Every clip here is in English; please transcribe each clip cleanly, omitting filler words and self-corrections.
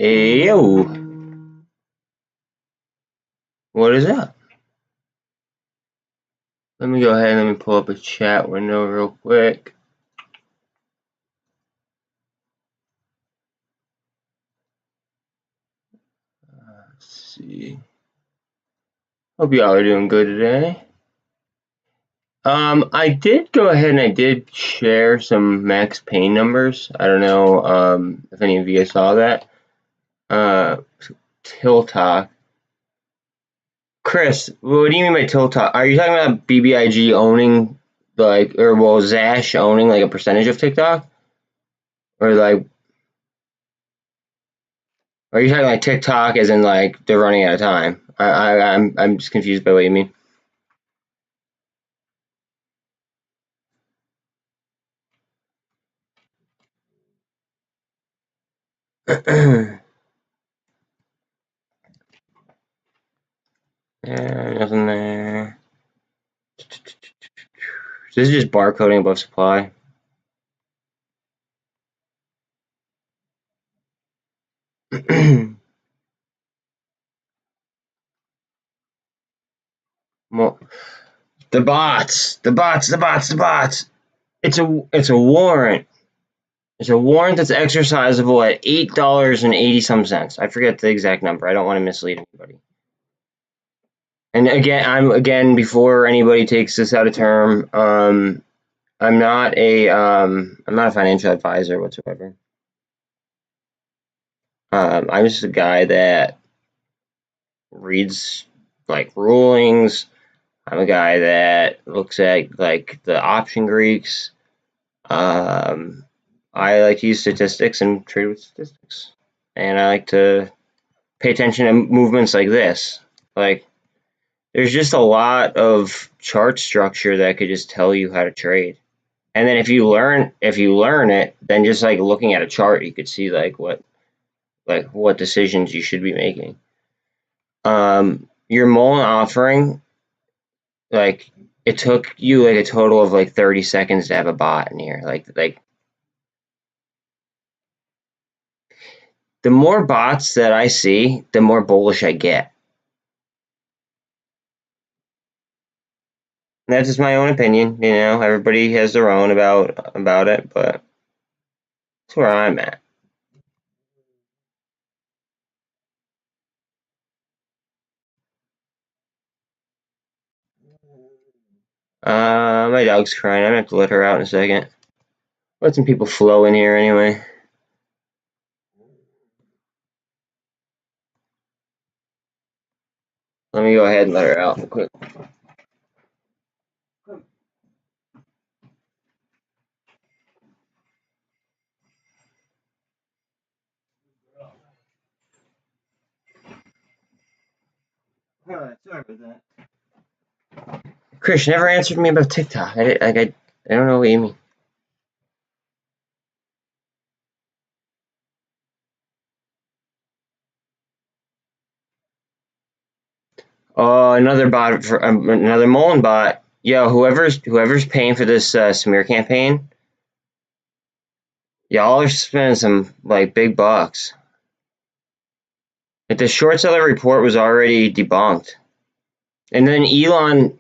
Hey, yo. What is up? Let me go ahead and let me pull up a chat window real quick. Let's see. Hope y'all are doing good today. I did go ahead and I did share some max pain numbers. I don't know if any of you guys saw that. Tiltalk. Chris, what do you mean by Tiltalk? Are you talking about BBIG owning Zash owning like a percentage of TikTok? Or like, are you talking like TikTok as in like they're running out of time? I'm just confused by what you mean. Yeah, nothing there. This is just barcoding above supply. Well, the bots. It's a warrant. It's a warrant that's exercisable at $8.80 some cents. I forget the exact number. I don't want to mislead anybody. And again, before anybody takes this out of term, I'm not a financial advisor whatsoever. I'm just a guy that reads like rulings. I'm a guy that looks at like the option Greeks. I like to use statistics and trade with statistics, and I like to pay attention to movements like this. Like, there's just a lot of chart structure that could just tell you how to trade. And then if you learn it, then just like looking at a chart, you could see like what decisions you should be making. Your MULN offering, like, it took you like a total of like 30 seconds to have a bot in here. Like the more bots that I see, the more bullish I get. And that's just my own opinion, you know. Everybody has their own about it, but that's where I'm at. My dog's crying. I'm gonna have to let her out in a second. Let some people flow in here anyway. Let me go ahead and let her out real quick. Sorry about that. Chris, you never answered me about TikTok. I don't know what you mean. Oh, another bot for another MULN bot. Yo, whoever's paying for this smear campaign, y'all are spending some like big bucks. Like, the short seller report was already debunked, and then Elon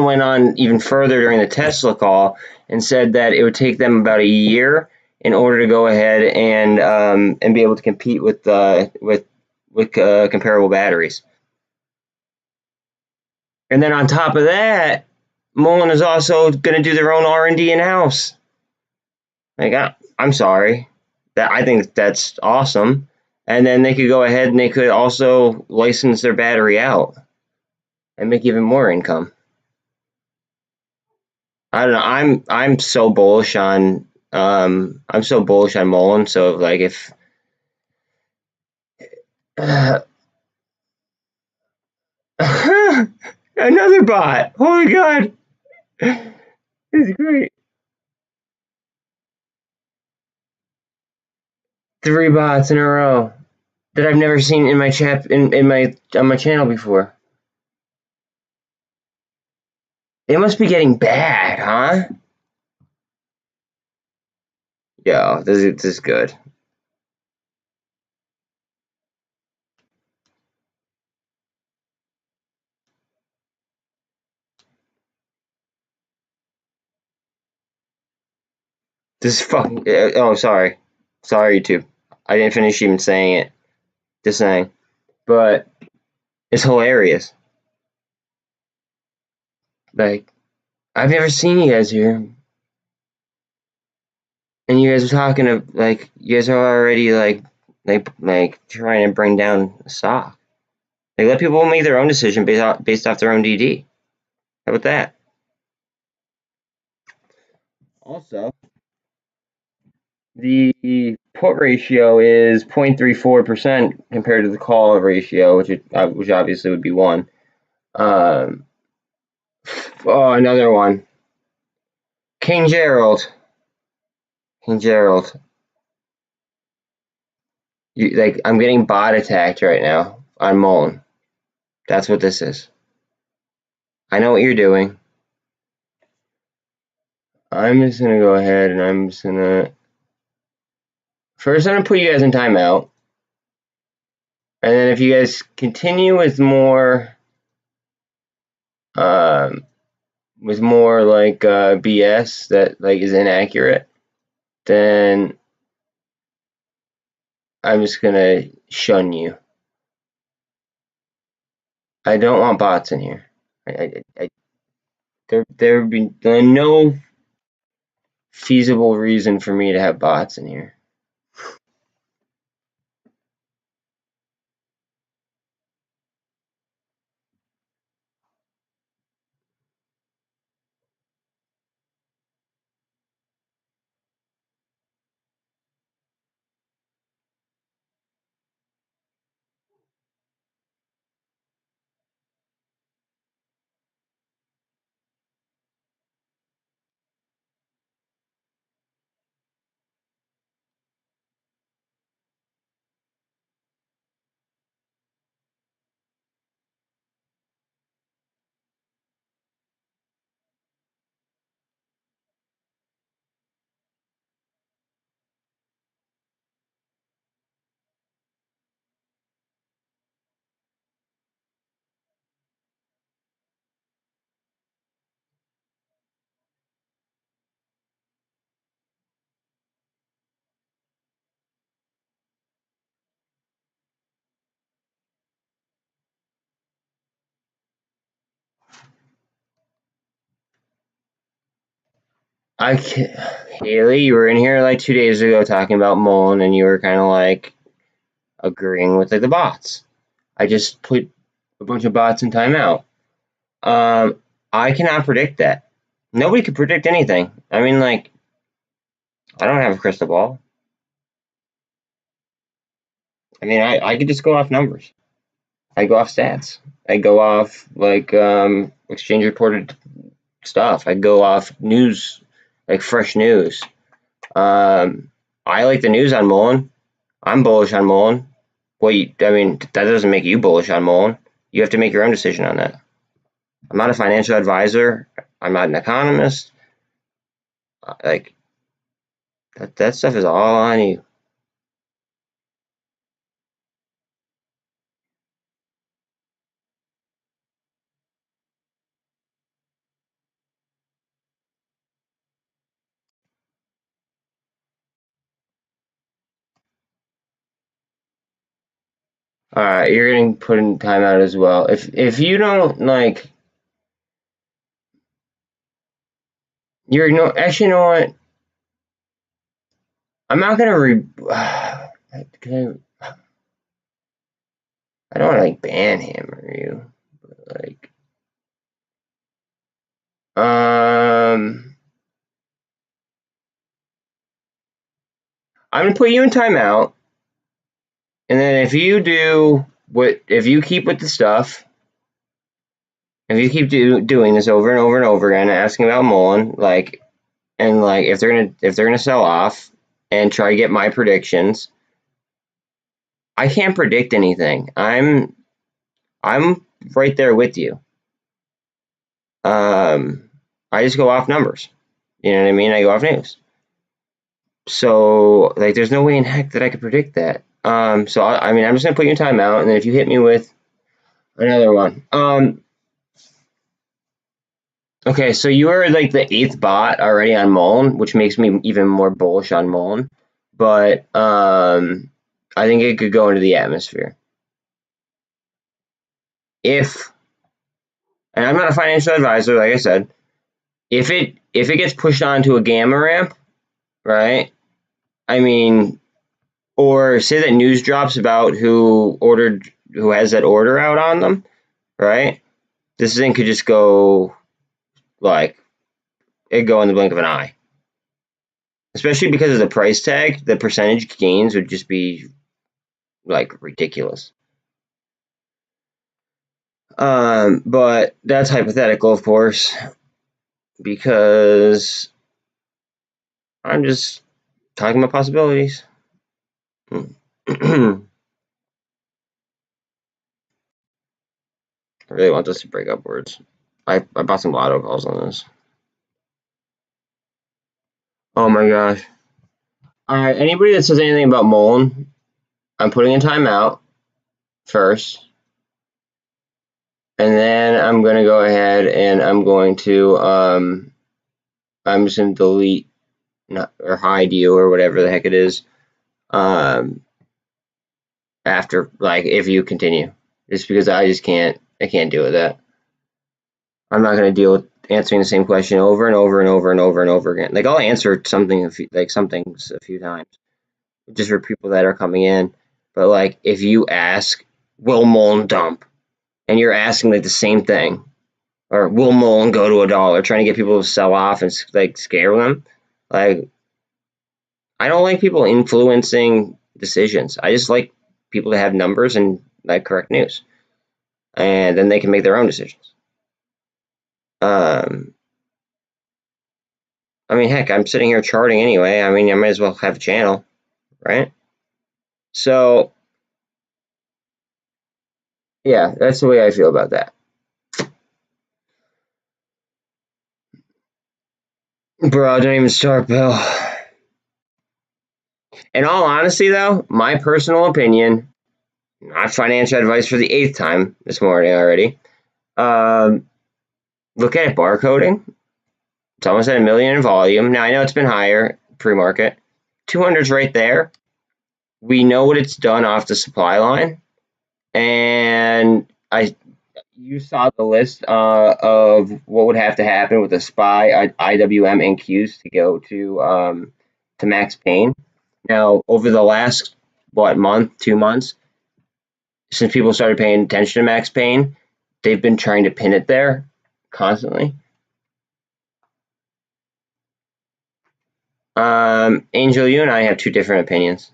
went on even further during the Tesla call and said that it would take them about a year in order to go ahead and be able to compete with comparable batteries. And then on top of that, MULN is also going to do their own R&D in-house. Like, I'm sorry. I think that's awesome. And then they could go ahead and they could also license their battery out and make even more income. I don't know. I'm so bullish on MULN. So like if another bot. Oh my god. This is great. 3 bots in a row that I've never seen in my chat on my channel before. It must be getting bad, huh? Yo, this is good. This is fucking. Oh, sorry, YouTube. I didn't finish even saying it. Just saying, but it's hilarious. Like, I've never seen you guys here, and you guys are talking to like you guys are already like trying to bring down the stock. Like, let people make their own decision based off their own DD. How about that? Also, the put ratio is 0.34% compared to the call ratio, which obviously would be 1. Oh, another one. King Gerald. I'm getting bot attacked right now on MULN. That's what this is. I know what you're doing. I'm just gonna go ahead and I'm gonna put you guys in timeout. And then if you guys continue with more like BS that like is inaccurate, then I'm just gonna shun you. I don't want bots in here. There would be no feasible reason for me to have bots in here. Haley, you were in here like 2 days ago talking about MULN, and you were kind of like agreeing with like the bots. I just put a bunch of bots in timeout. I cannot predict that. Nobody can predict anything. I mean, like, I don't have a crystal ball. I mean, I could just go off numbers. I go off stats. I go off like exchange reported stuff. I go off news, like fresh news. I like the news on MULN. I'm bullish on MULN. I mean, that doesn't make you bullish on MULN. You have to make your own decision on that. I'm not a financial advisor. I'm not an economist. Like, that stuff is all on you. Alright, you're getting put in timeout as well. If you don't like, actually, you know what? I'm not gonna I don't want to like ban him or you, but like, I'm gonna put you in timeout, and then if you keep with the stuff, if you keep doing this over and over and over again, asking about MULN, like, and like if they're gonna sell off and try to get my predictions, I can't predict anything. I'm right there with you. I just go off numbers. You know what I mean? I go off news. So like, there's no way in heck that I could predict that. So I mean, I'm just gonna put you in timeout, and then if you hit me with another one, Okay, so you are like the 8th bot already on MULN, which makes me even more bullish on MULN. But I think it could go into the atmosphere. If, and I'm not a financial advisor, like I said, if it gets pushed onto a gamma ramp, right? I mean, or say that news drops about who has that order out on them, right? This thing could just go like it'd go in the blink of an eye. Especially because of the price tag, the percentage gains would just be like ridiculous. But that's hypothetical, of course, because I'm just talking about possibilities. I really want this to break upwards. I bought some lotto calls on this. Oh my gosh. Alright, anybody that says anything about MULN, I'm putting in timeout first. And then I'm going to go ahead and I'm going to, I'm just going to delete or hide you or whatever the heck it is. After, like, if you continue. Just because I can't deal with that. I'm not going to deal with answering the same question over and over and over and over and over again. Like, I'll answer something, some things a few times, just for people that are coming in. But, like, if you ask, will MULN dump? And you're asking, like, the same thing. Or will MULN go to $1? Trying to get people to sell off and, like, scare them. Like, I don't like people influencing decisions. I just like people to have numbers and, like, correct news. And then they can make their own decisions. I mean, heck, I'm sitting here charting anyway. I mean, I might as well have a channel, right? So, yeah, that's the way I feel about that. Bro, don't even start, Bill. In all honesty, though, my personal opinion, not financial advice for the 8th time this morning already. Look at it, barcoding. It's almost at $1 million in volume. Now, I know it's been higher pre-market. 200's right there. We know what it's done off the supply line. And you saw the list of what would have to happen with a SPY, IWM, and Qs to go to max pain. Now, over the last, month, 2 months, since people started paying attention to max pain, they've been trying to pin it there constantly. Angel, you and I have 2 different opinions.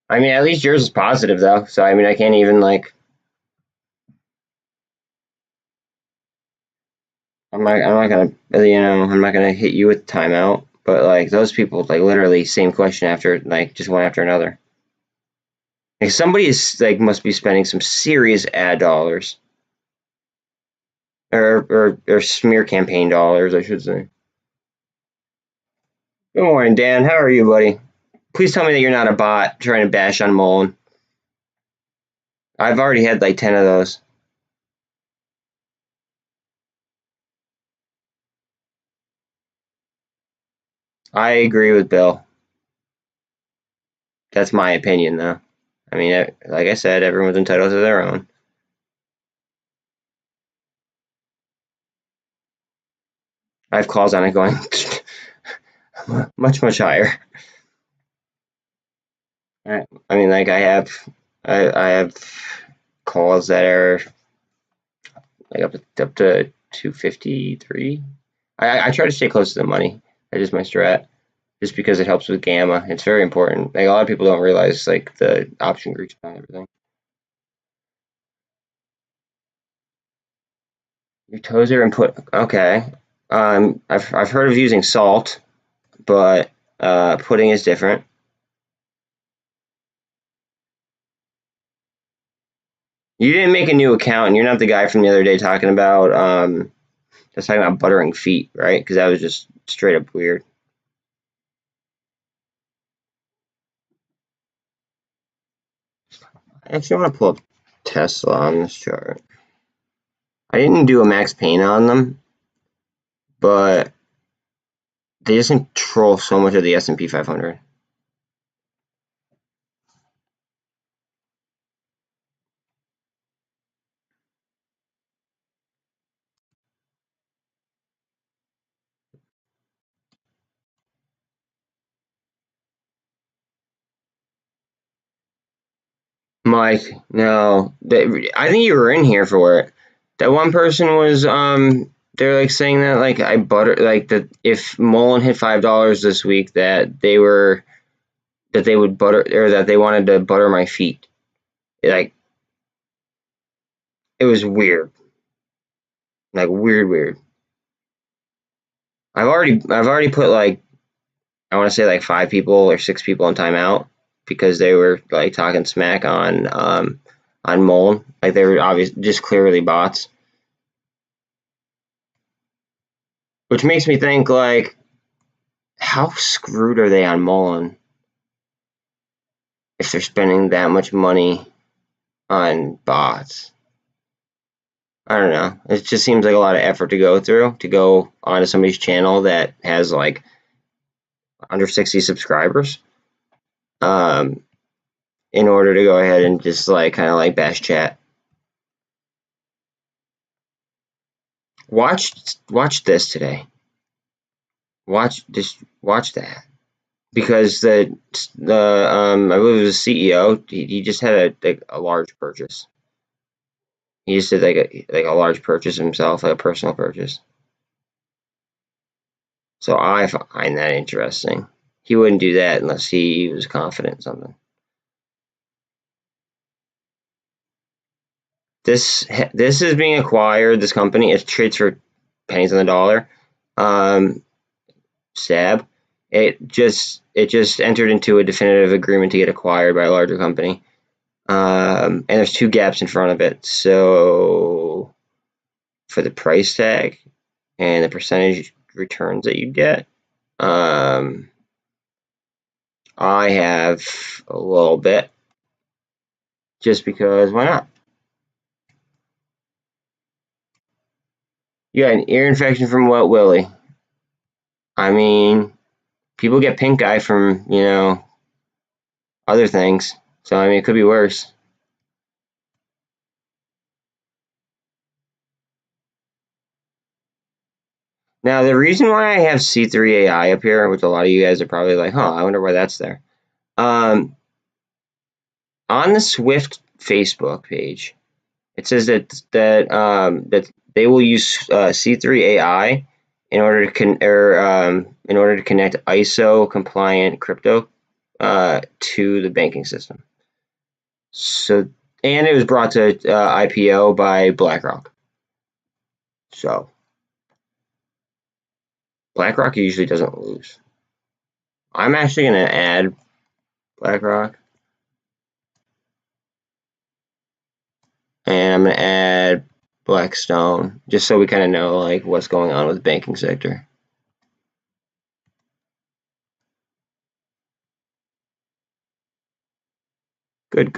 I mean, at least yours is positive, though. So, I mean, I can't even, like... I'm not gonna hit you with timeout, but, like, those people, like, literally same question after, like, just one after another. Like, somebody is, like, must be spending some serious ad dollars. Or smear campaign dollars, I should say. Good morning, Dan. How are you, buddy? Please tell me that you're not a bot trying to bash on MULN. I've already had, like, 10 of those. I agree with Bill. That's my opinion, though. I mean, like I said, everyone's entitled to their own. I have calls on it going much, much higher. I mean, like, I have calls that are like up to 253. I try to stay close to the money. That is my strat, just because it helps with gamma. It's very important. Like, a lot of people don't realize, like, the option groups and everything. Your toes are input. Okay. I've heard of using salt, but pudding is different. You didn't make a new account, and you're not the guy from the other day talking about buttering feet, right? Because that was just straight up weird. I actually want to pull up Tesla on this chart. I didn't do a max pain on them, but they just control so much of the S&P 500. Mike, no, I think you were in here for it. That one person was they're like saying that like I butter like that if MULN hit $5 this week that they would butter or that they wanted to butter my feet. Like it was weird. Like weird. I've already put like I want to say like 5 people or 6 people in timeout because they were like talking smack on MULN. Like they were obvious just clearly bots. Which makes me think like how screwed are they on MULN if they're spending that much money on bots? I don't know. It just seems like a lot of effort to go through to go onto somebody's channel that has like under 60 subscribers, um, in order to go ahead and just like kind of like bash chat. Watch this today. Watch that because I believe it was the CEO. He just had a large purchase. He just did like a large purchase himself, like a personal purchase. So I find that interesting. He wouldn't do that unless he was confident in something. This is being acquired. This company it trades for pennies on the dollar. Stab. It just entered into a definitive agreement to get acquired by a larger company. And there's 2 gaps in front of it. So for the price tag and the percentage returns that you get, I have a little bit just because why not? You got an ear infection from Wet Willie. I mean, people get pink eye from, other things. So, I mean, it could be worse. Now, the reason why I have C3AI up here, which a lot of you guys are probably like, huh, I wonder why that's there. On the Swift Facebook page, it says that they will use C3AI in order to connect ISO compliant crypto to the banking system. So, and it was brought to IPO by BlackRock. So, BlackRock usually doesn't lose. I'm actually going to add BlackRock, and I'm going to add Blackstone, just so we kind of know like what's going on with the banking sector. Good.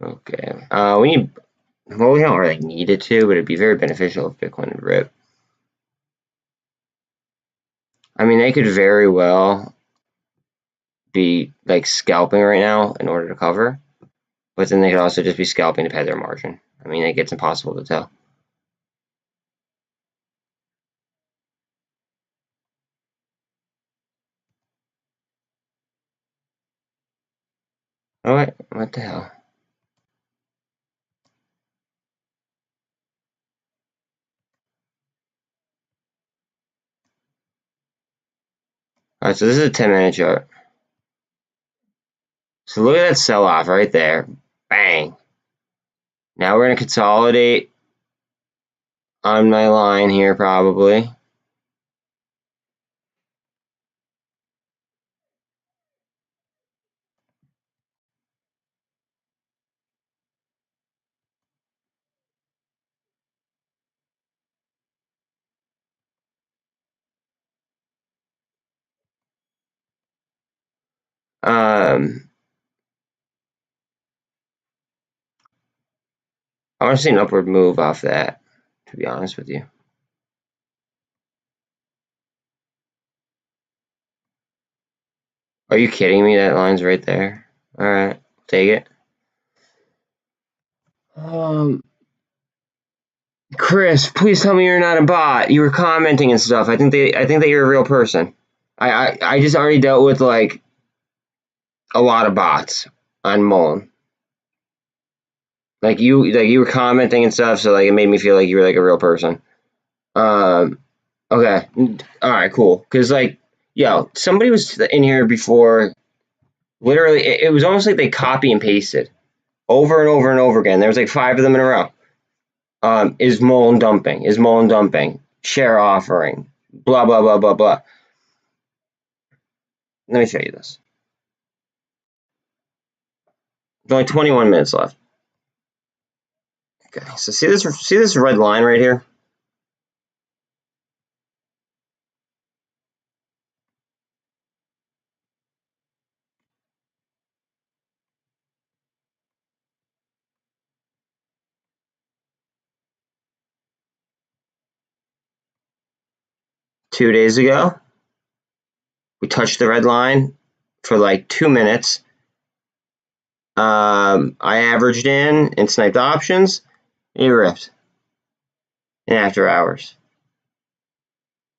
Okay. We don't really need it to, but it'd be very beneficial if Bitcoin would rip. I mean, they could very well be like scalping right now in order to cover, but then they could also just be scalping to pay their margin. I mean, it gets impossible to tell. Oh, what the hell? All right, so this is a 10-minute chart. So look at that sell-off right there. Bang. Now we're going to consolidate on my line here probably. Um, I want to see an upward move off that, to be honest with you. Are you kidding me? That line's right there. All right, take it. Chris, please tell me you're not a bot. You were commenting and stuff. I think that you're a real person. I just already dealt with like a lot of bots on MULN. Like you were commenting and stuff, so like it made me feel like you were like a real person. Okay, all right, cool. Cause like, yo, somebody was in here before. Literally, it was almost like they copy and pasted over and over and over again. There was like 5 of them in a row. Is MULN dumping? Is MULN dumping? Share offering. Blah blah blah blah blah. Let me show you this. There's only 21 minutes left. Okay, so see this red line right here? Two days ago, we touched the red line for like 2 minutes. I averaged in and sniped options. It ripped. And after hours,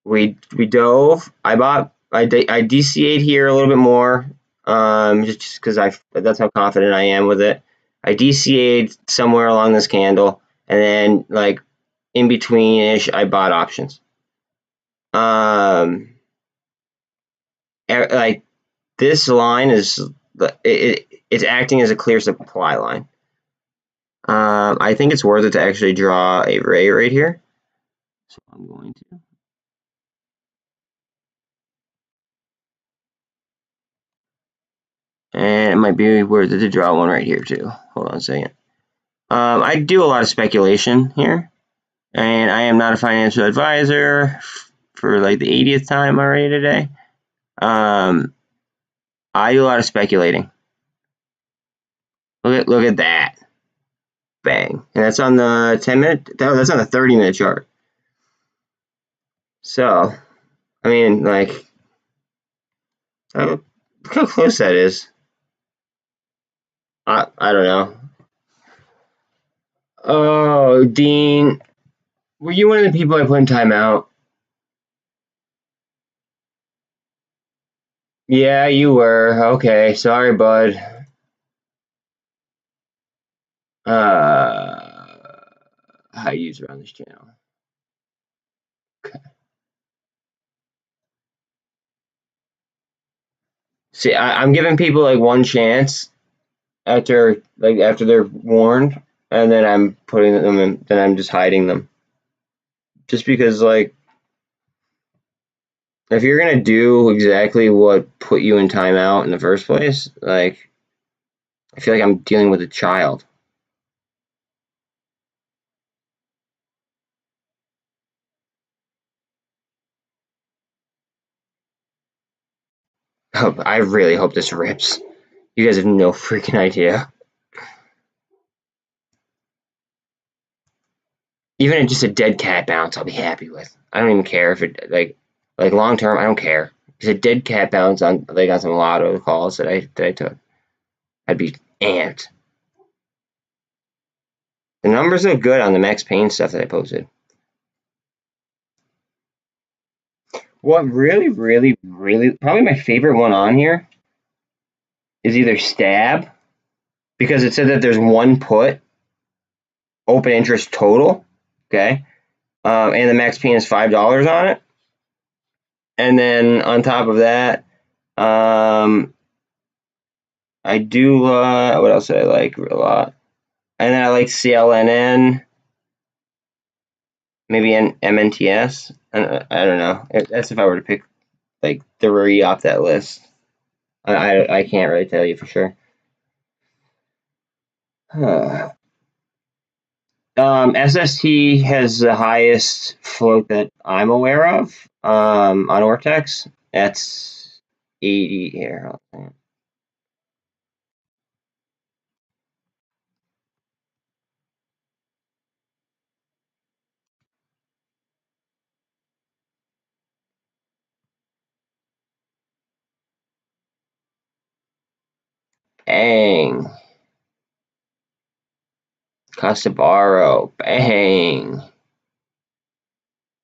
we dove. I DCA'd here a little bit more, just because that's how confident I am with it. I DCA'd somewhere along this candle, and then like in between ish, I bought options. Like this line is it's acting as a clear supply line. I think it's worth it to actually draw a ray right here. So I'm going to. And it might be worth it to draw one right here too. Hold on a second. I do a lot of speculation here, and I am not a financial advisor for like the 80th time already today. I do a lot of speculating. Look at that. Bang. And that's on the 10-minute, that's on the 30-minute chart. So, I mean, like, look how close that is. I don't know. Oh, Dean, were you one of the people I put in timeout? Yeah, you were. Okay, sorry, bud. High user on this channel. Okay. See, I'm giving people like one chance after they're warned, and then I'm putting them in. Then I'm just hiding them, just because like if you're gonna do exactly what put you in timeout in the first place, like I feel like I'm dealing with a child. I really hope this rips. You guys have no freaking idea. Even just a dead cat bounce, I'll be happy with. I don't even care if it like long term. I don't care. Just a dead cat bounce on on some lotto calls that I took. I'd be amped. The numbers look good on the Max Payne stuff that I posted. What really, probably my favorite one on here is either Stab, because it said that there's one put, open interest total, okay, and the Max Payne is $5 on it, and then on top of that, I do what else did I like a lot, and then I like CLNN, maybe MNTS. I don't know. That's if I were to pick like the re off that list. I can't really tell you for sure. SST has the highest float that I'm aware of on Ortex. That's 80 here. bang. Cost to borrow, bang.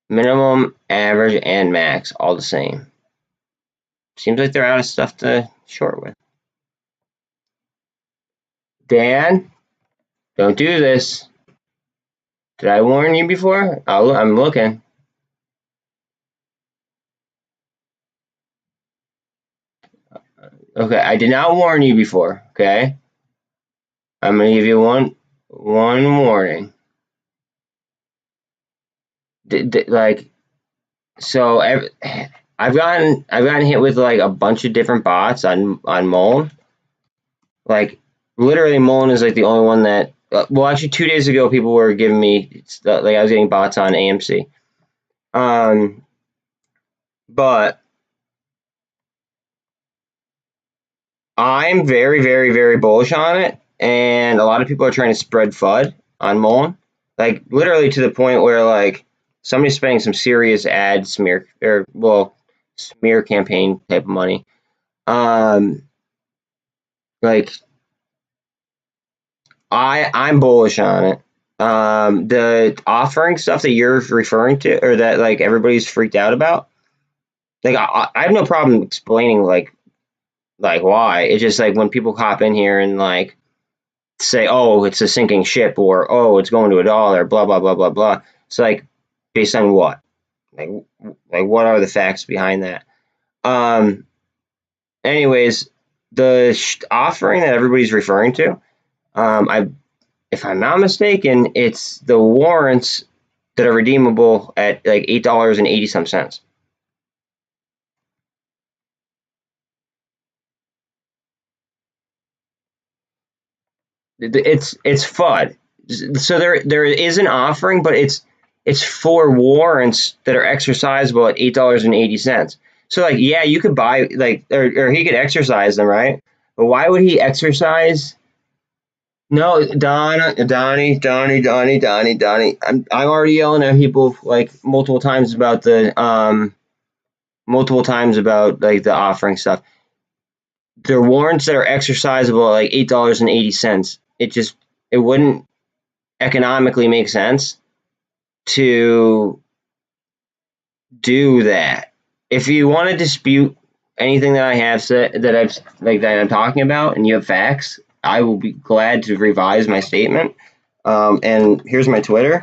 Minimum, average, and max, all the same. Seems like they're out of stuff to short with. Dan, don't do this. Did I warn you before? I'm looking. Okay, I did not warn you before, okay? I'm gonna give you one warning. Like, so I've gotten hit with like a bunch of different bots on MULN. Like, literally, MULN is like the only one that. Well, actually, 2 days ago, people were giving me like I was getting bots on AMC. But I'm very, very, very bullish on it, and a lot of people are trying to spread FUD on MULN, like literally to the point where like somebody's spending some serious ad smear smear campaign type of money. Like I'm bullish on it. The offering stuff that you're referring to, or that like everybody's freaked out about, like I have no problem explaining like why. It's just like when people hop in here and like say, oh, it's a sinking ship, or oh, it's going to $1, blah blah blah blah blah. It's like based on what? Like what are the facts behind that? Anyways, the offering that everybody's referring to, if I'm not mistaken, it's the warrants that are redeemable at like $8.80 some cents. It's FUD. So there is an offering, but it's for warrants that are exercisable at $8.80. So like, yeah, you could buy like, or he could exercise them, right? But why would he exercise? No, Donnie. I'm already yelling at people like multiple times about like the offering stuff. They're warrants that are exercisable at like $8.80. It wouldn't economically make sense to do that. If you want to dispute anything that I have said that I'm talking about, and you have facts, I will be glad to revise my statement. And here's my Twitter.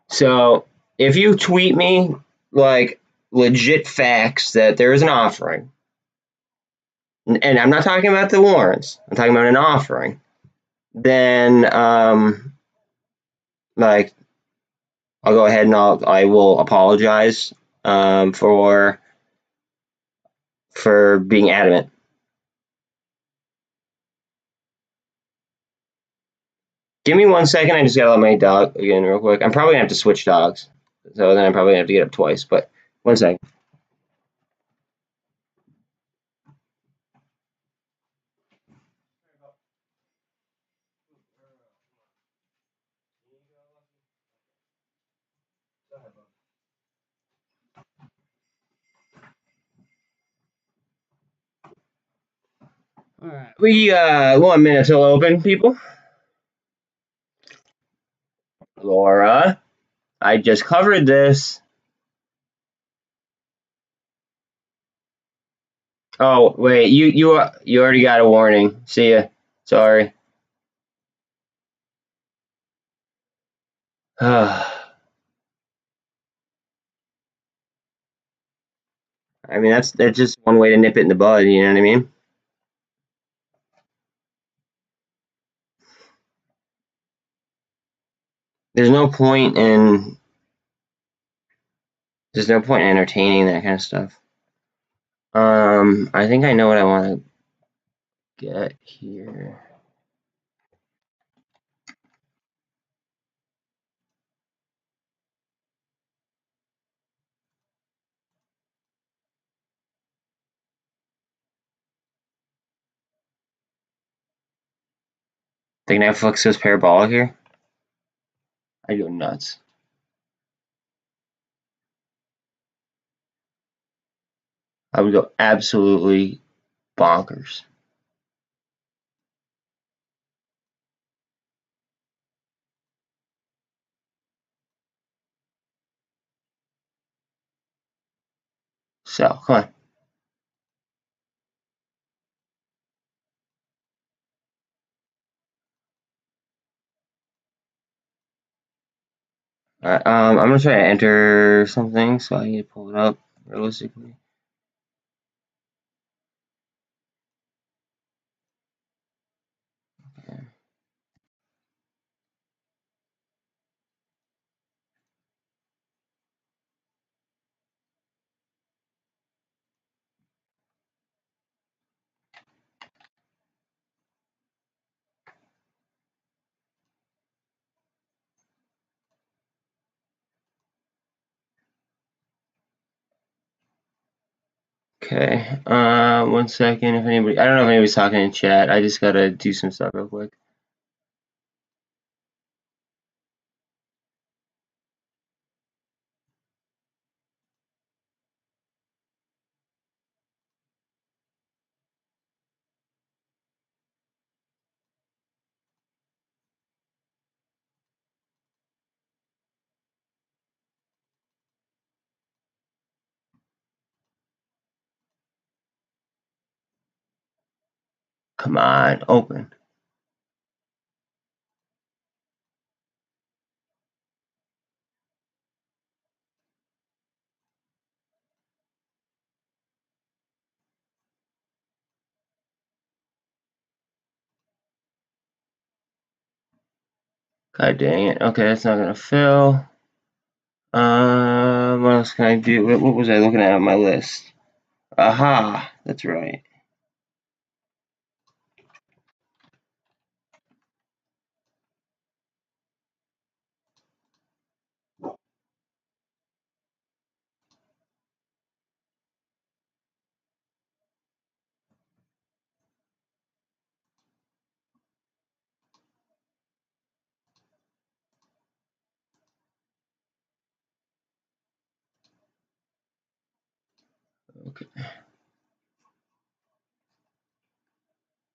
So if you tweet me like legit facts that there is an offering, and I'm not talking about the warrants, I'm talking about an offering, then like I'll go ahead and I will apologize for being adamant. Give me 1 second. I just gotta let my dog again real quick. I'm probably gonna have to switch dogs, so then I'm probably gonna have to get up twice. But 1 second. All right, we 1 minute till open, people. Laura, I just covered this. Oh wait, you already got a warning. See ya. Sorry. I mean that's just one way to nip it in the bud. You know what I mean? There's no point in entertaining that kind of stuff. I think I know what I want to get here. Think Netflix is parabolic here? I go nuts. I would go absolutely bonkers. So, come on. Alright, I'm gonna try to enter something, so I need to pull it up realistically. Okay, 1 second. If anybody, I don't know if anybody's talking in chat. I just gotta do some stuff real quick. Come on, open. God dang it. Okay, that's not gonna fill. What else can I do? What was I looking at on my list? Aha, that's right. Okay.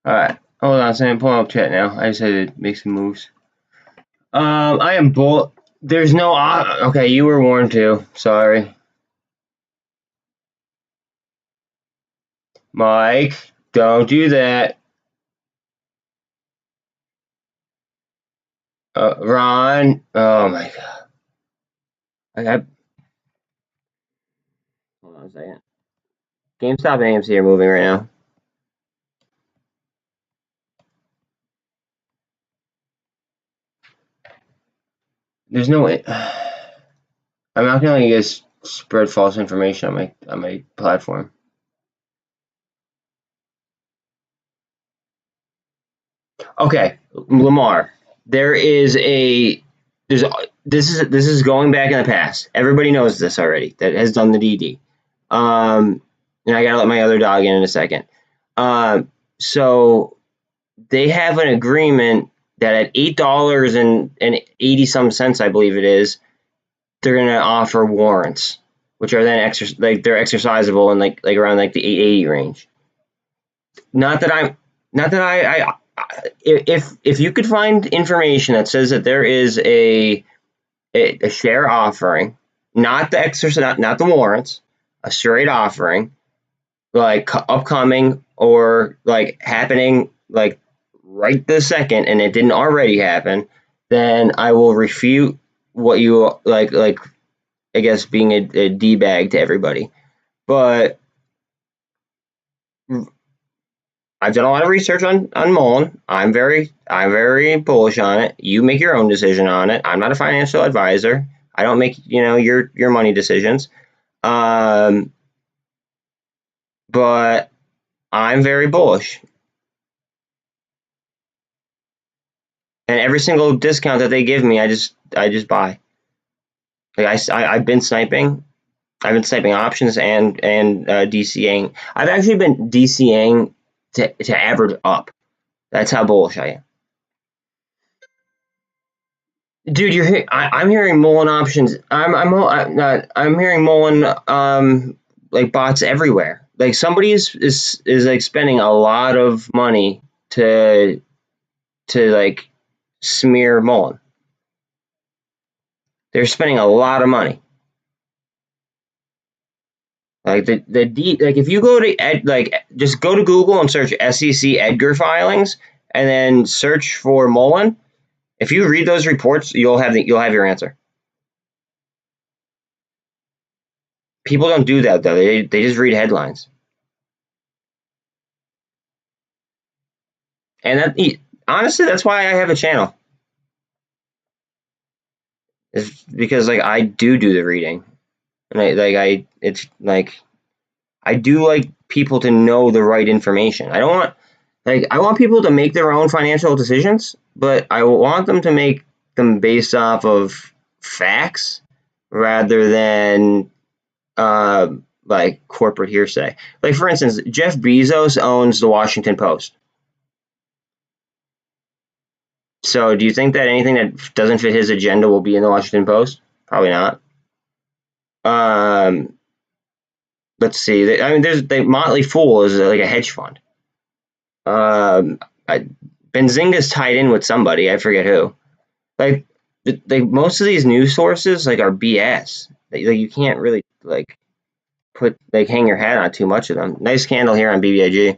Alright, hold on, so I'm pulling up chat now. I just had to make some moves. I am bull. There's no. Okay, you were warned too. Sorry. Mike, don't do that. Ron. Oh my god. Hold on a second. GameStop and AMC are moving right now. There's no way. I'm not gonna let you guys spread false information on my platform. Okay, Lamar. There is a there's this is going back in the past. Everybody knows this already that has done the DD. And I gotta let my other dog in a second. So they have an agreement that at $8 and 80 some cents, I believe it is, they're gonna offer warrants, which are then they're exercisable in like around like the 880 range. Not that I if you could find information that says that there is a share offering, not the exercise, not the warrants, a straight offering, like upcoming or like happening like right this second, and it didn't already happen, then I will refute what you like I guess being a D-bag to everybody. But I've done a lot of research on MULN. I'm very bullish on it. You make your own decision on it. I'm not a financial advisor. I don't make your money decisions. But I'm very bullish. And every single discount that they give me, I just buy. Like I've been sniping. I've been sniping options and DCing. I've actually been DCing to average up. That's how bullish I am. Dude, I'm hearing MULN options. I'm hearing MULN like bots everywhere. like somebody is like spending a lot of money to like smear MULN. They're spending a lot of money. Like like if you go to just go to Google and search SEC Edgar filings and then search for MULN. If you read those reports, you'll have your answer. People don't do that though. They just read headlines. And honestly, that's why I have a channel. It's because like I do the reading, and I do like people to know the right information. I want people to make their own financial decisions, but I want them to make them based off of facts rather than like corporate hearsay. Like for instance, Jeff Bezos owns the Washington Post. So do you think that anything that doesn't fit his agenda will be in the Washington Post? Probably not. Let's see. I mean, there's Motley Fool is like a hedge fund. Benzinga's tied in with somebody. I forget who. Like most of these news sources like are BS. Like you can't really like hang your hat on too much of them. Nice candle here on BBIG.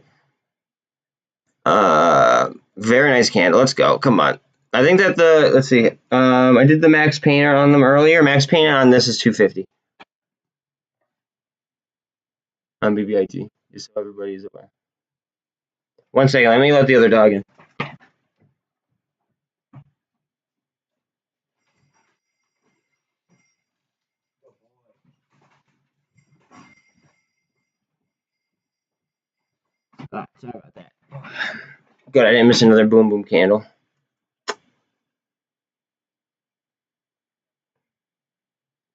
Very nice candle. Let's go. Come on. I think that let's see. I did the max painter on them earlier. Max painter on this is 250 on BBIG. Just so everybody's aware. 1 second. Let me let the other dog in. Oh, sorry about that. Good. I didn't miss another boom boom candle.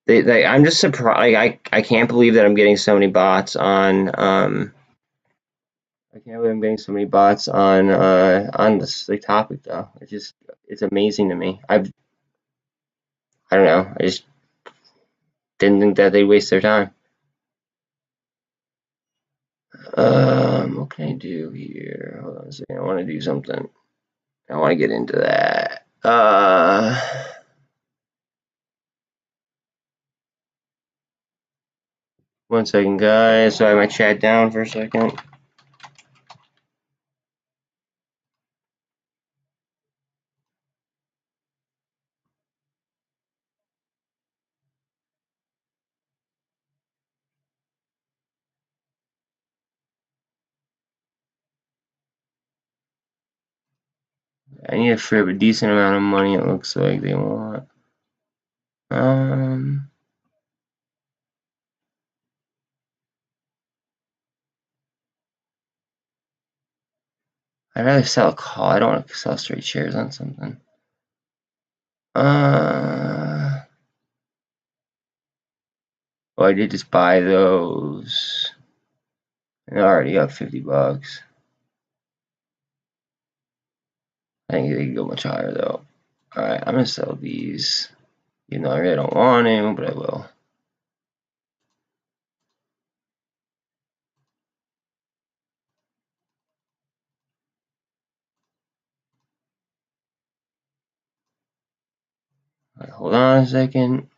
I'm just surprised. I can't believe that I'm getting so many bots on. I can't believe I'm getting so many bots on this topic though. It's amazing to me. I don't know. I just didn't think that they'd waste their time. What can I do here? Hold on a second. I want to do something. I want to get into that. 1 second, guys. So I might chat down for a second. I need to free up a decent amount of money. It looks like they want. I'd rather sell a call. I don't want to sell straight shares on something. Well, I did just buy those. And I already got $50. I think they can go much higher though. Alright, I'm gonna sell these. Even though I really don't want to, but I will. Right, hold on a second.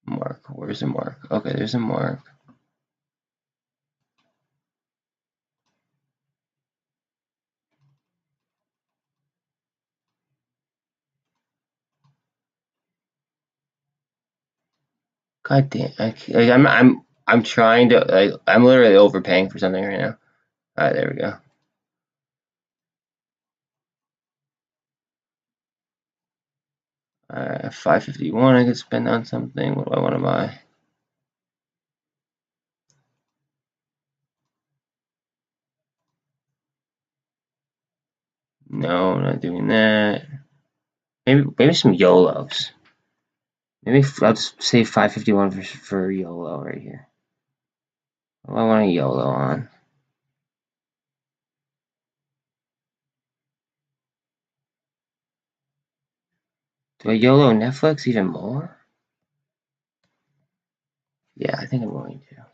Mark, where's the mark? Okay, there's a mark. God damn! I'm trying to I'm literally overpaying for something right now. All right, there we go. All right, 551. I could spend on something. What do I want to buy? No, I'm not doing that. Maybe some YOLOs. Maybe I'll just save 551 for YOLO right here. What do I want a YOLO on? . Do I YOLO Netflix even more? Yeah, I think I'm going to.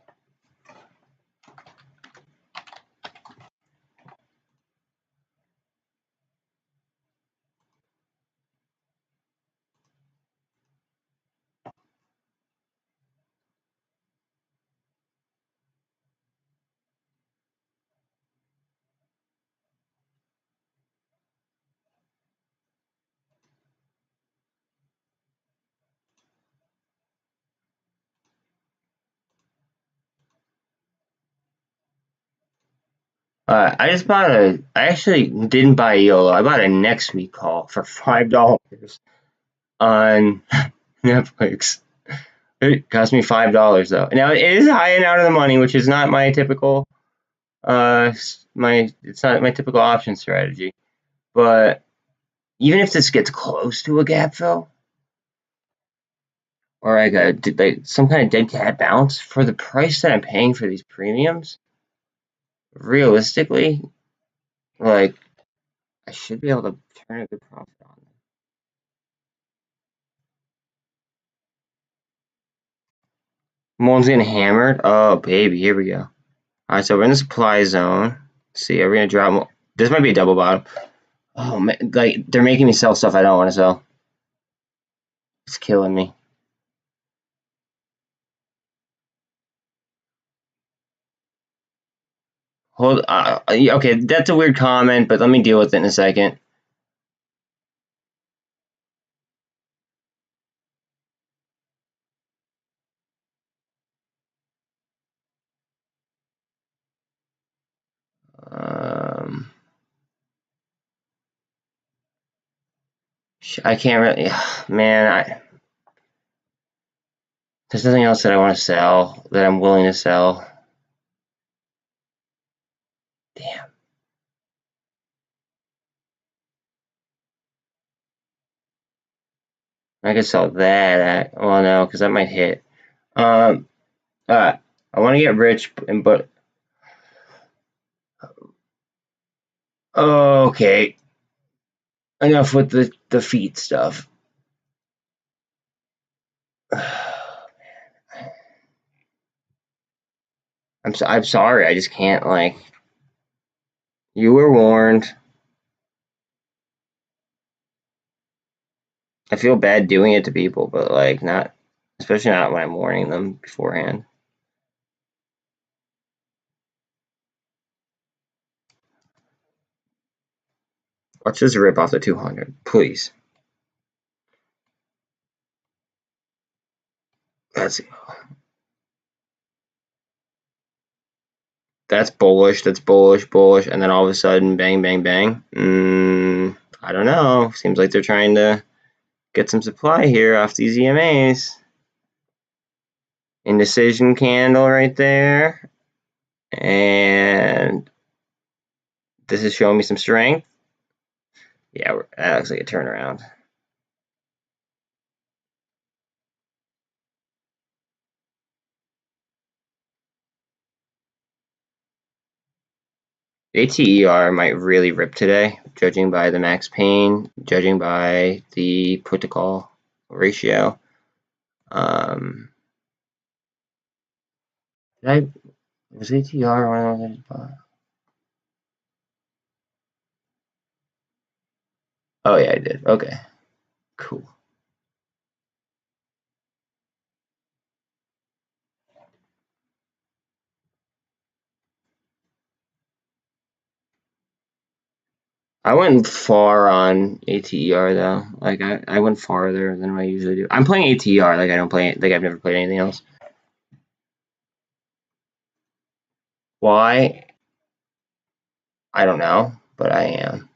I just bought I actually didn't buy YOLO. I bought a next week call for $5 on Netflix. It cost me $5 though. Now it is high and out of the money, which is not my typical it's not my typical option strategy. But even if this gets close to a gap fill, or like some kind of dead cat bounce for the price that I'm paying for these premiums, realistically, like I should be able to turn a good profit on them. MULN's getting hammered. Oh baby, here we go. All right, so we're in the supply zone. Let's see, are we gonna drop more? This might be a double bottom. Oh man, like they're making me sell stuff I don't want to sell. It's killing me. Hold. Okay, that's a weird comment, but let me deal with it in a second. I can't really. Man, there's nothing else that I want to sell that I'm willing to sell. Damn. I could sell that. Well, no, because that might hit. I want to get rich, but okay. Enough with the feet stuff. I'm sorry. I just can't like. You were warned. I feel bad doing it to people, but like not, especially not when I'm warning them beforehand. Let's just rip off the 200, please. That's bullish. That's bullish, and then all of a sudden, bang, bang, bang. I don't know. Seems like they're trying to get some supply here off these EMAs. Indecision candle right there, and this is showing me some strength. Yeah, that looks like a turnaround. ATER might really rip today, judging by the max pain, judging by the put to call ratio. Was ATR one of those? Oh yeah, I did. Okay, cool. I went far on ATER though. Like I went farther than I usually do. I'm playing ATER like I don't play like I've never played anything else. Why? I don't know, but I am.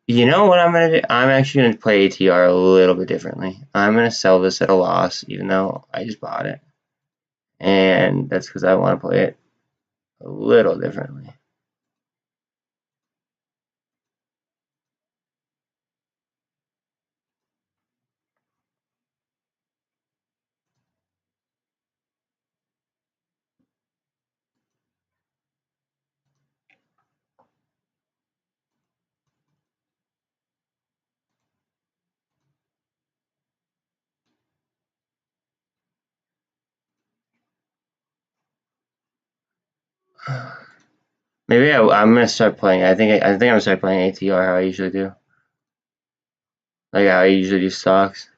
You know what I'm gonna do? I'm actually gonna play ATR a little bit differently. I'm gonna sell this at a loss, even though I just bought it, and that's because I want to play it a little differently. Maybe I'm gonna start playing. I think I'm gonna start playing ATR how I usually do. Like how I usually do stocks.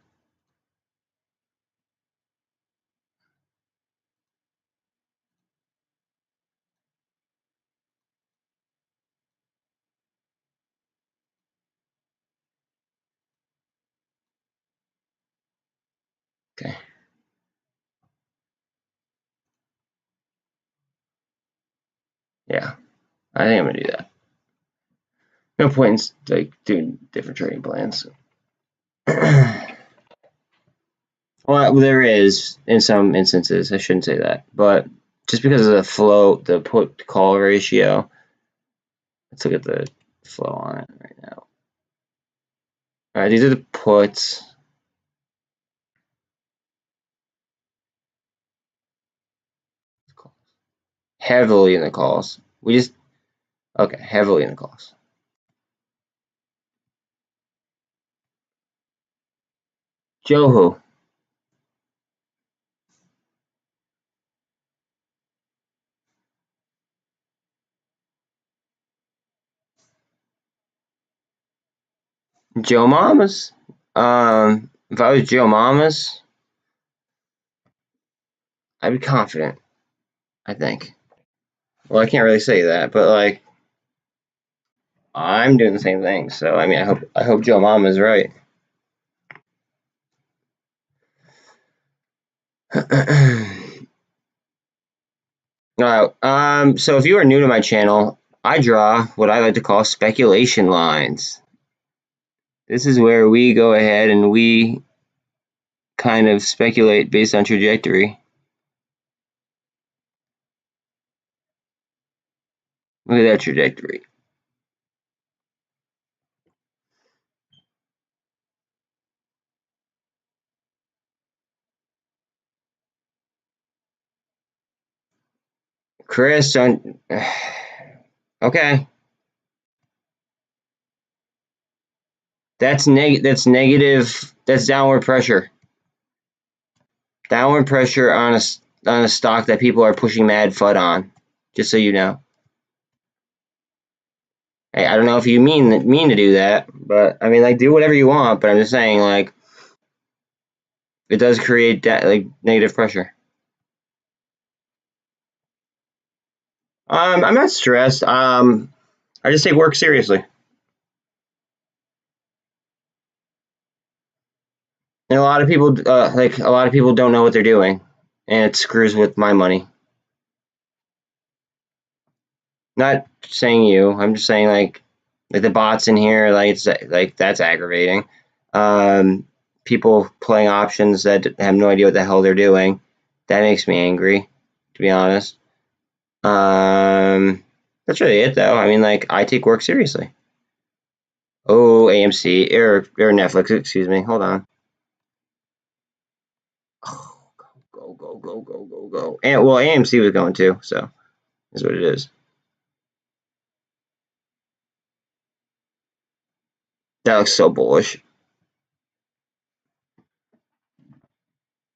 Okay. Yeah, I think I'm gonna do that. No point in like doing different trading plans. Well, there is in some instances. I shouldn't say that, but just because of the flow, the put call ratio. Let's look at the flow on it right now. All right, these are the puts. Heavily in the calls. Okay, heavily in the calls. Joe who? Joe Mamas. If I was Joe Mamas, I'd be confident. I think. Well, I can't really say that, but like, I'm doing the same thing. So I mean, I hope Joe Mama's right. Alright, so if you are new to my channel, I draw what I like to call speculation lines. This is where we go ahead and we kind of speculate based on trajectory. Look at that trajectory. Chris, okay. That's negative. That's downward pressure. Downward pressure on a stock that people are pushing mad FUD on. Just so you know. Hey, I don't know if you mean to do that, but I mean, like, do whatever you want. But I'm just saying, like, it does create like negative pressure. I'm not stressed. I just take work seriously. And a lot of people, don't know what they're doing, and it screws with my money. Not saying you. I'm just saying like the bots in here, like it's like that's aggravating. People playing options that have no idea what the hell they're doing. That makes me angry, to be honest. That's really it though. I mean, like, I take work seriously. Oh, AMC or Netflix, excuse me. Hold on. Oh, go. And well, AMC was going too, so is what it is. That looks so bullish.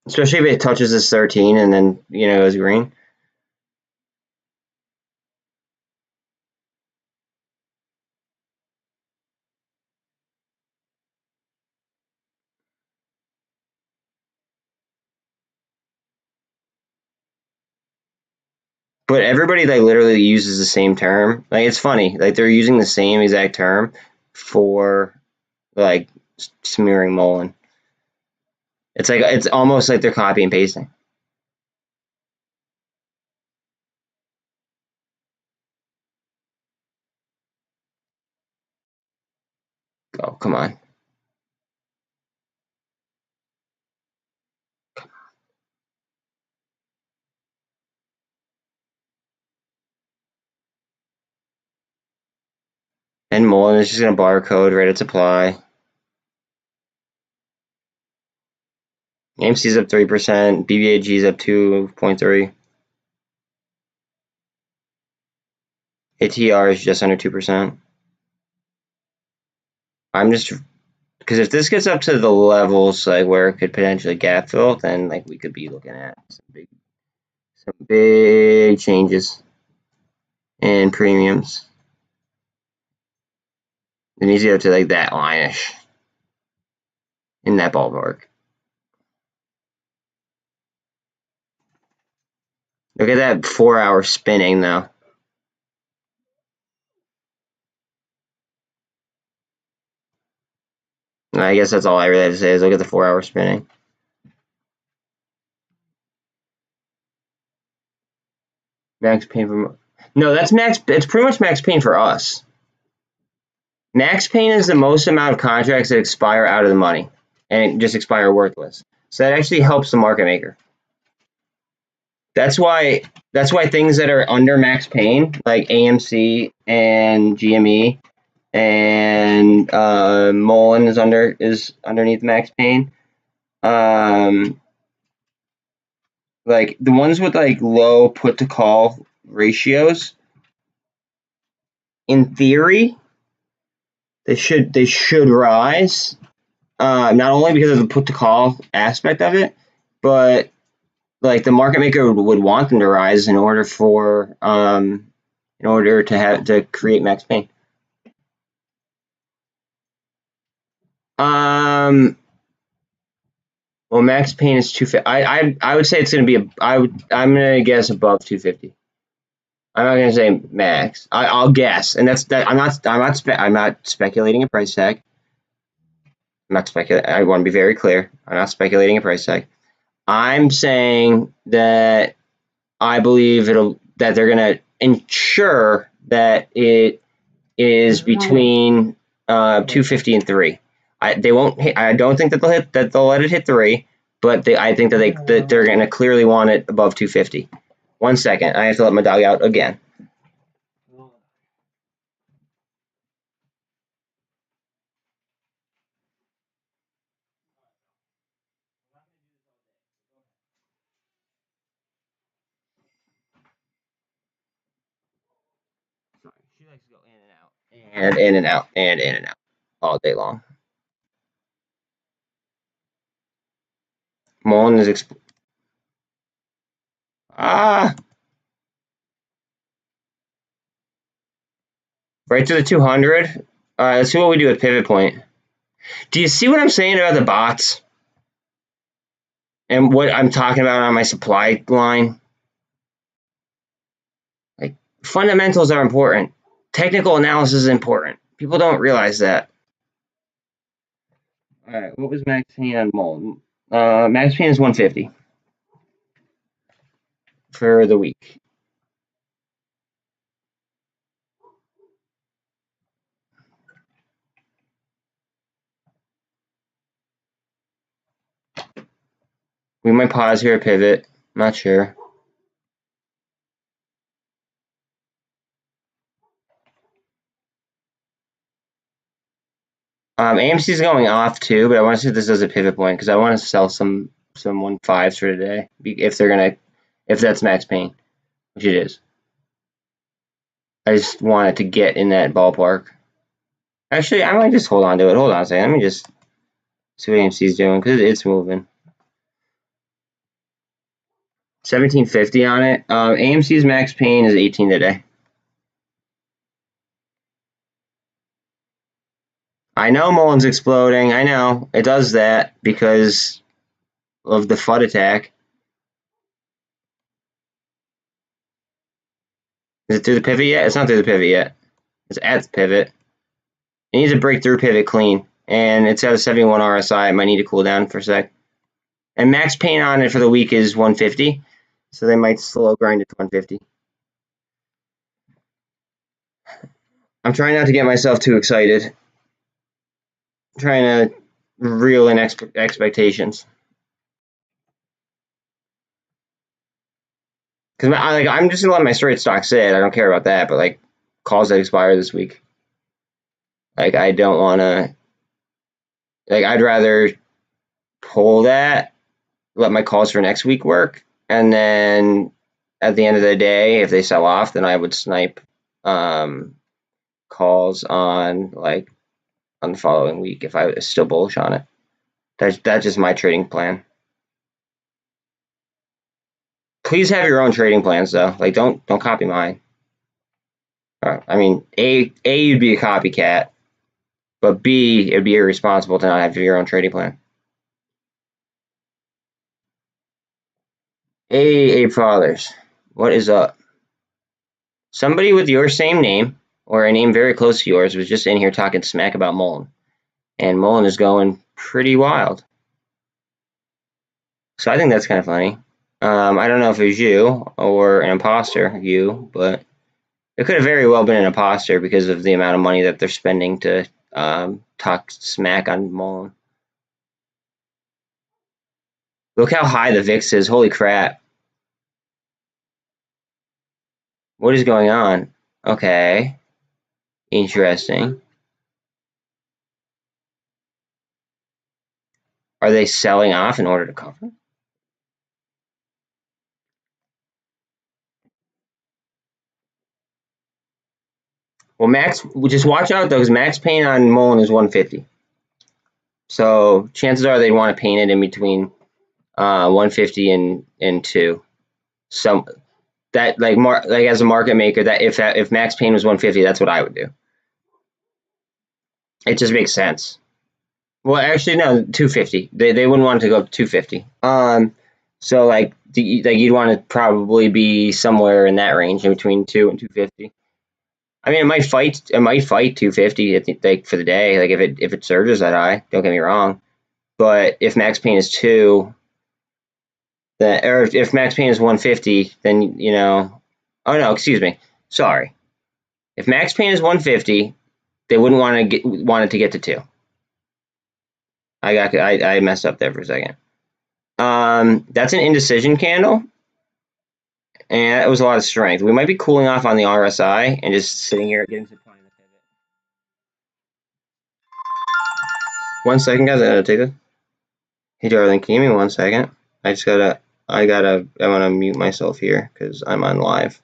Especially if it touches this 13 and then, goes green. But everybody like literally uses the same term. Like, it's funny. Like, they're using the same exact term for like smearing MULN. It's almost like they're copy and pasting. Oh, come on. And MULN is just gonna barcode right at supply. AMC's up 3%, BBIG's up 2.3. ATR is just under 2%. I'm just because if this gets up to the levels like where it could potentially gap fill, then like we could be looking at some big changes. in premiums. It needs to go to like that line-ish, in that ballpark. Look at that 4-hour spinning though. And I guess that's all I really have to say is look at the 4-hour spinning. Max pain for no, that's max. It's pretty much max pain for us. Max pain is the most amount of contracts that expire out of the money and just expire worthless. So that actually helps the market maker. That's why things that are under max pain, like AMC and GME and MULN is underneath max pain. Like the ones with like low put to call ratios, in theory, they should rise. Not only because of the put to call aspect of it, but like the market maker would want them to rise in order to create max pain. Well, max pain is 250. I would say it's going to be I'm going to guess above 250. I'm not going to say max. I'll guess, and that's that. I'm not speculating a price tag. I'm not speculating. I want to be very clear. I'm not speculating a price tag. I'm saying that I believe that they're going to ensure that it is between 250 and 3. They won't. I don't think that they'll let it hit 3, but I think that they're going to clearly want it above 250. 1 second. I have to let my dog out again. Sorry, she likes to go in and out, and in and out, and in and out, all day long. MULN is right to the 200. All right, let's see what we do with pivot point. Do you see what I'm saying about the bots and what I'm talking about on my supply line? Like, fundamentals are important. Technical analysis is important. People don't realize that. All right, what was max pain on MULN? Max pain is 150 for the week. We might pause here, pivot. Not sure. AMC is going off too, but I want to see if this does a pivot point because I want to sell some 1.5s for today if that's max pain, which it is. I just want it to get in that ballpark. Actually, I might just hold on to it. Hold on a second. Let me just see what AMC is doing because it's moving. 1750 on it. AMC's max pain is 18 today. I know MULN's exploding. I know it does that because of the FUD attack. Is it through the pivot yet? It's not through the pivot yet. It's at the pivot. It needs to break through pivot clean, and it's at a 71 RSI. It might need to cool down for a sec. And max pain on it for the week is 150, so they might slow grind it to 150. I'm trying not to get myself too excited. I'm trying to reel in expectations. Because I'm just gonna let my straight stock sit. I don't care about that, but like calls that expire this week. Like I don't want to. Like I'd rather pull that, let my calls for next week work, and then at the end of the day, if they sell off, then I would snipe calls on the following week if I was still bullish on it. That's just my trading plan. Please have your own trading plans though. Like don't copy mine. I mean, A, you'd be a copycat, but B, it'd be irresponsible to not have your own trading plan. Hey, Ape Fathers, what is up? Somebody with your same name, or a name very close to yours, was just in here talking smack about MULN. And MULN is going pretty wild. So I think that's kind of funny. I don't know if it was you or an imposter, but it could have very well been an imposter because of the amount of money that they're spending to talk smack on MULN. Look how high the VIX is. Holy crap. What is going on? Okay. Interesting. Are they selling off in order to cover? Well, just watch out though, because max pain on MULN is 150. So chances are they'd want to paint it in between 150 and 2. So that like as a market maker, that if max pain was 150, that's what I would do. It just makes sense. Well, actually, no, 250. They wouldn't want it to go up to 250. So like you'd want to probably be somewhere in that range, in between 2 and 250. I mean, it might fight 250 like for the day, like if it surges that high. Don't get me wrong, but if max pain is 2, then or if max pain is 150, then oh no, excuse me, sorry. If max pain is 150, they wouldn't want it to get to 2. I messed up there for a second. That's an indecision candle, and it was a lot of strength. We might be cooling off on the RSI and just sitting here getting some time to pivot. 1 second, guys. I gotta take it. Hey, darling, can you give me 1 second? I want to mute myself here because I'm on live.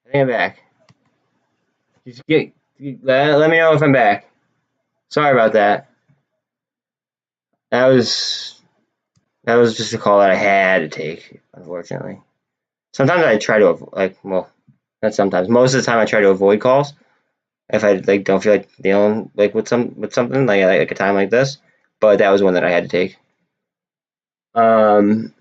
I think I'm back. Just let me know if I'm back. Sorry about that. That was just a call that I had to take, unfortunately. Sometimes I try to not sometimes. Most of the time I try to avoid calls if I don't feel like dealing with something like a time like this. But that was one that I had to take. I'll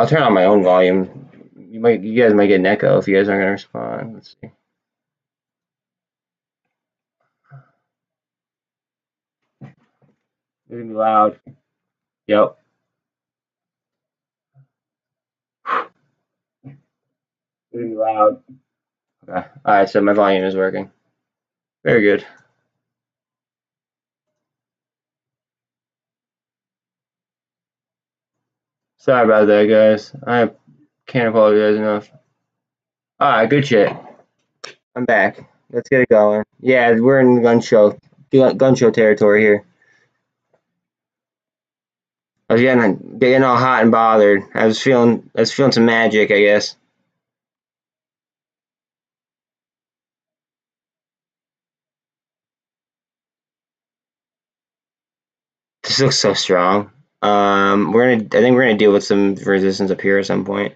turn on my own volume. You guys might get an echo if you guys aren't gonna respond. Let's see. It's gonna be loud. Yep. It's gonna be loud. Okay. Alright, so my volume is working. Very good. Sorry about that, guys. I can't apologize enough. Alright, good shit. I'm back. Let's get it going. Yeah, we're in gun show territory here. I was getting all hot and bothered. I was feeling some magic, I guess. This looks so strong. I think we're gonna deal with some resistance up here at some point.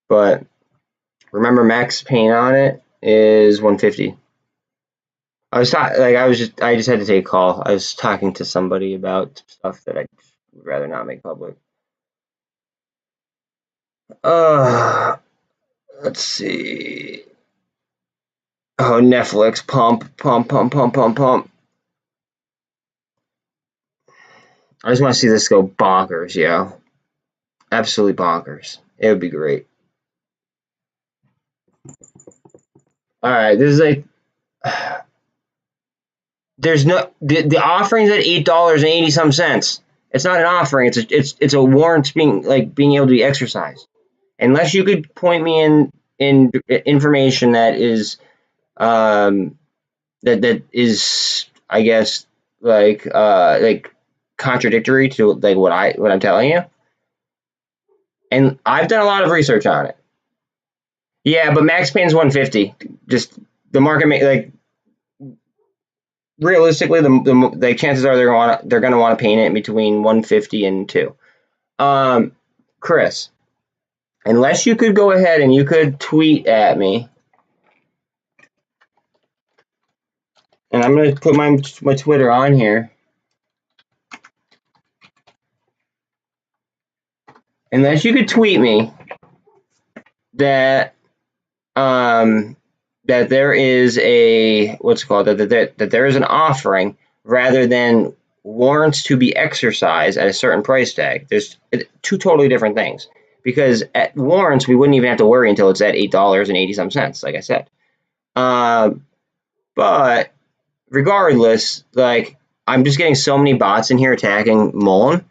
But remember, max pain on it is 150. I just had to take a call. I was talking to somebody about stuff that I would rather not make public. Let's see. Oh, Netflix, pump. I just want to see this go bonkers, yo. Absolutely bonkers. It would be great. Alright, this is like there's no the offering's at $8.80 some cents. It's not an offering, it's a warrant being able to be exercised. Unless you could point me in information that is that is, I guess, contradictory to what I'm telling you. And I've done a lot of research on it. Yeah, but max pain's 150. Just the market realistically, the chances are they're gonna want to paint it between 150 and 2. Chris, unless you could go ahead and you could tweet at me, and I'm gonna put my Twitter on here. Unless you could tweet me that that there is that there is an offering rather than warrants to be exercised at a certain price tag. There's two totally different things, because at warrants we wouldn't even have to worry until it's at $8.80 some cents, like I said. But regardless, I'm just getting so many bots in here attacking MULN,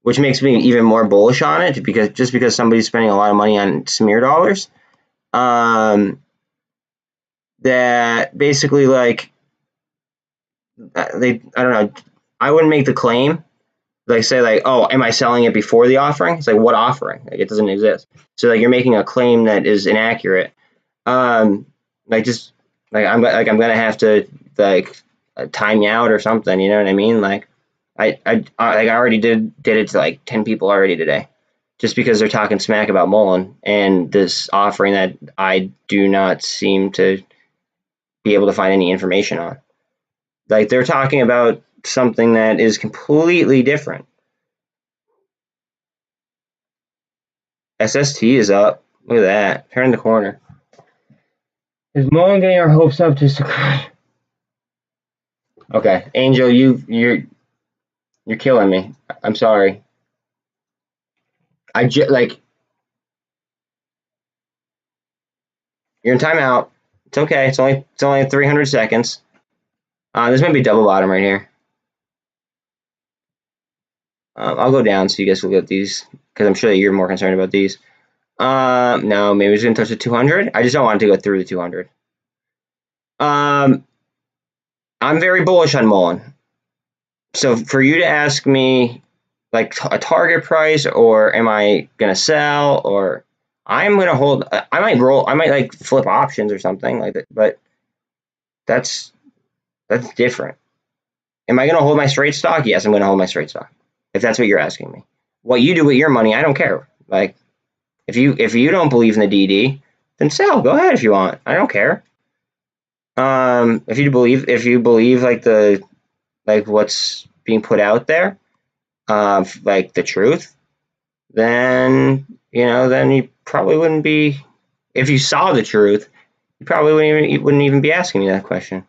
which makes me even more bullish on it, because somebody's spending a lot of money on smear dollars. That basically I don't know. I wouldn't make the claim. Say oh, am I selling it before the offering? It's what offering? It doesn't exist. So you're making a claim that is inaccurate. I'm gonna have to time you out or something. You know what I mean? I already did it to 10 people already today, just because they're talking smack about MULN and this offering that I do not seem to be able to find any information on. They're talking about something that is completely different. SST is up. Look at that. Turn the corner. Is MULN getting our hopes up just to... Okay, Angel, you're killing me. I'm sorry. You're in timeout. It's okay. It's only 300 seconds. This might be double bottom right here. I'll go down so you guys will get these, because I'm sure that you're more concerned about these. No, maybe it's gonna touch the 200. I just don't want it to go through the 200. I'm very bullish on MULN. So for you to ask me a target price, or am I gonna sell, or I'm gonna hold. I might roll. I might like flip options or something like that. But that's different. Am I gonna hold my straight stock? Yes, I'm gonna hold my straight stock. If that's what you're asking me. What you do with your money, I don't care. Like if you don't believe in the DD, then sell. Go ahead if you want. I don't care. If you believe like what's being put out there, like the truth, then then you probably wouldn't be. If you saw the truth, you probably wouldn't even be asking me that question.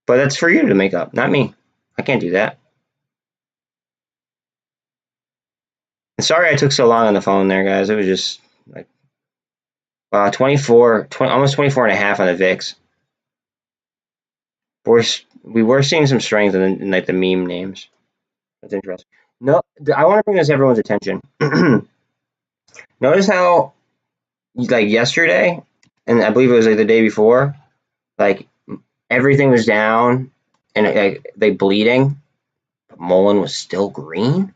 But that's for you to make up, not me. I can't do that. And sorry I took so long on the phone there, guys. It was just like 24, almost 24 and a half on the VIX. We were seeing some strength in like the meme names. That's interesting. No, I want to bring this to everyone's attention. Notice how, like yesterday, and I believe it was like the day before, like everything was down and like they bleeding, but MULN was still green.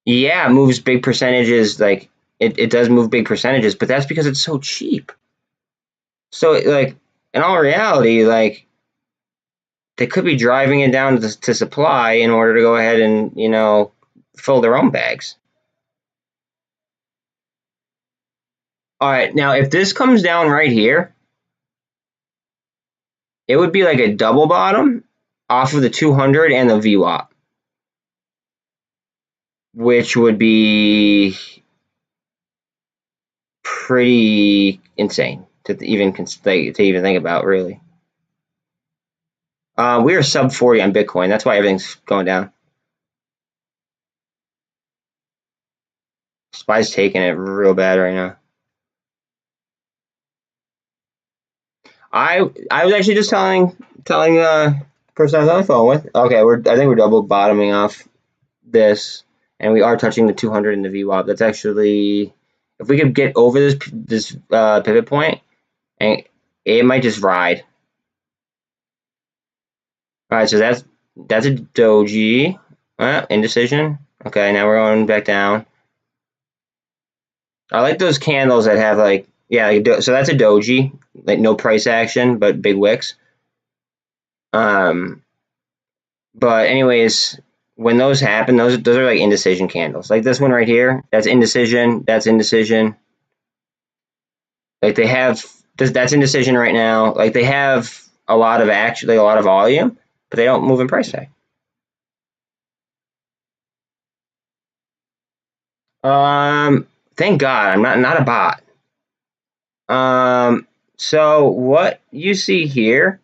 Yeah, it moves big percentages. Like it does move big percentages, but that's because it's so cheap. So like in all reality, like they could be driving it down to supply in order to go ahead and fill their own bags. All right, now if this comes down right here, it would be like a double bottom off of the 200 and the VWAP, which would be pretty insane to even think about, really. We are sub 40 on Bitcoin. That's why everything's going down. SPY's taking it real bad right now. I was actually just telling the person I was on the phone with. Okay, I think we're double bottoming off this, and we are touching the 200 in the VWAP. That's actually, if we could get over this pivot point, and it might just ride. All right, so that's a doji. Indecision. Okay, now we're going back down. I like those candles that have like, yeah, so that's a doji, like no price action, but big wicks. But anyways, when those happen, those are like indecision candles. Like this one right here, that's indecision. That's indecision. Like they have that's indecision right now. Like they have a lot of action, like a lot of volume, but they don't move in price tag. Thank God I'm not a bot. So what you see here,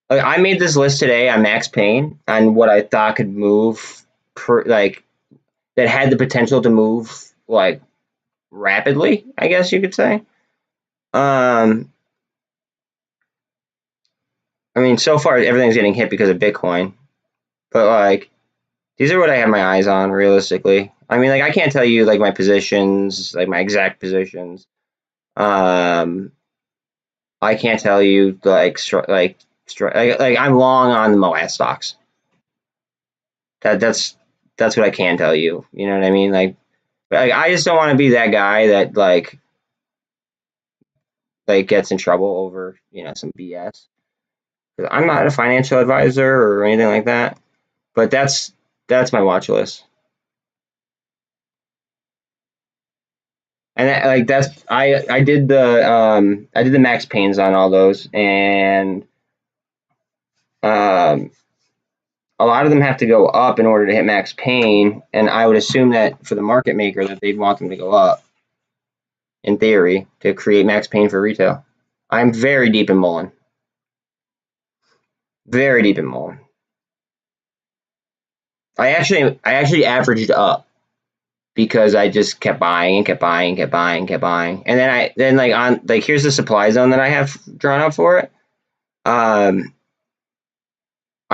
like I made this list today on Max Payne on what I thought could move like that had the potential to move like rapidly, I guess you could say. I mean, so far everything's getting hit because of Bitcoin, but like these are what I have my eyes on realistically. I mean, like I can't tell you like my positions, like my exact positions. I can't tell you like I'm long on the MOASS stocks. That's what I can tell you. You know what I mean? Like I just don't want to be that guy that like gets in trouble over some BS. I'm not a financial advisor or anything like that, but that's my watch list. And I did the Max Paynes on all those, and a lot of them have to go up in order to hit Max Payne, and I would assume that for the market maker that they'd want them to go up, in theory, to create Max Payne for retail. I'm very deep in MULN. Very deep in MULN. I actually averaged up because I just kept buying and kept buying and kept buying and kept buying. And then here's the supply zone that I have drawn up for it. I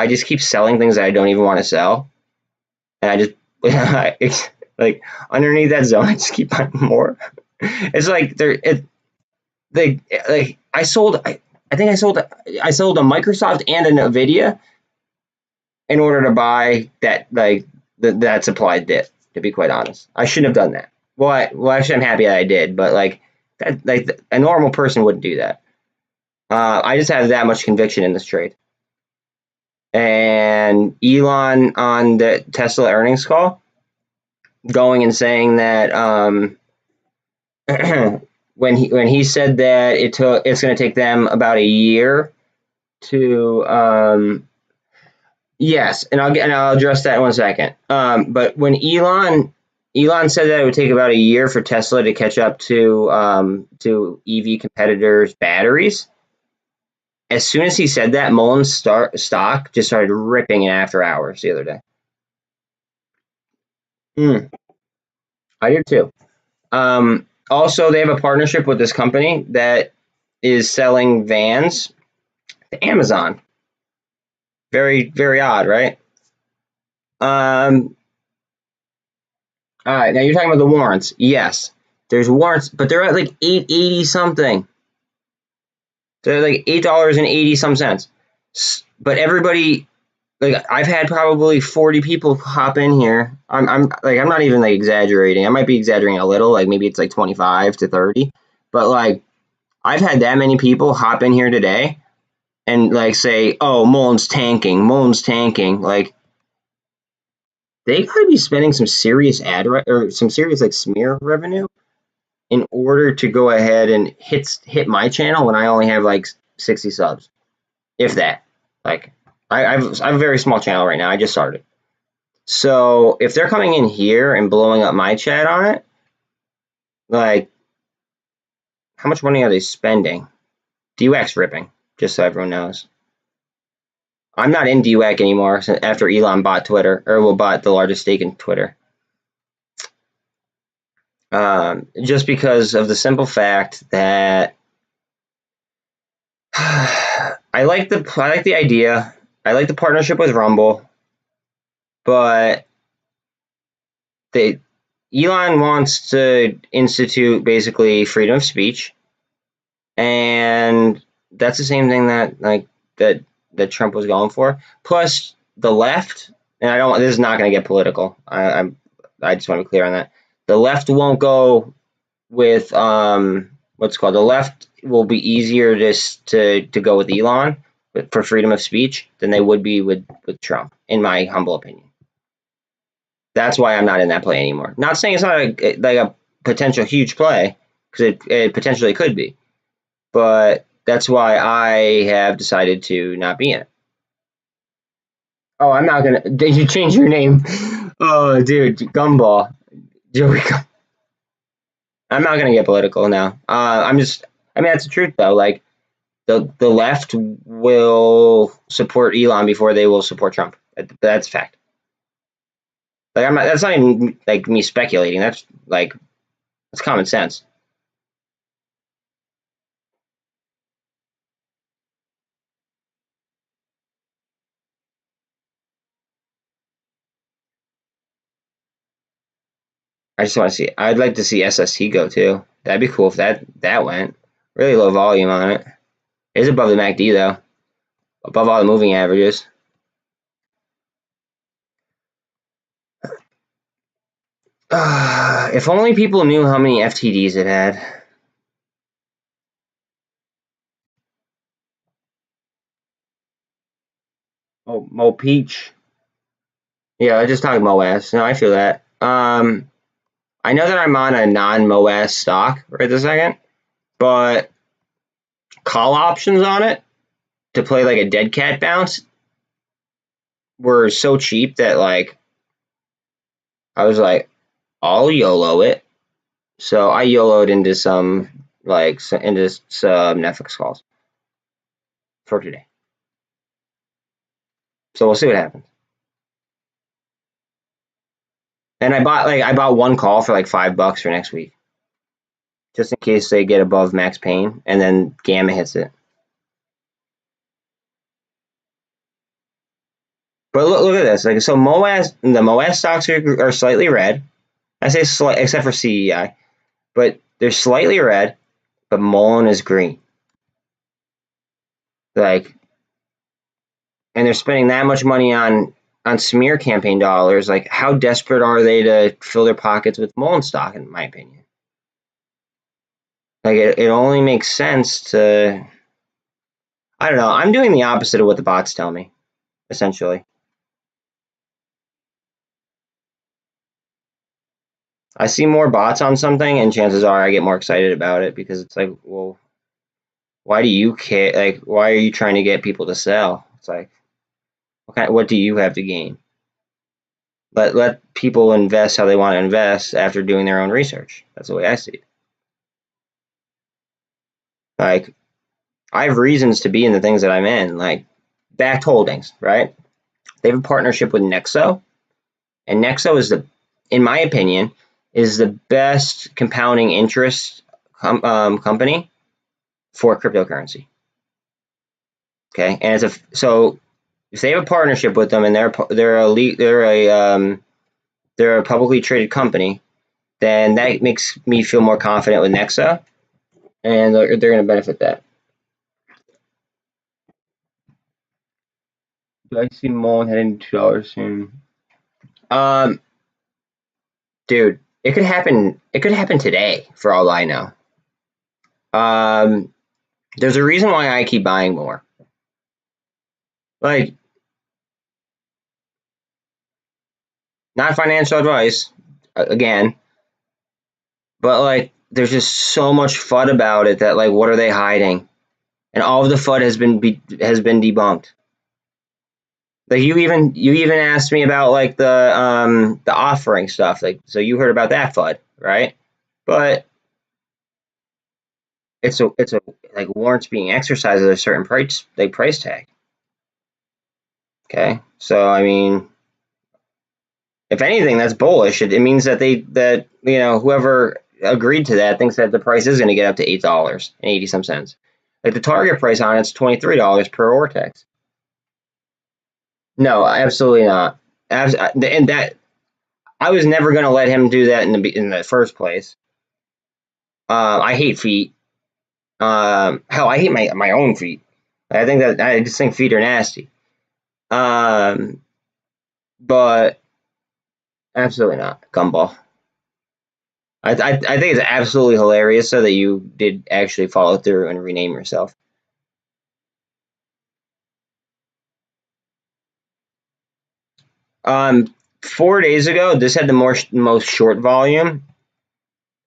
just keep selling things that I don't even want to sell. And I just like underneath that zone I just keep buying more. It's like I sold a Microsoft and a Nvidia in order to buy that that supply dip, to be quite honest. I shouldn't have done that. Well, actually, I'm happy that I did, but like a normal person wouldn't do that. I just have that much conviction in this trade. And Elon on the Tesla earnings call, going and saying that when he said that it's going to take them about a year to yes, and I'll address that in 1 second. But when Elon said that it would take about a year for Tesla to catch up to EV competitors' batteries, as soon as he said that, MULN's stock just started ripping in after hours the other day. I did too. Also, they have a partnership with this company that is selling vans to Amazon. Very, very odd, right? All right, now you're talking about the warrants. Yes, there's warrants, but they're at like $8.80 something. They're like $8.80 some cents. But everybody, like, I've had probably 40 people hop in here. I'm not even like exaggerating. I might be exaggerating a little, like maybe it's like 25 to 30. But like, I've had that many people hop in here today and like say, "Oh, MULN's tanking. MULN's tanking." Like, they could be spending some serious or some serious like smear revenue in order to go ahead and hit my channel when I only have like 60 subs, if that. Like, I have a very small channel right now. I just started. So if they're coming in here and blowing up my chat on it, like, how much money are they spending? DWAC's ripping, just so everyone knows. I'm not in DWAC anymore after Elon bought Twitter, or bought the largest stake in Twitter. Just because of the simple fact that I like the idea. I like the partnership with Rumble, but Elon wants to institute basically freedom of speech, and that's the same thing that Trump was going for. Plus, the left, and this is not going to get political. I just want to be clear on that. The left won't go with what's called, the left will be easier to go with Elon for freedom of speech than they would be with Trump, in my humble opinion. That's why I'm not in that play anymore. Not saying it's not a potential huge play, because it potentially could be, but that's why I have decided to not be in it. Oh, I'm not gonna. Did you change your name? Oh, dude, Gumball, Joey. I'm not gonna get political now. I mean, that's the truth though. Like, the left will support Elon before they will support Trump. That's a fact. Like, that's not even like me speculating. That's common sense. I just want to see. I'd like to see SST go too. That'd be cool if that went. Really low volume on it. It is above the MACD though. Above all the moving averages. If only people knew how many FTDs it had. Oh, Mo Peach. Yeah, I just talked MOASS. No, I feel that. I know that I'm on a non-MOASS stock right this second, but call options on it to play like a dead cat bounce were so cheap that like I was like, I'll YOLO it. So I YOLO'd into some Netflix calls for today. So we'll see what happens. And I bought one call for like $5 for next week, just in case they get above max pain, and then Gamma hits it. But look at this. Like, so the MOASS stocks are slightly red. I say slight, except for CEI, but they're slightly red. But MULN is green. Like, and they're spending that much money on on smear campaign dollars, like how desperate are they to fill their pockets with MULN stock, in my opinion? Like it only makes sense to, I don't know, I'm doing the opposite of what the bots tell me, essentially. I see more bots on something and chances are I get more excited about it because it's like, well, why do you care? Like, why are you trying to get people to sell? It's like, what do you have to gain? Let people invest how they want to invest after doing their own research. That's the way I see it. Like, I have reasons to be in the things that I'm in, like backed holdings, right? They have a partnership with Nexo, and Nexo is in my opinion, is the best compounding interest company for cryptocurrency. Okay, and so if they have a partnership with them and they're a publicly traded company, then that makes me feel more confident with Nexo, and they're going to benefit that. Do I see MULN heading to $2 soon? Dude, it could happen. It could happen today, for all I know. There's a reason why I keep buying more. Like, not financial advice, again, but like, there's just so much FUD about it that like, what are they hiding? And all of the FUD has been debunked. Like you even asked me about like the offering stuff. Like, so you heard about that FUD, right? But it's a like warrants being exercised at a certain price tag. Okay, so I mean, if anything, that's bullish. It means that whoever agreed to that thinks that the price is going to get up to $8.80. Like the target price on it's $23 per Vortex. No, absolutely not. And that I was never going to let him do that in the first place. I hate feet. Hell, I hate my own feet. I just think feet are nasty. But absolutely not, gumball. I think it's absolutely hilarious so that you did actually follow through and rename yourself. Um, 4 days ago, this had the most short volume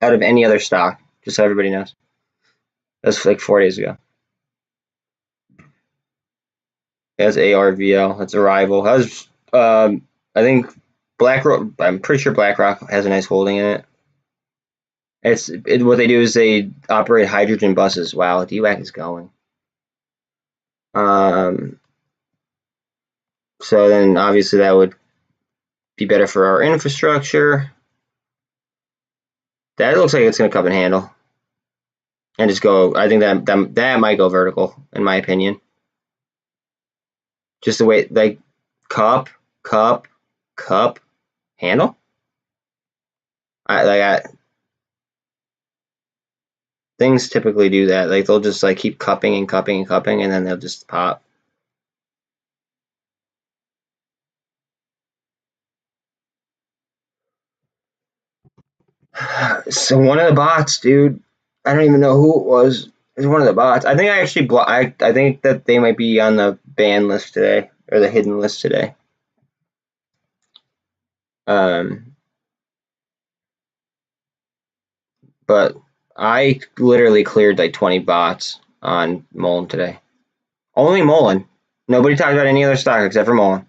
out of any other stock, just so everybody knows. That's like 4 days ago. That's ARVL. That's a rival. Has I think BlackRock. I'm pretty sure BlackRock has a nice holding in it. What they do is they operate hydrogen buses. Wow, DWAC is going. So then obviously that would be better for our infrastructure. That looks like it's going to cup and handle and just go. I think that might go vertical, in my opinion. Just the way, like, cup, handle. Things typically do that. Like they'll just like keep cupping and cupping and cupping, and then they'll just pop. So one of the bots, dude. I don't even know who it was. It's one of the bots. I think I actually I think that they might be on the ban list today or the hidden list today. But I literally cleared like 20 bots on MULN today. Only MULN. Nobody talked about any other stock except for MULN.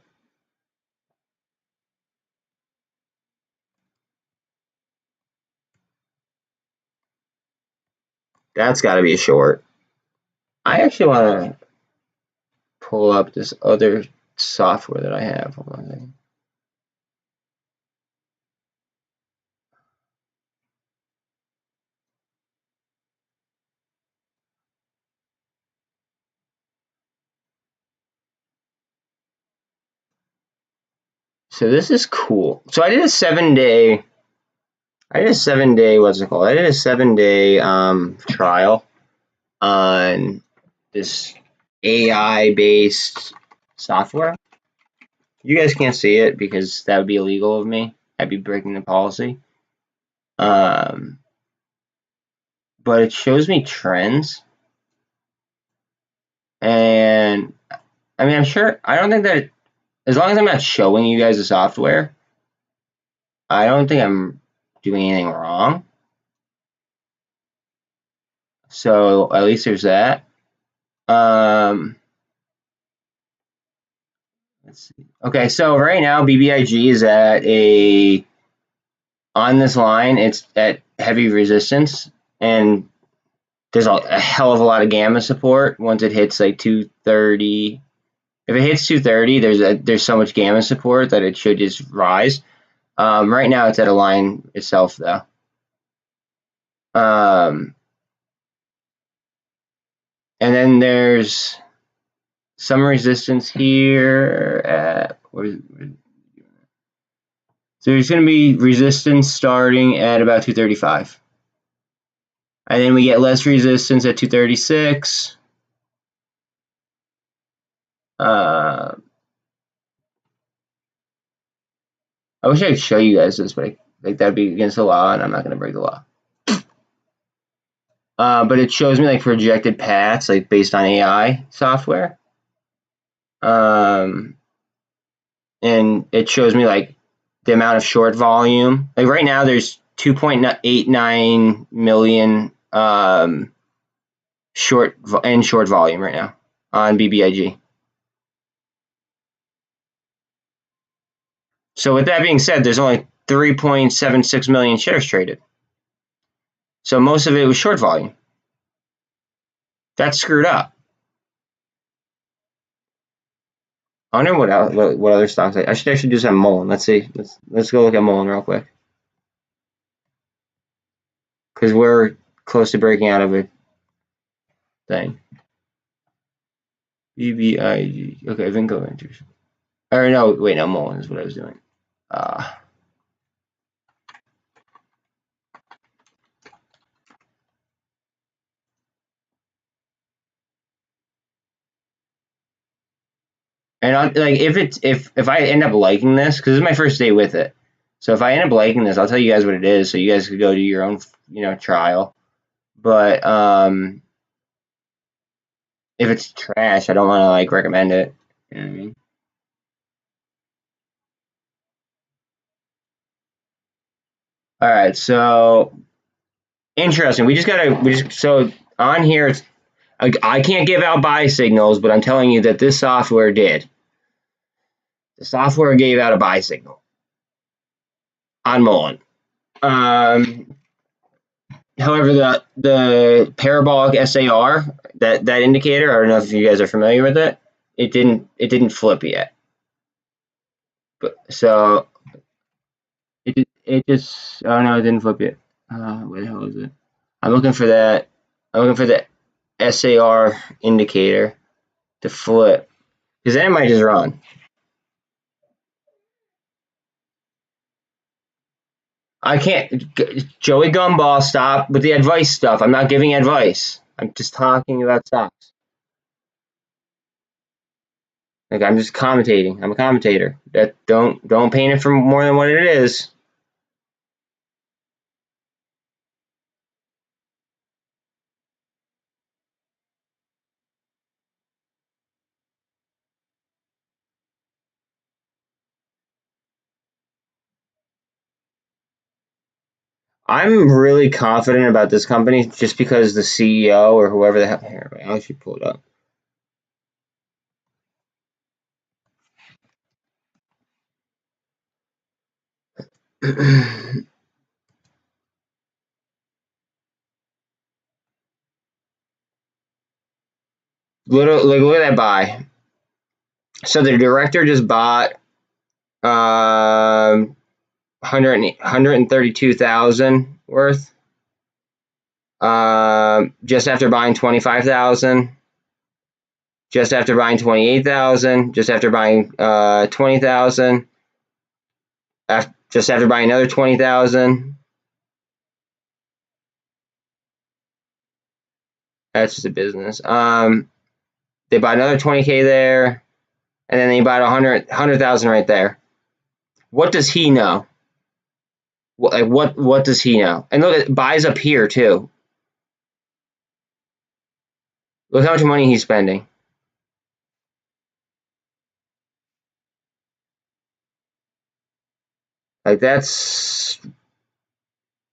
That's got to be a short. I actually want to pull up this other software that I have. Hold on a second. So this is cool. So I did a 7-day. What's it called? I did a 7-day trial on this AI based software. You guys can't see it because that would be illegal of me. I'd be breaking the policy. But it shows me trends. And I mean, I'm sure, I don't think that, as long as I'm not showing you guys the software, I don't think I'm doing anything wrong. So at least there's that. Let's see. Okay, so right now BBIG is at on this line, it's at heavy resistance, and there's a hell of a lot of gamma support once it hits like 230. If it hits 230, there's so much gamma support that it should just rise. Right now it's at a line itself though. And then there's some resistance here at so there's going to be resistance starting at about 235. And then we get less resistance at 236. I wish I could show you guys this, but like that'd be against the law, and I'm not going to break the law. But it shows me like projected paths, like based on AI software. And it shows me like the amount of short volume. Like right now, there's 2.89 million short volume right now on BBIG. So with that being said, there's only 3.76 million shares traded. So most of it was short volume. That's screwed up. I wonder what other stocks. I should actually do some MULN. Let's see. Let's go look at MULN real quick, because we're close to breaking out of a thing. BBIG. Okay, Vinco Ventures. Or no, wait, no, MULN is what I was doing. And like if I end up liking this, because this is my first day with it, so if I end up liking this, I'll tell you guys what it is, so you guys could go do your own, trial. But if it's trash, I don't want to like recommend it. You know what I mean? All right, so interesting. So on here, it's I can't give out buy signals, but I'm telling you that this software did. The software gave out a buy signal on MULN. However, the parabolic SAR, that indicator, I don't know if you guys are familiar with it. It didn't flip yet. But so it just, oh no, it didn't flip yet. Where the hell is it? I'm looking for that. I'm looking for the SAR indicator to flip, because then it might just run. I can't, Joey Gumball, stop with the advice stuff. I'm not giving advice. I'm just talking about stocks. Like, I'm just commentating. I'm a commentator. That don't paint it for more than what it is. I'm really confident about this company just because the CEO or whoever the hell. Here, I should pull it up. Look at that buy. So the director just bought 132,000 worth. Just after buying 25,000. Just after buying 28,000. Just after buying 20,000. Just after buying another 20,000. That's just a business. They bought another 20K there. and then he bought 100,000 right there. What does he know? What does he know? And look, it buys up here too. Look how much money he's spending. Like, that's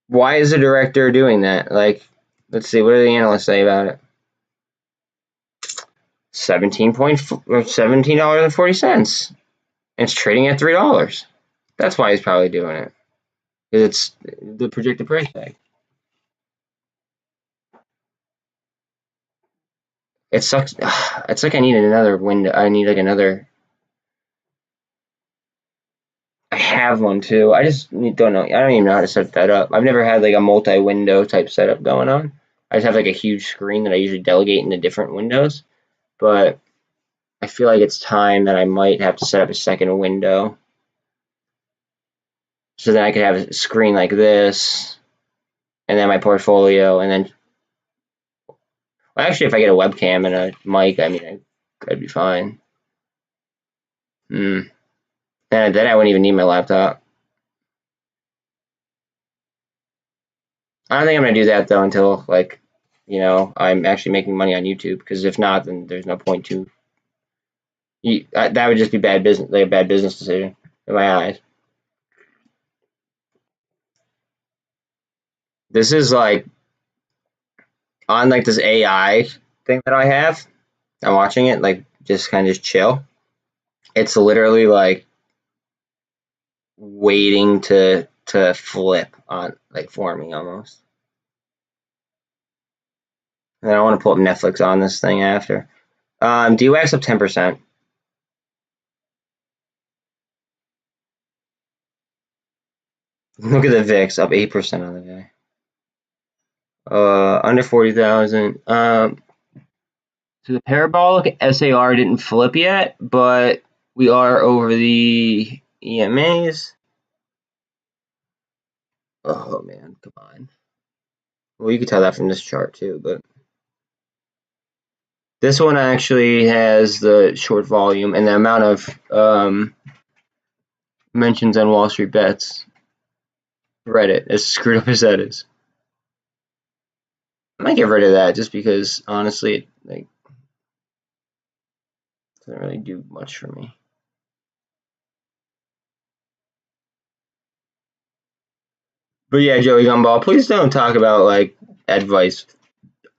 why is the director doing that? Like, let's see, what do the analysts say about it? $17.40. It's trading at $3. That's why he's probably doing it. Because it's the projected price tag. It sucks. It's like I need another window. I need like another. I have one too. I just don't know. I don't even know how to set that up. I've never had like a multi-window type setup going on. I just have like a huge screen that I usually delegate into different windows. But I feel like it's time that I might have to set up a second window. So then I could have a screen like this, and then my portfolio, and then, well, actually, if I get a webcam and a mic, I mean, I'd be fine. Then I wouldn't even need my laptop. I don't think I'm gonna do that though until, like, you know, I'm actually making money on YouTube. Because if not, then there's no point to. That would just be bad business, like a bad business decision in my eyes. This is like on like this AI thing that I have. I'm watching it, like, just kind of just chill. It's literally like waiting to flip on, like, for me almost. And I want to pull up Netflix on this thing after. DWAC's up 10%. Look at the VIX, up 8% on the day. Under 40,000. So the parabolic SAR didn't flip yet, but we are over the EMAs. Oh man, come on. Well, you can tell that from this chart too, but this one actually has the short volume and the amount of mentions on Wall Street Bets. Reddit, as screwed up as that is. I might get rid of that just because, honestly, it, like, doesn't really do much for me. But yeah, Joey Gumball, please don't talk about, like, advice.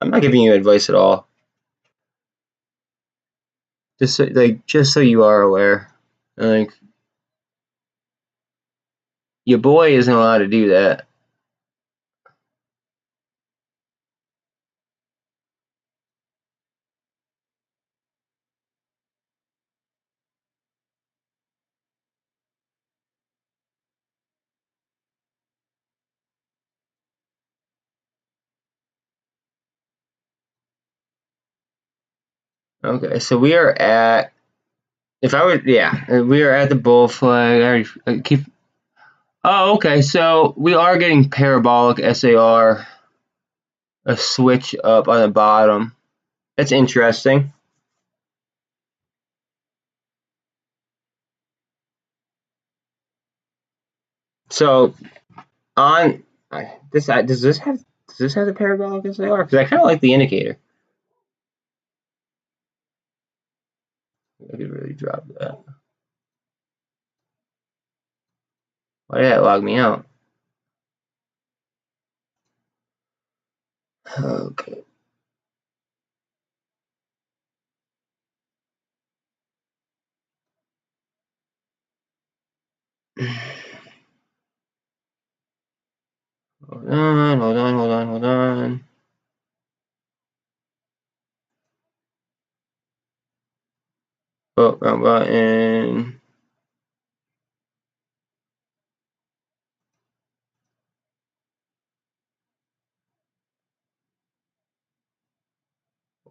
I'm not giving you advice at all. Just so you are aware, like, your boy isn't allowed to do that. Okay, so we are at. If I would, yeah, we are at the bull flag. I already keep. Oh, okay. So we are getting parabolic SAR, a switch up on the bottom. That's interesting. So on this, does this have the parabolic SAR? Because I kind of like the indicator. I could really drop that. Why did that log me out? Okay. Hold on. Oh, wrong button.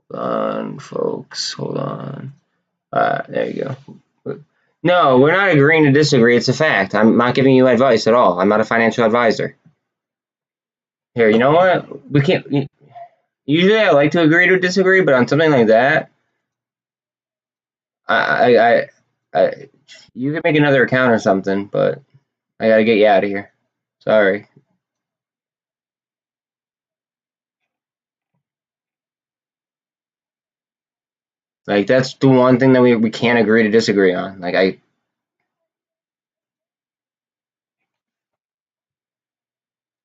Hold on, folks. Hold on. There you go. No, we're not agreeing to disagree. It's a fact. I'm not giving you advice at all. I'm not a financial advisor. Here, you know what? We can't. Usually, I like to agree to disagree, but on something like that, You can make another account or something, but I gotta get you out of here. Sorry. Like, that's the one thing that we can't agree to disagree on. Like,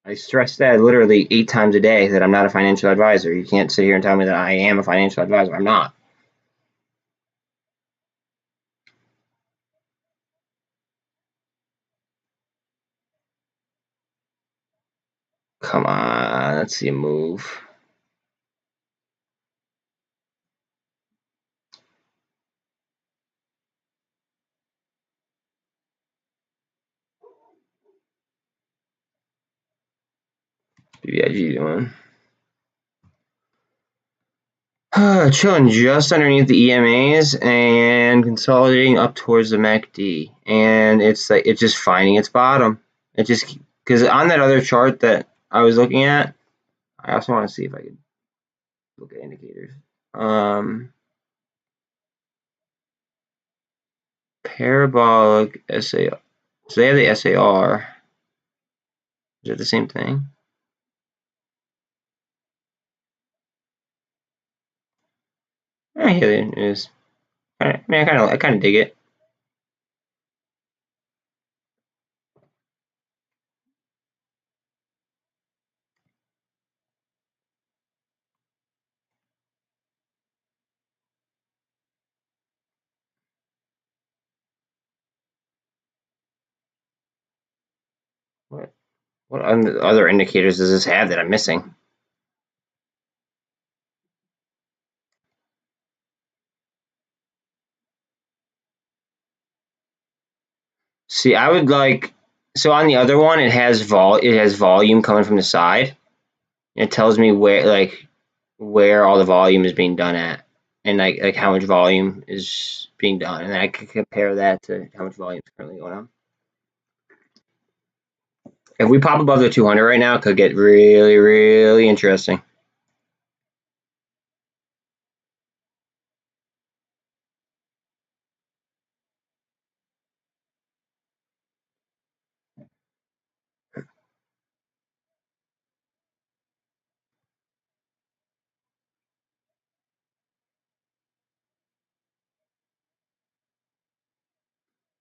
I stress that literally 8 times a day that I'm not a financial advisor. You can't sit here and tell me that I am a financial advisor. I'm not. Come on, let's see a move. BBIG doing. Chilling just underneath the EMAs and consolidating up towards the MACD, and it's like it's just finding its bottom. It just because on that other chart that I was looking at, I also want to see if I could look at indicators. Parabolic SAR. So they have the SAR. Is it the same thing? Yeah, it is. I mean, I kind of dig it. What other indicators does this have that I'm missing? See, I would like so on the other one, it has volume coming from the side. It tells me where all the volume is being done at, and like how much volume is being done, and I can compare that to how much volume is currently going on. If we pop above the 200 right now, it could get really, really interesting. –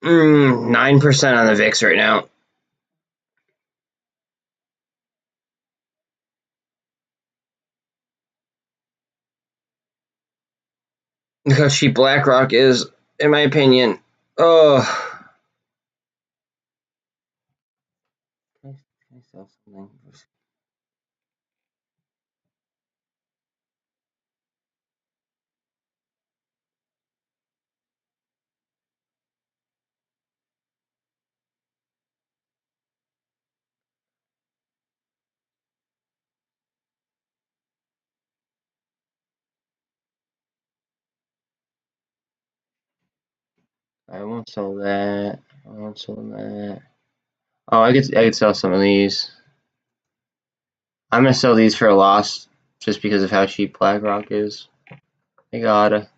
9% on the VIX right now. Look how cheap BlackRock is, in my opinion. Oh. Can I sell something? I won't sell that. I won't sell that. Oh, I could sell some of these. I'm gonna sell these for a loss just because of how cheap BlackRock is. I gotta.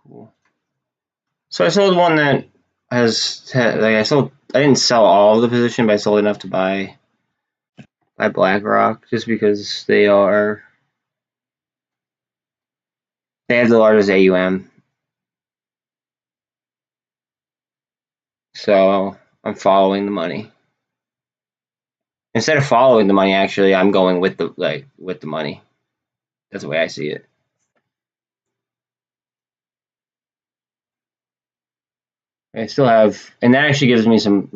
Cool. So I sold one that I didn't sell all of the position, but I sold enough to buy BlackRock just because they have the largest AUM. So I'm following the money. Instead of following the money, actually, I'm going with the money. That's the way I see it. I still have, and that actually gives me some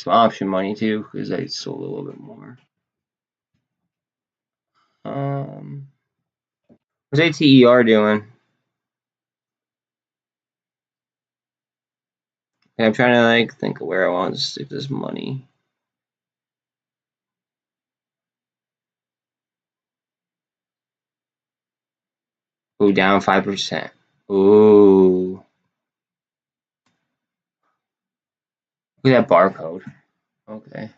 option money too, because I sold a little bit more. What's ATER doing? And I'm trying to think of where I want to stick this money. Ooh, down 5%. Ooh. Look at that barcode. Okay.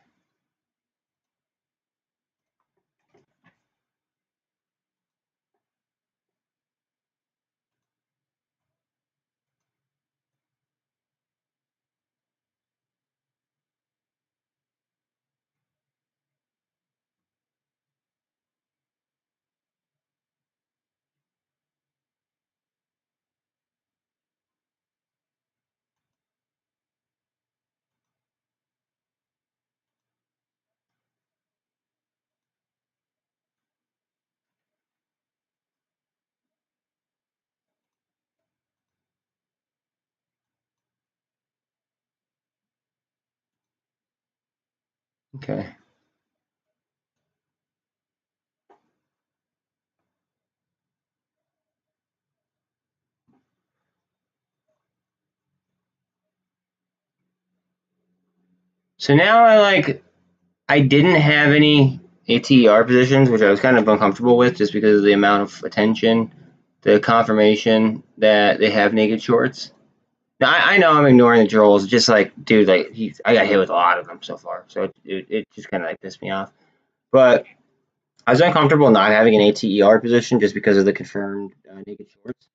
Okay. So now I didn't have any ATER positions, which I was kind of uncomfortable with just because of the amount of attention, the confirmation that they have naked shorts. Now, I know I'm ignoring the trolls, just dude, I got hit with a lot of them so far, so it just kind of pissed me off. But I was uncomfortable not having an ATER position just because of the confirmed naked shorts.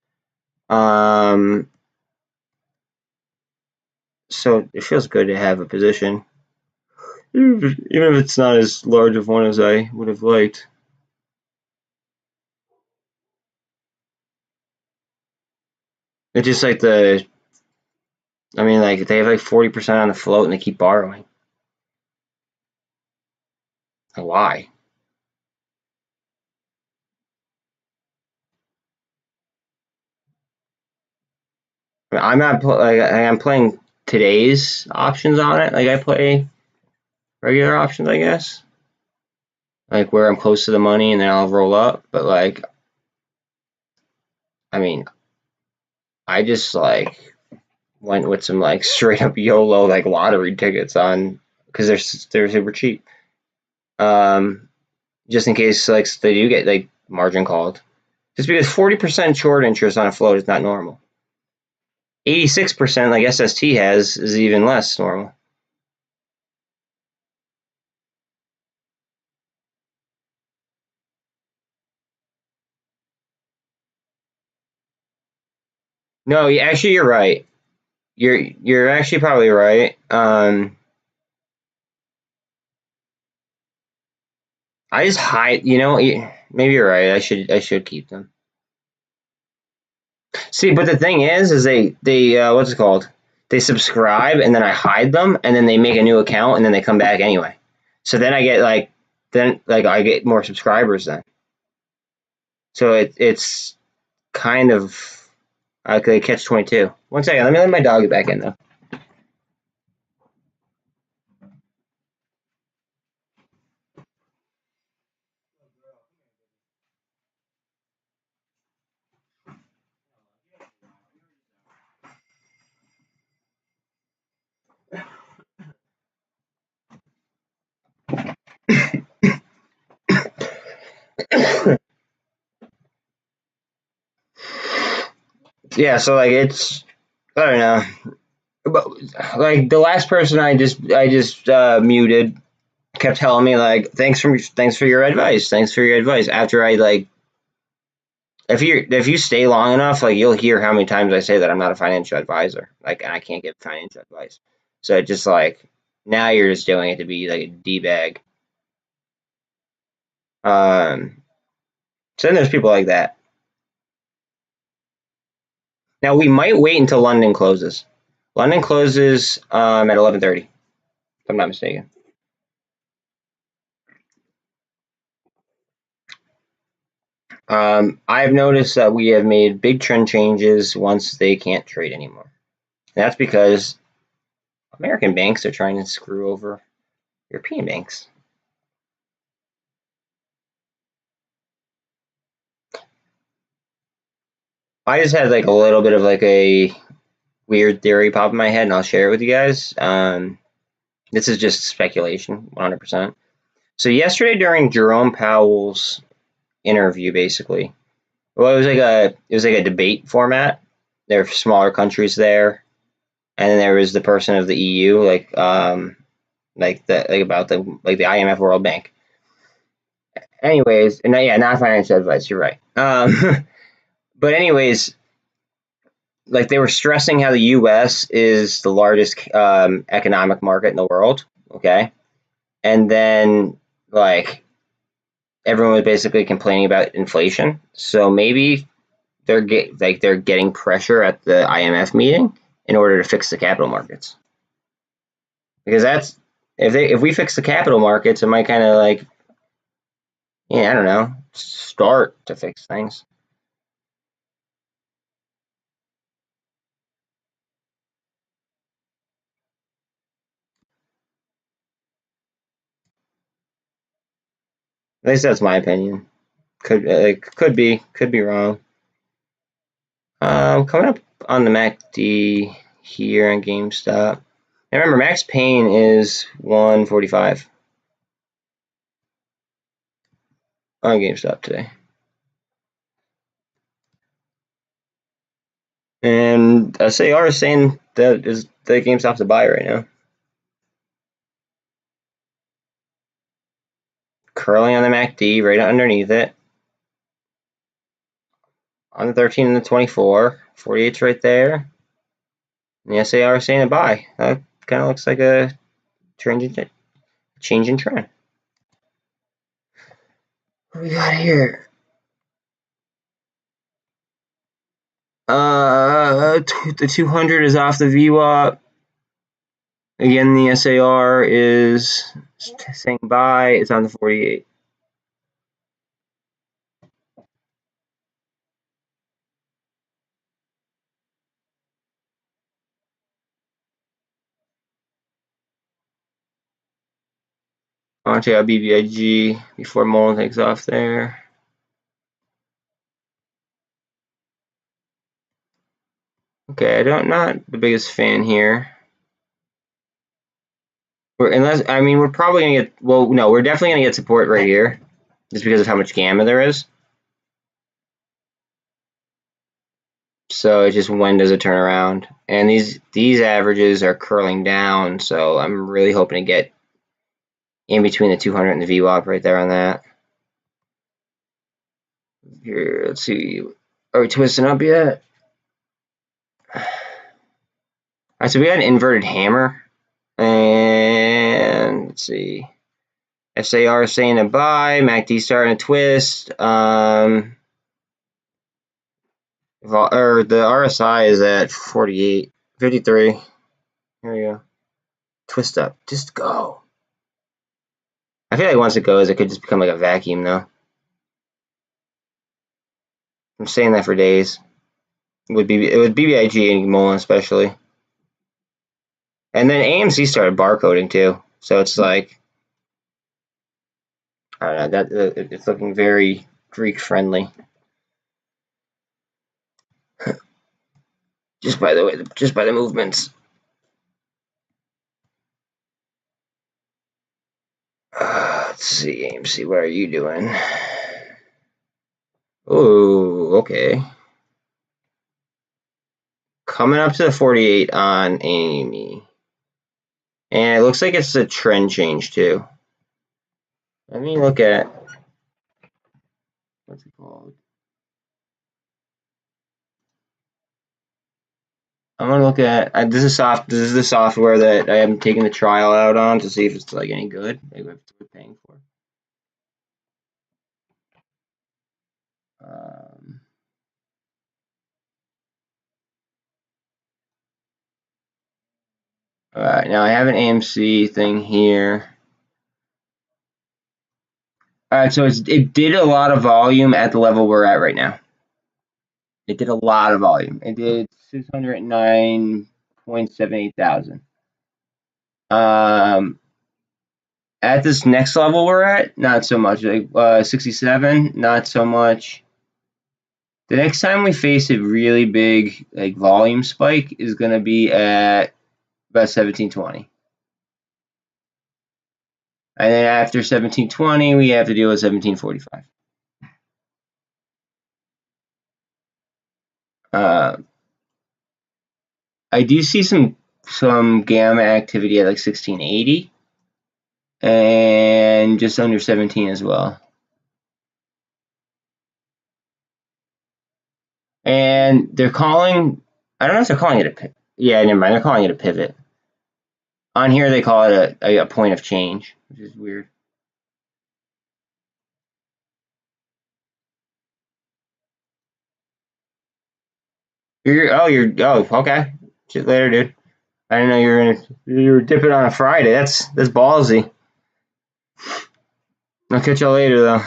So it feels good to have a position, even if it's not as large of one as I would have liked. It's just they have 40% on the float and they keep borrowing. Why? I mean, I'm not I'm playing today's options on it. I play regular options, I guess. Where I'm close to the money and then I'll roll up. But I mean, I just went with some straight up YOLO lottery tickets on because they're super cheap. Just in case they do get margin called. Just because 40% short interest on a float is not normal. 86% SST has is even less normal. No, actually you're right. You're actually probably right. I just hide. Maybe you're right. I should keep them. See, but the thing is they what's it called? They subscribe and then I hide them and then they make a new account and then they come back anyway. So then I get I get more subscribers then. So it's kind of like catch 22. One second, let me let my dog get back in though. Yeah, so it's I don't know. But the last person I just muted kept telling me thanks for your advice. Thanks for your advice. After I if you stay long enough, you'll hear how many times I say that I'm not a financial advisor. And I can't give financial advice. So it just now you're just doing it to be a D-bag. So then there's people like that. Now we might wait until London closes. London closes at 11:30, if I'm not mistaken. I've noticed that we have made big trend changes once they can't trade anymore. And that's because American banks are trying to screw over European banks. I just had like a little bit of like a weird theory pop in my head, and I'll share it with you guys. This is just speculation, 100%. So yesterday during Jerome Powell's interview, basically, well, it was like a debate format. There were smaller countries there, and then there was the person of the EU, like about the IMF, World Bank. Anyways, and yeah, not financial advice. You're right. But anyways, like they were stressing how the U.S. is the largest economic market in the world. Okay, and then like everyone was basically complaining about inflation. So maybe they're getting pressure at the IMF meeting in order to fix the capital markets. Because that's if we fix the capital markets, it might kind of like, yeah, I don't know, start to fix things. At least that's my opinion. Could be wrong. Coming up on the MACD here on GameStop. Now remember, max pain is 145 on GameStop today. And SAR is saying that GameStop's a buy right now. Curling on the MACD right underneath it. On the 13 and the 24. 48's right there. And the SAR is saying a buy. That kind of looks like a change in trend. What we got here? The 200 is off the VWAP. Again, the SAR is saying buy. It's on the 48. I want to check out BBIG before MULN takes off there. Okay, not the biggest fan here. We're probably gonna get, well, no, we're definitely gonna get support right here, just because of how much gamma there is. So it's just when does it turn around? And these averages are curling down, so I'm really hoping to get in between the 200 and the VWAP right there on that. Here, let's see. Are we twisting up yet? Alright, so we got an inverted hammer. And let's see. SAR is saying a buy, MACD starting to twist. Or the RSI is at 48, 53. Here we go. Twist up. Just go. I feel like once it goes, it could just become like a vacuum, though. I'm saying that for days. It would BBIG and MOASS especially. And then AMC started barcoding too, so it's like, I don't know, it's looking very Greek friendly. just by the movements. Let's see, AMC, what are you doing? Oh, okay. Coming up to the 48 on AME. And it looks like it's a trend change too. Let me look at, what's it called? I'm gonna look at, this is the software that I am taking the trial out on to see if it's like any good. Maybe we're paying for. All right, now I have an AMC thing here. All right, so it did a lot of volume at the level we're at right now. It did a lot of volume. It did 609.78 thousand. At this next level we're at, not so much. Like 67, not so much. The next time we face a really big like volume spike is going to be at about 1720. And then after 1720, we have to deal with 1745. I do see some gamma activity at like 1680 and just under 17 as well. And they're calling, I don't know if they're calling it a pivot. Yeah, never mind. They're calling it a pivot. On here, they call it a point of change, which is weird. Oh, okay. See you later, dude. I didn't know you were dipping on a Friday. That's ballsy. I'll catch y'all later, though.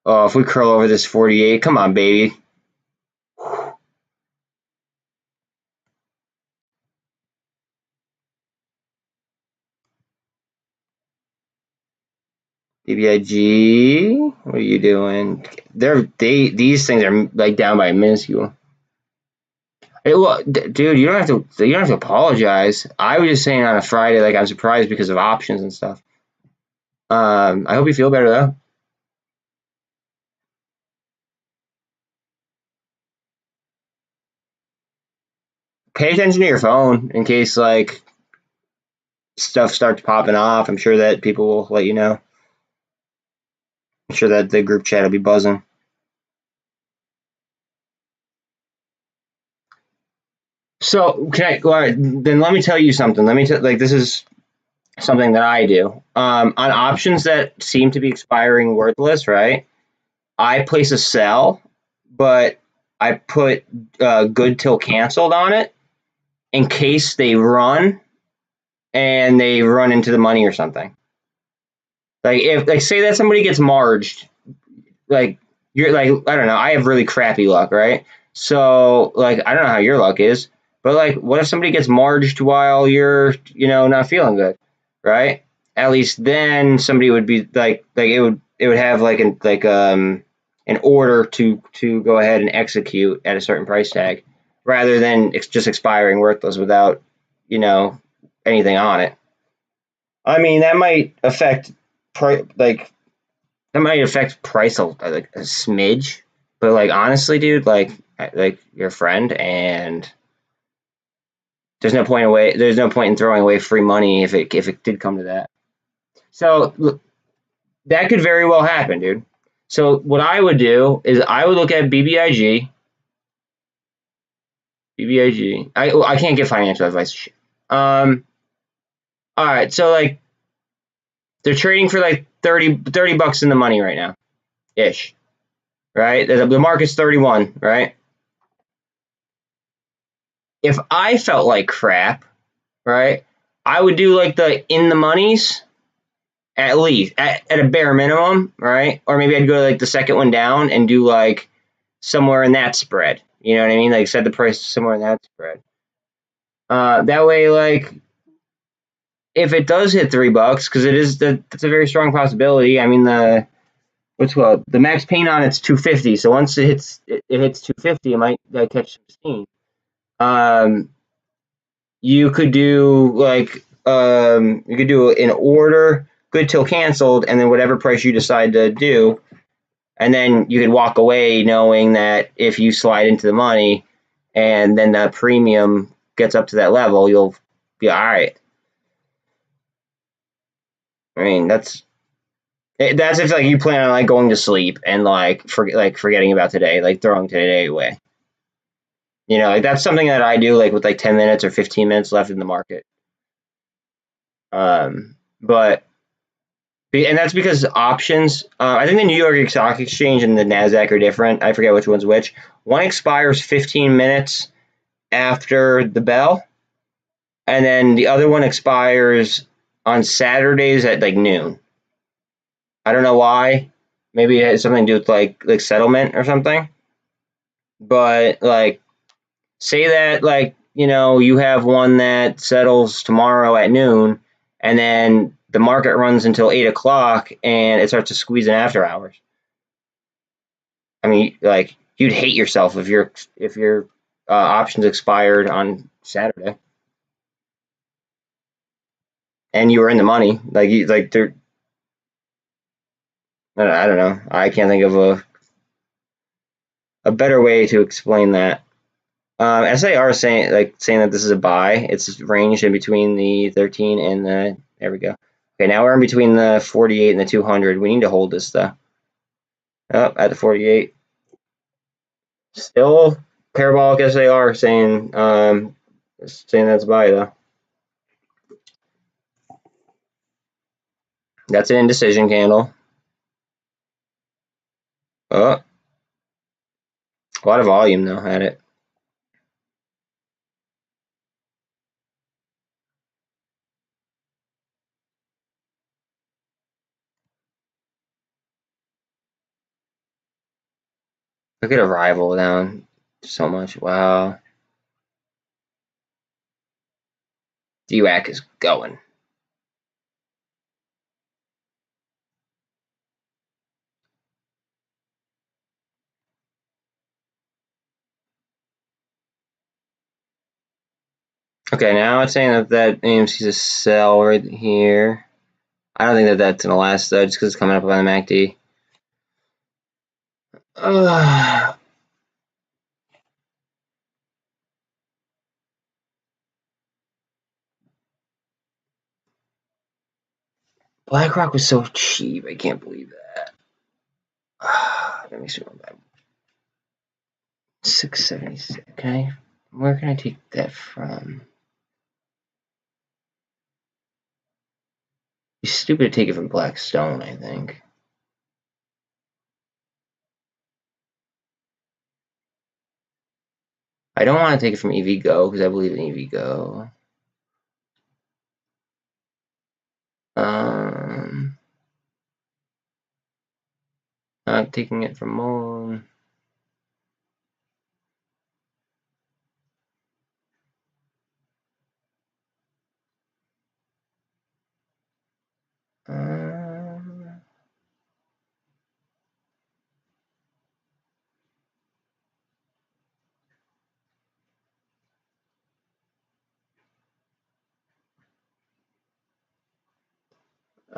Oh, if we curl over this 48, come on, baby. BBIG, what are you doing? These things are like down by a minuscule. Hey, well, dude, you don't have to apologize. I was just saying on a Friday, like I'm surprised because of options and stuff. I hope you feel better though. Pay attention to your phone in case like stuff starts popping off. I'm sure that people will let you know. I'm sure that the group chat will be buzzing. So, all right, then let me tell you something. This is something that I do. On options that seem to be expiring worthless, right? I place a sell, but I put good till canceled on it in case they run and they run into the money or something. Like if say that somebody gets marged, like you're like, I don't know, I have really crappy luck, right? So like I don't know how your luck is, but like what if somebody gets marged while you're, not feeling good, right? At least then somebody would be like it would have like an order to go ahead and execute at a certain price tag rather than just expiring worthless without, anything on it. I mean, that might affect price like a smidge, but like honestly, dude, like your friend, and there's no point in throwing away free money if it did come to that. So look, that could very well happen, dude. So what I would do is I would look at BBIG. I can't give financial advice. All right, so like they're trading for like 30 bucks in the money right now, ish. Right? The market's 31, right? If I felt like crap, right, I would do like the in the monies at least at a bare minimum, right? Or maybe I'd go like the second one down and do like somewhere in that spread. You know what I mean? Like set the price somewhere in that spread. That way, like if it does hit $3, because that's a very strong possibility. I mean the max pain on it's 250. So once it hits 250, it might catch some steam. You could do an order good till canceled, and then whatever price you decide to do, and then you could walk away knowing that if you slide into the money and then the premium gets up to that level, you'll be all right. I mean, that's if like you plan on like going to sleep and forgetting about today, like throwing today away. Like that's something that I do like with like 10 minutes or 15 minutes left in the market. But and that's because options, I think the New York Stock Exchange and the NASDAQ are different. I forget which one's which. One expires 15 minutes after the bell, and then the other one expires on Saturdays at like noon. I don't know why. Maybe it has something to do with like settlement or something. But like say that, like, you have one that settles tomorrow at noon, and then the market runs until 8 o'clock and it starts to squeeze in after hours. I mean, like, you'd hate yourself if your options expired on Saturday and you were in the money. They're, I don't know. I can't think of a better way to explain that. SAR saying that this is a buy. It's ranged in between the 13 and the, there we go. Okay, now we're in between the 48 and the 200. We need to hold this though. Oh, at the 48. Still parabolic SAR saying that's a buy though. That's an indecision candle. Oh, a lot of volume though at it. Look at Arrival down so much. Wow. DWAC is going. Okay, now it's saying that AMC is a sell right here. I don't think that's going to last though, just because it's coming up on the MACD. BlackRock was so cheap. I can't believe that. That makes me feel bad. 676. Where can I take that from? It's stupid to take it from Blackstone, I think. I don't want to take it from EVgo because I believe in EVgo. Not taking it from MULN.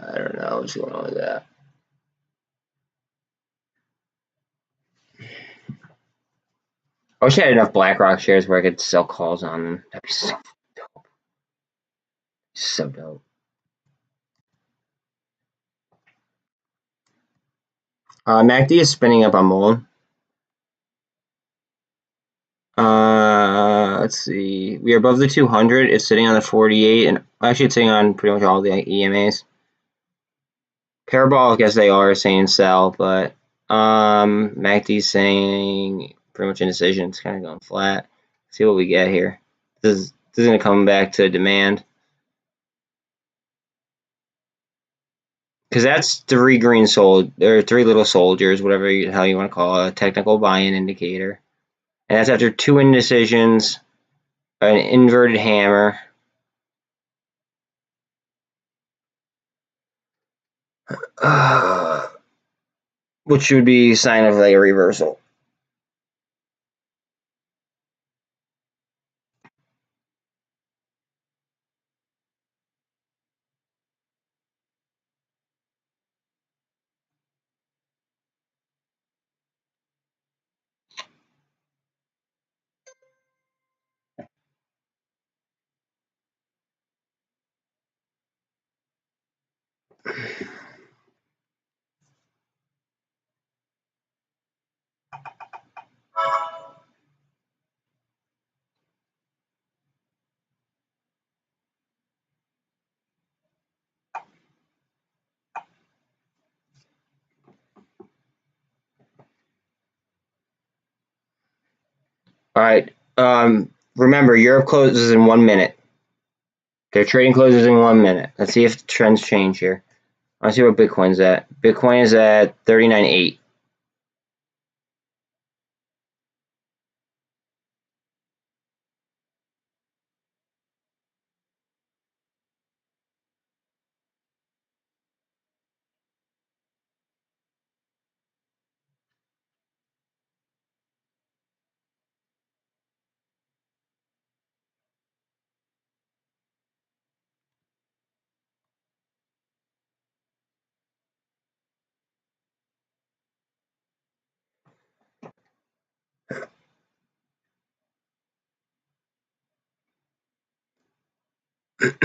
I don't know what's going on with that. I wish I had enough BlackRock shares where I could sell calls on them. That'd be so dope. So dope. MACD is spinning up on MULN. Let's see. We are above the 200. It's sitting on the 48, and actually it's sitting on pretty much all the EMAs. Parabolic as they are saying sell, but MACD's saying pretty much indecision. It's kind of going flat. Let's see what we get here. This is going to come back to demand. Because that's three green or three little soldiers, whatever the hell you want to call it, a technical buy-in indicator. And that's after two indecisions, an inverted hammer, which would be a sign of like a reversal. All right. Remember, Europe closes in 1 minute. Their trading closes in 1 minute. Let's see if the trends change here. Let's see where Bitcoin's at. Bitcoin is at 39.8. AMC's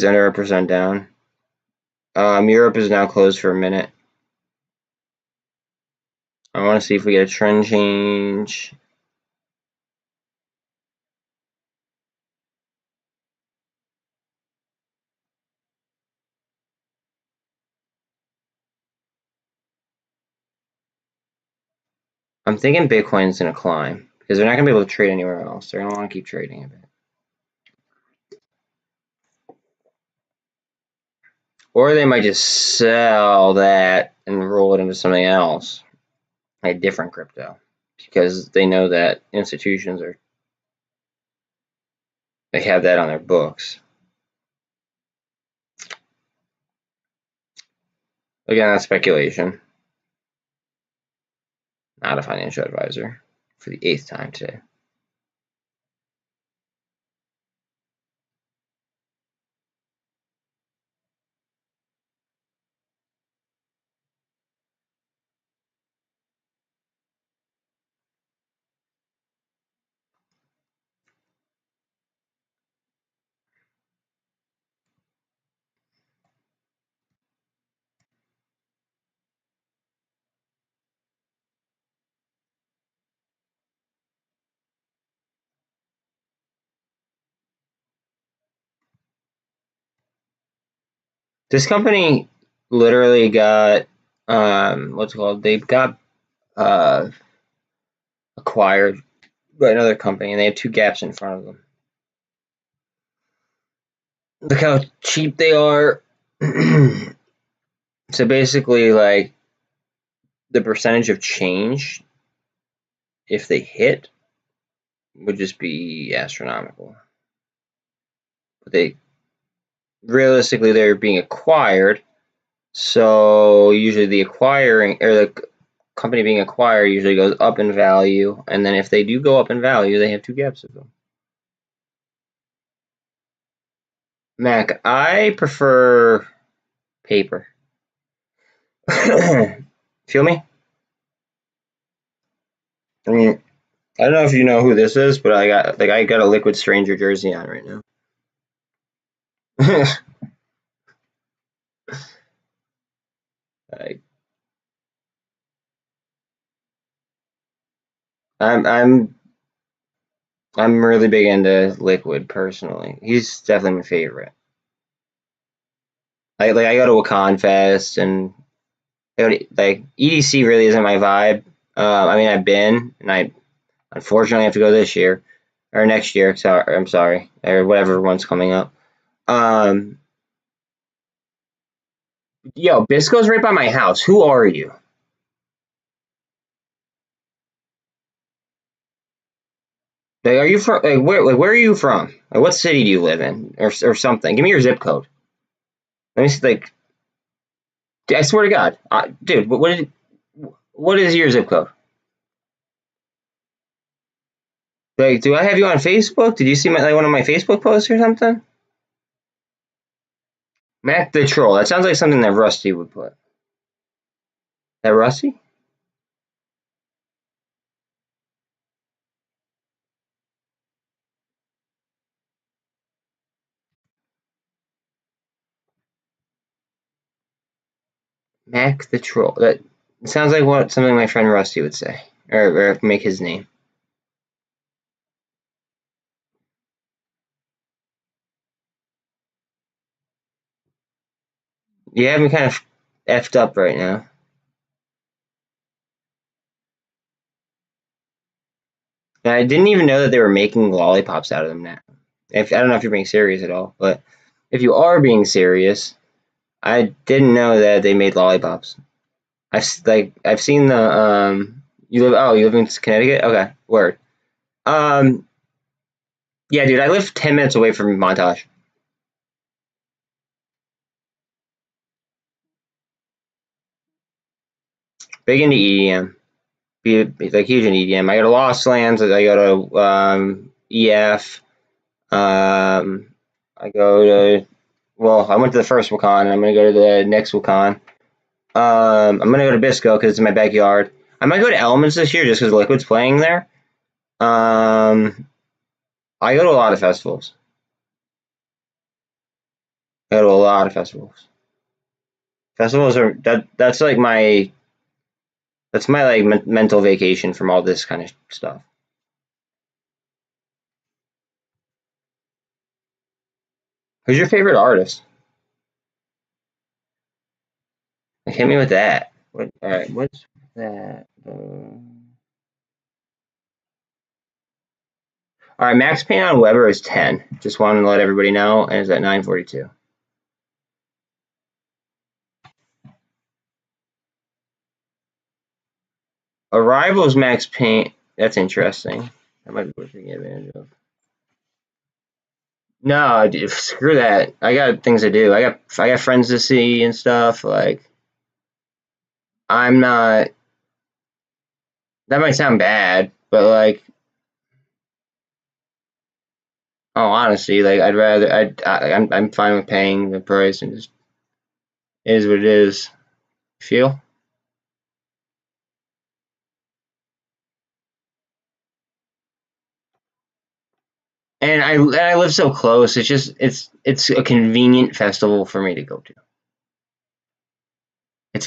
under 1% down. Europe is now closed for a minute. I want to see if we get a trend change. I'm thinking Bitcoin's going to climb because they're not going to be able to trade anywhere else. They're going to want to keep trading a bit. Or they might just sell that and roll it into something else, like different crypto, because they know that institutions they have that on their books. Again, that's speculation. Not a financial advisor for the 8th time today. This company literally got what's it called? They got acquired by another company, and they have 2 gaps in front of them. Look how cheap they are. So basically, like, the percentage of change if they hit would just be astronomical. But realistically they're being acquired, so usually the acquiring or the company being acquired usually goes up in value, and then if they do go up in value, they have 2 gaps of them. Mac, I prefer paper. Feel me? I mean, I don't know if you know who this is, but I got a Liquid Stranger jersey on right now. I'm really big into Liquid personally. He's definitely my favorite. I go to a con fest, and EDC really isn't my vibe. I mean, I've been, and I unfortunately have to go this year or next year. Sorry, I'm sorry, or whatever one's coming up. Yo, Bisco's right by my house. Who are you? Like, are you from? Like, where are you from? Like, what city do you live in, or something? Give me your zip code. Let me see. Like, I swear to God, dude, what is your zip code? Like, do I have you on Facebook? Did you see one of my Facebook posts or something? Mac the Troll. That sounds like something that Rusty would put. That Rusty? Mac the Troll. That sounds like something my friend Rusty would say, or make his name. You have me kind of effed up right now. And I didn't even know that they were making lollipops out of them now. I don't know if you're being serious at all, but if you are being serious, I didn't know that they made lollipops. I've seen the you live in Connecticut? Okay, word. Yeah, dude, I live 10 minutes away from Montage. Big into EDM. Like huge in EDM. I go to Lost Lands. I go to EF. I go to well, I went to the first Wakan, and I'm gonna go to the next Wakan. I'm gonna go to Bisco because it's in my backyard. I might go to Elements this year just because Liquid's playing there. I go to a lot of festivals. I go to a lot of festivals. Festivals are that's like my like mental vacation from all this kind of stuff. Who's your favorite artist? Like, hit me with that. What? All right, what's that? All right, max pain on Weber is 10. Just wanted to let everybody know, and it's at 942. Arrival's max pain. That's interesting. That might be worth taking advantage of. No, dude, screw that. I got things to do. I got friends to see and stuff. Like, I'm not. That might sound bad, but like, oh, honestly, like I'd rather I'm fine with paying the price and just it is what it is. Feel? And I live so close. It's just it's a convenient festival for me to go to. It's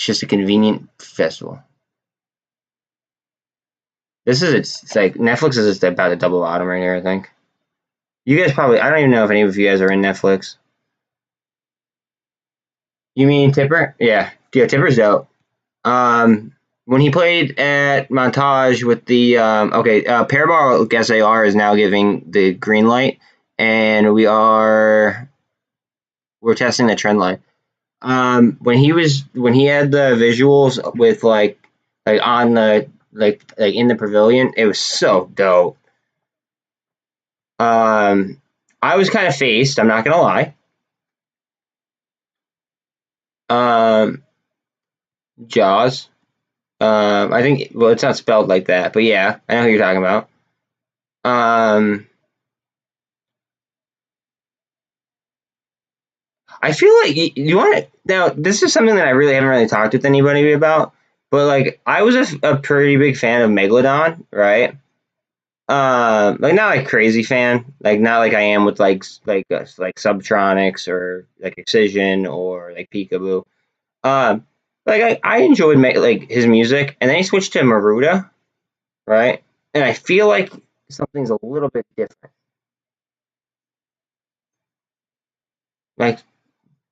just a convenient festival. This is it's like Netflix is just about to double bottom right here. I think you guys probably. I don't even know if any of you guys are in Netflix. You mean Tipper? Yeah, yeah. Tipper's dope. When he played at Montage with the Parabolic SAR is now giving the green light, and we're testing the trend line. When he had the visuals with like on the like in the pavilion, it was so dope. I was kind of phased. I'm not gonna lie. Um, Jaws. I think well, it's not spelled like that, but yeah, I know who you're talking about. Um, I feel like you want to now. This is something that I really haven't really talked with anybody about, but like I was a pretty big fan of Megalodon, right? Like not like crazy fan, like not like I am with like Subtronics or like Excision or like Peekaboo. Um, like I enjoyed like his music, and then he switched to Maruda, right? And I feel like something's a little bit different. Like,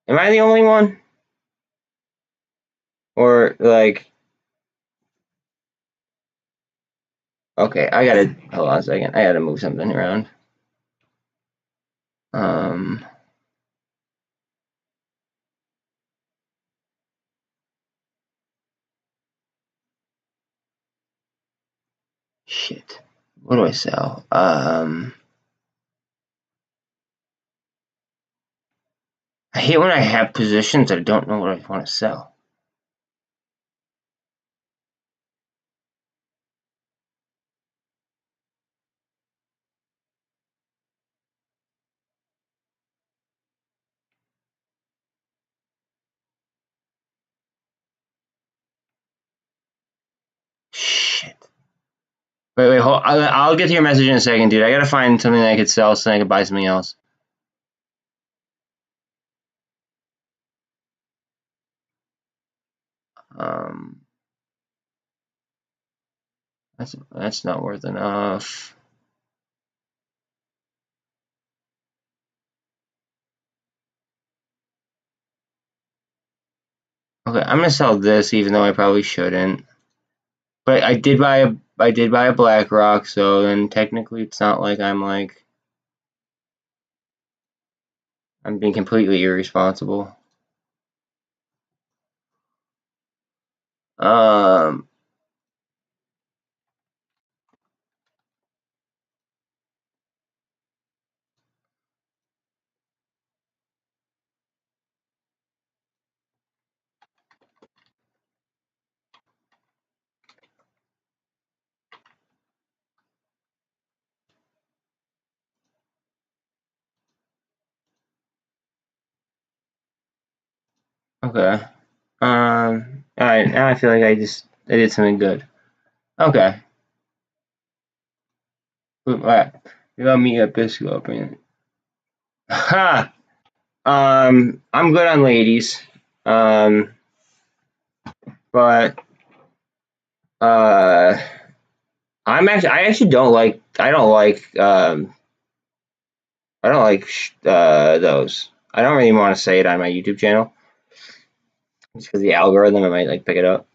am I the only one, or like? Okay, I gotta hold on a second. I gotta move something around. Um, shit. What do I sell? I hate when I have positions that I don't know what I want to sell. Shit. Wait, hold. I'll get to your message in a second, dude. I gotta find something that I could sell so I can buy something else. Um, that's not worth enough. Okay, I'm gonna sell this, even though I probably shouldn't. But I did buy a BlackRock, so then technically it's not like I'm being completely irresponsible. Um, Okay. All right. Now I feel like I did something good. Okay. All right. You got me at Biscuit opening. Ha. I'm good on ladies. But I actually don't like. I don't like those. I don't really want to say it on my YouTube channel just because the algorithm, I might like pick it up.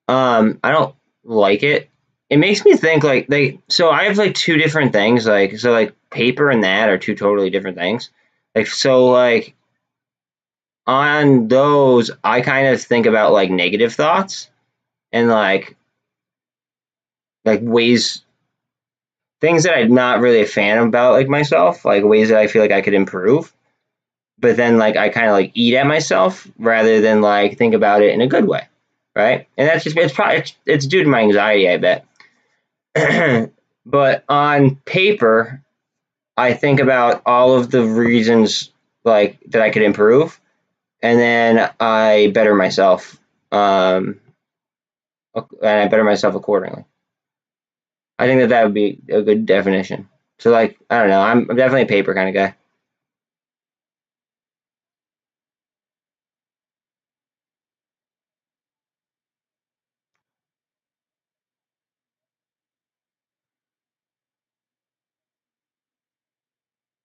I don't like it. It makes me think like so I have like two different things, like paper and that are two totally different things. Like on those I kind of think about like negative thoughts and like ways, things that I'm not really a fan about, like myself, like ways that I feel like I could improve. But then like I kind of like eat at myself rather than like think about it in a good way, right? And that's just, it's probably it's due to my anxiety, I bet. But on paper, I think about all of the reasons like that I could improve, and then I better myself, and I better myself accordingly. I think that that would be a good definition. So like I don't know, I'm definitely a paper kind of guy.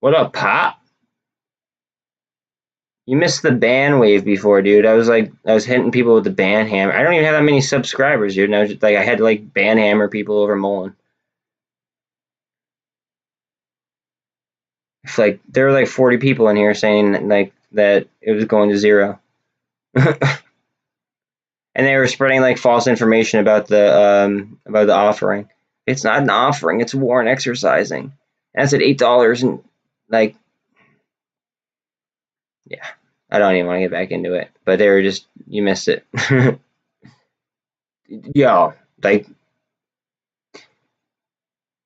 What up, Pop? You missed the ban wave before, dude. I was hitting people with the ban hammer. I don't even have that many subscribers, dude. And I was just, like I had to like ban hammer people over MULN. It's like there were like 40 people in here saying like that it was going to zero. And they were spreading like false information about the offering. It's not an offering, it's warrant exercising. And that's at $8 and like yeah. I don't even want to get back into it. But they were just you missed it. Yo, like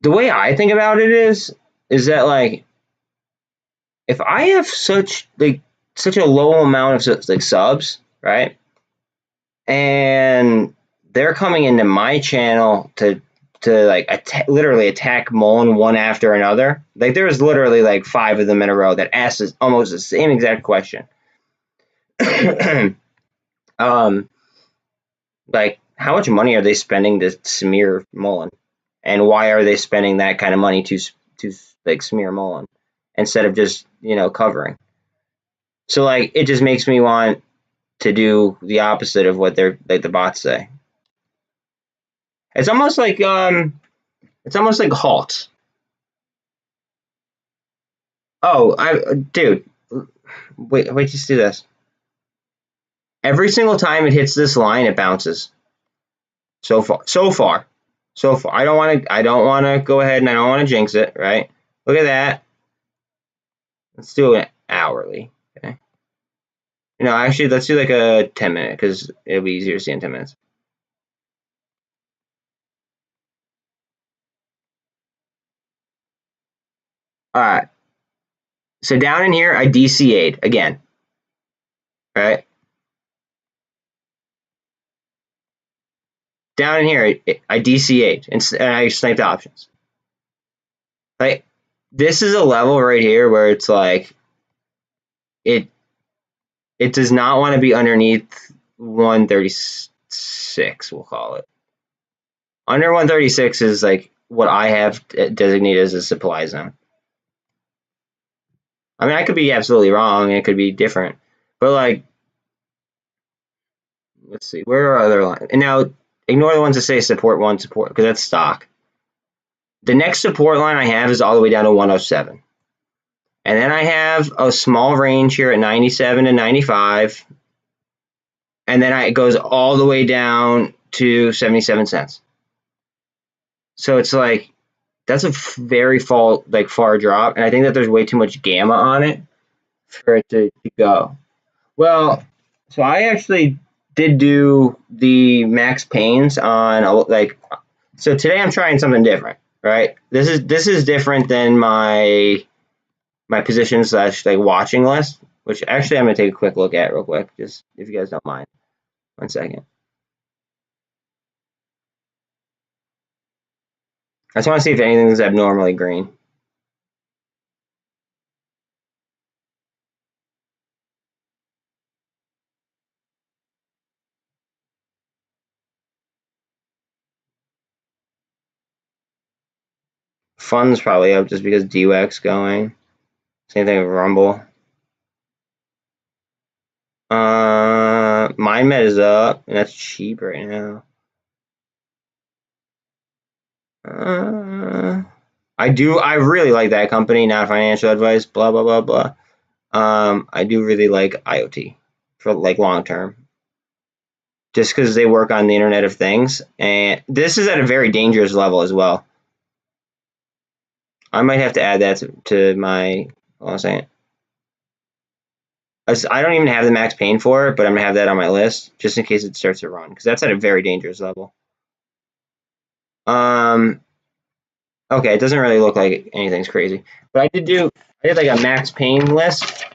the way I think about it is that like if I have such a low amount of like subs, right? And they're coming into my channel to like literally attack MULN one after another. Like there was literally like 5 of them in a row that asked almost the same exact question. um, like how much money are they spending to smear MULN, and why are they spending that kind of money to like smear MULN instead of just covering? So like it just makes me want to do the opposite of what they're like the bots say. It's almost like halt. Oh, dude, wait, just do this. Every single time it hits this line, it bounces. So far. I don't want to go ahead and I don't want to jinx it, right? Look at that. Let's do it hourly. Okay. Actually, let's do like a 10-minute because it'll be easier to see in 10 minutes. All right. So down in here, I DCA'd again. Right. Down in here, I DCA'd and I sniped options. Like this is a level right here where it's like it does not want to be underneath 136, we'll call it. Under 136 is like what I have designated as a supply zone. I mean, I could be absolutely wrong and it could be different, but like, let's see, where are other lines? And now ignore the ones that say support because that's stock. The next support line I have is all the way down to 107. And then I have a small range here at 97 to 95. And then it goes all the way down to 77 cents. So it's like, that's a very far drop. And I think that there's way too much gamma on it for it to go. Well, so I actually did do the max pains on so today I'm trying something different, right? This is different than my position / like watching list. which actually I'm going to take a quick look at real quick, just if you guys don't mind. 1 second. I just want to see if anything's abnormally green. Fun's probably up just because DWAC's going. Same thing with Rumble. MindMed is up, and that's cheap right now. I really like that company, not financial advice, blah, blah, blah, blah. I do really like IoT for like long term. Just because they work on the Internet of Things. And this is at a very dangerous level as well. I might have to add that to my, hold on a second. I don't even have the max pain for it, but I'm going to have that on my list just in case it starts to run, because that's at a very dangerous level. Okay, it doesn't really look like anything's crazy. But I did like a max pain list.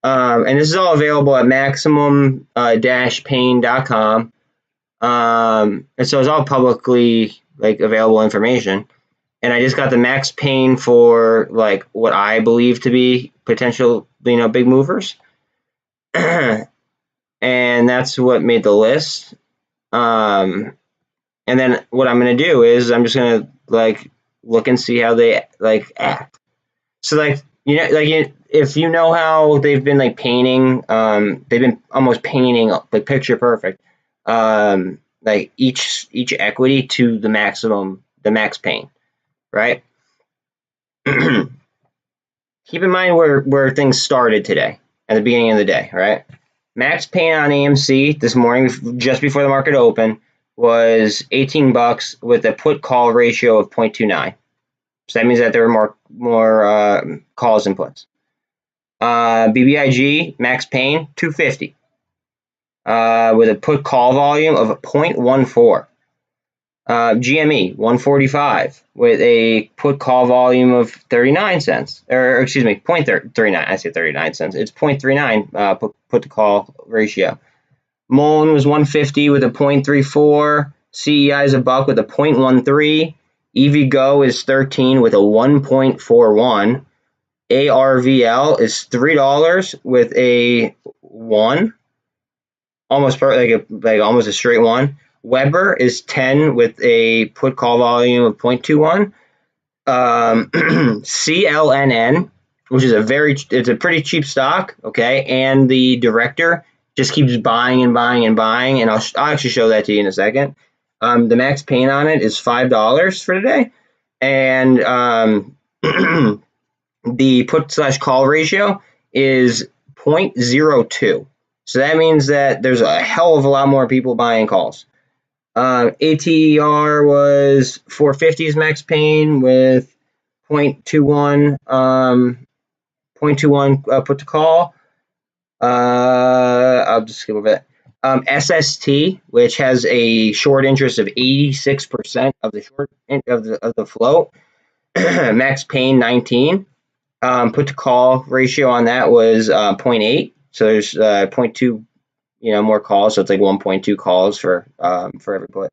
And this is all available at maximum-pain.com. And so it's all publicly like available information. And I just got the max pain for like what I believe to be potential, big movers. And that's what made the list. And then what I'm going to do is I'm just going to like look and see how they like act. So like, if you know how they've been like painting, they've been almost painting like picture perfect, like each equity to the max pain, right? Keep in mind where things started today at the beginning of the day, right? Max pain on AMC this morning, just before the market opened, was $18 with a put call ratio of 0.29. So that means that there were more calls and puts. BBIG max pain 250 with a put call volume of 0.14. GME 145 with a put call volume of 39 cents, or excuse me, 0.39. I say 39 cents. It's 0.39 put to call ratio. MULN was 150 with a 0.34. CEI is $1 with a 0.13. EVGO is 13 with a 1.41. ARVL is $3 with a 1, almost almost a straight 1. Weber is 10 with a put call volume of 0.21. CLNN, which is it's a pretty cheap stock, okay, and the director just keeps buying and buying and buying, and I'll actually show that to you in a second. The max pain on it is $5 for today, and the put/call ratio is 0.02. So that means that there's a hell of a lot more people buying calls. ATR was 450's max pain with 0.21 put to call. I'll just skip over that. SST, which has a short interest of 86% of the of the float, max pain 19. Put to call ratio on that was 0.8. So there's 0.2, more calls. So it's like 1.2 calls for every put.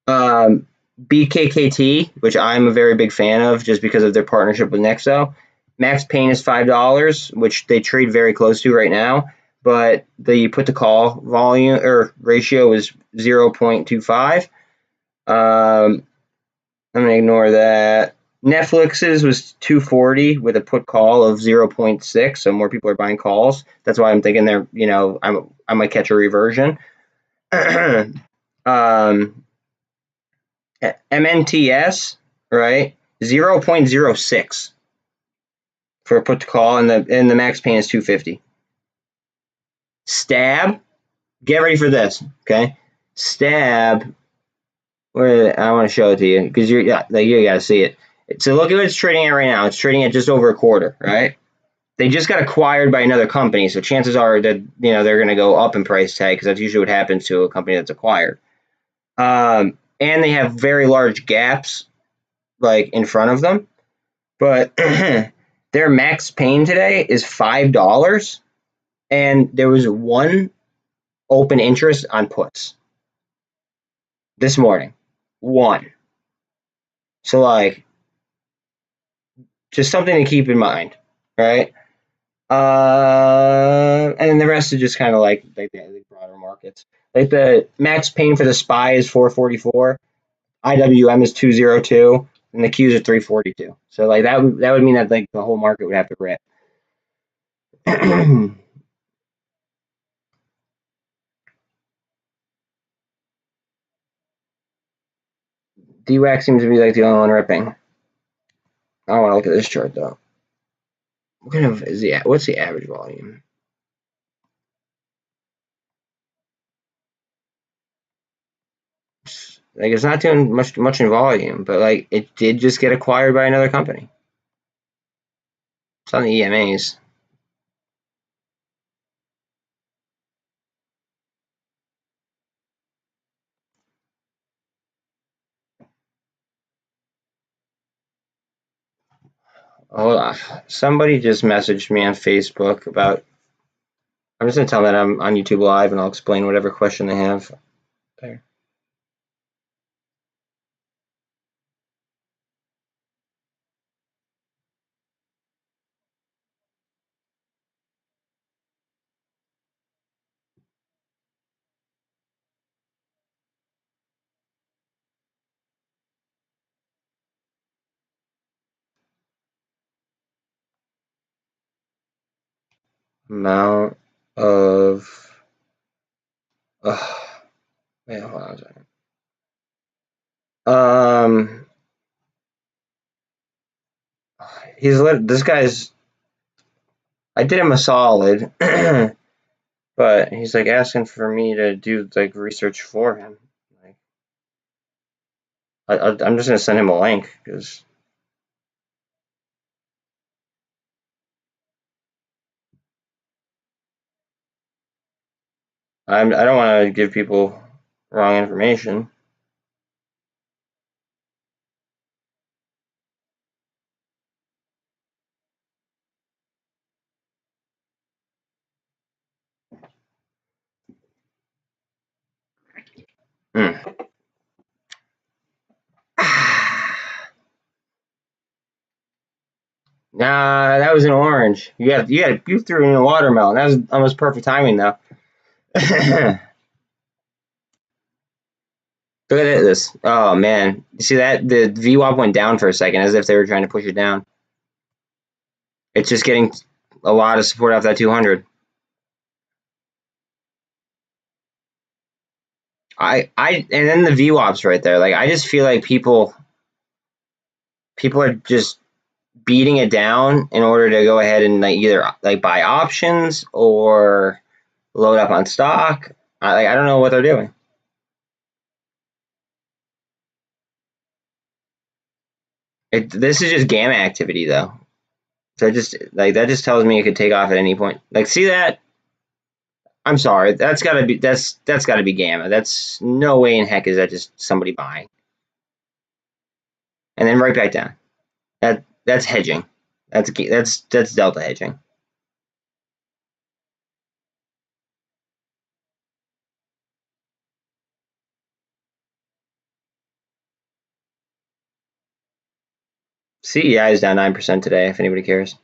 BKKT, which I'm a very big fan of just because of their partnership with Nexo. Max pain is $5, which they trade very close to right now. But the put to call volume or ratio is 0.25. I'm going to ignore that. Netflix's was 240 with a put call of 0.6, so more people are buying calls. That's why I'm thinking they're, I might catch a reversion. MNTS, right? 0.06 for a put to call, and the max pain is 250. Stab, get ready for this, okay? Stab, I want to show it to you because you got to see it. So look at what it's trading at right now. It's trading at just over a quarter, right? They just got acquired by another company, so chances are that they're going to go up in price tag because that's usually what happens to a company that's acquired. And they have very large gaps, like in front of them. But their max pain today is $5 and there was one open interest on puts this morning. One. So like, just something to keep in mind, right? And the rest is just kind of like the broader markets. Like the max pain for the SPY is 444, IWM is 202, and the Qs are 342. So like that would mean that like the whole market would have to rip. DWAC seems to be like the only one ripping. I don't want to look at this chart though. What kind of is what's the average volume? Like it's not doing much in volume, but like it did just get acquired by another company. It's on the EMAs. Hold on. Somebody just messaged me on Facebook about. I'm just gonna tell them that I'm on YouTube Live, and I'll explain whatever question they have. There. Amount of. Wait, hold on a second. This guy's. I did him a solid, but he's like asking for me to do like research for him. Like, I'm just gonna send him a link because. I don't want to give people wrong information. Nah, that was an orange. You threw in a watermelon. That was almost perfect timing though. Look at this. Oh man, you see that the VWAP went down for a second as if they were trying to push it down. It's just getting a lot of support off that 200. And then the VWAP's right there. Like I just feel like people are just beating it down in order to go ahead and like either like buy options or load up on stock. I don't know what they're doing. This is just gamma activity though. So that just tells me it could take off at any point. Like see that? I'm sorry. That's gotta be gamma. That's no way in heck is that just somebody buying. And then right back down. That's hedging. That's delta hedging. CEI is down 9% today, if anybody cares.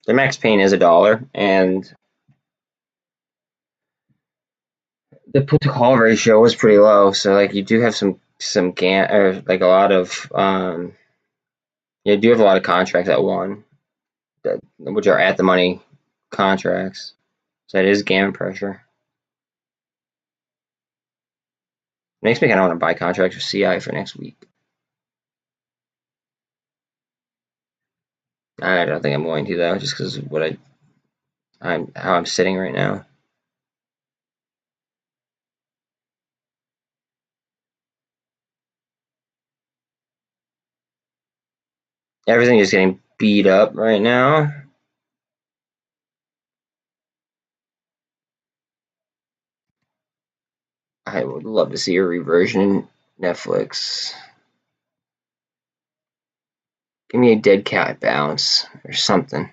The max pain is $1, and the put to call ratio was pretty low. So like you do have some or like a lot of you do have a lot of contracts at one, which are at the money contracts. So that is gamma pressure. Makes me kind of want to buy contracts with CI for next week. I don't think I'm going to though, just because of what how I'm sitting right now. Everything is getting beat up right now. I would love to see a reversion in Netflix. Give me a dead cat bounce or something.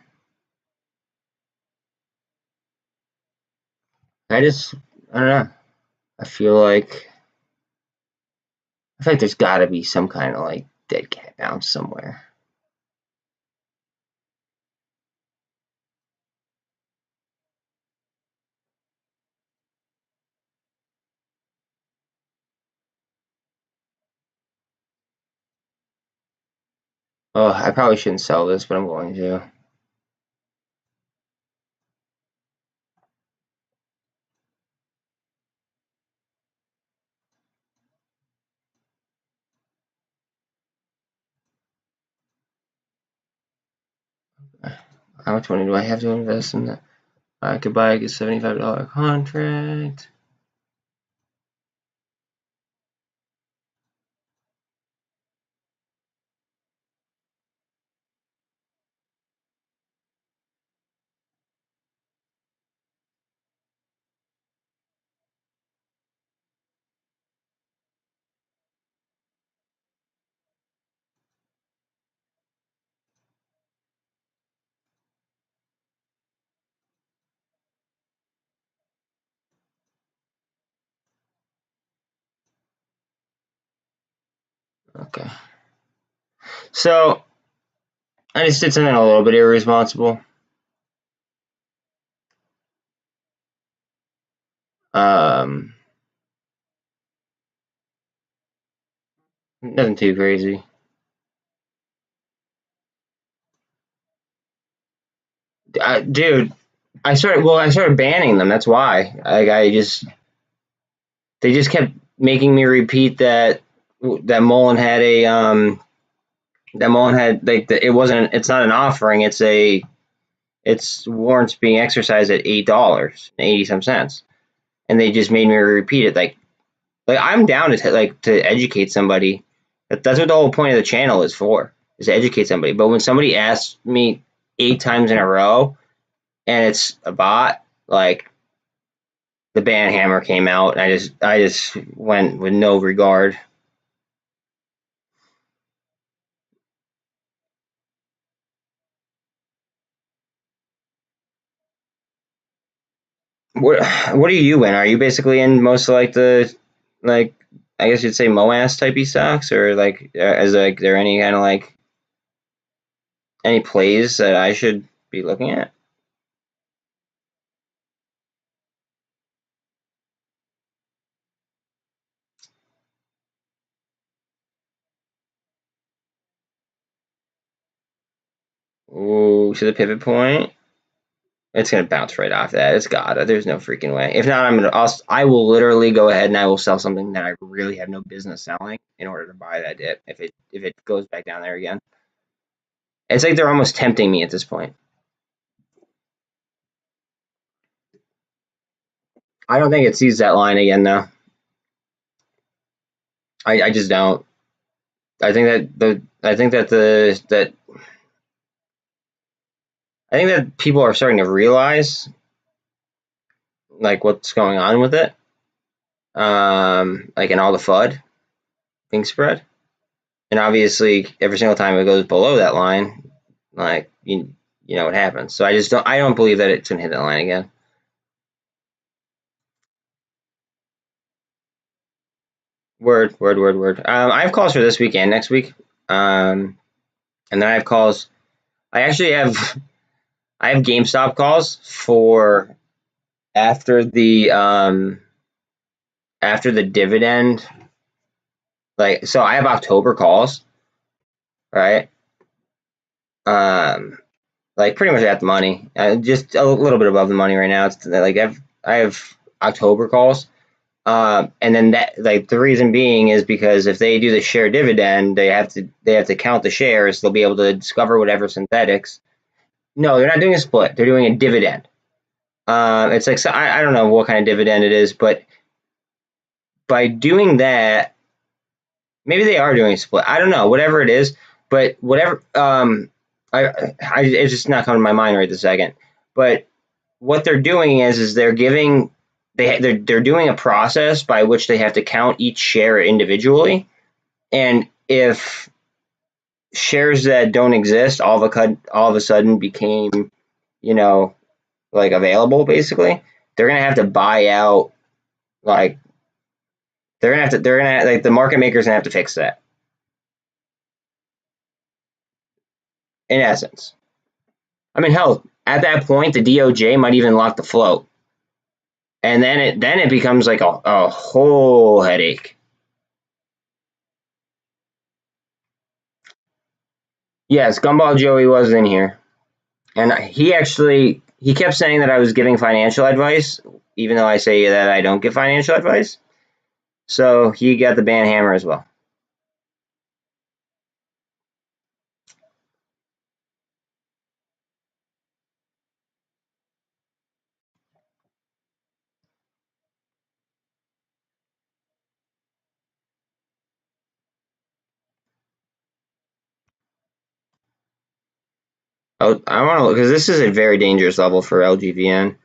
I don't know. I feel like there's got to be some kind of like dead cat bounce somewhere. Oh, I probably shouldn't sell this, but I'm going to. How much money do I have to invest in that? I could buy a $75 contract. Okay. So I just did something a little bit irresponsible. Nothing too crazy. Dude, I started banning them. That's why. They just kept making me repeat that MULN had like it's not an offering. It's warrants being exercised at $8.80, and they just made me repeat it. Like I'm down to educate somebody. That's what the whole point of the channel is for, is to educate somebody. But when somebody asks me 8 times in a row and it's a bot, like the ban hammer came out, and I just went with no regard. What are you in? Are you basically in most of like the like I guess you'd say MOASS typey stocks, or like is like there any kind of like any plays that I should be looking at? Ooh, to the pivot point. It's gonna bounce right off that. It's gotta. There's no freaking way. If not, I will literally go ahead and I will sell something that I really have no business selling in order to buy that dip if it goes back down there again. It's like they're almost tempting me at this point. I don't think it sees that line again though. I just don't. I think that people are starting to realize like what's going on with it. Like in all the FUD being spread. And obviously every single time it goes below that line, like you know what happens. So I don't believe that it's gonna hit that line again. Word. I have calls for this week and next week. And then I have calls. I actually have GameStop calls for after the dividend. Like, so I have October calls, right? Like pretty much at the money, just a little bit above the money right now. It's like I have October calls, and then that, like, the reason being is because if they do the share dividend, they have to count the shares. They'll be able to discover whatever synthetics. No, they're not doing a split. They're doing a dividend. It's like, so I don't know what kind of dividend it is, but by doing that, maybe they are doing a split. I don't know, whatever it is, but whatever. It's just not coming to my mind right this second. But what they're doing is they're giving they're doing a process by which they have to count each share individually, and if shares that don't exist all of a sudden became, like available, basically, they're gonna have to buy out, like the market makers gonna have to fix that, in essence. I mean, hell, at that point, the DOJ might even lock the float, and then it becomes like a whole headache. Yes, Gumball Joey was in here, and he kept saying that I was giving financial advice, even though I say that I don't give financial advice. So he got the ban hammer as well. Oh, I want to look, because this is a very dangerous level for LGVN.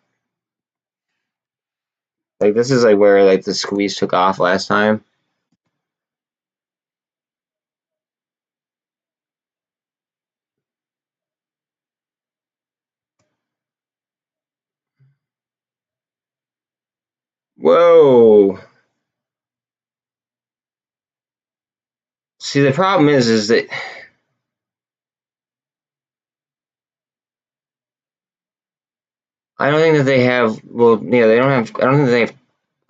Like, this is like where like the squeeze took off last time. Whoa. See, the problem is that I don't think that they have. Well, yeah, they don't have. I don't think they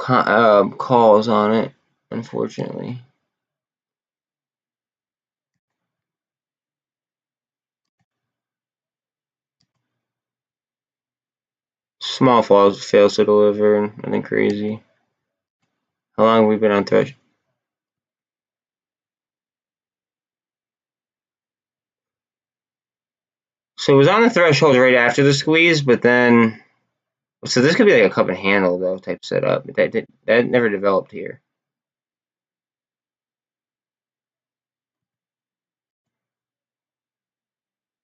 have calls on it, unfortunately. Small falls fails to deliver. Nothing crazy. How long have we been on thresh? So it was on the threshold right after the squeeze, but then. So this could be like a cup and handle though type setup. That never developed here.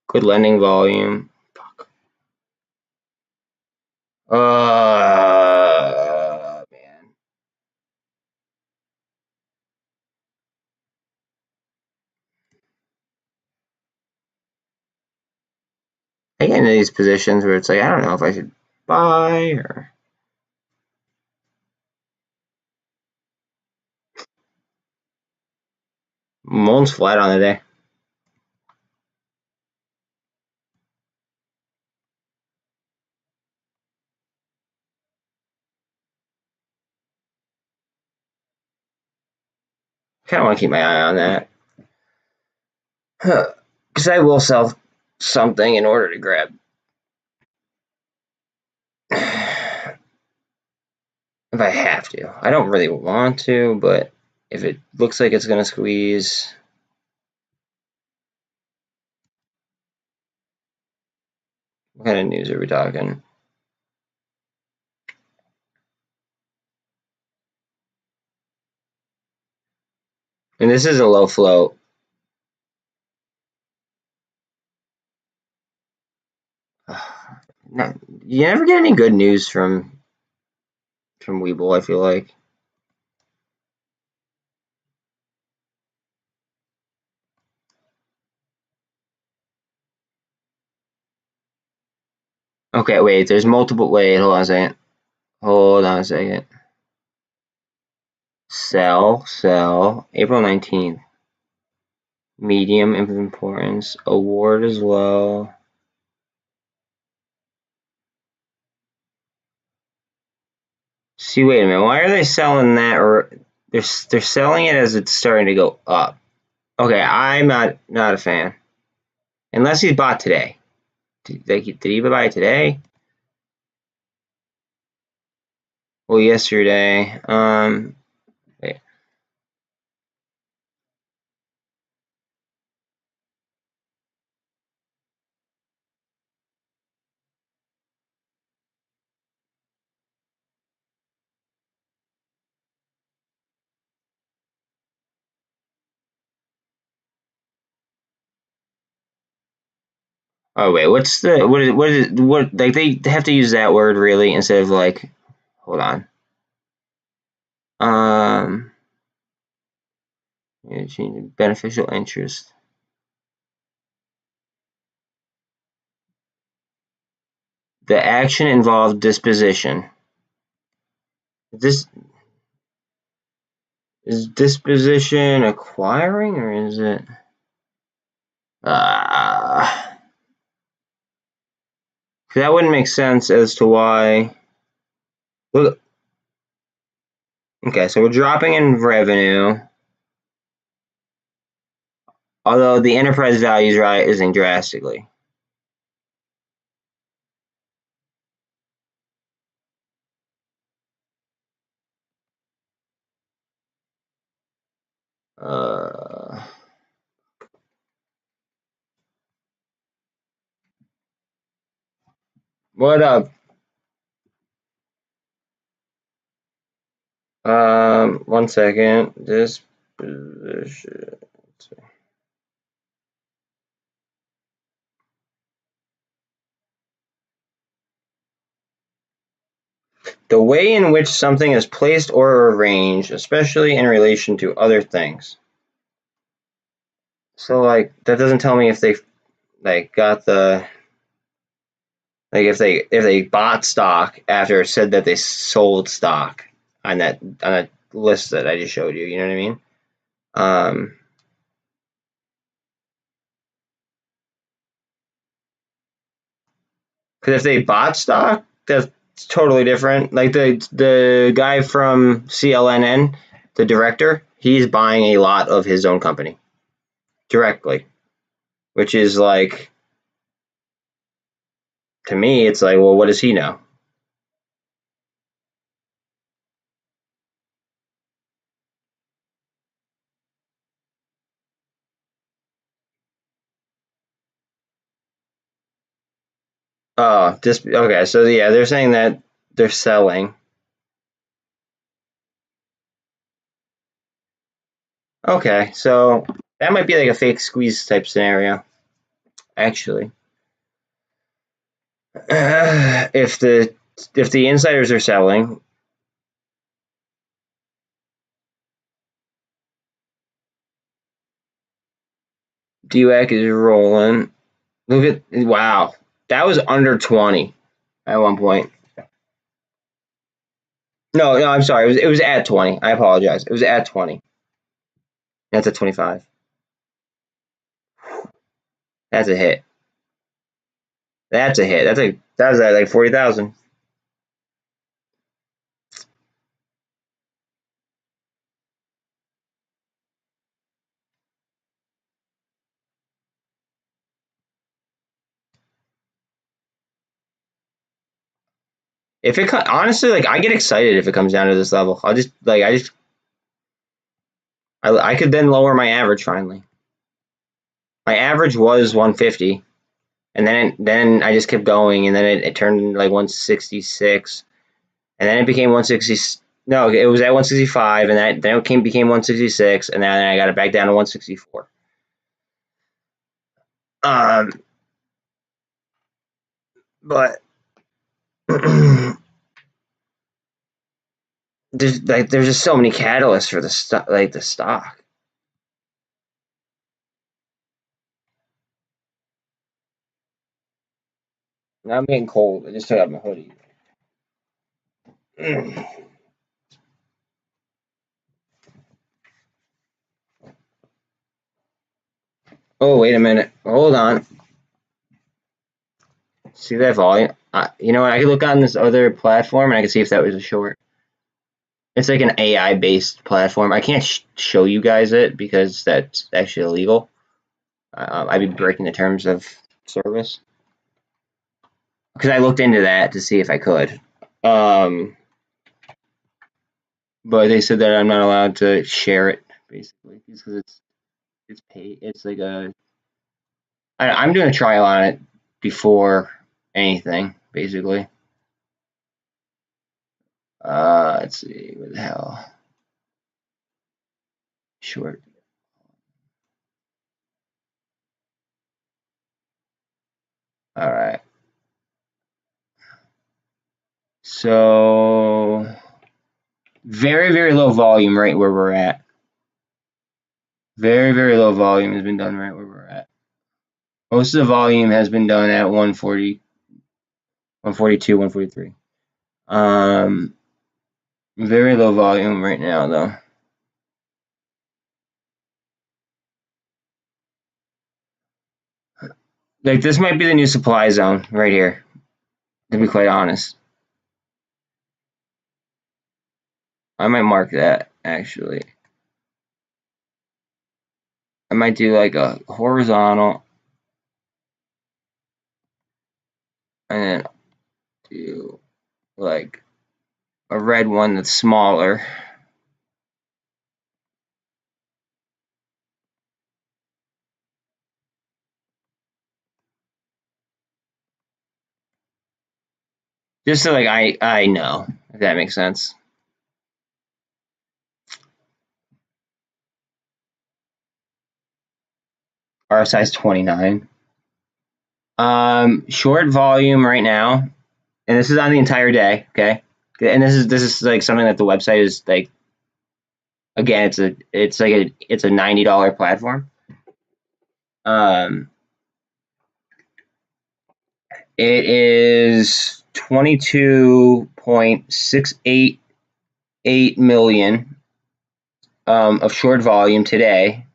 Good lending volume. Fuck. Man. I get into these positions where it's like, I don't know if I should buy or. MULN's flat on the day. Kind of want to keep my eye on that. Because I will sell something in order to grab. If I have to. I don't really want to, but if it looks like it's going to squeeze. What kind of news are we talking? And this is a low float. You never get any good news from webull, I feel like. Okay, wait, there's multiple. Wait, hold on a second. Hold on a second. Sell. April 19th. Medium of importance. Award as well. See, wait a minute. Why are they selling that? Or they're selling it as it's starting to go up. Okay, I'm not a fan. Unless he bought today. Did he buy today? Well, yesterday. Wait. Oh wait, what like they have to use that word really instead of like hold on. Change beneficial interest. The action involved disposition. Is disposition acquiring, or is it? That wouldn't make sense as to why. Look. Okay, so we're dropping in revenue, although the enterprise value is rising drastically. What up? One second. This position. The way in which something is placed or arranged, especially in relation to other things. So, like, that doesn't tell me if they, like, got the, like, if they bought stock after it said that they sold stock on that list that I just showed you. You know what I mean? Because if they bought stock, that's totally different. Like the guy from CLNN, the director, he's buying a lot of his own company directly, which is like, to me, it's like, well, what does he know? Oh, just okay. So yeah, they're saying that they're selling. Okay, so that might be like a fake squeeze type scenario, actually. If the insiders are selling, DWAC is rolling. Look at, wow, that was under 20 at one point. No, I'm sorry. It was at 20. I apologize. It was at 20. That's at 25. That's a hit. That's a hit. That's at like 40,000. If it honestly, like, I get excited if it comes down to this level. I could then lower my average finally. My average was 150, and then I just kept going, and then it turned like 166, and then it became 160. No, it was at 165, and then it became 166, and then I got it back down to 164. But there's just so many catalysts for the stock, like the stock. Now I'm getting cold. I just took out my hoodie. Oh, wait a minute. Hold on. See that volume? You know what? I could look on this other platform and I can see if that was a short. It's like an AI based platform. I can't show you guys it because that's actually illegal. I'd be breaking the terms of service. Because I looked into that to see if I could. But they said that I'm not allowed to share it, basically, because it's paid. It's like I'm doing a trial on it before anything, basically. Let's see, what the hell? Short. All right. So very, very low volume right where we're at. Very, very low volume has been done right where we're at. Most of the volume has been done at 140, 142, 143. Very low volume right now, though. Like, this might be the new supply zone right here, to be quite honest. I might mark that, actually. I might do like a horizontal and then do like a red one that's smaller. Just so like I know, if that makes sense. RSI is 29. Short volume right now, and this is on the entire day, okay? And this is like something that the website is like, again, it's a $90 platform. It is 22.688 million of short volume today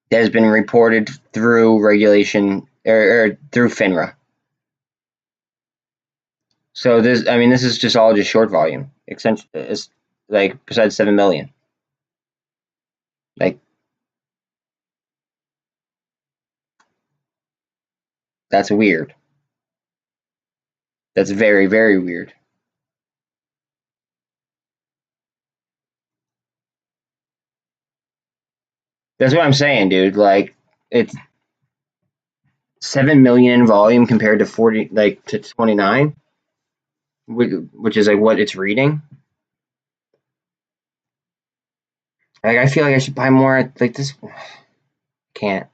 that has been reported through regulation or through FINRA. So this is just all just short volume. It's like besides 7 million. Like, that's weird. That's very, very weird. That's what I'm saying, dude. Like, it's 7 million in volume compared to 40, like to 29, which is like what it's reading. Like, I feel like I should buy more. Like this, can't.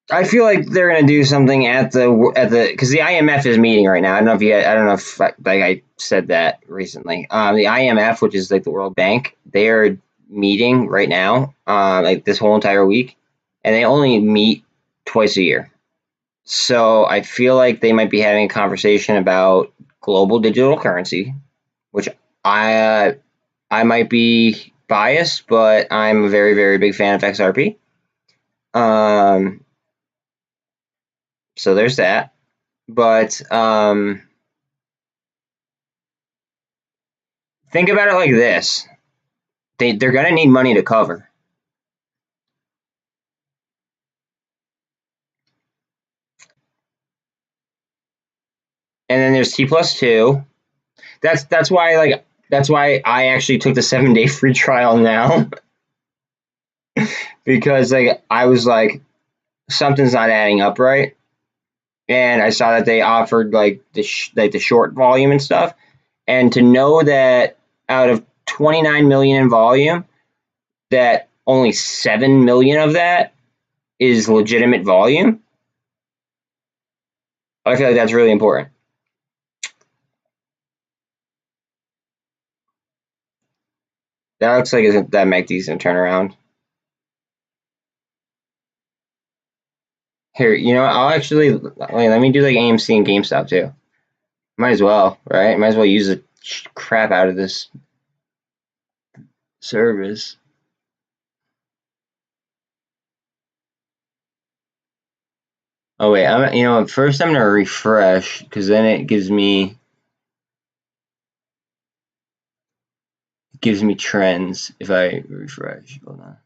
I feel like they're gonna do something at the because the IMF is meeting right now. I don't know if like I said that recently. The IMF, which is like the World Bank, they are meeting right now, like this whole entire week, and they only meet twice a year. So I feel like they might be having a conversation about global digital currency, which I might be biased, but I'm a very, very big fan of XRP. So there's that. But think about it like this. They're going to need money to cover. And then there's T+2. That's why I actually took the 7-day free trial now. Because like I was like, something's not adding up right. And I saw that they offered like the short volume and stuff. And to know that out of 29 million in volume, that only 7 million of that is legitimate volume, I feel like that's really important. That looks like that MACD's gonna turn around. Here, you know what? I'll actually let me do like AMC and GameStop too. Might as well, right? Might as well use the crap out of this service. Oh wait, first I'm gonna refresh because then it gives me trends if I refresh. Hold on.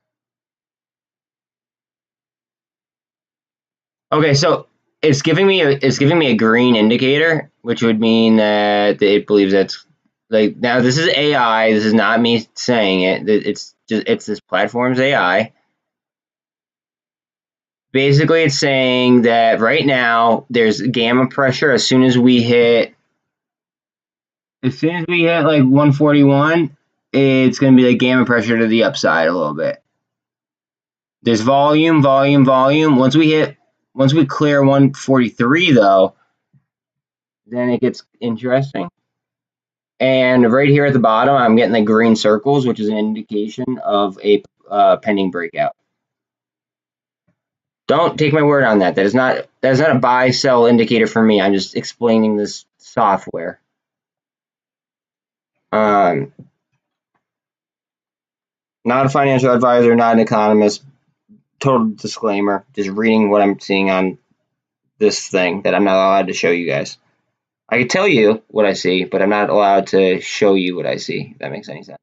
Okay, so it's giving me a green indicator, which would mean that it believes that's like, now this is AI. This is not me saying it. It's this platform's AI. Basically, it's saying that right now there's gamma pressure. As soon as we hit like 141, it's going to be like gamma pressure to the upside a little bit. There's volume. Once we hit once we clear 143 though, then it gets interesting. And right here at the bottom, I'm getting the green circles, which is an indication of a pending breakout. Don't take my word on that. That is not a buy sell indicator for me. I'm just explaining this software. Not a financial advisor, not an economist. Total disclaimer. Just reading what I'm seeing on this thing that I'm not allowed to show you guys. I can tell you what I see, but I'm not allowed to show you what I see, if that makes any sense.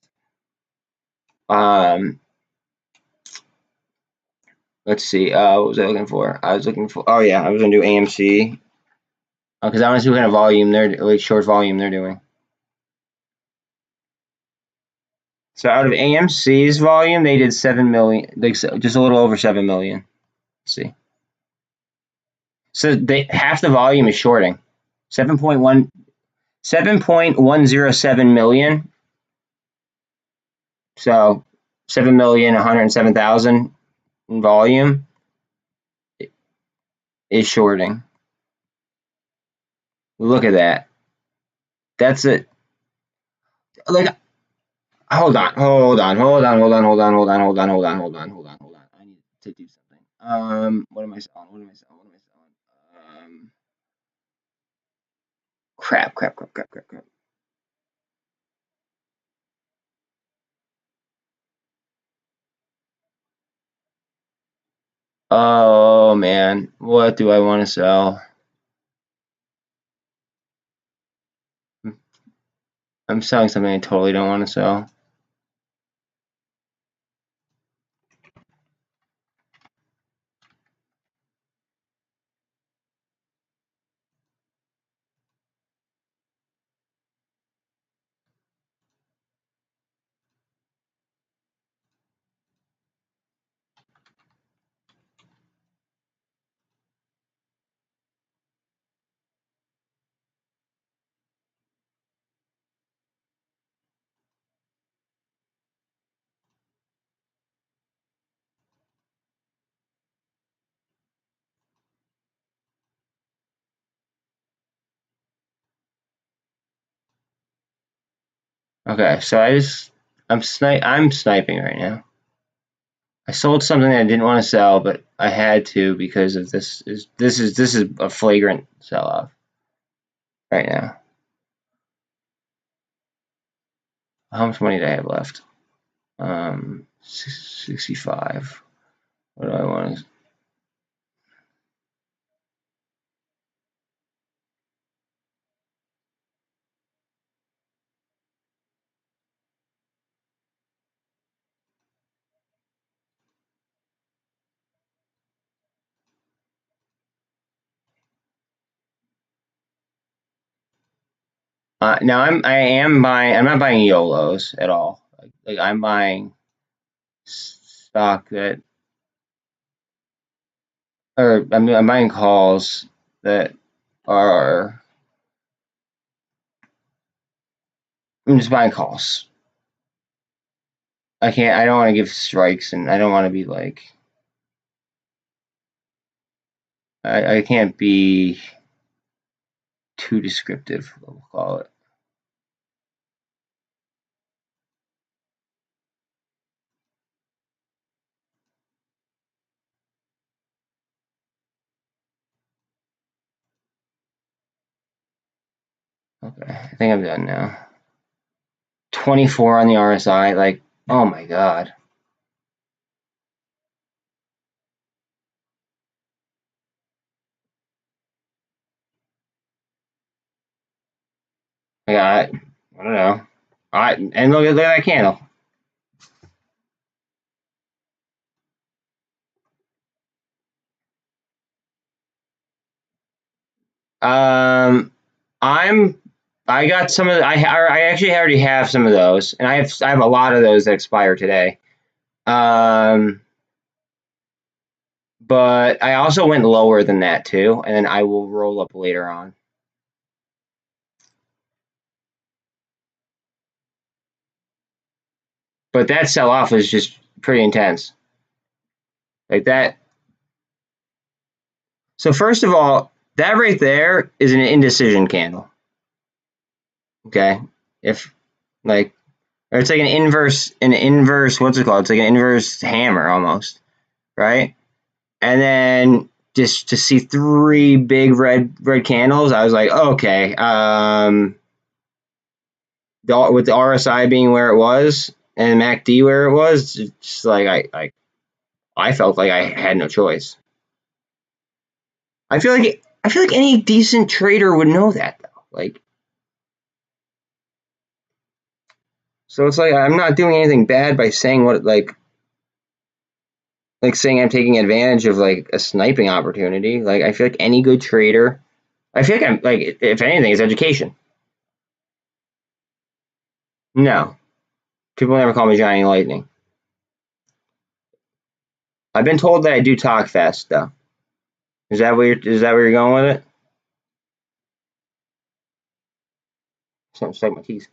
Let's see. What was I looking for? I was looking for. Oh yeah, I was gonna do AMC because I want to see what kind of volume like short volume they're doing. So out of AMC's volume, they did 7 million, like just a little over 7 million. Let's see. So half the volume is shorting. 7.107 million. So 7,107,000 in volume is shorting. Look at that. That's it. Like, hold on. I need to do something. What am I selling? Crap. Oh man, what do I want to sell? I'm selling something I totally don't want to sell. Okay, so I'm sniping right now. I sold something that I didn't want to sell, but I had to because of this is a flagrant sell-off right now. How much money do I have left? 65. What do I want to? Now I am buying. I'm not buying YOLOs at all. Like I'm buying stock that, or I'm buying calls that are. I'm just buying calls. I don't want to give strikes, and I don't want to be like. I can't be too descriptive. We'll call it. Okay, I think I'm done now. 24 on the RSI, like, oh my god. I don't know. And look at that candle. I got some of the, I actually already have some of those, and I have a lot of those that expire today. But I also went lower than that too, and then I will roll up later on. But that sell off was just pretty intense. Like that. So first of all, that right there is an indecision candle. Okay, if like, or it's like an inverse, what's it called? It's like an inverse hammer almost, right? And then just to see 3 big red candles, I was like, okay. With the RSI being where it was and MACD where it was, just like I felt like I had no choice. I feel like any decent trader would know that though. Like, so it's like I'm not doing anything bad by saying what like saying I'm taking advantage of like a sniping opportunity. Like I feel like any good trader, I feel like I'm like, if anything, it's education. No, people never call me Johnny Lightning. I've been told that I do talk fast though. Is that where you're going with it? Something stuck in my teeth.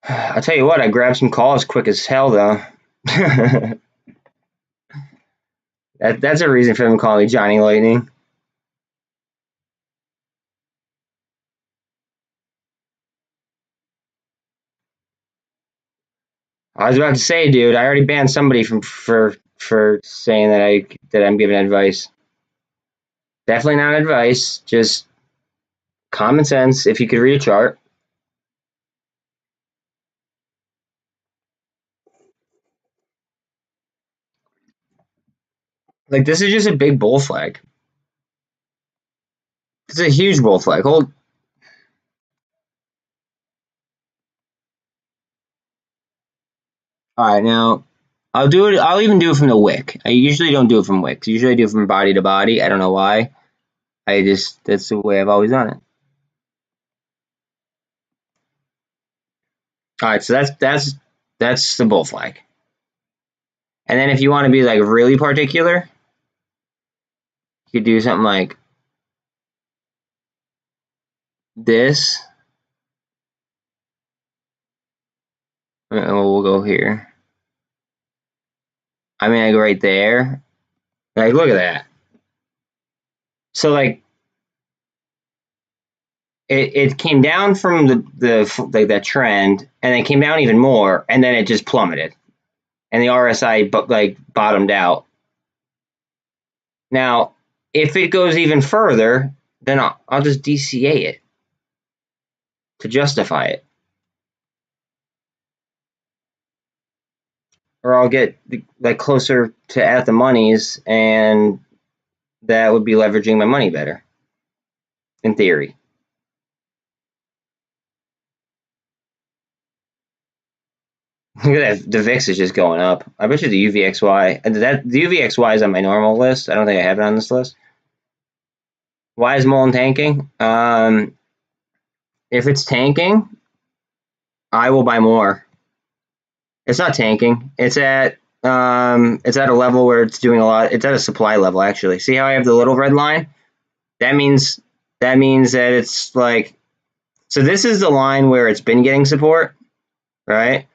I'll tell you what, I grabbed some calls quick as hell though. That's a reason for them to call me Johnny Lightning. I was about to say, dude, I already banned somebody for saying that I'm giving advice. Definitely not advice, just common sense. If you could read a chart. Like, this is just a big bull flag. It's a huge bull flag. Hold. All right, now I'll do it. I'll even do it from the wick. I usually don't do it from wicks. Usually I do it from body to body. I don't know why. That's the way I've always done it. All right, so that's the bull flag. And then if you want to be like really particular, you could do something like this. We'll go here. I mean, I go right there. Like, look at that. So like, it came down from the like that trend, and it came down even more, and then it just plummeted, and the RSI like bottomed out. Now, if it goes even further, then I'll just DCA it to justify it, or I'll get like closer to at the monies, and that would be leveraging my money better, in theory. Look at that, the VIX is just going up. I bet you the UVXY, the UVXY is on my normal list. I don't think I have it on this list. Why is MULN tanking? If it's tanking, I will buy more. It's not tanking. It's at a level where it's doing a lot. It's at a supply level actually. See how I have the little red line? That means that it's like, so this is the line where it's been getting support, right?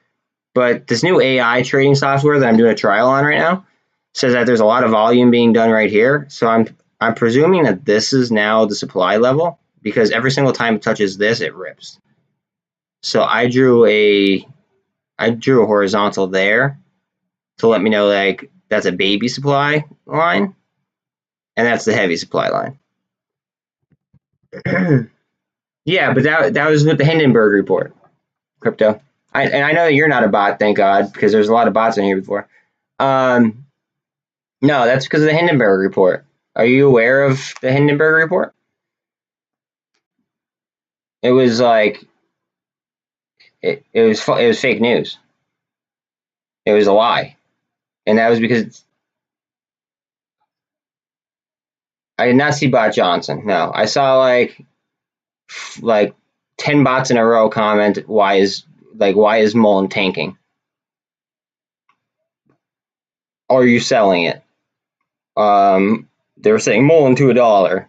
But this new AI trading software that I'm doing a trial on right now says that there's a lot of volume being done right here. So I'm presuming that this is now the supply level, because every single time it touches this, it rips. So I drew a horizontal there to let me know like that's a baby supply line, and that's the heavy supply line. Yeah, but that was with the Hindenburg report, crypto. And I know that you're not a bot, thank God, because there's a lot of bots in here before. No, that's because of the Hindenburg report. Are you aware of the Hindenburg report? It was like it was fake news. It was a lie, and that was because I did not see Bot Johnson. No, I saw like 10 bots in a row comment, why is MULN tanking? Are you selling it? They were saying MULN to $1.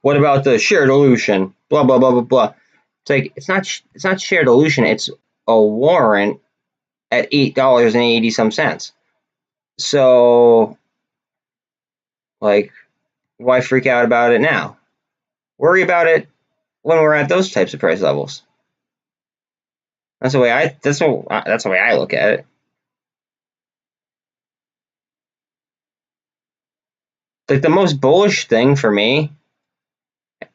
What about the share dilution? Blah blah blah blah blah. It's like it's not share dilution. It's a warrant at $8.80 some cents. So, like, why freak out about it now? Worry about it when we're at those types of price levels. That's the way I look at it. Like the most bullish thing for me, and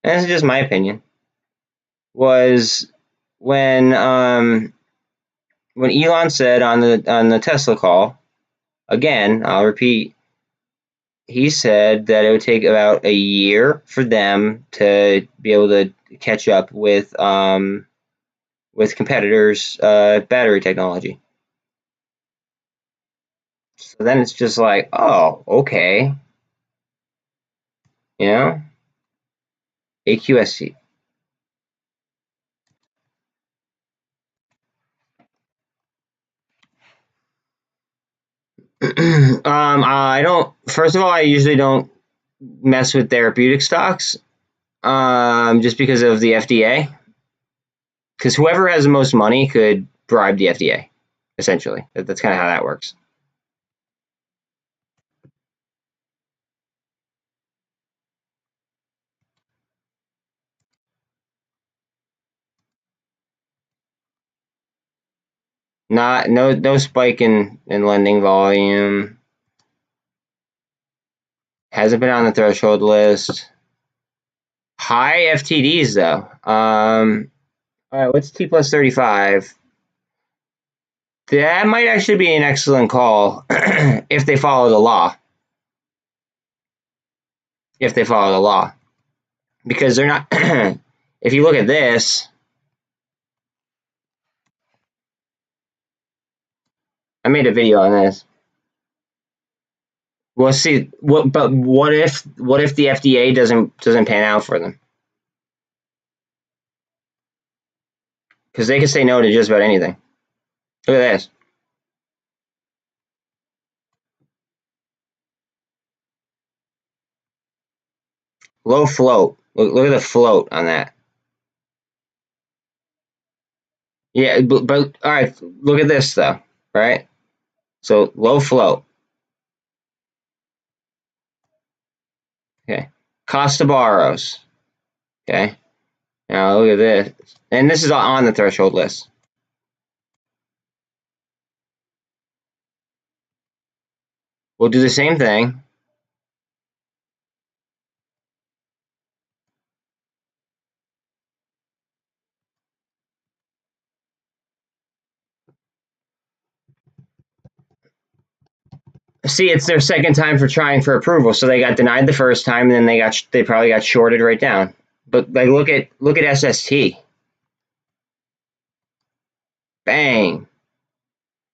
this is just my opinion, was when Elon said on the Tesla call, again, I'll repeat, he said that it would take about a year for them to be able to catch up with competitors' battery technology. So then it's just like, oh, okay, you know, AQSC. I don't. First of all, I usually don't mess with therapeutic stocks, just because of the FDA. Because whoever has the most money could bribe the FDA, essentially. That's kind of how that works. No spike in lending volume. Hasn't been on the threshold list. High FTDs though. All right, what's T plus 35? That might actually be an excellent call if they follow the law. If they follow the law, because they're not. If you look at this, I made a video on this. We'll see. But what if the FDA doesn't pan out for them? Because they can say no to just about anything. Look at this. Low float. Look at the float on that. Yeah, but all right. Look at this though. Right. So low float. Okay. Cost of borrows. Okay. Now look at this, and this is on the threshold list. We'll do the same thing. See, it's their second time for trying for approval, so they got denied the first time, and then they probably got shorted right down. But like, look at SST. Bang.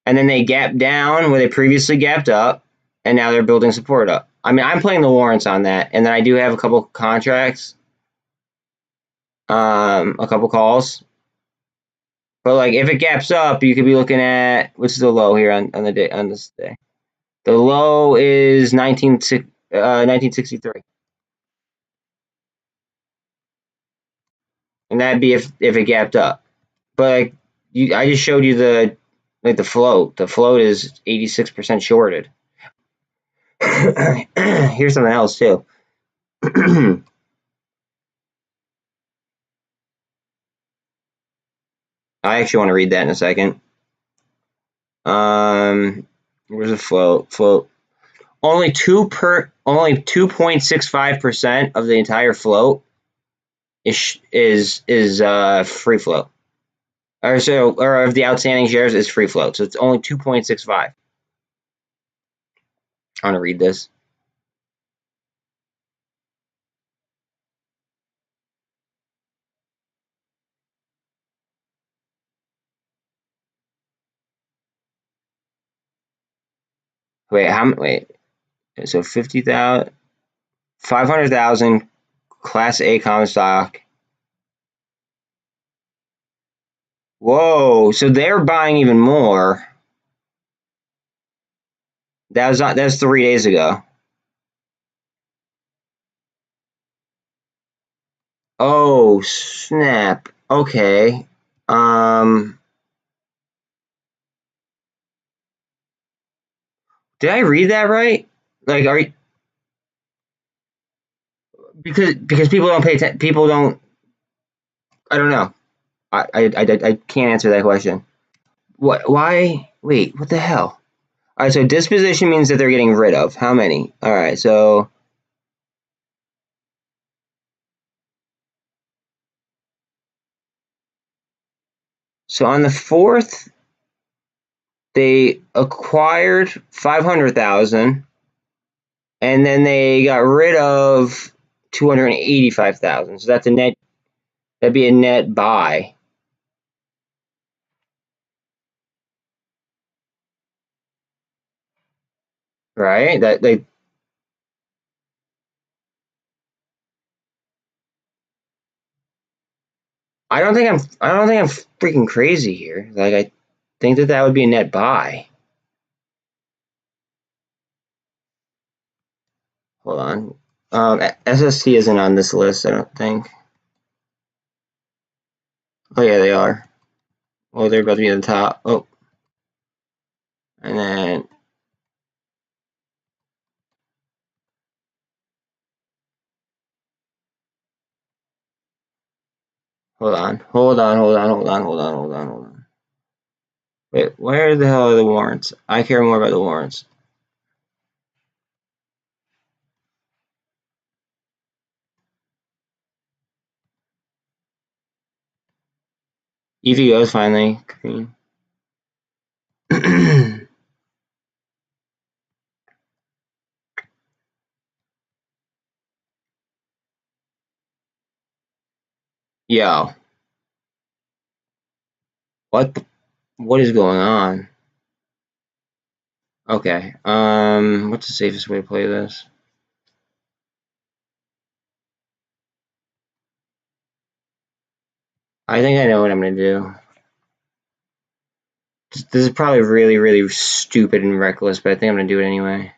And then they gapped down where they previously gapped up, and now they're building support up. I mean, I'm playing the warrants on that, and then I do have a couple contracts, a couple calls. But like, if it gaps up, you could be looking at what's the low here on this day. The low is 1963, and that'd be if it gapped up. But I just showed you the float. The float is 86% shorted. Here's something else too. I actually want to read that in a second. Where's the float? Float. Only 2.65% of the entire float is free float. Or of the outstanding shares is free float. So it's only 2.65. I want to read this. Wait. So 50,000, 500,000 Class A common stock. Whoa! So they're buying even more. That's 3 days ago. Oh snap! Okay. Did I read that right? Like, are you, because people don't pay attention. People don't. I don't know. I can't answer that question. What? Why? Wait. What the hell? All right. So disposition means that they're getting rid of. How many? All right. So on the 4th, they acquired 500,000, and then they got rid of 285,000. So that's a net. That'd be a net buy, right? That they. I don't think I'm freaking crazy here. Like, I think that would be a net buy. Hold on. SST isn't on this list, I don't think. Oh yeah, they are. Oh, they're about to be at the top. Oh, and then hold on. Wait, where the hell are the warrants? I care more about the warrants. EVO's finally green. Yo, what is going on? Okay, what's the safest way to play this? I think I know what I'm gonna do. This is probably really, really stupid and reckless, but I think I'm gonna do it anyway.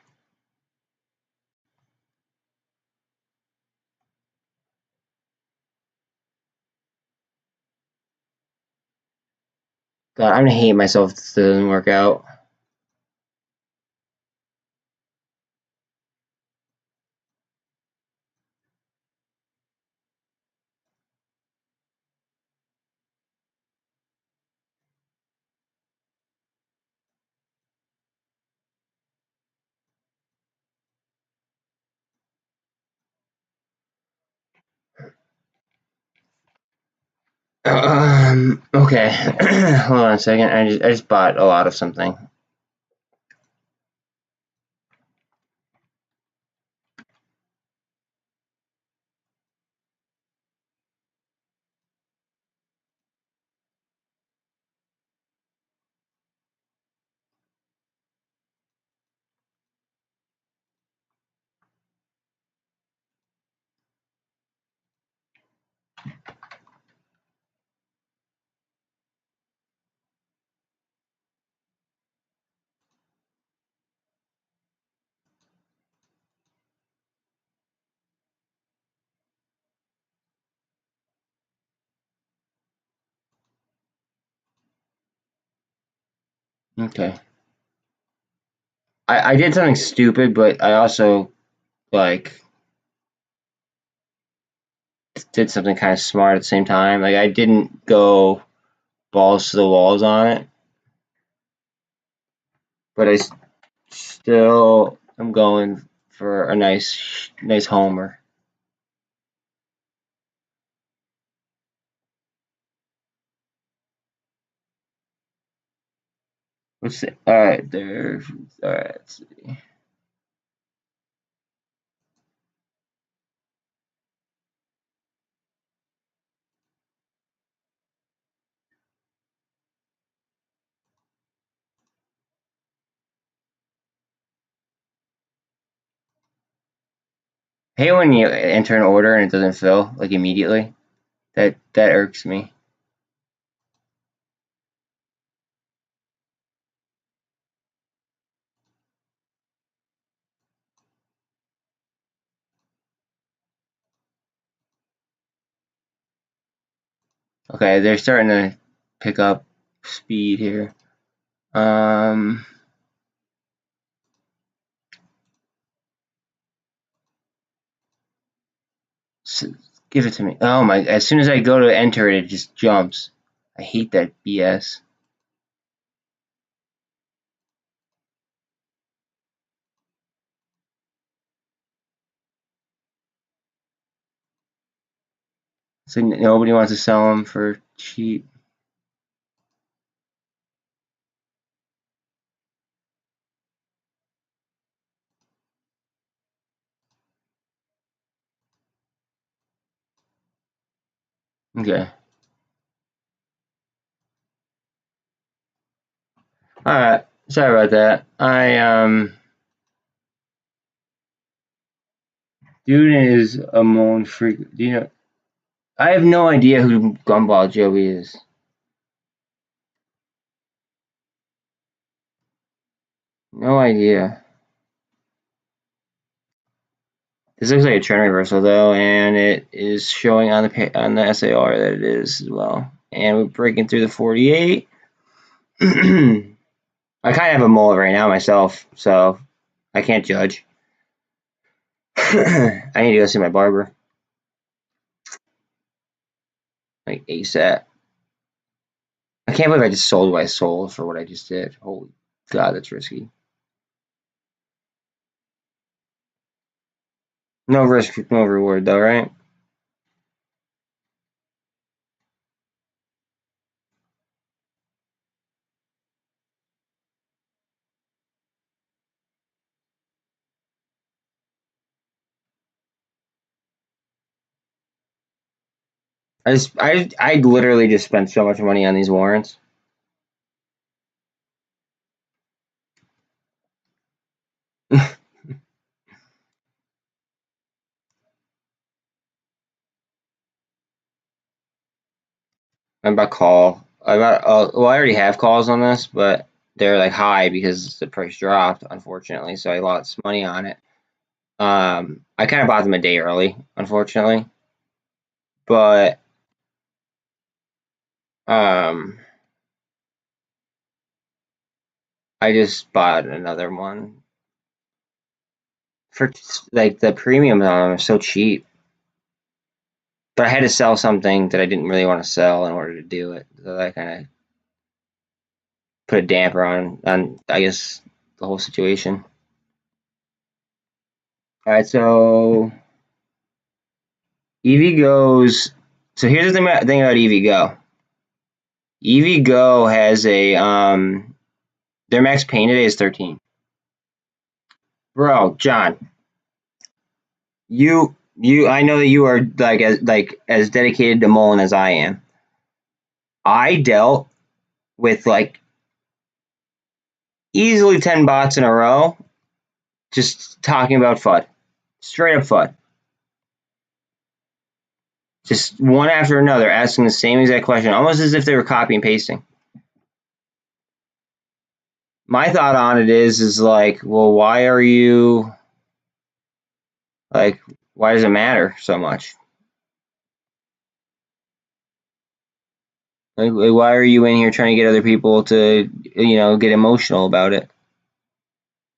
God, I'm gonna hate myself if this doesn't work out. Okay. Hold on a second. I just bought a lot of something. Okay. I did something stupid, but I also like did something kind of smart at the same time. Like, I didn't go balls to the walls on it, but I still am going for a nice homer. Let's see. All right, there. All right. Let's see. Hey, when you enter an order and it doesn't fill like immediately, that irks me. Okay, they're starting to pick up speed here. Give it to me. Oh my, as soon as I go to enter it, it just jumps. I hate that BS. So nobody wants to sell them for cheap. Okay. Alright. Sorry about that. Dude is a MULN freak. Do you know? I have no idea who Gumball Joey is. No idea. This looks like a trend reversal though, and it is showing on the SAR that it is as well. And we're breaking through the 48. I kind of have a mullet right now myself, so I can't judge. I need to go see my barber. Like ASAP. I can't believe I just sold what I sold for what I just did. Holy God, that's risky. No risk, no reward though, right? I literally just spent so much money on these warrants. I'm about call. Well, I already have calls on this, but they're like high because the price dropped, unfortunately. So I lost money on it. I kind of bought them a day early, unfortunately, but I just bought another one for like the premiums on them are so cheap. But I had to sell something that I didn't really want to sell in order to do it, so that kind of put a damper on I guess the whole situation. All right, so EVGo's. So here's the thing about EVGo. EVGo has a their max pain today is 13. Bro, John, I know that you are as dedicated to MULN as I am. I dealt with like easily 10 bots in a row just talking about FUD. Straight up FUD. Just one after another asking the same exact question, almost as if they were copy and pasting. My thought on it is like, well, why are you like, why does it matter so much? Like, why are you in here trying to get other people to, get emotional about it?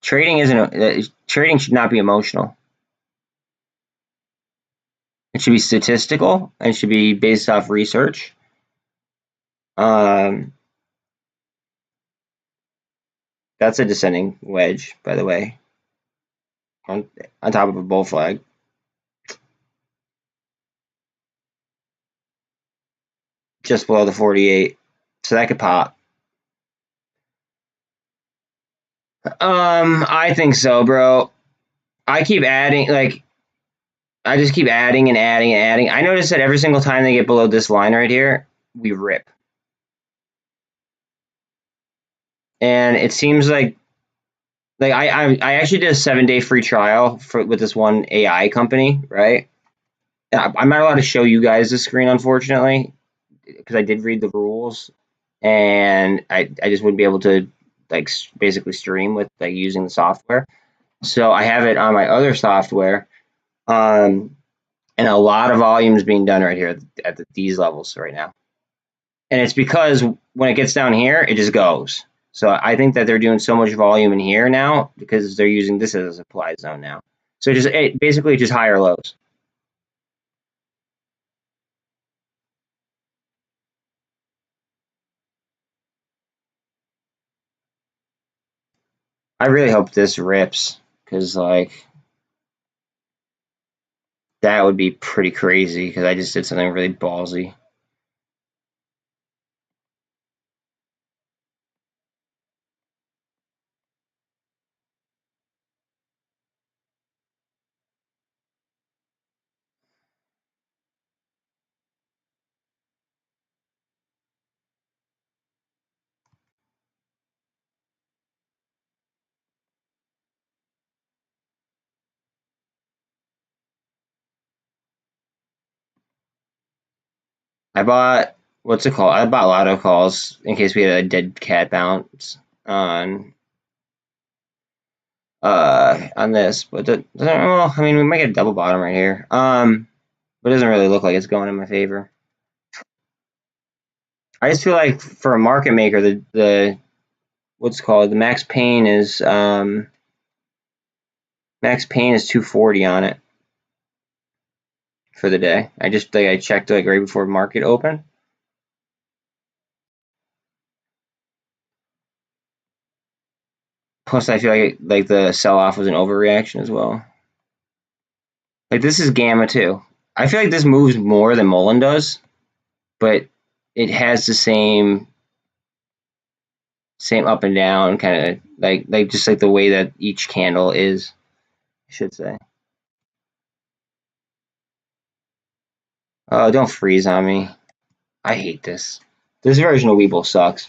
Trading trading should not be emotional. It should be statistical. And it should be based off research. That's a descending wedge, by the way, on top of a bull flag. Just below the 48. So that could pop. I think so, bro. I keep adding, I just keep adding and adding and adding. I notice that every single time they get below this line right here, we rip. And it seems like I actually did a 7-day free trial with this one AI company, right? I'm not allowed to show you guys the screen, unfortunately, because I did read the rules, and I just wouldn't be able to basically stream with using the software. So I have it on my other software, and a lot of volume is being done right here at these levels right now. And it's because when it gets down here, it just goes. So I think that they're doing so much volume in here now because they're using this as a supply zone now. So basically just higher lows. I really hope this rips, because like that would be pretty crazy, because I just did something really ballsy. I bought, what's it called? I bought lotto calls in case we had a dead cat bounce on this, but well, I mean, we might get a double bottom right here. But it doesn't really look like it's going in my favor. I just feel like for a market maker, the what's called the max pain is 240 on it for the day. I just like I checked like right before market open. Plus, I feel like the sell off was an overreaction as well. Like this is gamma too. I feel like this moves more than MULN does, but it has the same up and down kind of like just like the way that each candle is, I should say. Oh, don't freeze on me. I hate this. This version of webull sucks.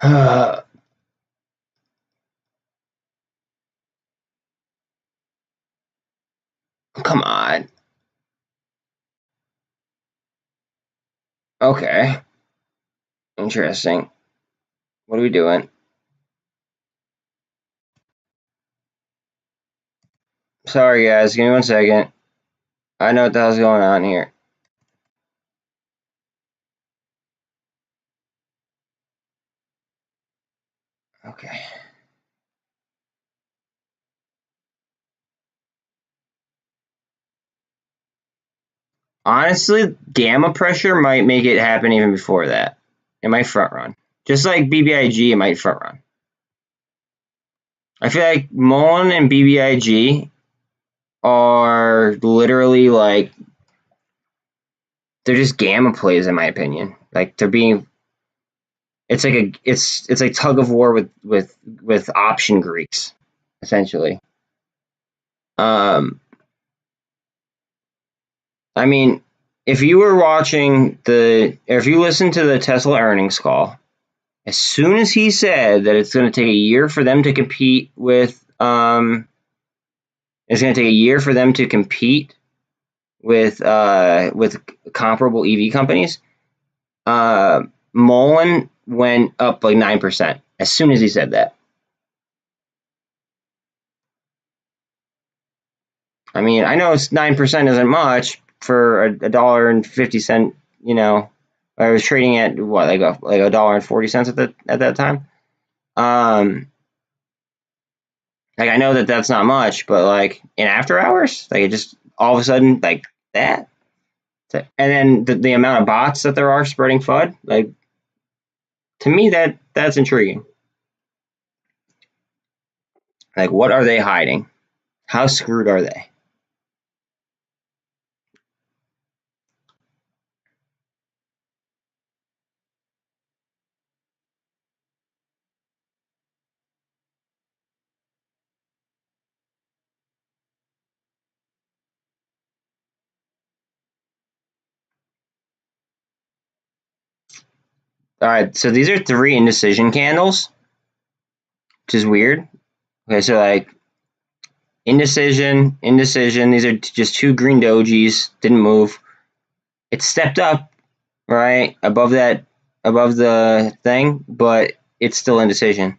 Come on. Okay. Interesting. What are we doing? Sorry, guys. Give me 1 second. I know what the hell's going on here. Okay. Honestly, gamma pressure might make it happen even before that. It might front run. Just like BBIG, it might front run. I feel like MOASS and BBIG are literally like they're just gamma plays in my opinion. Like they're being it's like tug of war with option Greeks, essentially. I mean, if you were watching if you listened to the Tesla earnings call, as soon as he said that it's going to take a year for them to compete with comparable EV companies, MULN went up like 9% as soon as he said that. I mean, I know it's 9% isn't much for $1.50. You know, I was trading at what like $1.40 at that time. Like I know that that's not much, but like in after hours, like it just all of a sudden like that. And then the amount of bots that there are spreading FUD, like to me that's intriguing. Like what are they hiding? How screwed are they? All right, so these are 3 indecision candles, which is weird. Okay, so like indecision. These are just 2 green dojis, didn't move. It stepped up, right, above the thing, but it's still indecision.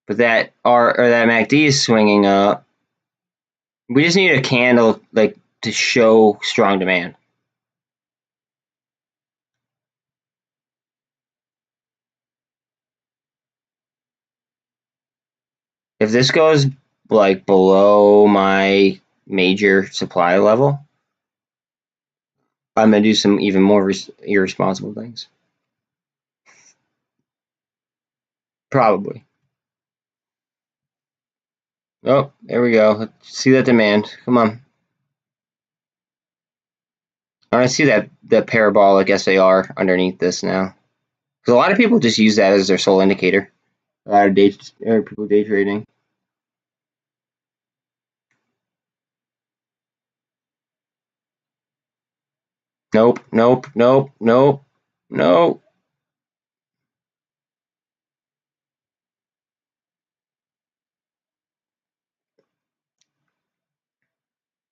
But that MACD is swinging up. We just need a candle like to show strong demand. If this goes like below my major supply level, I'm gonna do some even more irresponsible things. Probably. Oh, there we go. Let's see that demand. Come on. I want to see that parabolic SAR underneath this now. Because a lot of people just use that as their sole indicator. A lot of people day trading. Nope, nope, nope, nope, nope.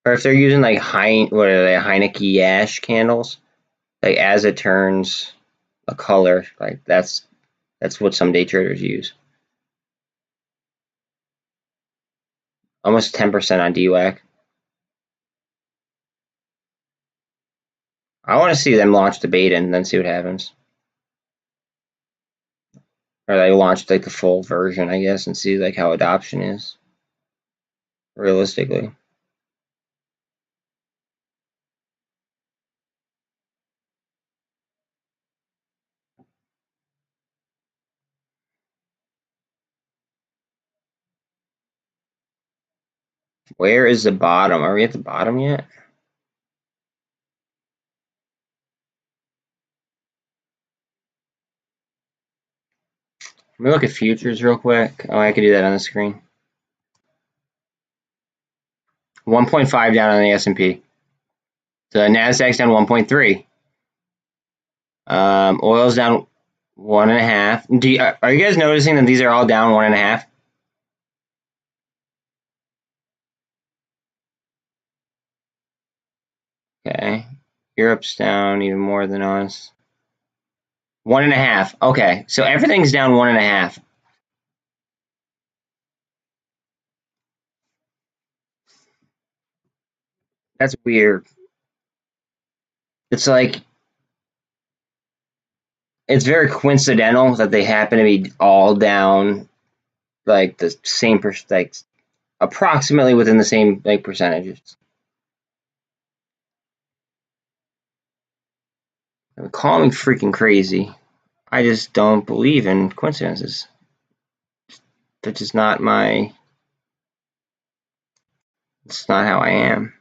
Or if they're using like what are they, Heineke ash candles, like as it turns a color, like that's what some day traders use. Almost 10% on DWAC. I want to see them launch the beta and then see what happens. Or they launch like the full version, I guess, and see like how adoption is realistically. Where is the bottom? Are we at the bottom yet? Let me look at futures real quick. Oh, I could do that on the screen. 1.5 down on the S&P. The Nasdaq's down 1.3. Oil's down 1.5. Are you guys noticing that these are all down 1.5? Okay. Europe's down even more than us. 1.5. Okay, so everything's down 1.5. That's weird. It's like it's very coincidental that they happen to be all down like the same like approximately within the same like percentages. Call me freaking crazy. I just don't believe in coincidences. That's just not my. It's not how I am.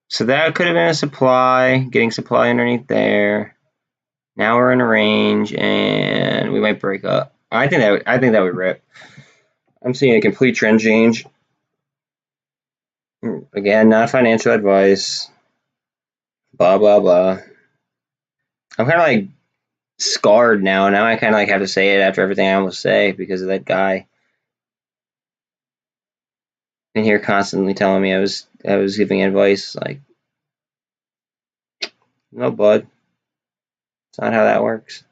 So that could have been a supply, getting supply underneath there. Now we're in a range, and we might break up. I think that would rip. I'm seeing a complete trend change. Again, not financial advice. Blah blah blah. I'm kind of like scarred now. Now I kind of like have to say it after everything I almost say because of that guy in here constantly telling me I was giving advice. Like, no, bud. It's not how that works.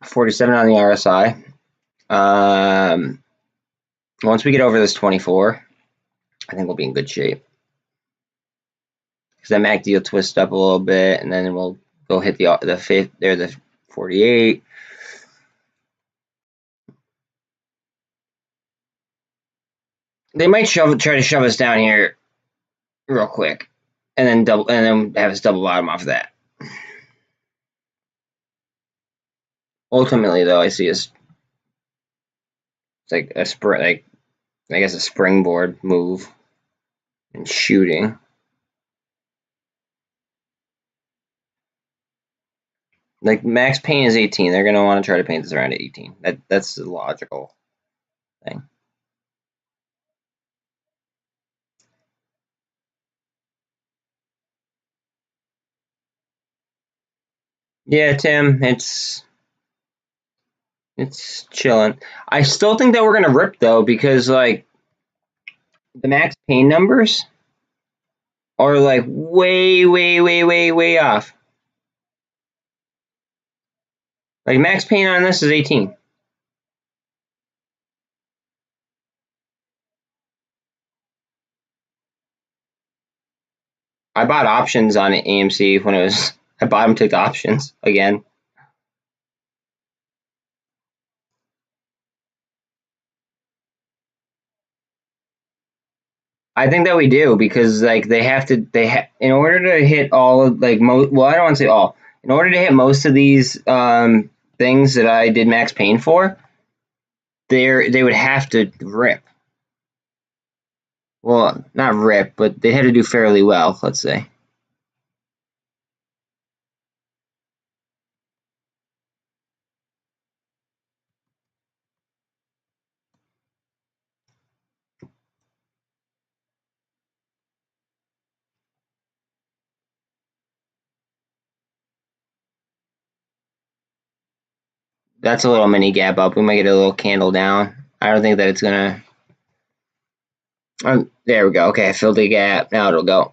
$47 on the RSI. Once we get over this 24, I think we'll be in good shape. Because that MACD will twist up a little bit, and then we'll go hit the fifth there, the 48. They might try to shove us down here real quick, and then have us double bottom off of that. Ultimately, though, I see us. It's like a I guess a springboard move and shooting. Like max paint is 18. They're gonna want to try to paint this around 18. That's the logical thing. Yeah, Tim, it's chilling. I still think that we're gonna rip though because like the max pain numbers are like way off. Like max pain on this is 18. I bought options on AMC when it was. I bought them, took the options again. I think that we do because like in order to hit all of like well, I don't want to say all. In order to hit most of these things that I did max pain for, they would have to rip. Well, not rip, but they had to do fairly well, let's say. That's a little mini gap up. We might get a little candle down. I don't think that it's gonna. There we go. Okay, I filled the gap. Now it'll go.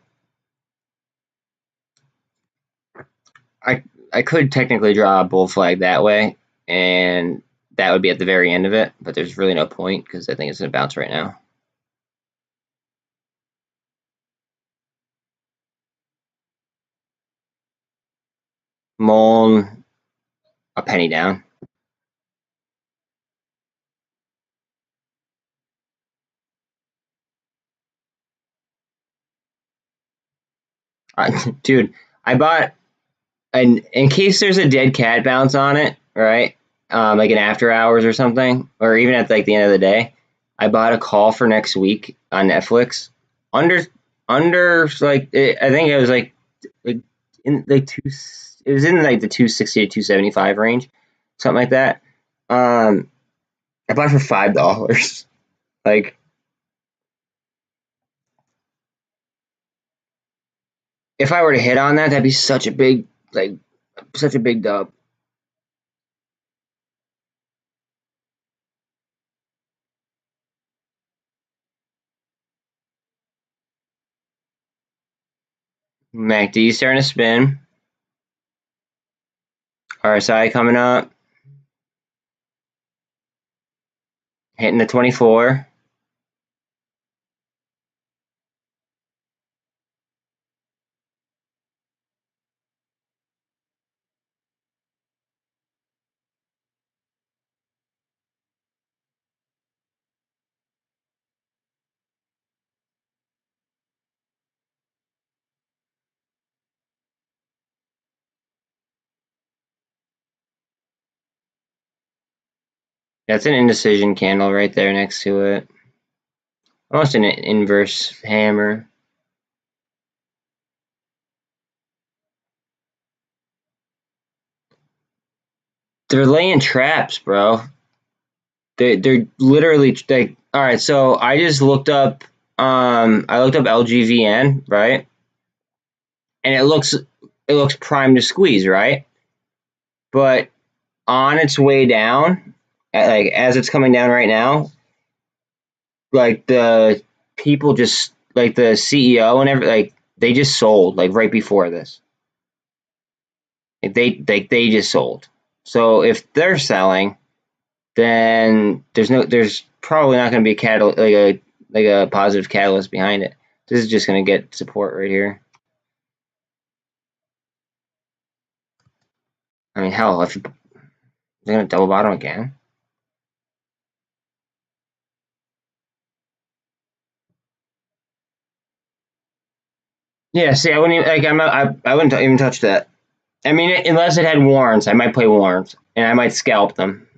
I could technically draw a bull flag that way, and that would be at the very end of it, but there's really no point because I think it's going to bounce right now. MULN, a penny down. Dude, I bought, and in case there's a dead cat bounce on it, right? Like an after hours or something, or even at like the end of the day, I bought a call for next week on Netflix. Under like I think it was like in like it was in like the 260 to 275 range, something like that. I bought it for $5. Like, if I were to hit on that, that'd be such a big dub. MACD starting to spin. RSI coming up. Hitting the 24. That's an indecision candle right there next to it. Almost an inverse hammer. They're laying traps, bro. They're literally like, all right. So I just looked up. I looked up LGVN, right? And it looks primed to squeeze, right? But on its way down, like as it's coming down right now, like the people just like the CEO and like they just sold like right before this. Like they just sold. So if they're selling, then there's probably not going to be a positive catalyst behind it. This is just going to get support right here. I mean, hell, if they're going to double bottom again. Yeah, see, I wouldn't even, like I wouldn't even touch that. I mean, unless it had warrants, I might play warrants and I might scalp them.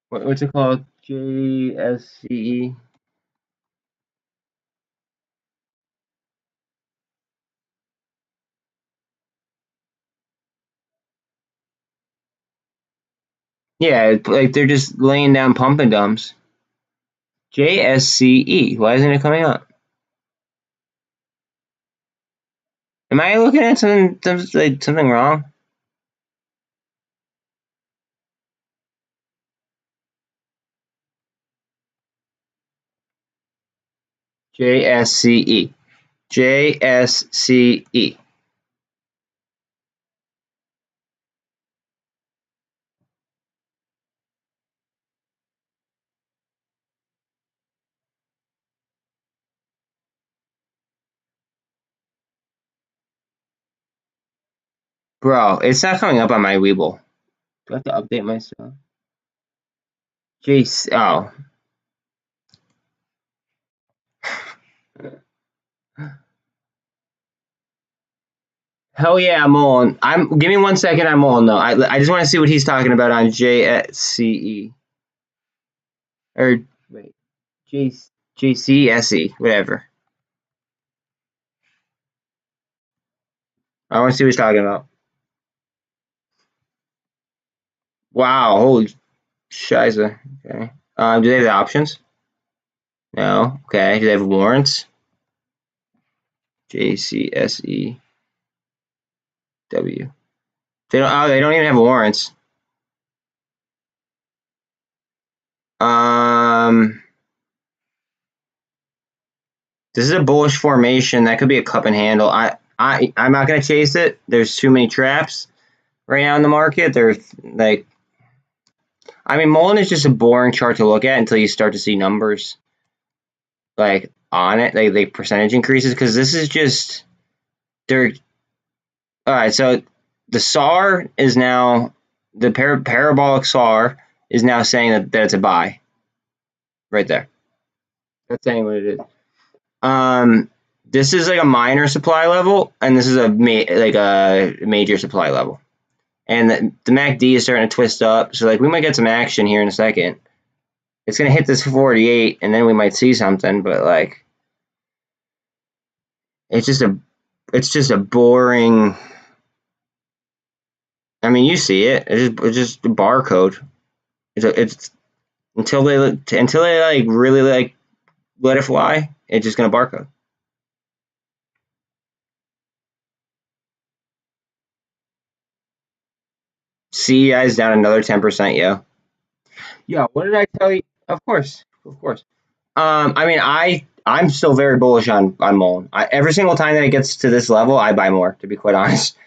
What's it called? JSCE. Yeah, like they're just laying down pump and dumps. JSCE. Why isn't it coming up? Am I looking at something wrong? JSCE. JSCE. Bro, it's not coming up on my webull. Do I have to update myself? Jeez. Oh. Hell yeah, MULN. Give me 1 second. I'm MULN though. I just want to see what he's talking about on JSCE or wait, JCSE, whatever. I want to see what he's talking about. Wow, holy shiza. Okay. Do they have the options? No. Okay. Do they have warrants? JCSEW. They don't. Oh, they don't even have warrants. This is a bullish formation. That could be a cup and handle. I'm not gonna chase it. There's too many traps right now in the market. There's like, I mean, MULN is just a boring chart to look at until you start to see numbers like on it, like the percentage increases, because this is just they're all right. So the SAR is now the parabolic SAR is now saying that it's a buy right there. That's saying what it is. This is like a minor supply level, and this is a major supply level. And the MACD is starting to twist up, so like we might get some action here in a second. It's gonna hit this 48, and then we might see something. But like, it's just a boring. I mean, you see it. It's just a barcode. It's until they like really like let it fly. It's just gonna barcode. CEI is down another 10%, yo. Yeah, what did I tell you? Of course. I mean, I'm still very bullish on MULN. Every single time that it gets to this level, I buy more, to be quite honest.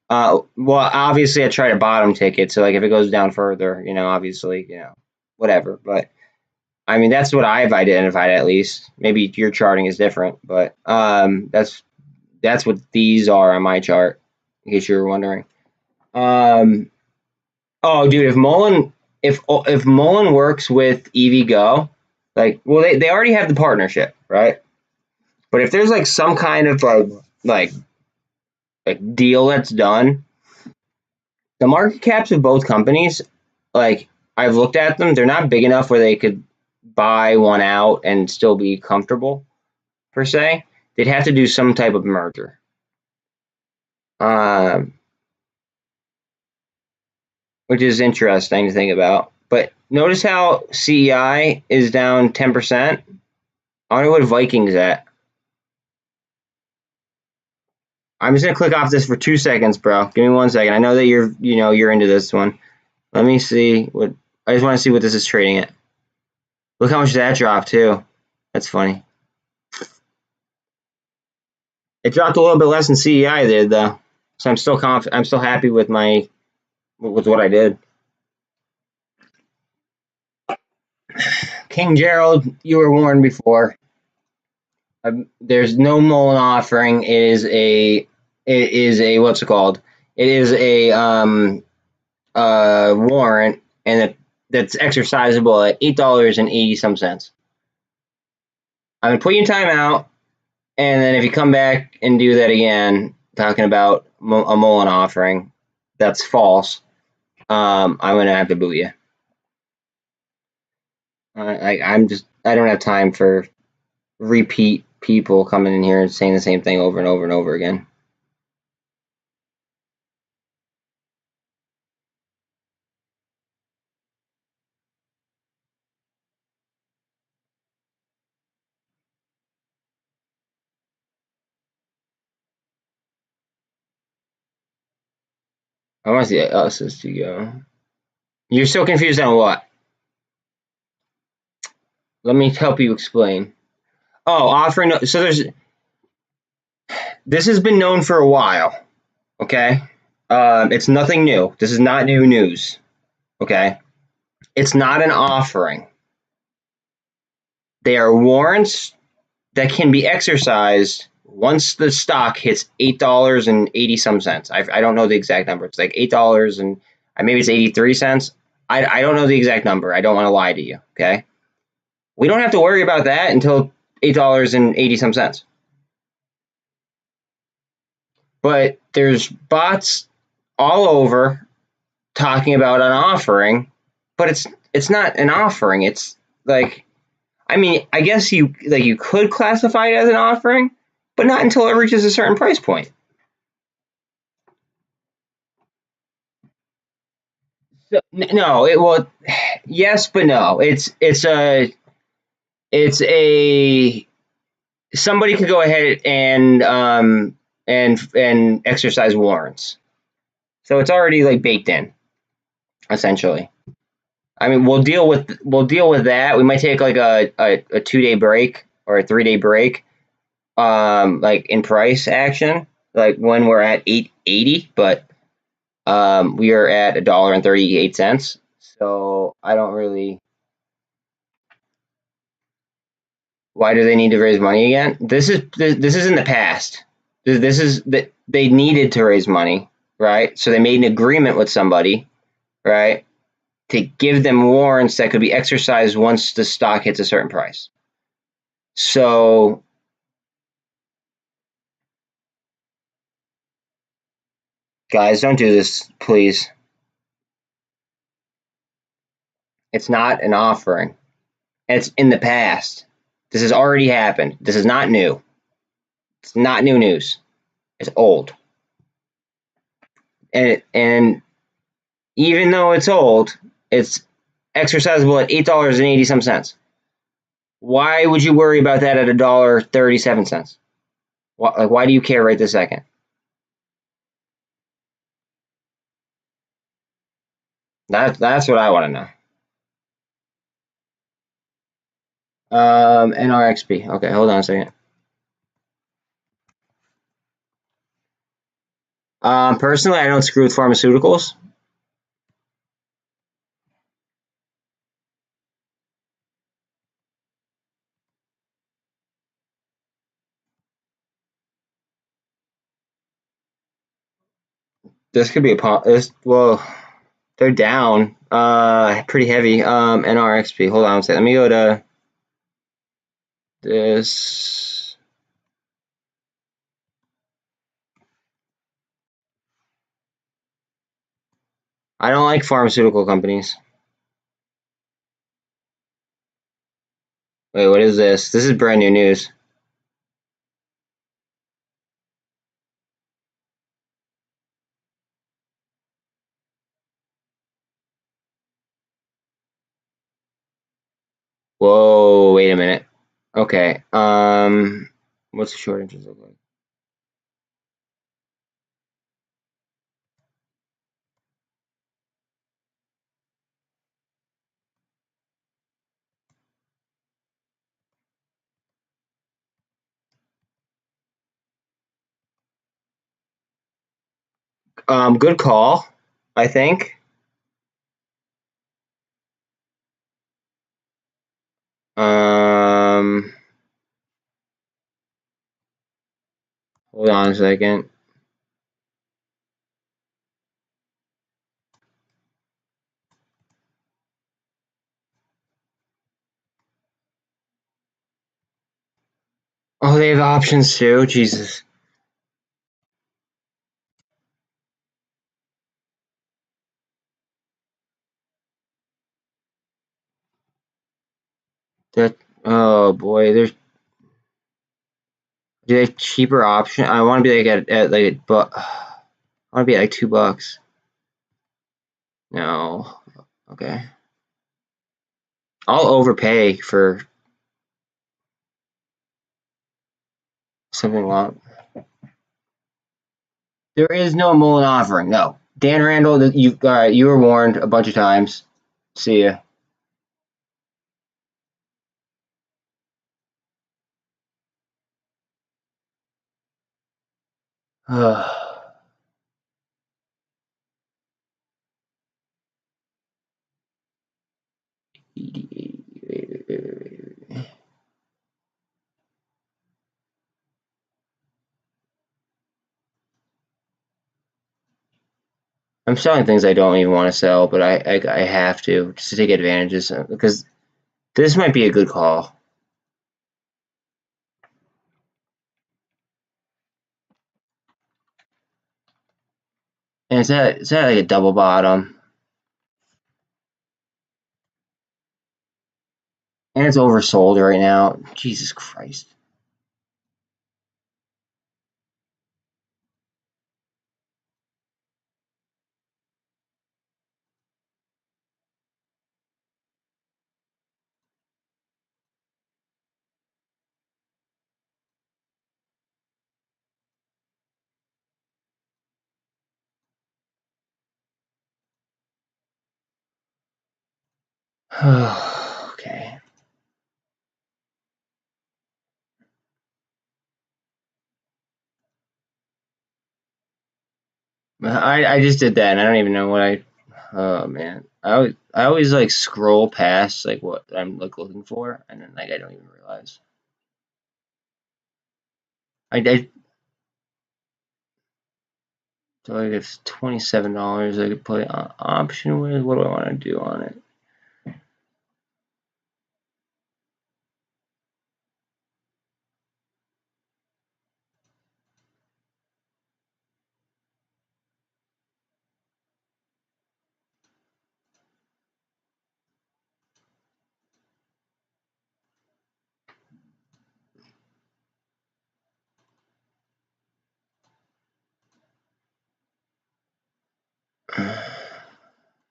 Well, obviously, I try to bottom ticket, so like if it goes down further, obviously, whatever. But I mean, that's what I've identified at least. Maybe your charting is different, but that's what these are on my chart, in case you were wondering. Oh, dude, if MULN works with EVgo, like, well, they already have the partnership, right? But if there's like some kind of like deal that's done, the market caps of both companies, like I've looked at them, they're not big enough where they could buy one out and still be comfortable per se. They'd have to do some type of merger. Which is interesting to think about. But notice how CEI is down 10%. I wonder what Viking's at. I'm just gonna click off this for 2 seconds, bro. Give me 1 second. I know that you're into this one. Let me see what I just want to see what this is trading at. Look how much that dropped too. That's funny. It dropped a little bit less than CEI did though, so I'm still confident. I'm still happy with what I did. King Gerald, you were warned before. There's no MULN offering. It is a what's it called? It is a warrant, and that's exercisable at $8.80 some cents. I'm gonna put you in timeout, and then if you come back and do that again, talking about a MULN offering, that's false. I'm gonna have to boot you. I don't have time for repeat people coming in here and saying the same thing over and over and over again. I want to see us as to go. You're so confused on what? Let me help you explain. offering. So this has been known for a while. Okay. It's nothing new. This is not new news. Okay. It's not an offering. They are warrants that can be exercised once the stock hits $8.80 some cents. I don't know the exact number. It's like $8 and maybe it's 83 cents. I don't know the exact number. I don't want to lie to you. Okay. We don't have to worry about that until $8.80 some cents. But there's bots all over talking about an offering, but it's not an offering. It's like, I mean, I guess you could classify it as an offering, but not until it reaches a certain price point. So, no, yes, but no. It's a somebody could go ahead and exercise warrants. So it's already like baked in, essentially. I mean, we'll deal with that. We might take like a 2-day break or a 3-day break, like in price action, like when we're at 8.80, but we are at $1.38. So I don't really. Why do they need to raise money again? This is in the past. This is that they needed to raise money, right? So they made an agreement with somebody, right, to give them warrants that could be exercised once the stock hits a certain price. So guys, don't do this, please. It's not an offering. It's in the past. This has already happened. This is not new. It's not new news. It's old. And even though it's old, it's exercisable at $8.80 some cents. Why would you worry about that at $1.37? Why do you care right this second? That's what I want to know. NRXP. Okay, hold on a second. Personally, I don't screw with pharmaceuticals. This could be well, they're down, pretty heavy. NRXP. Hold on a second. Let me go to this. I don't like pharmaceutical companies. Wait, what is this? This is brand new news. Whoa, wait a minute. Okay. What's the short interest look like? Good call, I think. Hold on a second. Oh, they have options too. Jesus. That. Oh boy, do they have cheaper option? I want to be like at like but I want to be at like $2. No. Okay. I'll overpay for something long. There is no MULN offering. No. Dan Randall, you were warned a bunch of times. See ya. I'm selling things I don't even want to sell, but I have to just to take advantages because this might be a good call. And it's at like a double bottom. And it's oversold right now. Jesus Christ. Okay. I just did that and I don't even know what oh man. I always like scroll past like what I'm like looking for and then like I don't even realize. I so like it's $27 I could play option with. What do I want to do on it?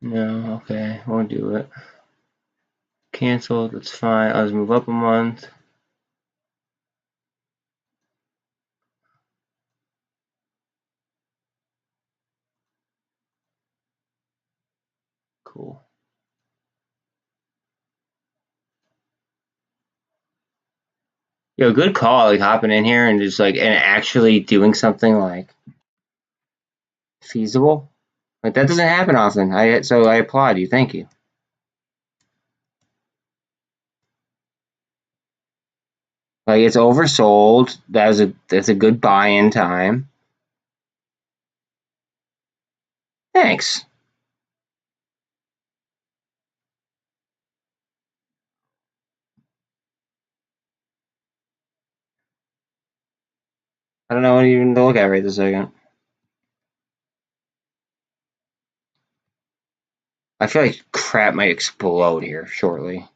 No, okay, won't do it. Cancel, that's fine. I'll just move up a month. Cool. Yo, good call, like hopping in here and just like and actually doing something like feasible. Like that doesn't happen often. So I applaud you. Thank you. Like it's oversold. That's a good buy-in time. Thanks. I don't know what even to look at right this second. I feel like crap might explode here shortly.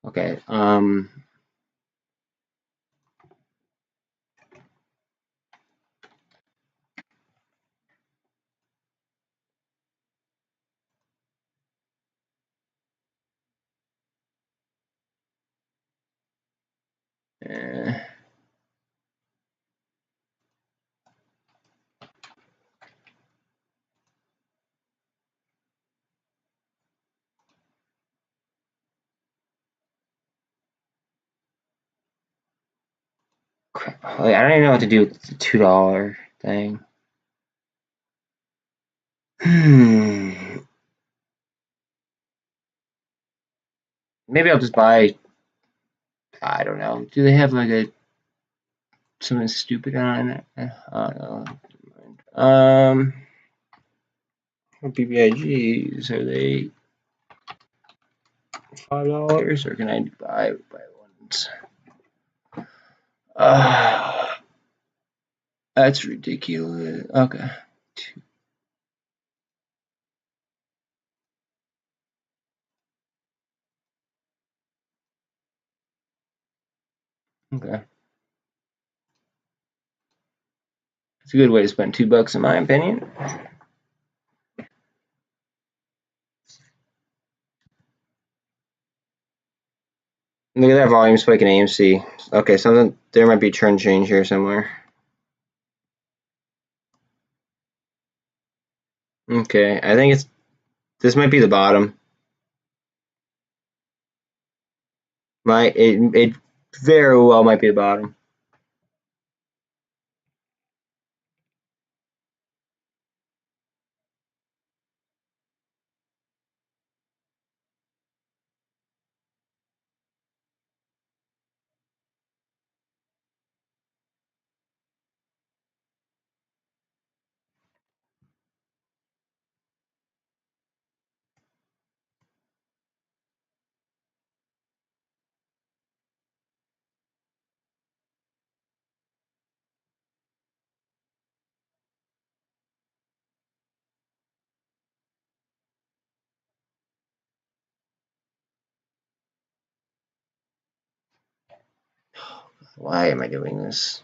Okay. Eh. Crap. Like, I don't even know what to do with the $2 thing. Maybe I'll just buy. I don't know. Do they have like something stupid on it? I don't know. BBIGs, are they $5 or can I buy ones? That's ridiculous. Okay. Okay. It's a good way to spend $2 in my opinion. Look at that volume spike in AMC. Okay, there might be a trend change here somewhere. Okay, I think this might be the bottom. It very well might be the bottom. Why am I doing this?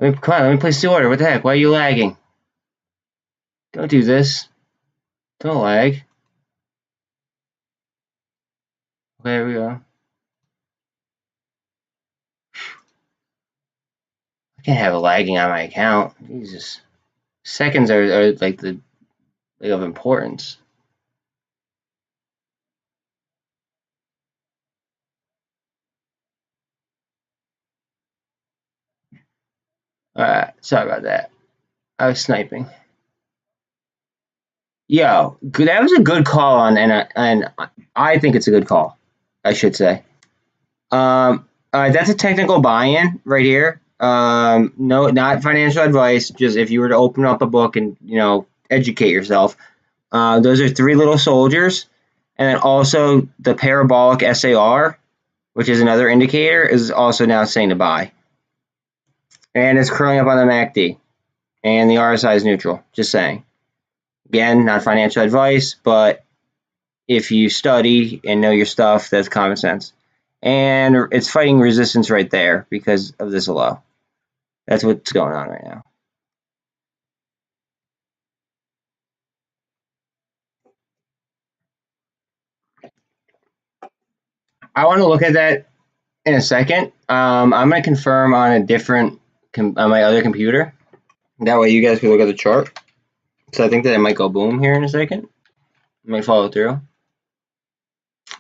Come on, let me place the order. What the heck? Why are you lagging? Don't do this. Don't lag. There we go. I can't have it lagging on my account. Jesus. Seconds are like of importance. Sorry about that. I was sniping. Yo, that was a good call and I think it's a good call. I should say. That's a technical buy-in right here. No, not financial advice. Just if you were to open up a book and educate yourself. Those are three little soldiers, and then also the parabolic SAR, which is another indicator, is also now saying to buy, and it's curling up on the MACD, and the RSI is neutral. Just saying. Again, not financial advice, but if you study and know your stuff, that's common sense. And it's fighting resistance right there because of this low. That's what's going on right now. I want to look at that in a second. I'm going to confirm on a different on my other computer. That way you guys can look at the chart. So I think that it might go boom here in a second. It might follow through.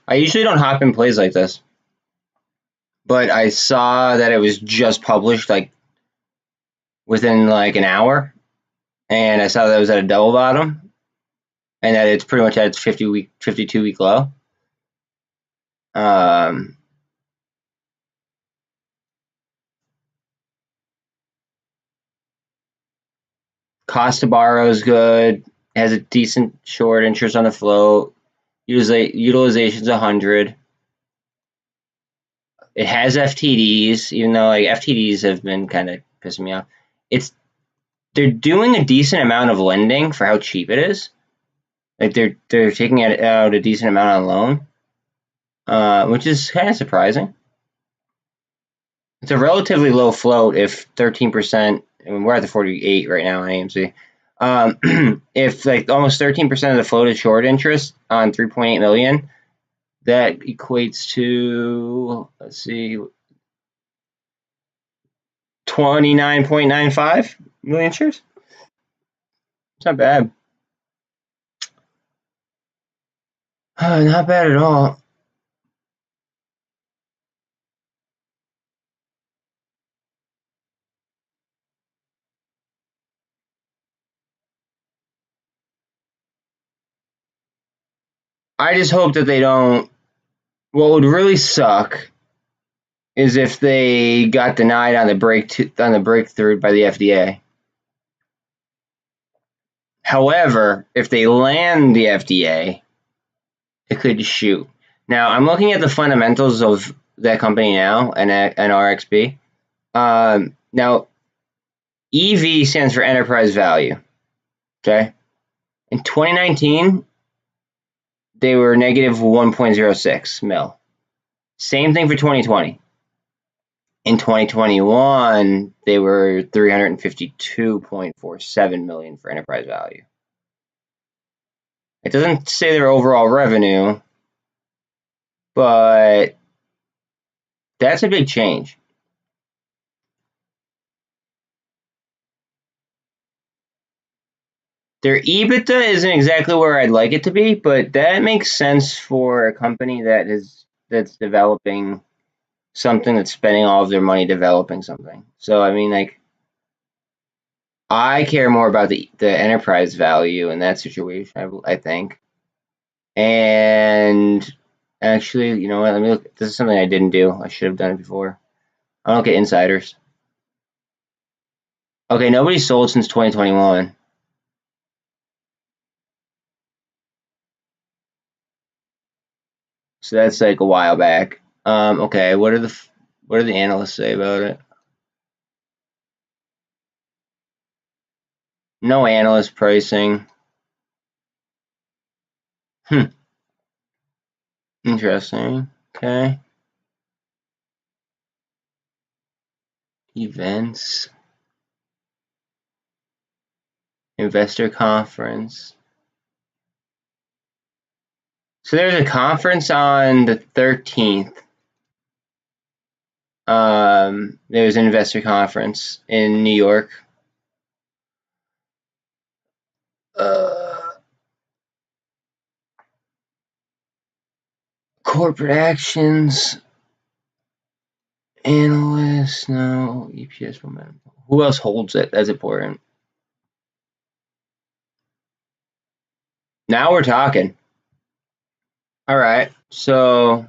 I usually don't hop in plays like this, but I saw that it was just published like within like an hour, and I saw that it was at a double bottom, and that it's pretty much at its 52-week low. Cost to borrow is good. Has a decent short interest on the float. Utilization's 100. It has FTDs, even though like FTDs have been kind of pissing me off. They're doing a decent amount of lending for how cheap it is. Like they're taking out a decent amount on loan, which is kind of surprising. It's a relatively low float if 13%. I mean, we're at the 48 right now on AMC. If like almost 13% of the float is short interest on 3.8 million, that equates to, let's see, 29.95 million shares. It's not bad. Not bad at all. I just hope that they don't. What would really suck is if they got denied on the breakthrough by the FDA. However, if they land the FDA, it could shoot. Now, I'm looking at the fundamentals of that company now and RXB. Now, EV stands for enterprise value. Okay. In 2019, they were negative 1.06 mil. Same thing for 2020. In 2021, they were 352.47 million for enterprise value. It doesn't say their overall revenue, but that's a big change. Their EBITDA isn't exactly where I'd like it to be, but that makes sense for a company that's developing something, that's spending all of their money developing something. So I mean, like, I care more about the enterprise value in that situation, I think. And actually, you know what? Let me look. This is something I didn't do. I should have done it before. I don't get insiders. Okay, nobody sold since 2021. So that's like a while back. Okay, what do the analysts say about it? No analyst pricing. Interesting. Okay. Events. Investor conference. So there's a conference on the 13th. There's an investor conference in New York. Corporate actions. Analysts, no. EPS momentum. Who else holds it? That's important. Now we're talking. All right. So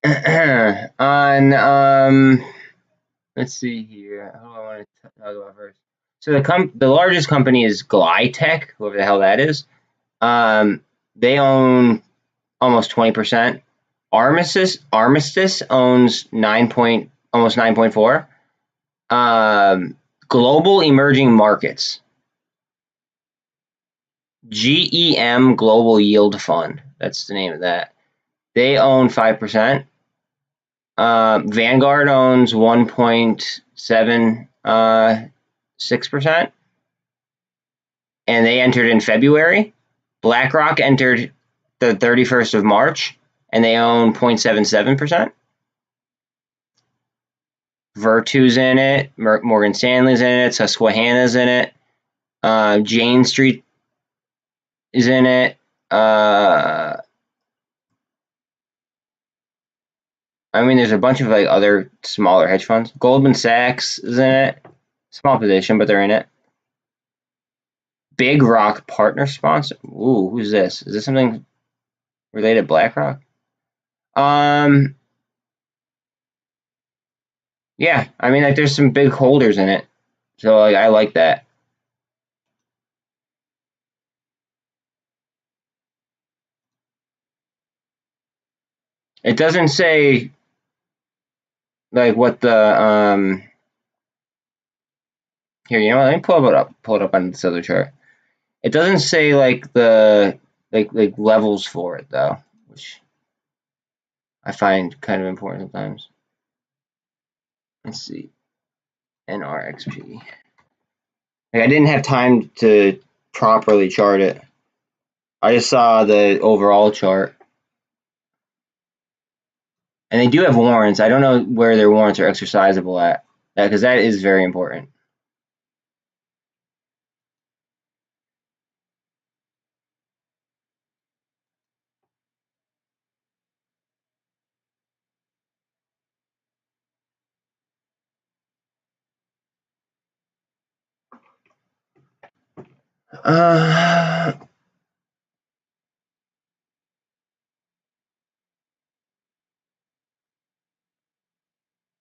on let's see here. Who do I want to talk about first? So the largest company is Glitech, whoever the hell that is. They own almost 20%. Armistice owns almost 9.4. Global Emerging Markets. GEM Global Yield Fund. That's the name of that. They own 5%. Vanguard owns 1.76%. And they entered in February. BlackRock entered the 31st of March, and they own 0.77%. Virtu's in it. Morgan Stanley's in it. Susquehanna's in it. Jane Street is in it. I mean, there's a bunch of like other smaller hedge funds. Goldman Sachs is in it. Small position, but they're in it. Big Rock partner sponsor. Ooh, who's this? Is this something related to BlackRock? Yeah, I mean, like, there's some big holders in it, so like, I like that. It doesn't say like what the here. You know what? Let me pull it up. Pull it up on this other chart. It doesn't say like the like levels for it though, which I find kind of important sometimes. Let's see. NRXP. Like, I didn't have time to properly chart it. I just saw the overall chart. And they do have warrants. I don't know where their warrants are exercisable at, because that is very important.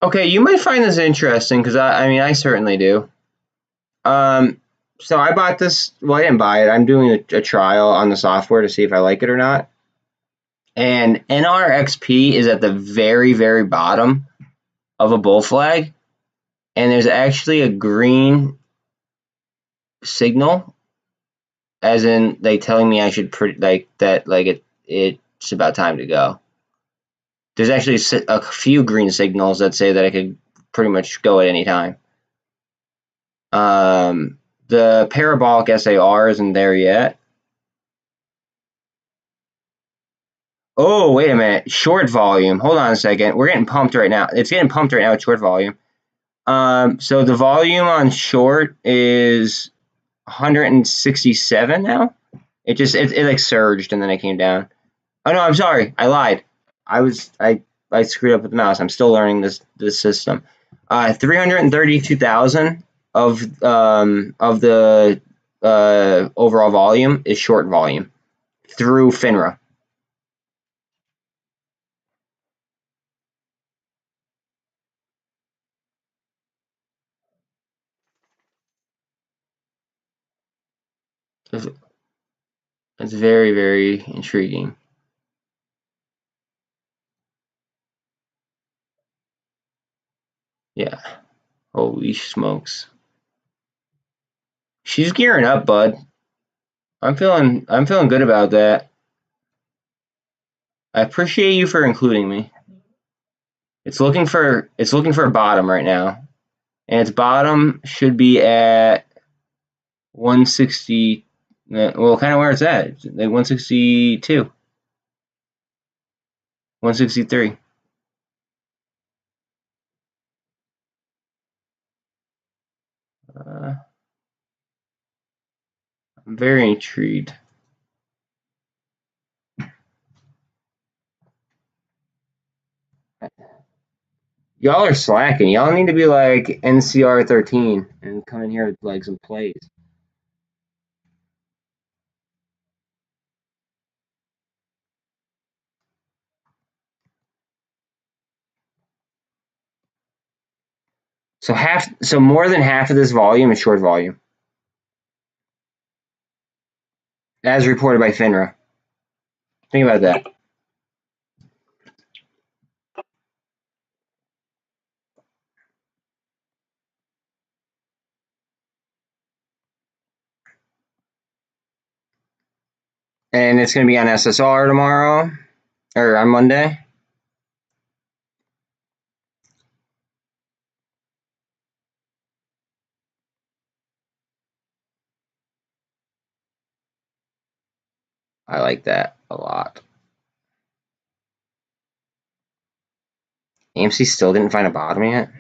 Okay, you might find this interesting because I mean, I certainly do. So I bought this. Well, I didn't buy it. I'm doing a trial on the software to see if I like it or not. And NRXP is at the very, very bottom of a bull flag, and there's actually a green signal, as in like telling me I should it's about time to go. There's actually a few green signals that say that I could pretty much go at any time. The parabolic SAR isn't there yet. Oh, wait a minute. Short volume. Hold on a second. We're getting pumped right now. It's getting pumped right now with short volume. So the volume on short is 167 now. It like surged and then it came down. Oh no, I'm sorry. I lied. I screwed up with the mouse. I'm still learning this system. 332,000 of the overall volume is short volume through FINRA. It's very, very intriguing. Yeah. Holy smokes. She's gearing up, bud. I'm feeling good about that. I appreciate you for including me. It's looking for a bottom right now. And its bottom should be at 160, well, kind of where it's at. It's like 162. 163. I'm very intrigued. Y'all are slacking. Y'all need to be like NCR 13 and come in here with like some plays. So more than half of this volume is short volume, as reported by FINRA. Think about that. And it's going to be on SSR tomorrow, or on Monday. I like that a lot. AMC still didn't find a bottom yet.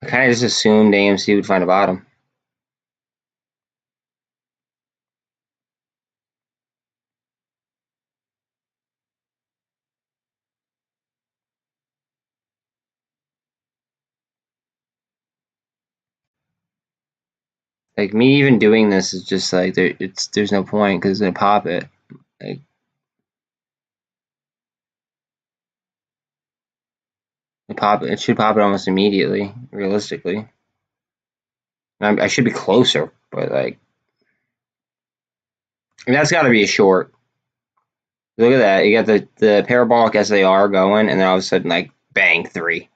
I kind of just assumed AMC would find a bottom. Like, me even doing this is just like there's no point because it's gonna pop it. Like, it should pop it almost immediately, realistically. I should be closer, but like, that's got to be a short. Look at that. You got the parabolic SAR going, and then all of a sudden, like, bang, 3.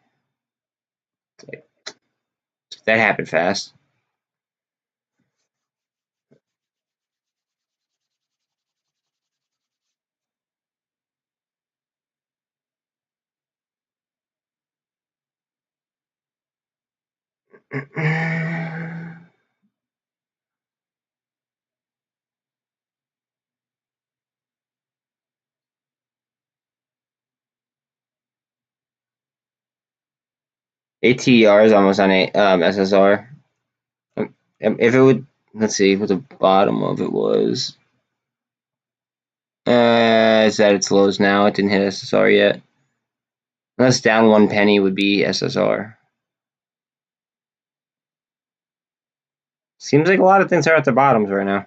It's like, that happened fast. ATR is almost on a SSR. If it would, let's see what the bottom of it was. It's at its lows now. It didn't hit SSR yet. Unless down 1 penny would be SSR. Seems like a lot of things are at the bottoms right now.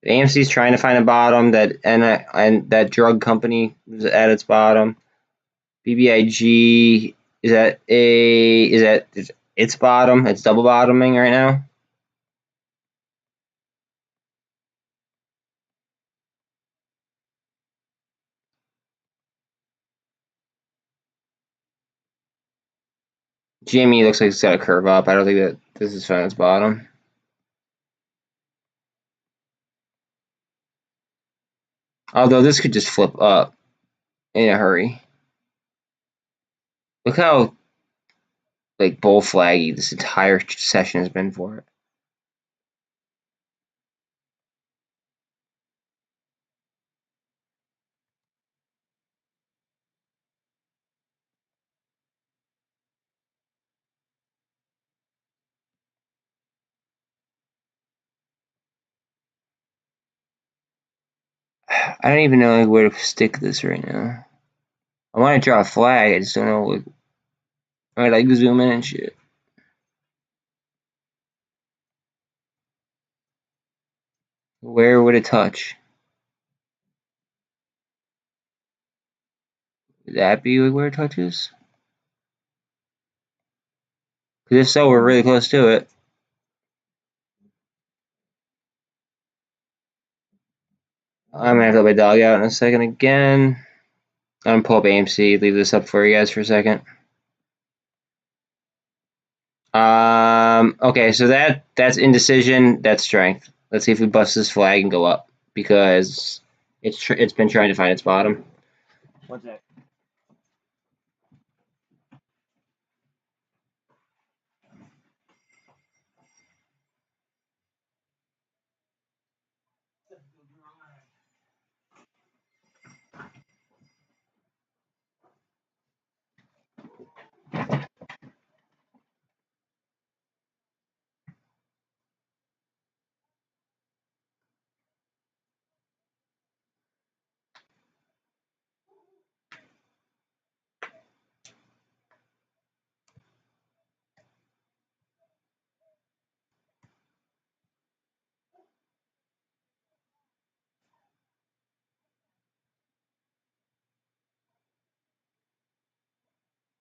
AMC's trying to find a bottom. And that drug company is at its bottom. BBIG is at its bottom. It's double bottoming right now. GME looks like it's got a curve up. I don't think that this is found its bottom. Although this could just flip up in a hurry. Look how like bull flaggy this entire session has been for it. I don't even know like, where to stick this right now. I want to draw a flag. I just don't know what. I like zoom in and shit. Where would it touch? Would that be where it touches? Because if so, we're really close to it. I'm gonna have to let my dog out in a second again. I'm gonna pull up AMC, leave this up for you guys for a second. Okay, so that's indecision, that's strength. Let's see if we bust this flag and go up because it's been trying to find its bottom. What's that?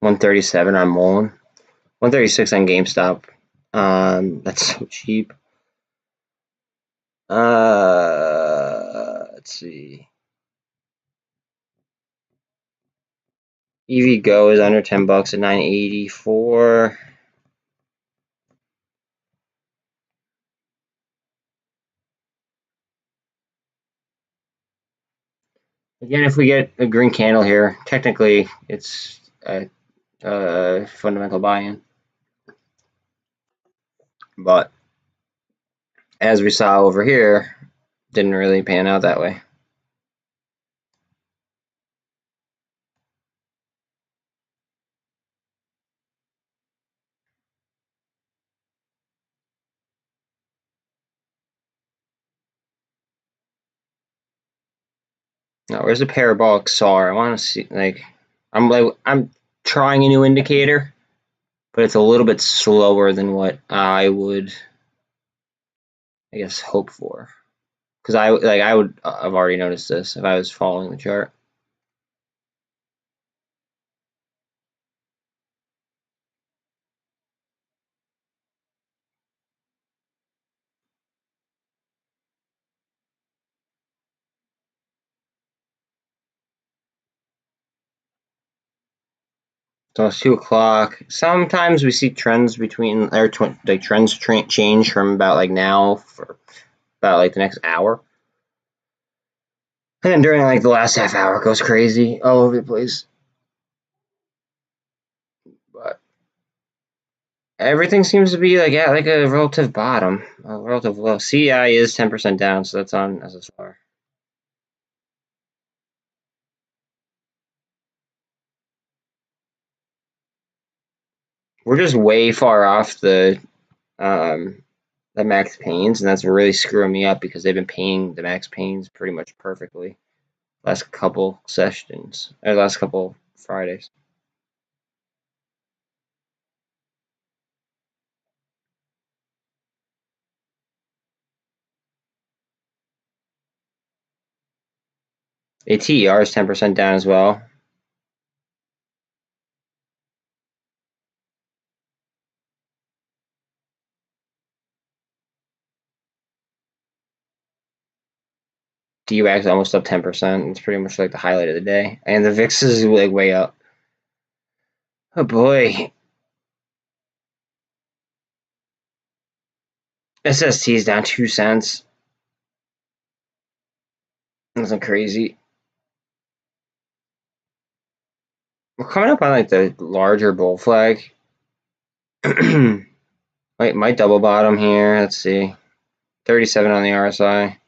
$137 on MULN, 136 on GameStop. That's so cheap. Let's see. EV Go is under $10 at 984. Again, if we get a green candle here, technically it's a fundamental buy-in. But as we saw over here, didn't really pan out that way. Now, where's the parabolic SAR? I want to see, I'm trying a new indicator, but it's a little bit slower than what I would, I guess, hope for. Because I've already noticed this if I was following the chart. So it's 2 o'clock. Sometimes we see trends between, trends change from about like now for about like the next hour. And then during like the last half hour, it goes crazy all over the place. But everything seems to be like at like a relative bottom, a relative low. CEI is 10% down, so that's on as a SAR. We're just way far off the max pains, and that's really screwing me up because they've been paying the max pains pretty much perfectly last couple sessions or last couple Fridays. ATER is 10% down as well. DWAC is almost up 10%. It's pretty much like the highlight of the day. And the VIX is like way up. Oh boy. SST is down 2 cents. Nothing crazy. We're coming up on like the larger bull flag. might double bottom here. Let's see. 37 on the RSI. I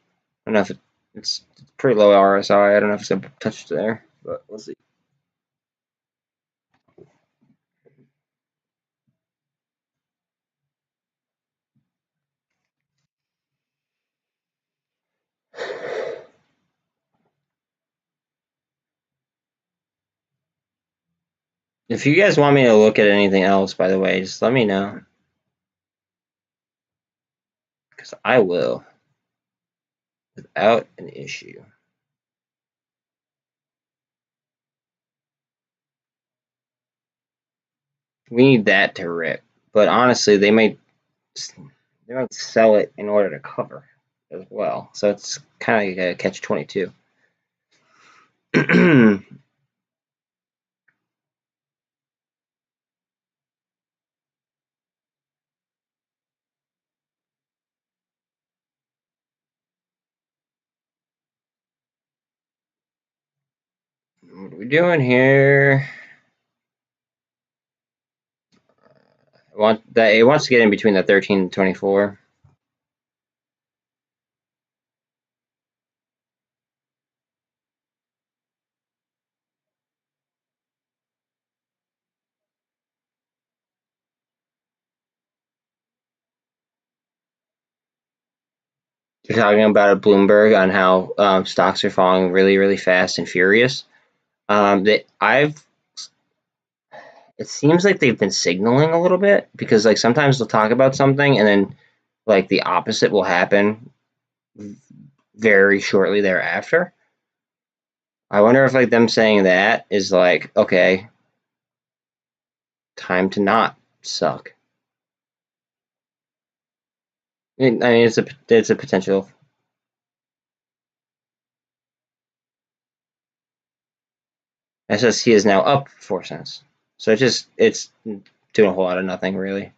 don't know if it's pretty low RSI. I don't know if it's gonna touch there, but we'll see. If you guys want me to look at anything else, by the way, just let me know. Because I will. Without an issue. We need that to rip. But honestly, they might sell it in order to cover as well. So it's kind of like a catch-22. What are we doing here? It wants to get in between the 13 and 24. You're talking about a Bloomberg on how stocks are falling really, really fast and furious. It seems like they've been signaling a little bit because like sometimes they'll talk about something and then like the opposite will happen very shortly thereafter. I wonder if like them saying that is like, okay, time to not suck. I mean, it's a potential. SST is now up 4 cents, so it's doing a whole lot of nothing really.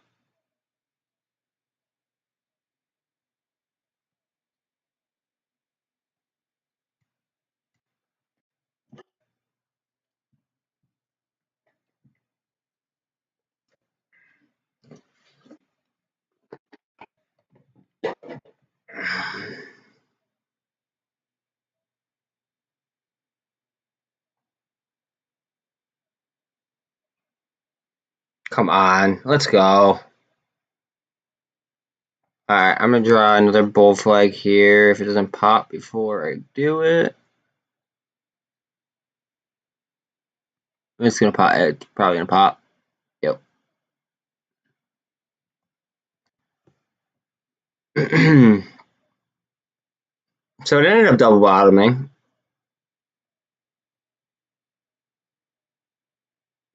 Come on, let's go. All right, I'm gonna draw another bull flag here if it doesn't pop before I do it. It's gonna pop. It's probably gonna pop. Yep. So it ended up double bottoming.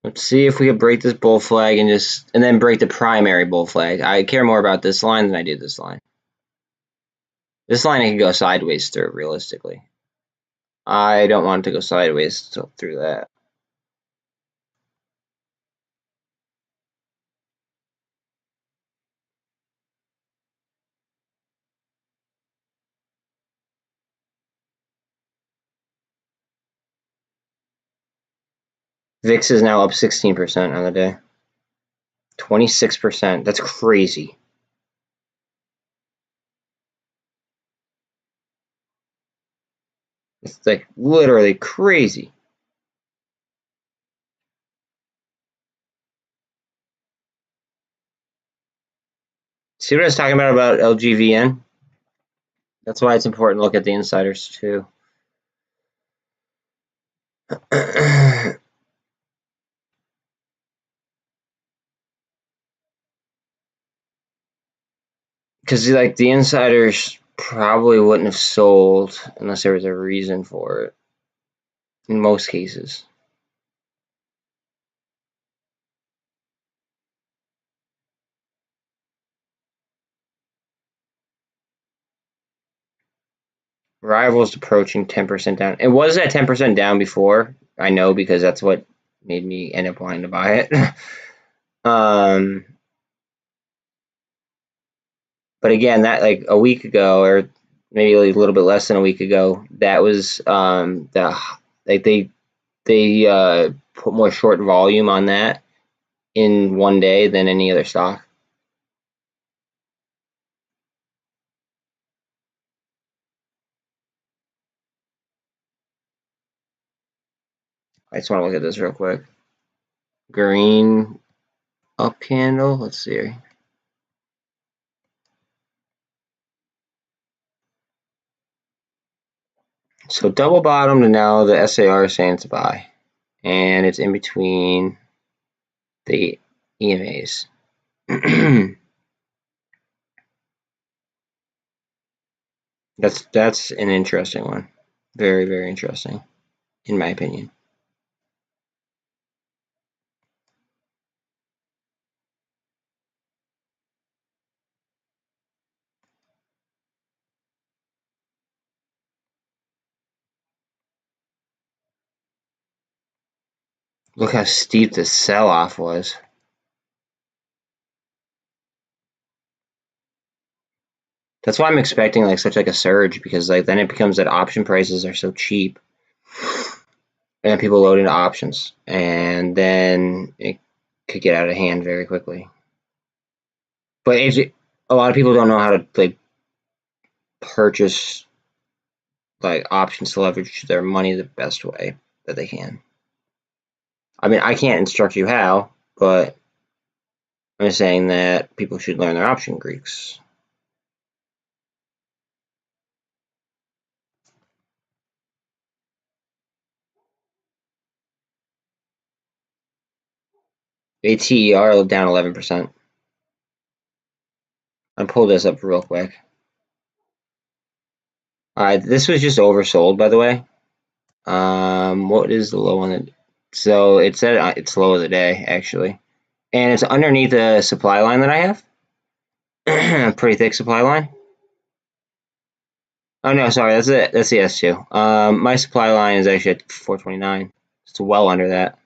Let's see if we can break this bull flag and then break the primary bull flag. I care more about this line than I do this line. This line I can go sideways through realistically. I don't want it to go sideways through that. VIX is now up 16% on the day. 26%. That's crazy. It's like literally crazy. See what I was talking about LGVN? That's why it's important to look at the insiders too. Because like the insiders probably wouldn't have sold unless there was a reason for it. In most cases. Rivals approaching 10% down. It was at 10% down before. I know because that's what made me end up wanting to buy it. But again, that like a week ago or maybe a little bit less than a week ago, that was they put more short volume on that in one day than any other stock. I just want to look at this real quick. Green up candle. Let's see. So double bottomed and now the SAR is saying it's a buy. And it's in between the EMAs. That's an interesting one. Very, very interesting, in my opinion. Look how steep the sell-off was. That's why I'm expecting like such like a surge, because like then it becomes that option prices are so cheap, and then people load into options, and then it could get out of hand very quickly. But a lot of people don't know how to like purchase like options to leverage their money the best way that they can. I mean, I can't instruct you how, but I'm just saying that people should learn their option Greeks. ATER down 11%. I pulled this up real quick. This was just oversold, by the way. What is the low on it? So it said it's low of the day, actually. And it's underneath the supply line that I have. Pretty thick supply line. Oh no, sorry, that's it. That's the S2. My supply line is actually at 429. It's well under that.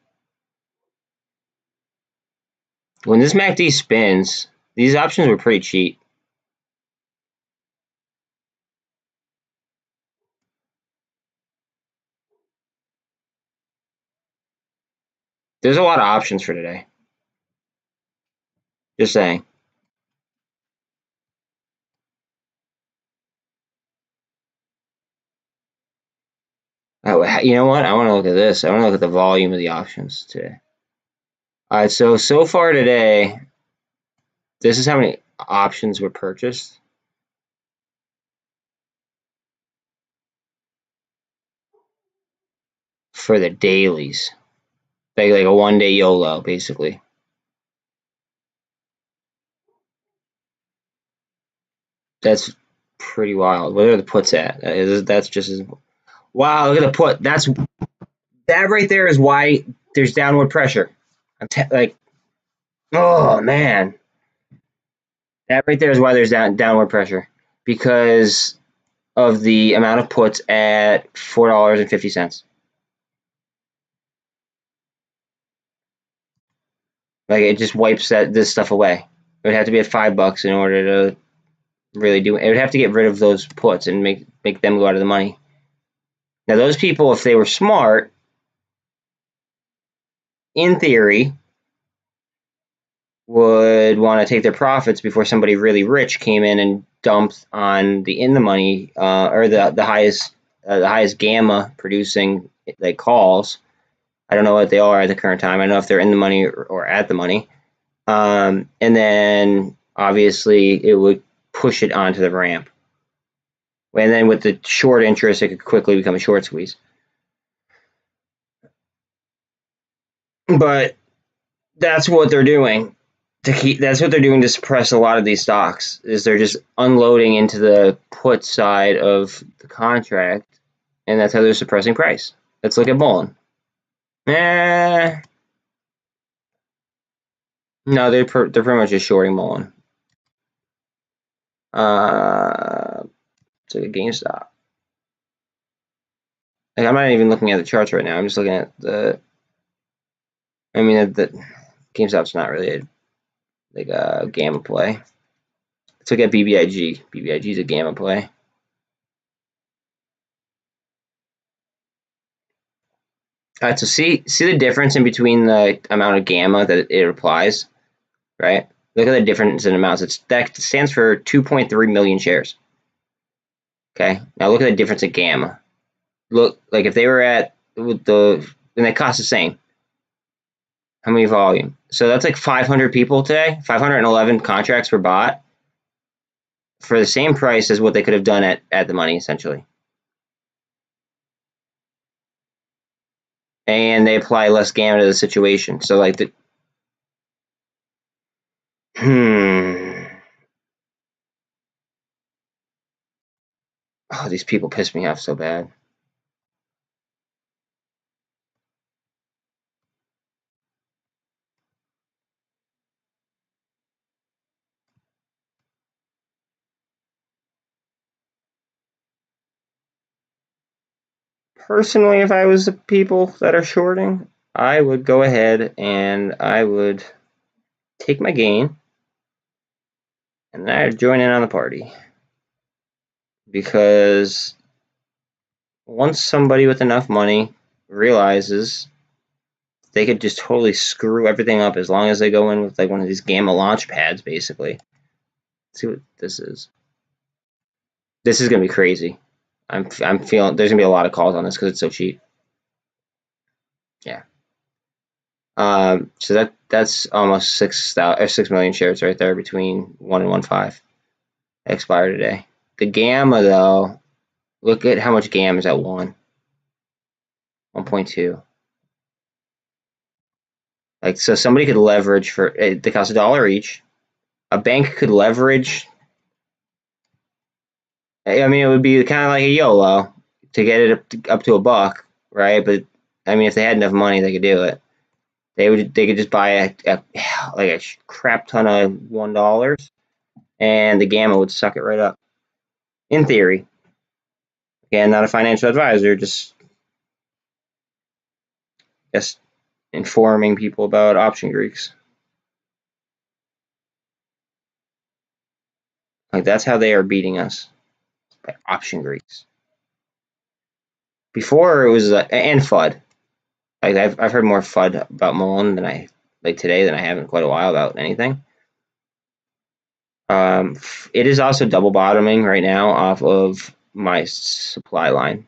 When this MACD spins, these options were pretty cheap. There's a lot of options for today. Just saying. Oh, you know what? I want to look at this. I want to look at the volume of the options today. All right, so far today, this is how many options were purchased. For the dailies. Like a 1 day YOLO, basically. That's pretty wild. What are the puts at? That's just as wow. Look at the put. That right there is why there's downward pressure. Like, oh man, that right there is why there's downward pressure, because of the amount of puts at $4.50. Like it just wipes this stuff away. It would have to be at $5 in order to really do it. It would have to get rid of those puts and make them go out of the money. Now those people, if they were smart, in theory, would want to take their profits before somebody really rich came in and dumped on the in the money or the highest gamma producing like calls. I don't know what they are at the current time. I don't know if they're in the money or at the money. And then obviously it would push it onto the ramp. And then with the short interest, it could quickly become a short squeeze. But that's what they're doing. That's what they're doing to suppress a lot of these stocks, is they're just unloading into the put side of the contract, and that's how they're suppressing price. Let's look at MULN. No, they're pretty much just shorting MULN. It's like a GameStop. Like, I'm not even looking at the charts right now. I'm just looking at the. I mean, the GameStop's not really a gamma play. Let's look at BBIG. BBIG is a gamma play. All right, so see the difference in between the amount of gamma that it applies, right? Look at the difference in amounts. That stands for 2.3 million shares. Okay, now look at the difference in gamma. Look, like if they were at and they cost the same. How many volume? So that's like 500 people today. 511 contracts were bought for the same price as what they could have done at the money, essentially. And they apply less gamma to the situation. So like Oh, these people piss me off so bad. Personally, if I was the people that are shorting, I would go ahead and I would take my gain and I'd join in on the party. Because once somebody with enough money realizes they could just totally screw everything up as long as they go in with like one of these gamma launch pads, basically. Let's see what this is. This is gonna be crazy. I'm feeling there's gonna be a lot of calls on this because it's so cheap. Yeah. So that's almost 6 million shares right there between 1 and 1.5 expire today. The gamma though, look at how much gamma is at 1.2. Like so, somebody could leverage for they cost $1 each. A bank could leverage. I mean, it would be kind of like a YOLO to get it up to $1, right? But I mean, if they had enough money, they could do it. They could just buy a crap ton of $1, and the gamma would suck it right up. In theory, again, not a financial advisor, just informing people about option Greeks. Like that's how they are beating us, by option Greeks. Before it was and FUD. Like I've heard more FUD about MULN than I like today than I have in quite a while about anything. It is also double bottoming right now off of my supply line.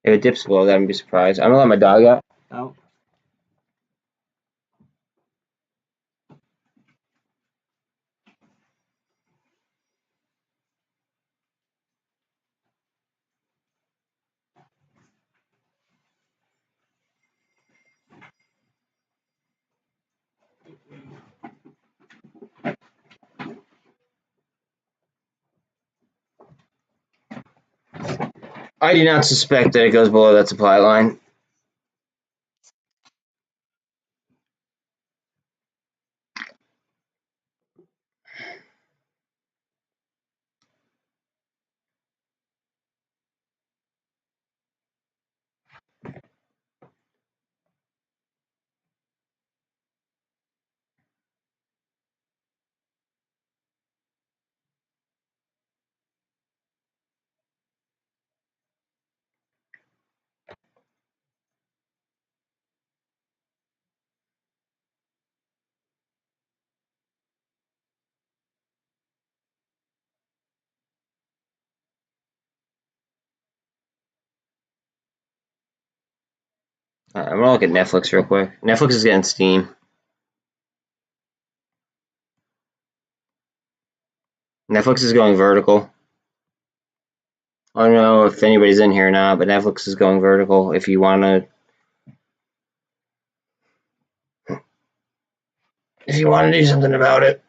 If it dips below that, I'm gonna be surprised. I'm gonna let my dog out. I do not suspect that it goes below that supply line. I'm gonna look at Netflix real quick. Netflix is getting steam. Netflix is going vertical. I don't know if anybody's in here or not, but Netflix is going vertical. If you want to do something about it.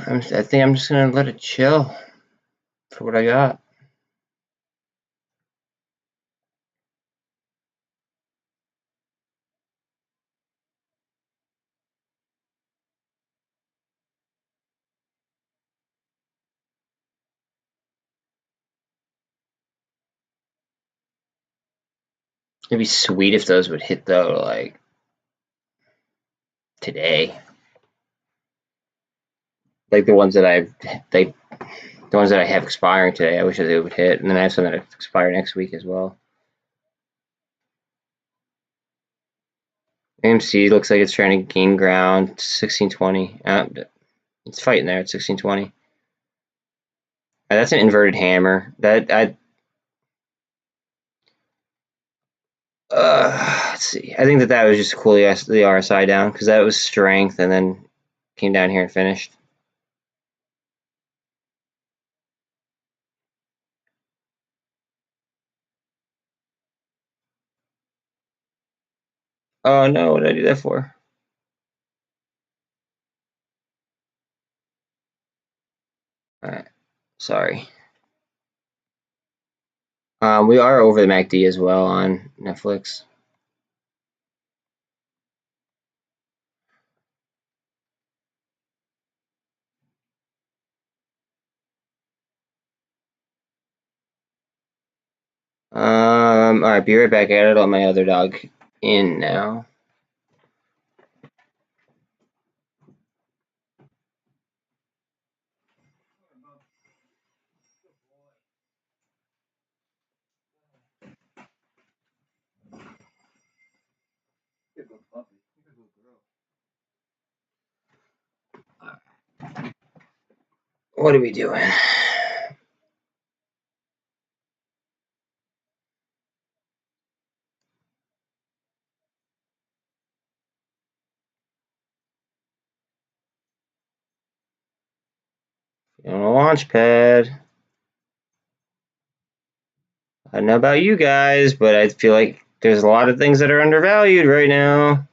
I think I'm just gonna let it chill for what I got. It'd be sweet if those would hit though, like today. Like the ones that the ones that I have expiring today. I wish that they would hit, and then I have some that expire next week as well. AMC looks like it's trying to gain ground. 1620. It's fighting there at 1620. That's an inverted hammer. Let's see. I think that was just cool the RSI down because that was strength and then came down here and finished. Oh no, what did I do that for? Alright, sorry. We are over the MACD as well on Netflix. Alright, be right back. I gotta let my other dog in now. What are we doing? On a launch pad. I don't know about you guys, but I feel like there's a lot of things that are undervalued right now.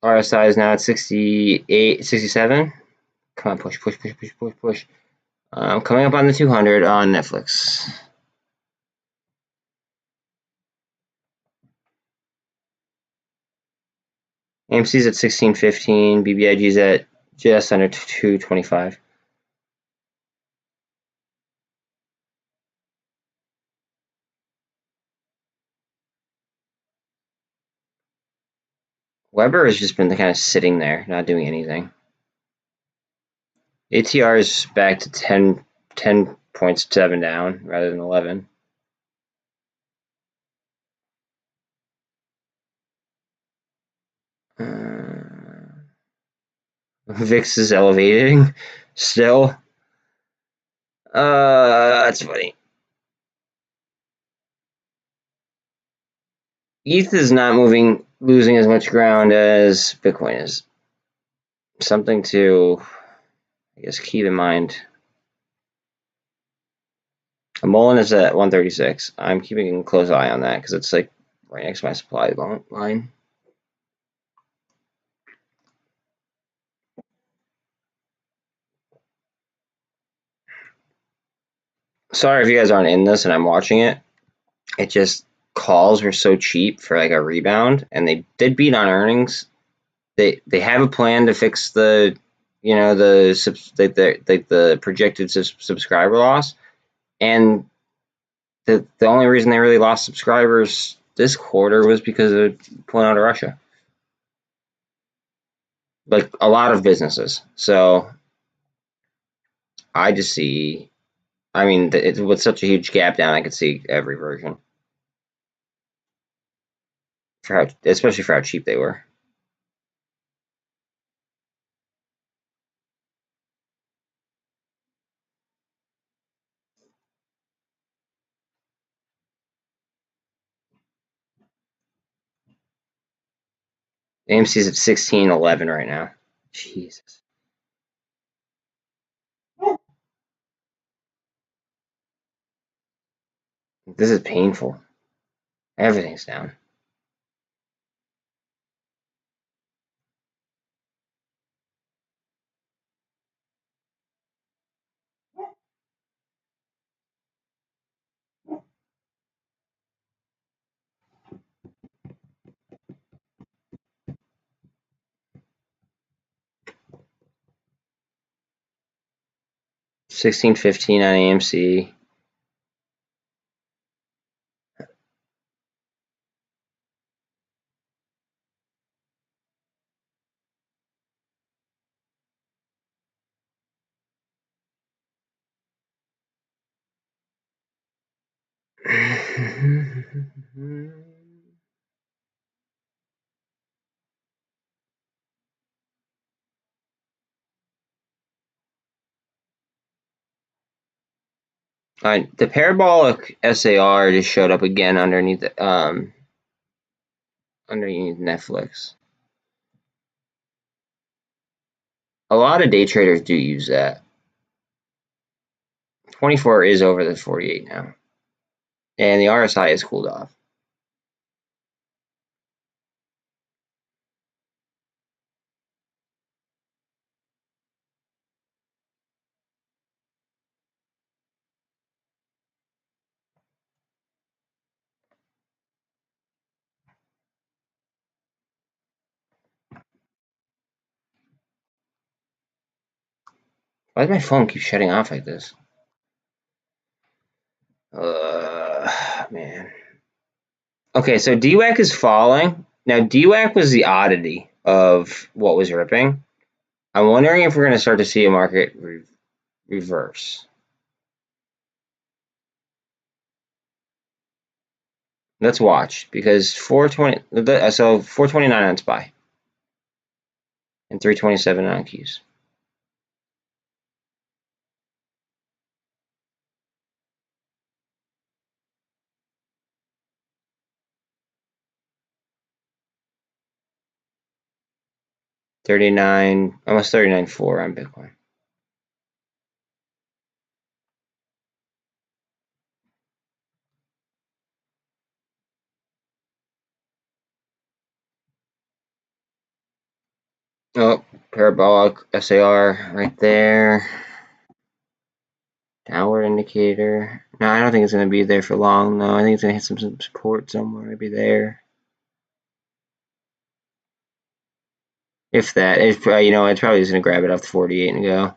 RSI is now at 68, 67. Come on, push, push, push, push, push, push. Coming up on the 200 on Netflix. AMC's at 1615. BBIG's at just under 225. Weber has just been kind of sitting there, not doing anything. ATR is back to 10.7 down rather than 11. VIX is elevating still. That's funny. ETH is not losing as much ground as Bitcoin is. Something to, I guess, keep in mind. MULN is at 136. I'm keeping a close eye on that because it's like right next to my supply line. Sorry if you guys aren't in this and I'm watching it. It just calls were so cheap for like a rebound, and they did beat on earnings. They have a plan to fix the the projected subscriber loss, and the only reason they really lost subscribers this quarter was because of pulling out of Russia. Like a lot of businesses. So I just see, I mean, with such a huge gap down, I could see every version. Especially for how cheap they were. AMC's at 1611 right now. Jesus. This is painful. Everything's down. $16.15 on AMC. Alright, the parabolic SAR just showed up again underneath Netflix. A lot of day traders do use that. 24 is over the 48 now. And the RSI has cooled off. Why does my phone keep shutting off like this? Man. Okay, so DWAC is falling. Now, DWAC was the oddity of what was ripping. I'm wondering if we're going to start to see a market reverse. Let's watch, because 420, so 429 on SPY and 327 on Qs. Almost 39.4 on Bitcoin. Oh, parabolic SAR right there. Downward indicator. No, I don't think it's going to be there for long, though. I think it's going to hit some support somewhere, maybe there. If that. It's probably, it's probably just going to grab it off the 48 and go.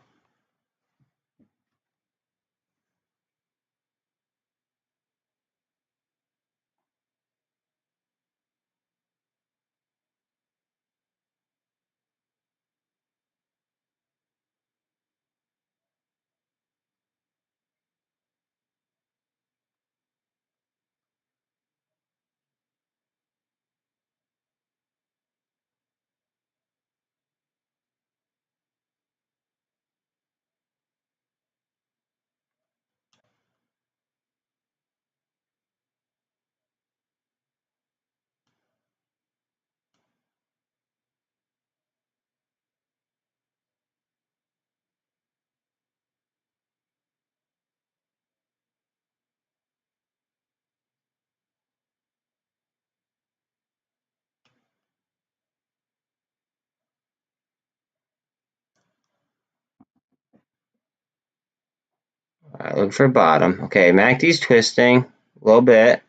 Alright, look for bottom. Okay, MACD's twisting a little bit.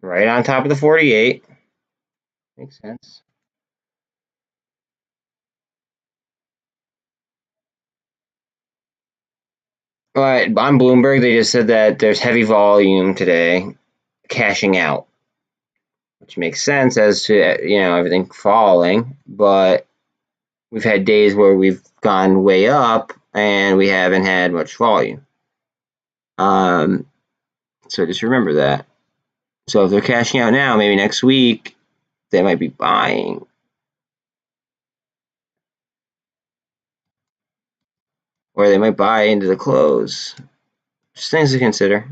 Right on top of the 48. Makes sense. But on Bloomberg, they just said that there's heavy volume today, cashing out, which makes sense as to everything falling. But we've had days where we've gone way up and we haven't had much volume. So just remember that. So if they're cashing out now, maybe next week they might be buying. Or they might buy into the close. Just things to consider.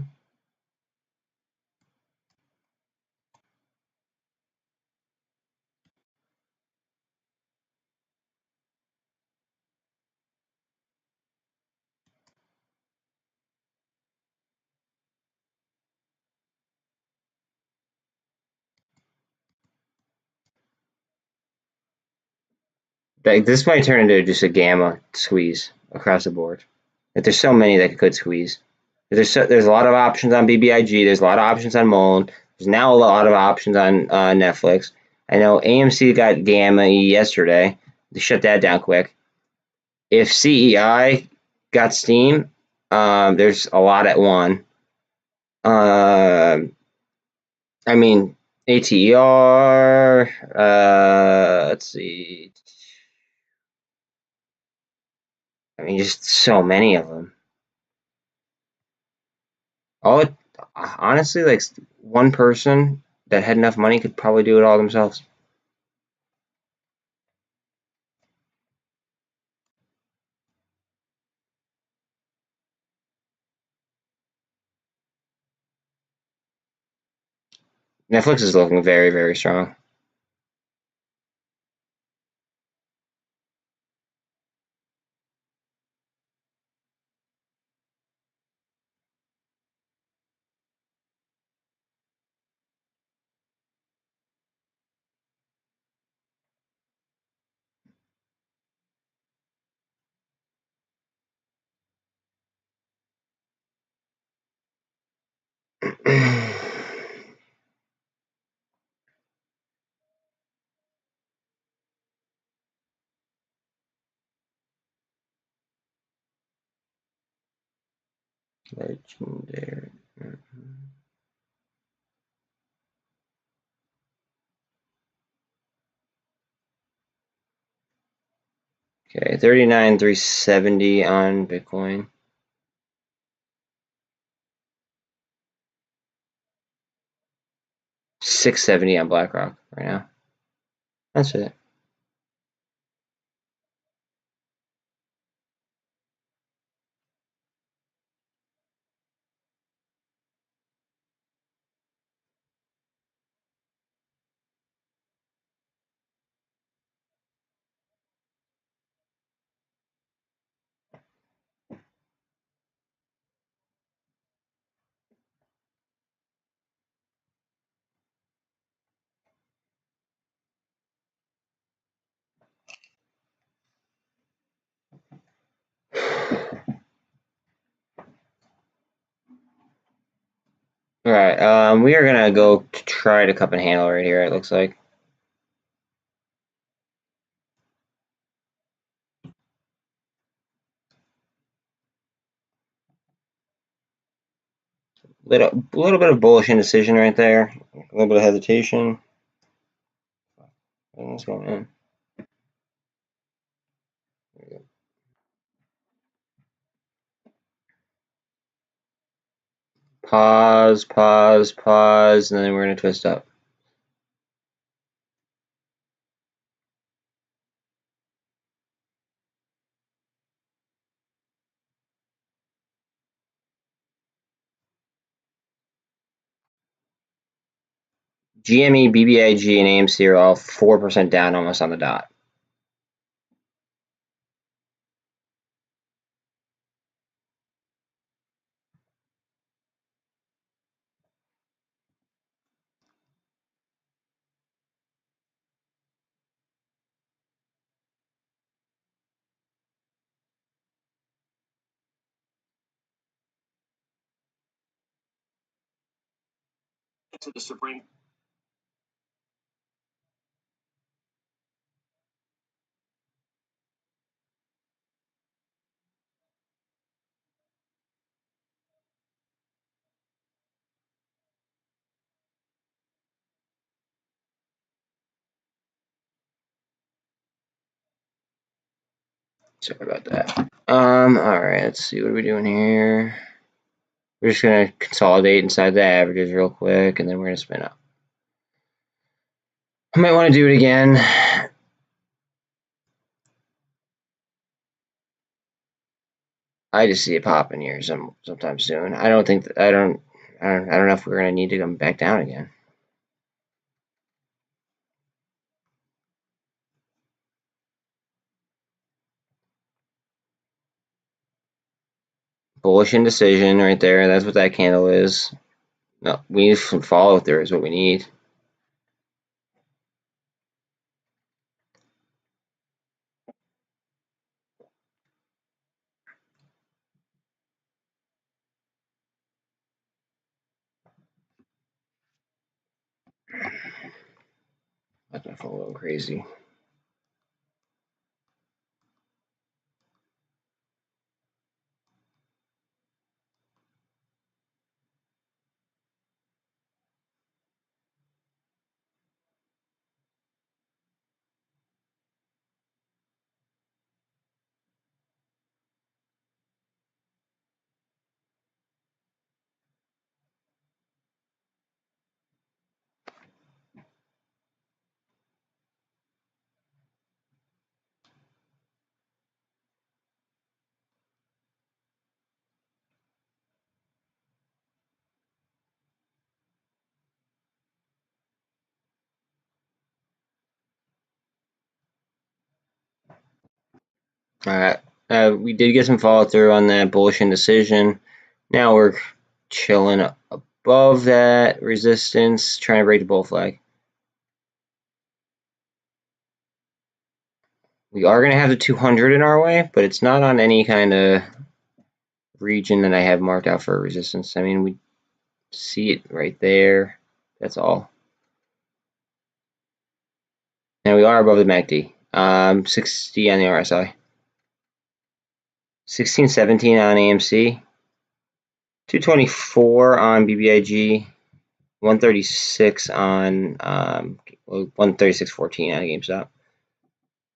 Like, this might turn into just a gamma squeeze across the board. Like, there's so many that could squeeze. There's a lot of options on BBIG. There's a lot of options on MULN. There's now a lot of options on Netflix. I know AMC got gamma yesterday. They shut that down quick. If CEI got steam, there's a lot at one. I mean, ATR. Let's see. I mean, just so many of them. honestly, like one person that had enough money could probably do it all themselves. Netflix is looking very, very strong. Legendary. Okay, 39,370 on Bitcoin. 670 on BlackRock right now. That's it. All right, we are gonna go try to cup and handle right here. It looks like. Little bit of bullish indecision right there. A little bit of hesitation. What's going on? Pause, pause, pause, and then we're gonna twist up. GME, BBIG, and AMC are all 4% down, almost on the dot. To the Supreme. Sorry about that. All right, let's see, what are we doing here? We're just gonna consolidate inside the averages real quick, and then we're gonna spin up. I might want to do it again. I just see it popping here sometime soon. I don't know if we're gonna need to come back down again. Bullish indecision right there. That's what that candle is. No, we need some follow through is what we need. That's my phone going crazy. We did get some follow through on that bullish indecision. Now we're chilling above that resistance, trying to break the bull flag. We are going to have the 200 in our way, but it's not on any kind of region that I have marked out for resistance. I mean, we see it right there. That's all. And we are above the MACD. 60 on the RSI. 1617 on AMC. 224 on BBIG. 136 on 136.14 on GameStop.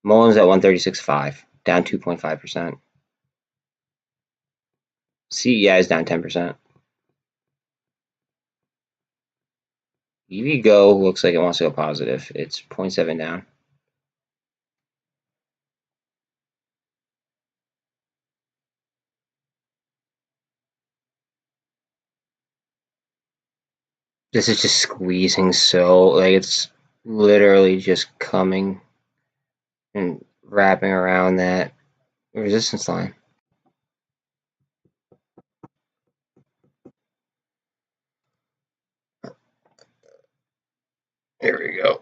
MULN's at 136.5, down 2.5%. CEI is down 10%. EVGO looks like it wants to go positive. It's 0.7 down. This is just squeezing so, like, it's literally just coming and wrapping around that resistance line. There we go.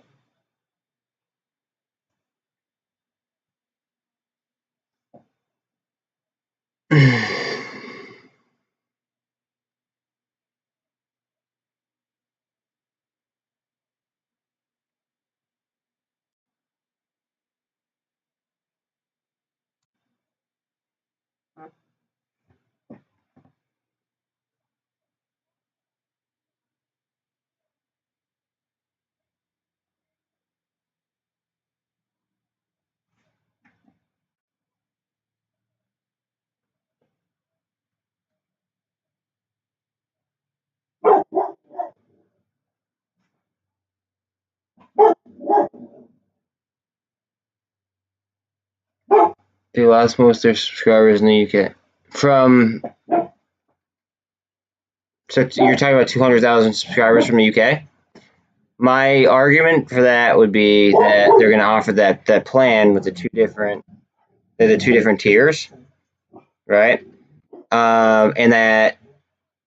They lost most of their subscribers in the UK. So you're talking about 200,000 subscribers from the UK? My argument for that would be that they're going to offer that plan with the two different tiers, right? And that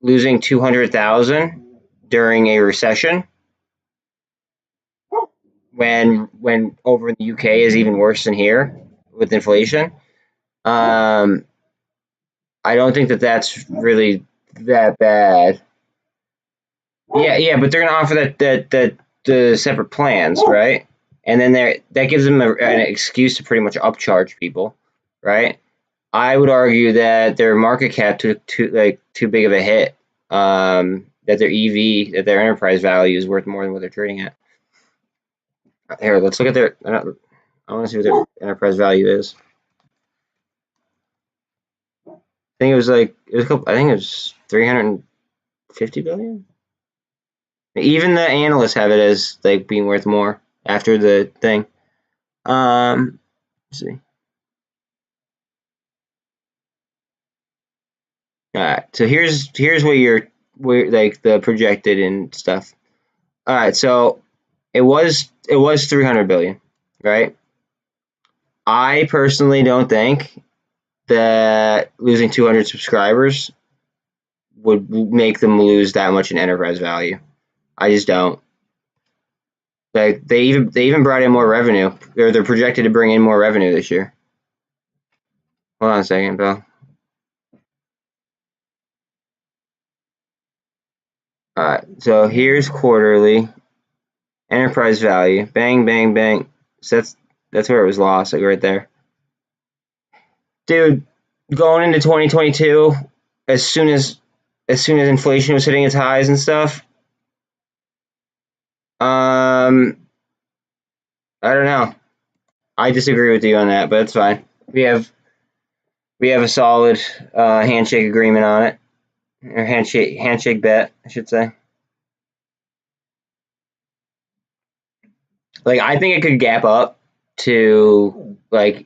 losing 200,000 during a recession, when over in the UK is even worse than here with inflation. I don't think that's really that bad. Yeah, but they're gonna offer the separate plans, right? And then that gives them an excuse to pretty much upcharge people, right? I would argue that their market cap too big of a hit. That their EV, that their enterprise value is worth more than what they're trading at. Here, let's look at their. I want to see what their enterprise value is. I think it was I think it was 350 billion. Even the analysts have it as like being worth more after the thing. Let's see. All right, so here's what like the projected and stuff. All right, so it was 300 billion, right? I personally don't think that losing 200 subscribers would make them lose that much in enterprise value. I just don't. Like they even brought in more revenue. They're projected to bring in more revenue this year. Hold on a second, Bill. All right, so here's quarterly enterprise value. Bang, bang, bang. So that's where it was lost, like right there. Dude, going into 2022, as soon as inflation was hitting its highs and stuff, I don't know. I disagree with you on that, but it's fine. We have a solid handshake agreement on it, or handshake bet, I should say. Like I think it could gap up to like.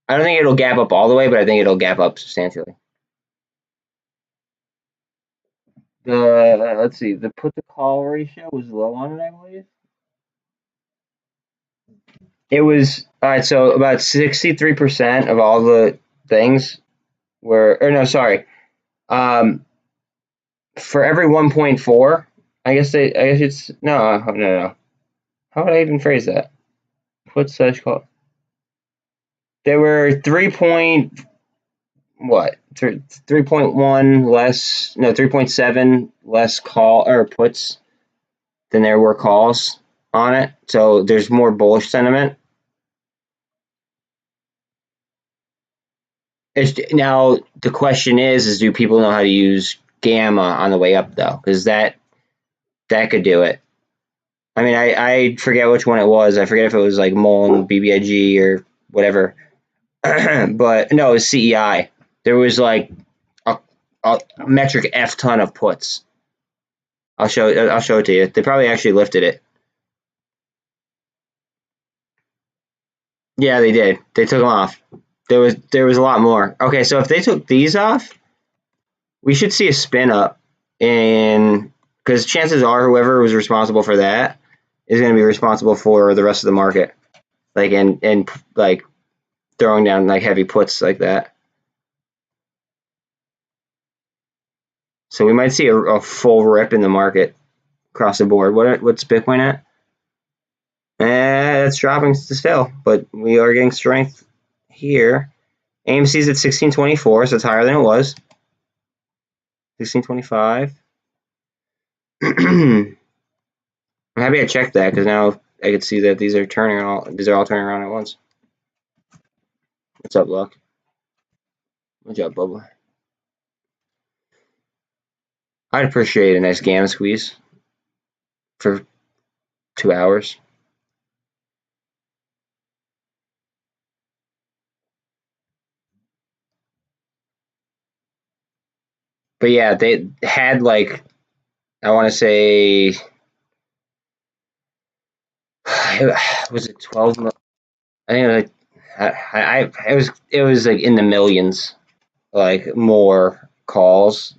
I don't think it'll gap up all the way, but I think it'll gap up substantially. Let's see, the put to call ratio was low on it, I believe. It was all right. So about 63% of all the things were, or no, sorry. For every 1.4, I guess it's no. How would I even phrase that? What's such called? There were 3.1 less, no, 3.7 less call or puts than there were calls on it. So there's more bullish sentiment. Now the question is do people know how to use gamma on the way up though? Because that could do it. I mean, I forget which one it was. I forget if it was like MULN, BBIG, or whatever. But no, it was CEI. There was like a metric F ton of puts. I'll show it to you. They probably actually lifted it. Yeah, they did. They took them off. There was a lot more. Okay, so if they took these off, we should see a spin up in, because chances are whoever was responsible for that is going to be responsible for the rest of the market, like and like throwing down like heavy puts like that. So we might see a full rip in the market across the board. What's Bitcoin at? It's dropping still, but we are getting strength here. AMC's at 1624, so it's higher than it was. 1625. I'm happy I checked that because now I can see that these are all turning around at once. What's up, Luck? Good job, Bubba. I'd appreciate a nice gamma squeeze for 2 hours. But yeah, they had like, I want to say, was it 12 million? I think it was it was like in the millions, like more calls,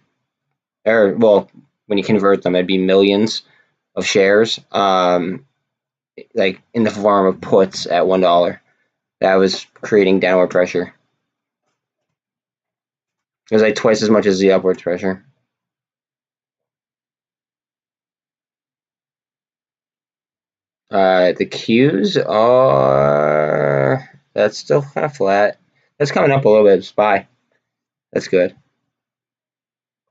or well, when you convert them, it'd be millions of shares, like in the form of puts at $1. That was creating downward pressure. It was like twice as much as the upward pressure. The Qs are, that's still kind of flat. That's coming up a little bit. SPY. That's good.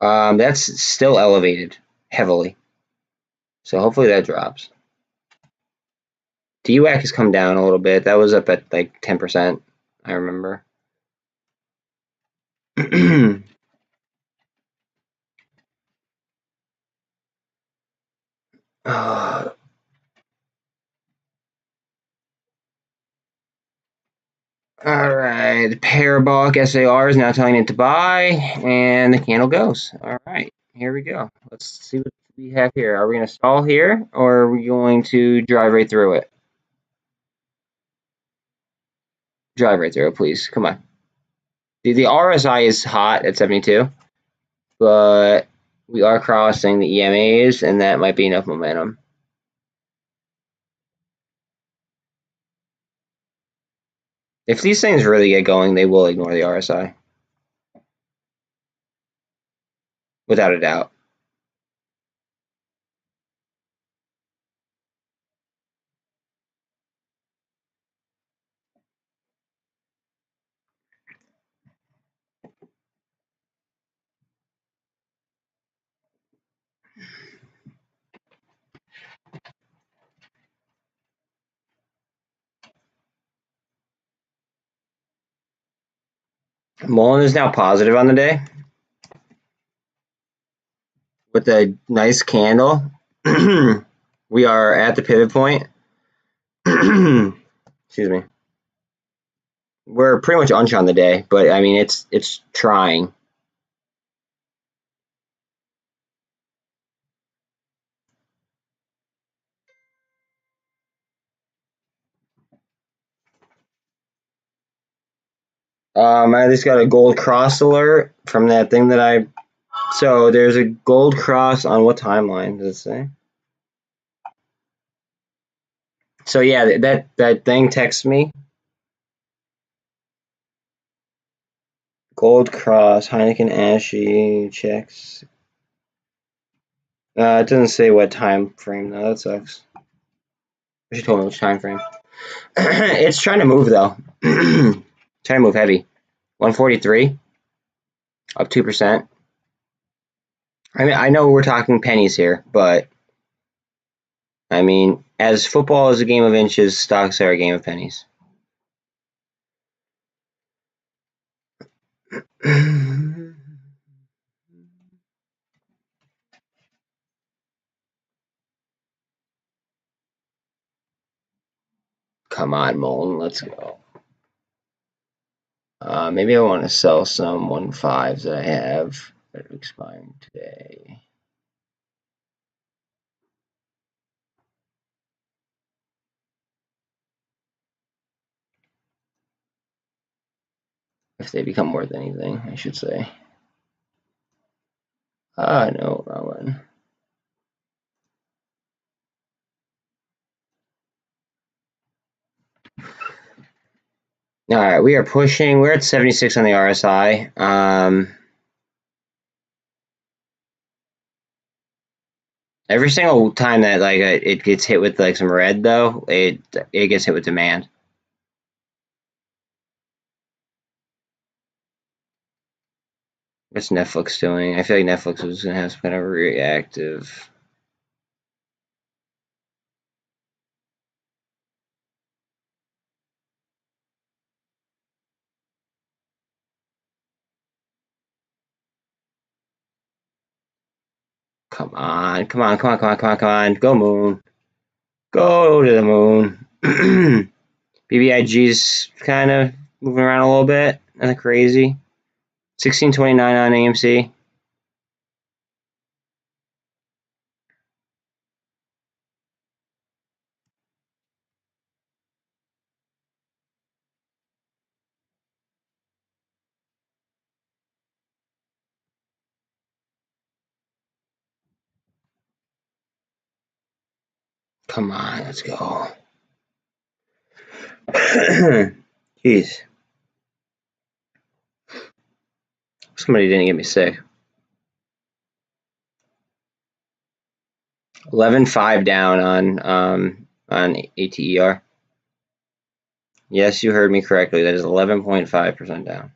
That's still elevated heavily. So hopefully that drops. DWAC has come down a little bit. That was up at like 10%, I remember. All right, the parabolic SAR is now telling it to buy, and the candle goes. All right, here we go. Let's see what we have here. Are we going to stall here, or are we going to drive right through it? Drive right through it, please. Come on. The RSI is hot at 72, but we are crossing the EMAs, and that might be enough momentum. If these things really get going, they will ignore the RSI. Without a doubt. MULN is now positive on the day with a nice candle. We are at the pivot point. Excuse me. We're pretty much unch on the day, but I mean it's trying. I just got a gold cross alert from that thing that I. So there's a gold cross on what timeline does it say? So yeah, that thing texts me. Gold Cross, Heineken Ashy, checks. It doesn't say what time frame though. That sucks. I should told me which time frame. It's trying to move though. Trying to move heavy. 143, up 2%. I mean, I know we're talking pennies here, but I mean, as football is a game of inches, stocks are a game of pennies. Come on, MULN, let's go. Maybe I want to sell some 1.5s that I have that are expiring today. If they become worth anything, I should say. No, wrong one. All right, we are pushing. We're at 76 on the RSI. Every single time that like it gets hit with like some red though, it gets hit with demand. What's Netflix doing? I feel like Netflix was gonna have some kind of reactive. Come on, come on, come on, come on, come on, come on. Go moon. Go to the moon. BBIG's kind of moving around a little bit. Nothing crazy. 1629 on AMC. Come on, let's go. Jeez. Somebody didn't get me sick. 11.5 down on ATER. Yes, you heard me correctly. That is 11.5% down.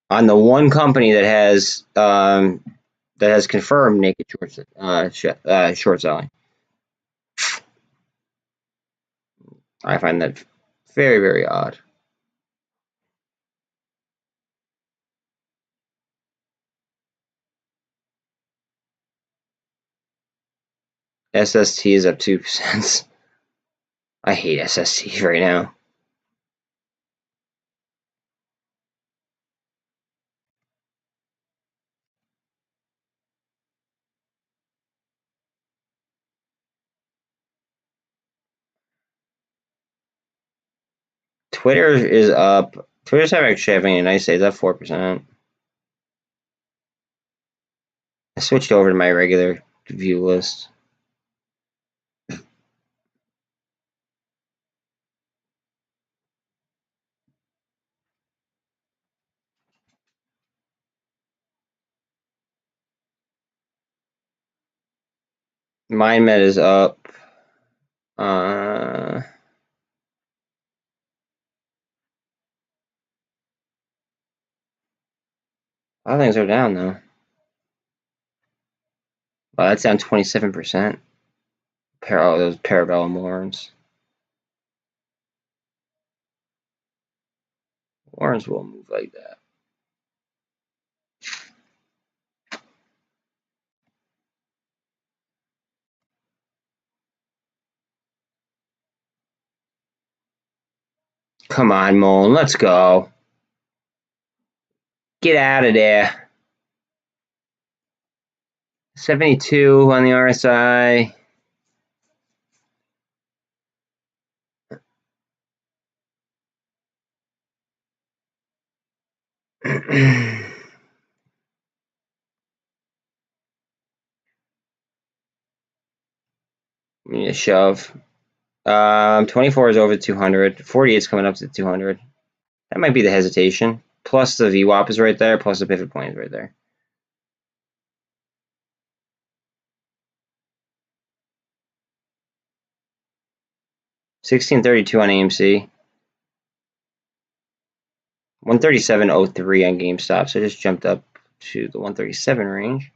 On the one company that has confirmed naked short selling. I find that very, very odd. SST is up 2%. I hate SST right now. Twitter is up. Twitter's actually having a nice day. It's up 4%. I switched over to my regular view list. MindMed is up. A lot of things are down though. Wow, that's down 27%. Those Parabellum warrants. Warrants will move like that. Come on, MULN, let's go. Get out of there. 72 on the RSI. need a shove. 24 is over 200. 48 is coming up to 200. That might be the hesitation. Plus the VWAP is right there. Plus the pivot point is right there. $16.32 on AMC. 137.03 on GameStop. So it just jumped up to the 137 range.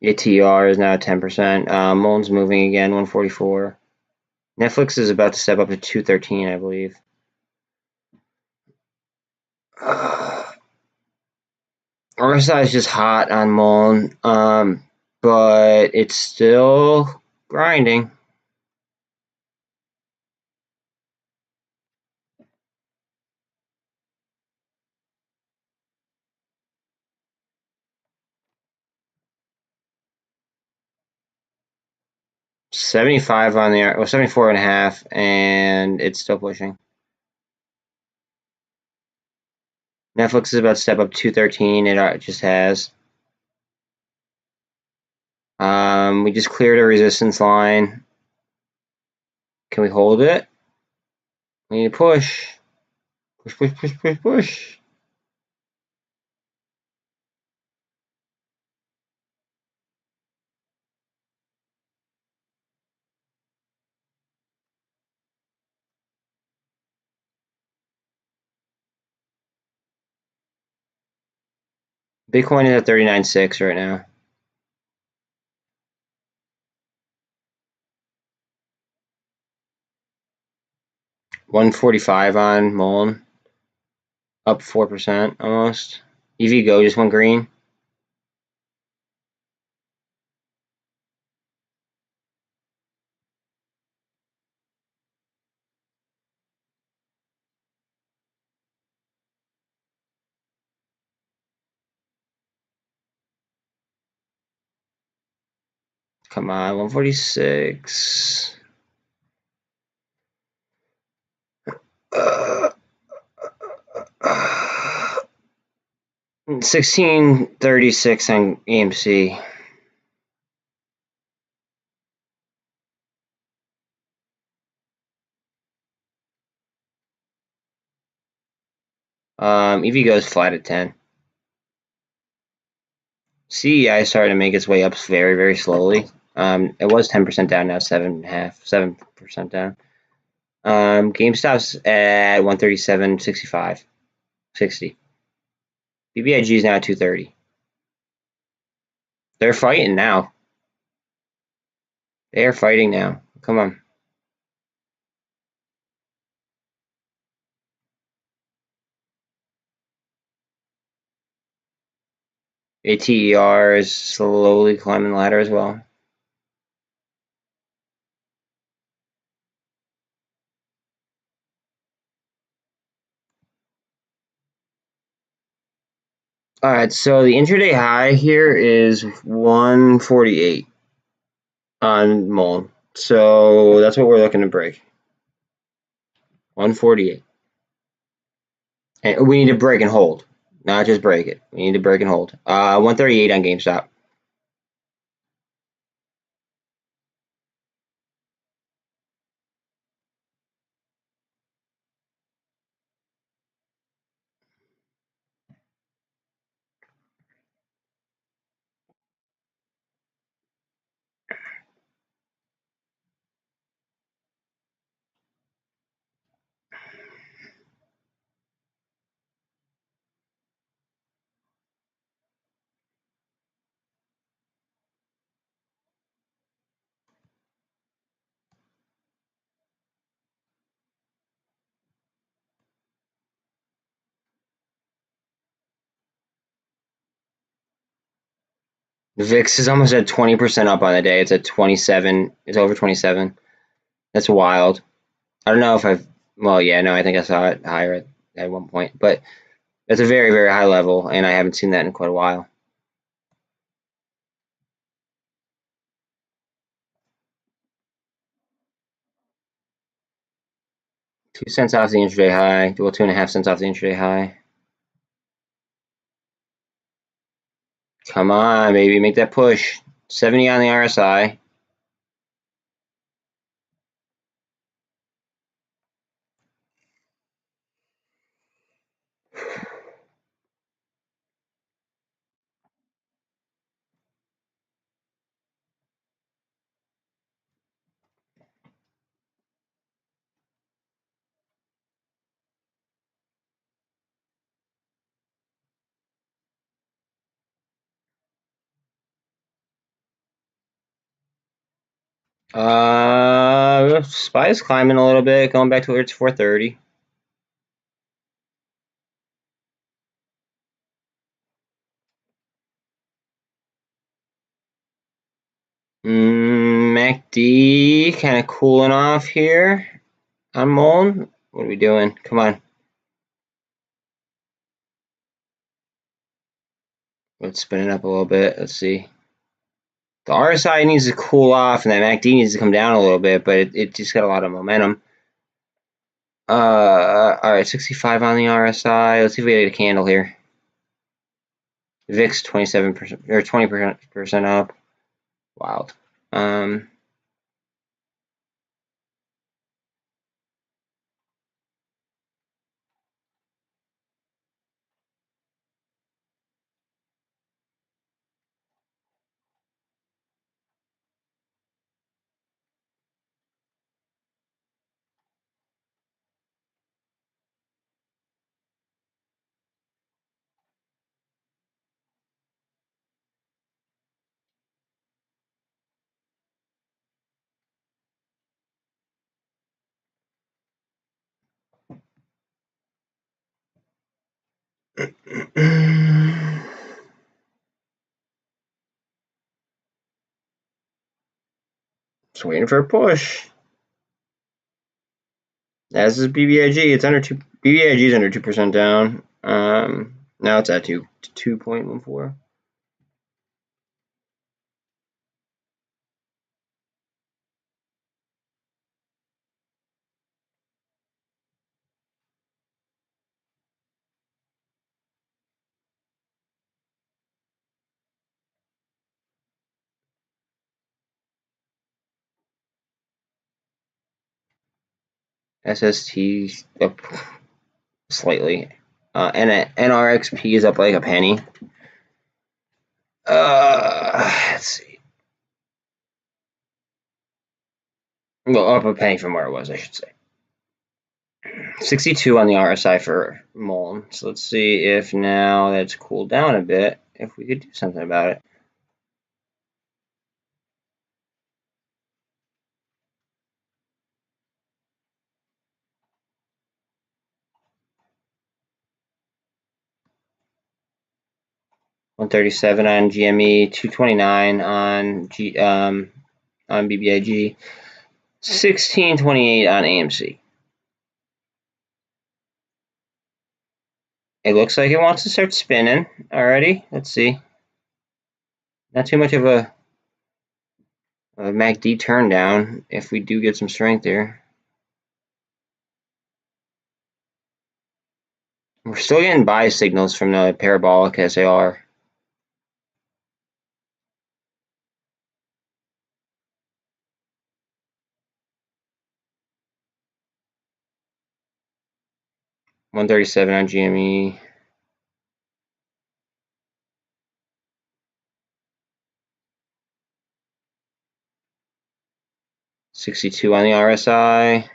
ATR is now 10%. MULN's moving again, 144. Netflix is about to step up to 213, I believe. RSI is just hot on MULN, but it's still grinding. $75 on the, well, 74.5, and it's still pushing. Netflix is about to step up 213. It just has. We just cleared a resistance line. Can we hold it? We need to push. Push, push, push, push, push. Bitcoin is at 39.6 right now. $145 on MULN. Up 4% almost. EVGO just went green. Come on, 146. 1636 on AMC. EV goes flat at 10. CEI started to make its way up very, very slowly. It was 10% down, now 7% down. GameStop's at 137.65, 60. BBIG is now at 230. They're fighting now. They are fighting now. Come on. ATER is slowly climbing the ladder as well. All right, so the intraday high here is 148 on MULN. So that's what we're looking to break. 148. And we need to break and hold, not just break it. We need to break and hold. 138 on GameStop. The VIX is almost at 20% up on the day. It's at 27. It's over 27. That's wild. I don't know if I've. Well, yeah, no, I think I saw it higher at one point, but that's a very, very high level, and I haven't seen that in quite a while. 2 cents off the intraday high. Well, 2.5 cents off the intraday high. Come on, baby, make that push. 70 on the RSI. SPY's climbing a little bit, going back towards 430. MACD kind of cooling off here on MULN. What are we doing? Come on. Let's spin it up a little bit. Let's see. The RSI needs to cool off, and that MACD needs to come down a little bit, but it just got a lot of momentum. All right, 65 on the RSI. Let's see if we get a candle here. VIX 27% or 20% up. Wild. Just waiting for a push. As is BBIG. It's under 2. BBIG is under 2% down. Now it's at 2.14. SST up slightly. NRXP is up like a penny. Let's see. Well, up a penny from where it was, I should say. 62 on the RSI for MULN. So let's see if now that's cooled down a bit, if we could do something about it. $137 on GME, 229 on BBIG, 1628 on AMC. It looks like it wants to start spinning already. Let's see. Not too much of a MACD turn down if we do get some strength there. We're still getting buy signals from the parabolic SAR. $137 on GME. $62 on the RSI.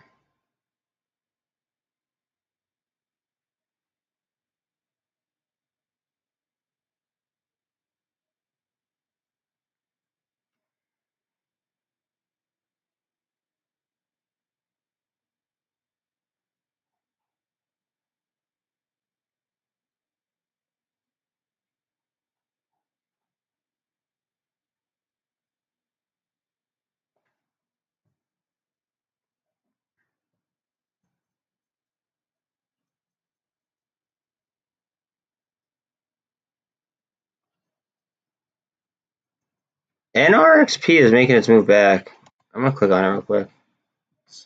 NRXP is making its move back. I'm gonna click on it real quick.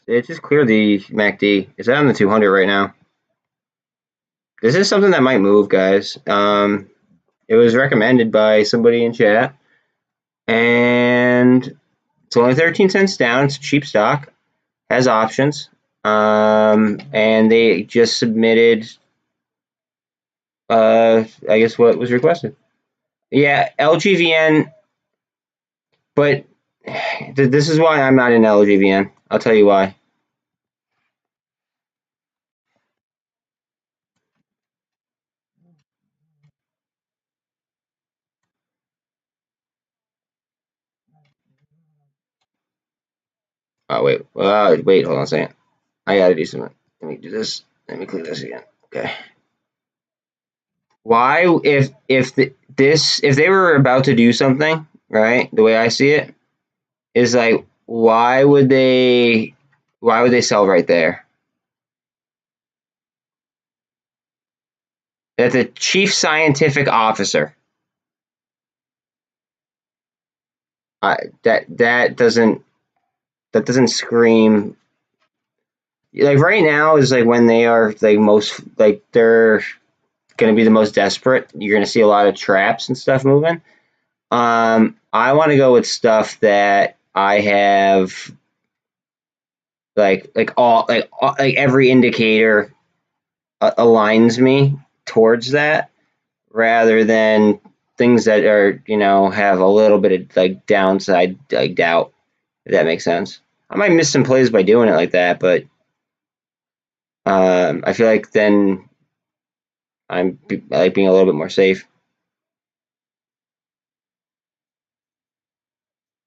It just cleared the MACD. It's on the 200 right now. This is something that might move, guys. It was recommended by somebody in chat, and it's only 13 cents down. It's a cheap stock, has options, and they just submitted, I guess, what was requested. Yeah, LGVN, but this is why I'm not in LGVN. I'll tell you why. Oh, wait. Wait, hold on a second. I gotta do something. Let me do this. Let me click this again. Okay. Why, if they were about to do something, right? The way I see it is like, why would they sell right there? That's a chief scientific officer. That doesn't scream. Like right now is like when they are like most, like they're going to be the most desperate. You're going to see a lot of traps and stuff moving. I want to go with stuff that I have like every indicator aligns me towards that, rather than things that are, have a little bit of like downside, like doubt, if that makes sense. I might miss some plays by doing it like that, but I feel like then I like being a little bit more safe.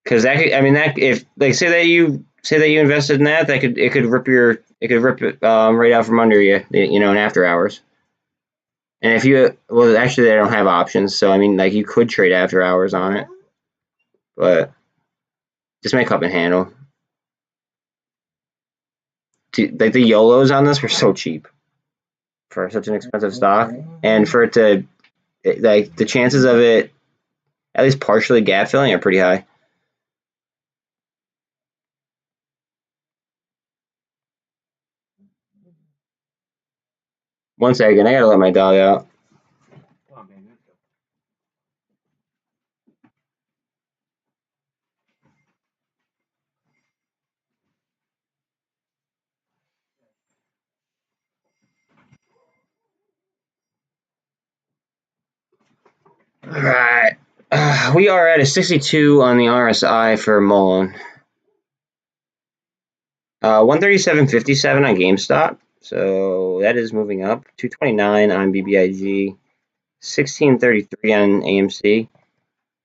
Because that could, I mean, that if like say that you invested in that, it could rip it right out from under you, in after hours. And if you, well, actually they don't have options, so I mean, like you could trade after hours on it, but just make up and handle. Like the YOLOs on this were so cheap for such an expensive stock, and for it to, like, the chances of it at least partially gap filling are pretty high. One second, I gotta let my dog out. All right, we are at a 62 on the RSI for MULN. 137.57 on GameStop, so that is moving up. 229 on BBIG, 1633 on AMC.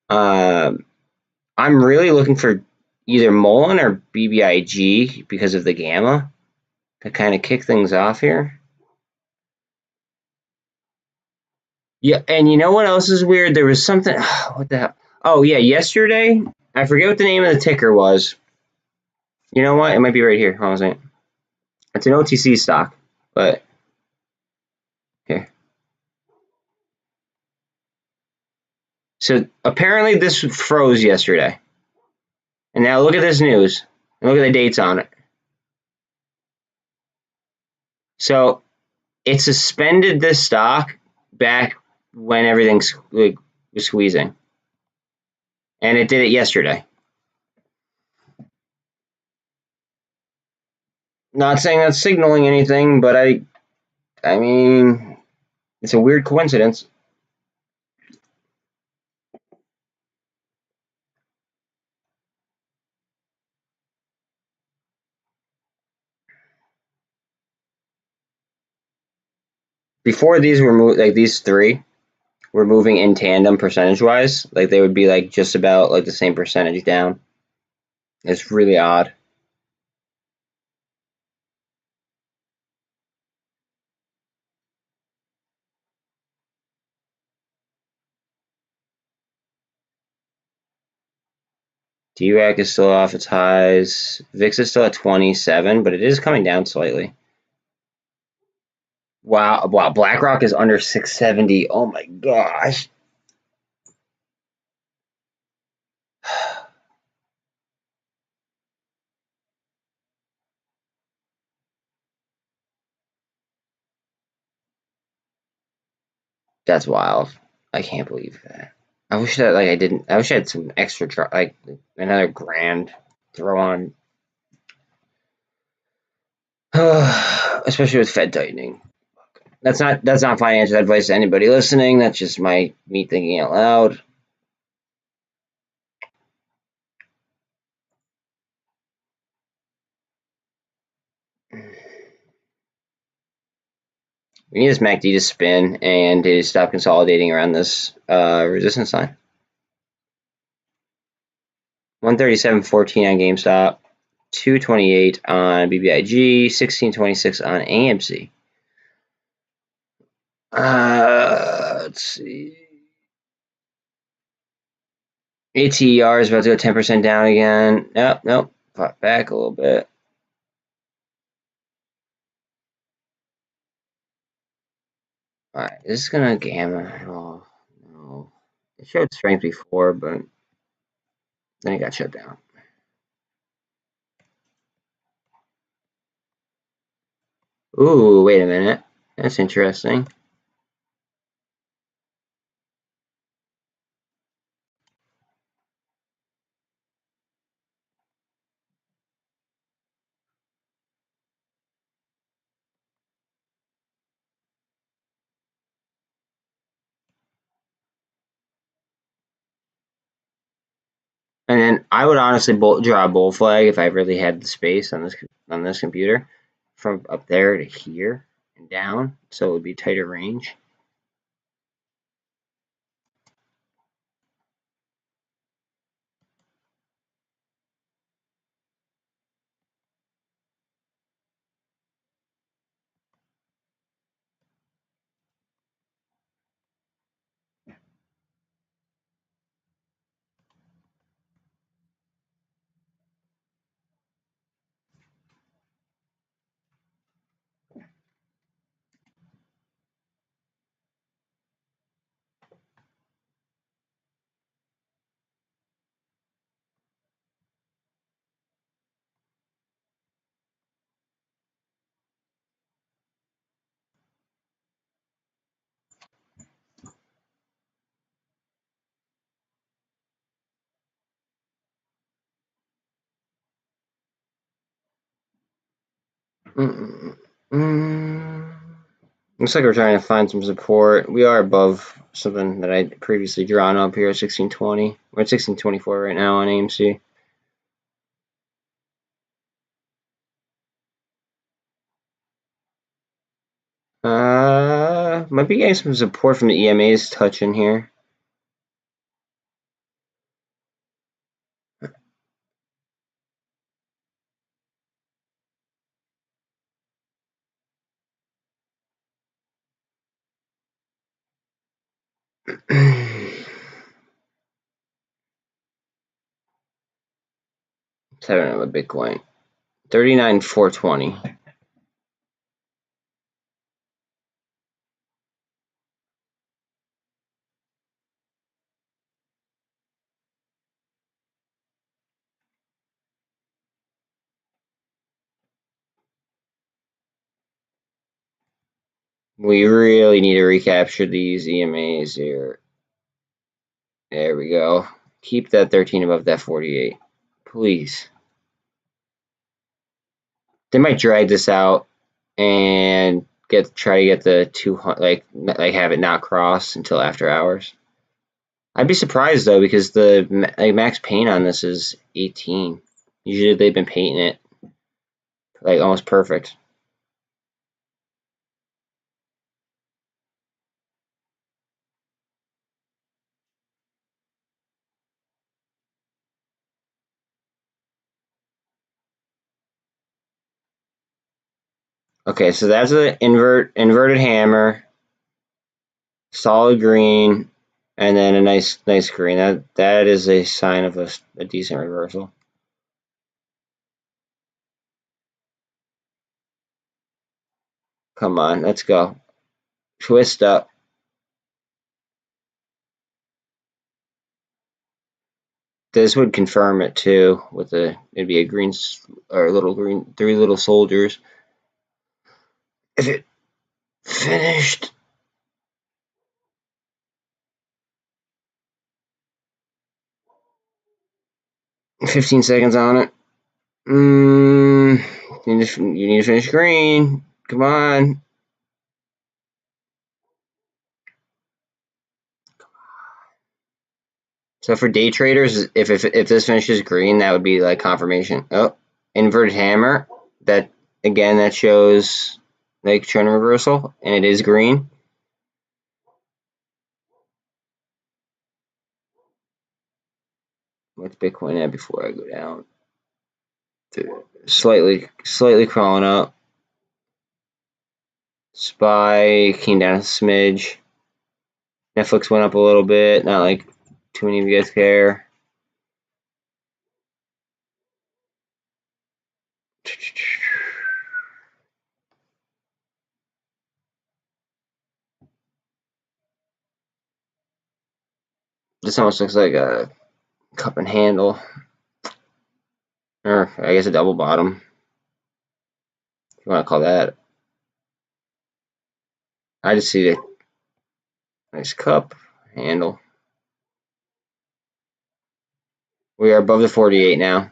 I'm really looking for either MULN or BBIG because of the gamma to kind of kick things off here. Yeah, and you know what else is weird? There was something. What the hell? Oh yeah, yesterday I forget what the name of the ticker was. You know what? It might be right here. Hold on a second. It's an OTC stock, but here. So apparently this froze yesterday. And now look at this news. And look at the dates on it. So it suspended this stock back when everything was squeezing. And it did it yesterday. Not saying that's signaling anything, but I mean, it's a weird coincidence. Before these were like these three were moving in tandem percentage-wise, like they would be like just about like the same percentage down. It's really odd. DWAC is still off its highs. VIX is still at 27, but it is coming down slightly. Wow, BlackRock is under 670. Oh my gosh. That's wild. I can't believe that. I wish that like I wish I had some extra like another grand throw on. Especially with Fed tightening. That's not financial advice to anybody listening. That's just me thinking out loud. We need this MACD to spin and to stop consolidating around this resistance line. 137.14 on GameStop, 228 on BBIG, 1626 on AMC. Let's see. ATR is about to go 10% down again. Nope. Pop back a little bit. Alright, this is gonna gamma. Oh, no. It showed strength before, but then it got shut down. Ooh, wait a minute. That's interesting. And then I would honestly draw a bull flag if I really had the space on this computer from up there to here and down, so it would be tighter range. Looks like we're trying to find some support. We are above something that I previously drawn up here at 1620. We're at 1624 right now on AMC. Might be getting some support from the EMA's touch in here. Seven of a Bitcoin. 39,420. We really need to recapture these EMAs here. There we go. Keep that 13 above that 48. Please. They might drag this out and try to get the 200, like have it not cross until after hours. I'd be surprised though, because the max pain on this is 18. Usually they've been painting it like almost perfect. Okay, so that's an inverted hammer, solid green, and then a nice green. That is a sign of a decent reversal. Come on, let's go. Twist up. This would confirm it too. It'd be a green or three little soldiers. If it finished, 15 seconds on it. You need to finish green. Come on. So for day traders, if this finishes green, that would be like confirmation. Oh, inverted hammer. That again, that shows like trend reversal, and it is green. What's Bitcoin at before I go down? Slightly crawling up. SPY came down a smidge. Netflix went up a little bit. Not like too many of you guys care. This almost looks like a cup and handle, or I guess a double bottom, if you want to call that. I just see a nice cup handle. We are above the 48 now.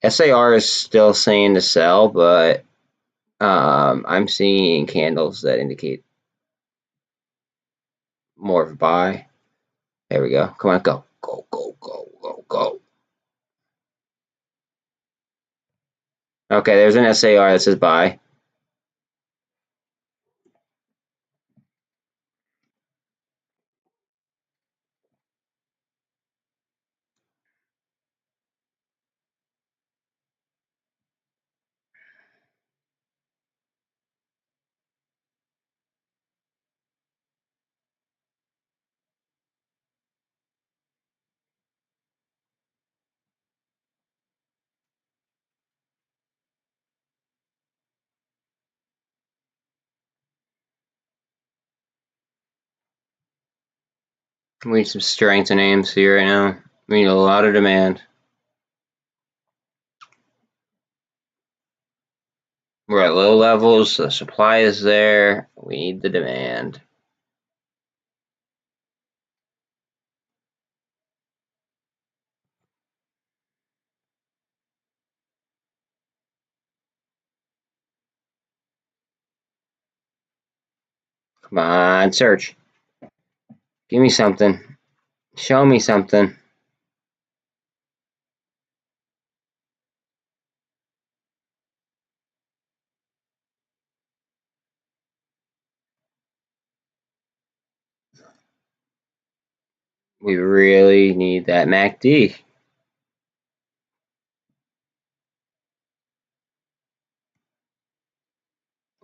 SAR is still saying to sell, but I'm seeing candles that indicate more of a buy. There we go. Come on, go. Go, go, go, go, go. Okay, there's an SAR that says buy. We need some strength in AMC right now. We need a lot of demand. We're at low levels. The supply is there. We need the demand. Come on, search. Give me something. Show me something. We really need that MACD.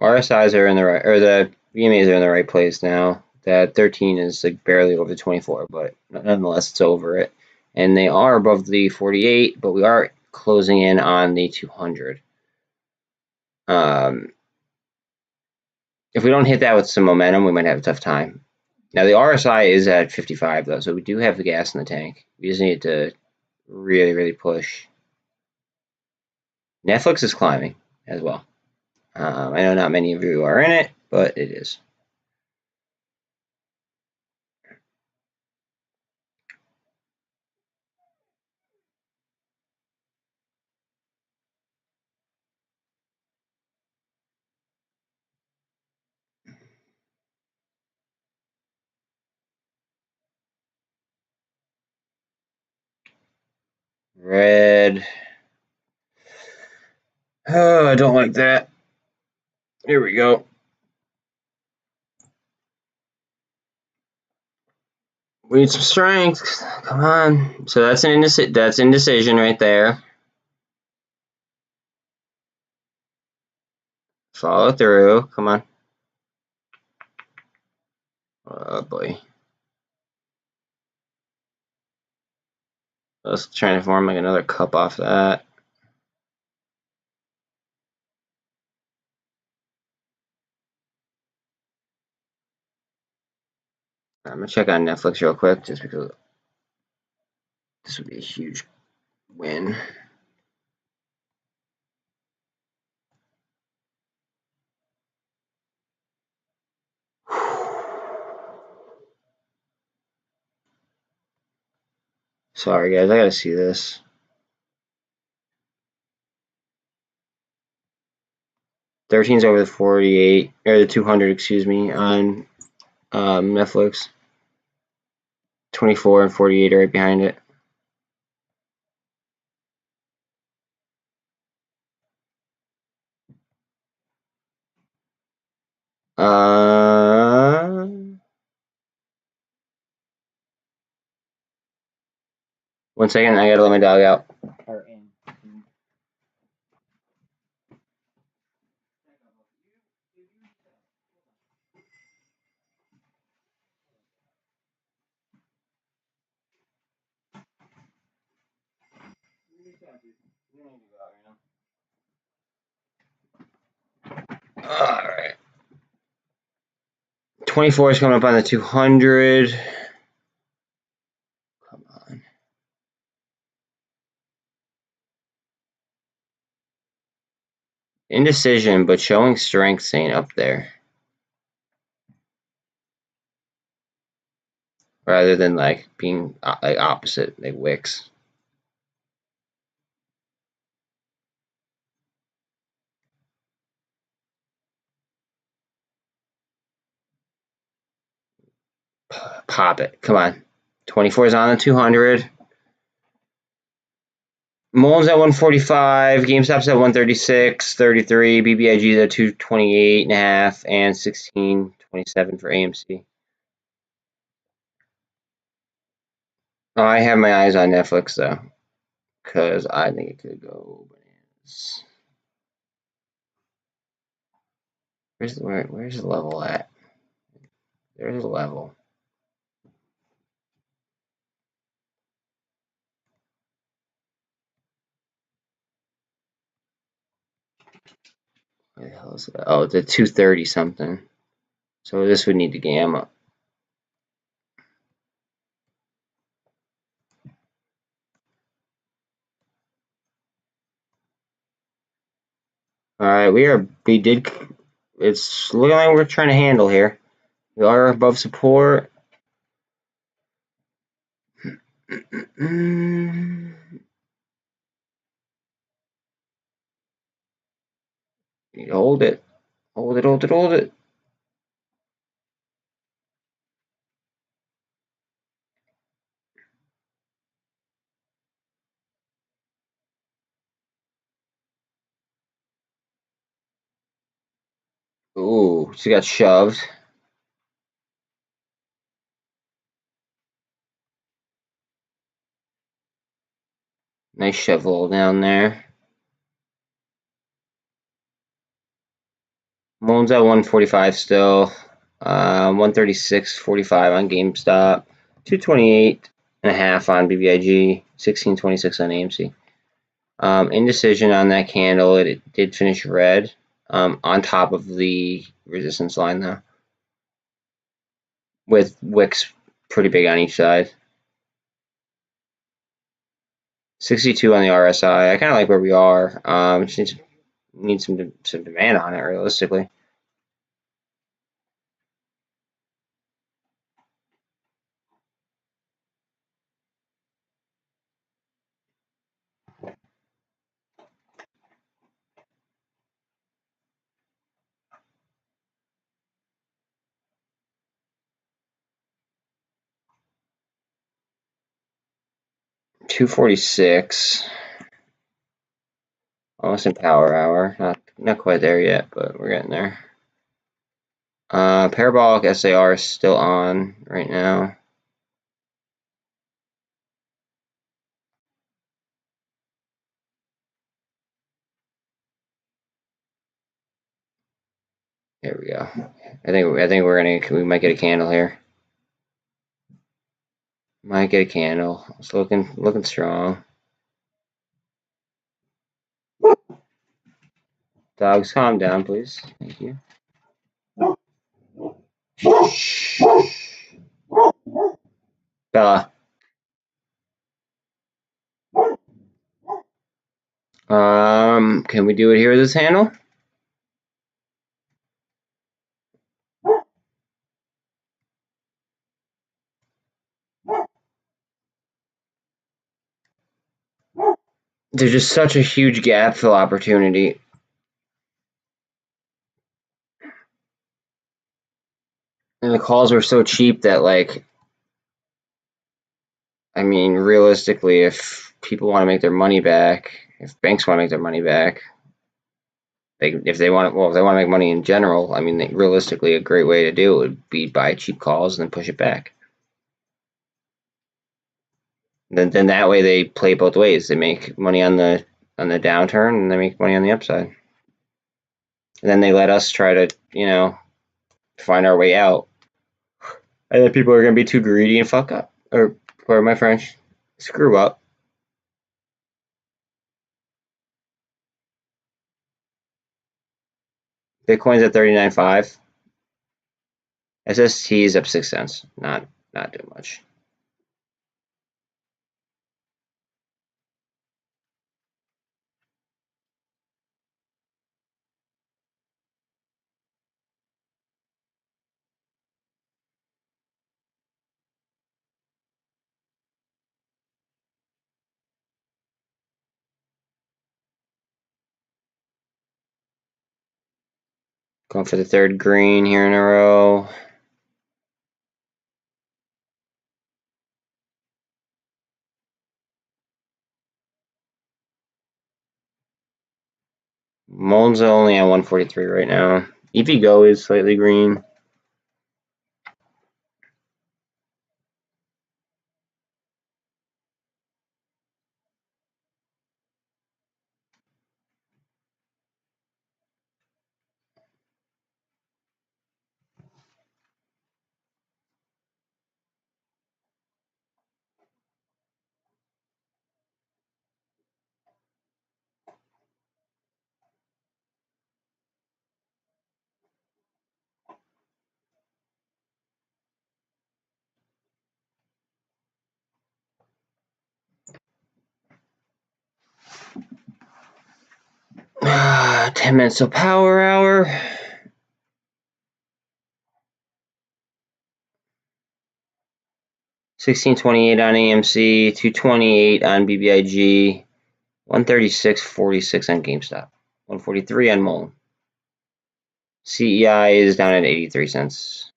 RSIs are in the right, or the BMAs are in the right place now. That 13 is like barely over the 24, but nonetheless, it's over it. And they are above the 48, but we are closing in on the 200. If we don't hit that with some momentum, we might have a tough time. Now, the RSI is at 55, though, so we do have the gas in the tank. We just need to really, really push. Netflix is climbing as well. I know not many of you are in it, but it is. Red. Oh, I don't like that. Here we go. We need some strength. Come on. So that's indecision right there. Follow through. Come on. Oh boy. Let's try to form like another cup off that. I'm gonna check on Netflix real quick just because this would be a huge win. Sorry guys, I gotta see this. $13's over the 48 or the 200, excuse me, on Netflix. 24 and 48 are right behind it. One second, I gotta let my dog out. Alright. 24 is coming up on the 200. Come on. Indecision, but showing strength staying up there. Rather than like being like opposite, like wicks. Pop it. Come on. 24 is on the 200. MULN's at 145. GameStop's at 136.33. BBIG's at 228.5 and 16.27 for AMC. Oh, I have my eyes on Netflix though, because I think it could go bananas. Where's the level at? There's a level. Where the hell is that? Oh, it's at 230 something. So this would need to gamma. All right, it's looking like we're trying to handle here. We are above support. Hold it. Hold it, hold it, hold it. Ooh, she got shoved. Nice shovel down there. MULN's at 145 still. 136.45 on GameStop. 228.5 on BBIG. 16.26 on AMC. Indecision on that candle. It did finish red. On top of the resistance line though, with wicks pretty big on each side. 62 on the RSI. I kind of like where we are. Just need some demand on it realistically. $246. Almost in power hour. Not quite there yet, but we're getting there. Parabolic SAR is still on right now. Here we go. I think we might get a candle here. Might get a candle. It's looking strong. Dogs, calm down, please. Thank you. Shh. Bella. Can we do it here with this handle? there's just such a huge gap fill opportunity. And the calls were so cheap that, like, I mean, realistically, if people want to make their money back, if banks want to make their money back, if they want to make money in general, I mean, realistically, a great way to do it would be buy cheap calls and then push it back. Then that way they play both ways. They make money on the downturn and they make money on the upside. And then they let us try to, find our way out. And then people are going to be too greedy and fuck up. Or, pardon my French, screw up. Bitcoin's at 39.5. SST is up 6 cents. Not doing much. Going for the third green here in a row. MULN's only at 143 right now. EVGO is slightly green. Ah, 10 minutes of power hour. $16.28 on AMC, $2.28 on BBIG, 136.46 on GameStop, 143 on MULN. CEI is down at 83 cents.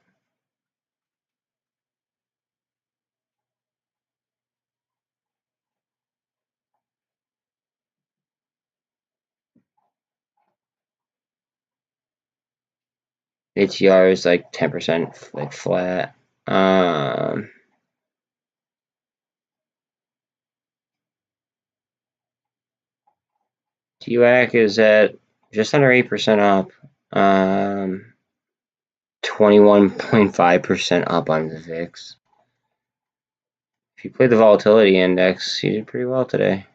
ATR is like 10% like flat. DWAC is at just under 8% up. 21.5% up on the VIX. If you play the volatility index, you did pretty well today.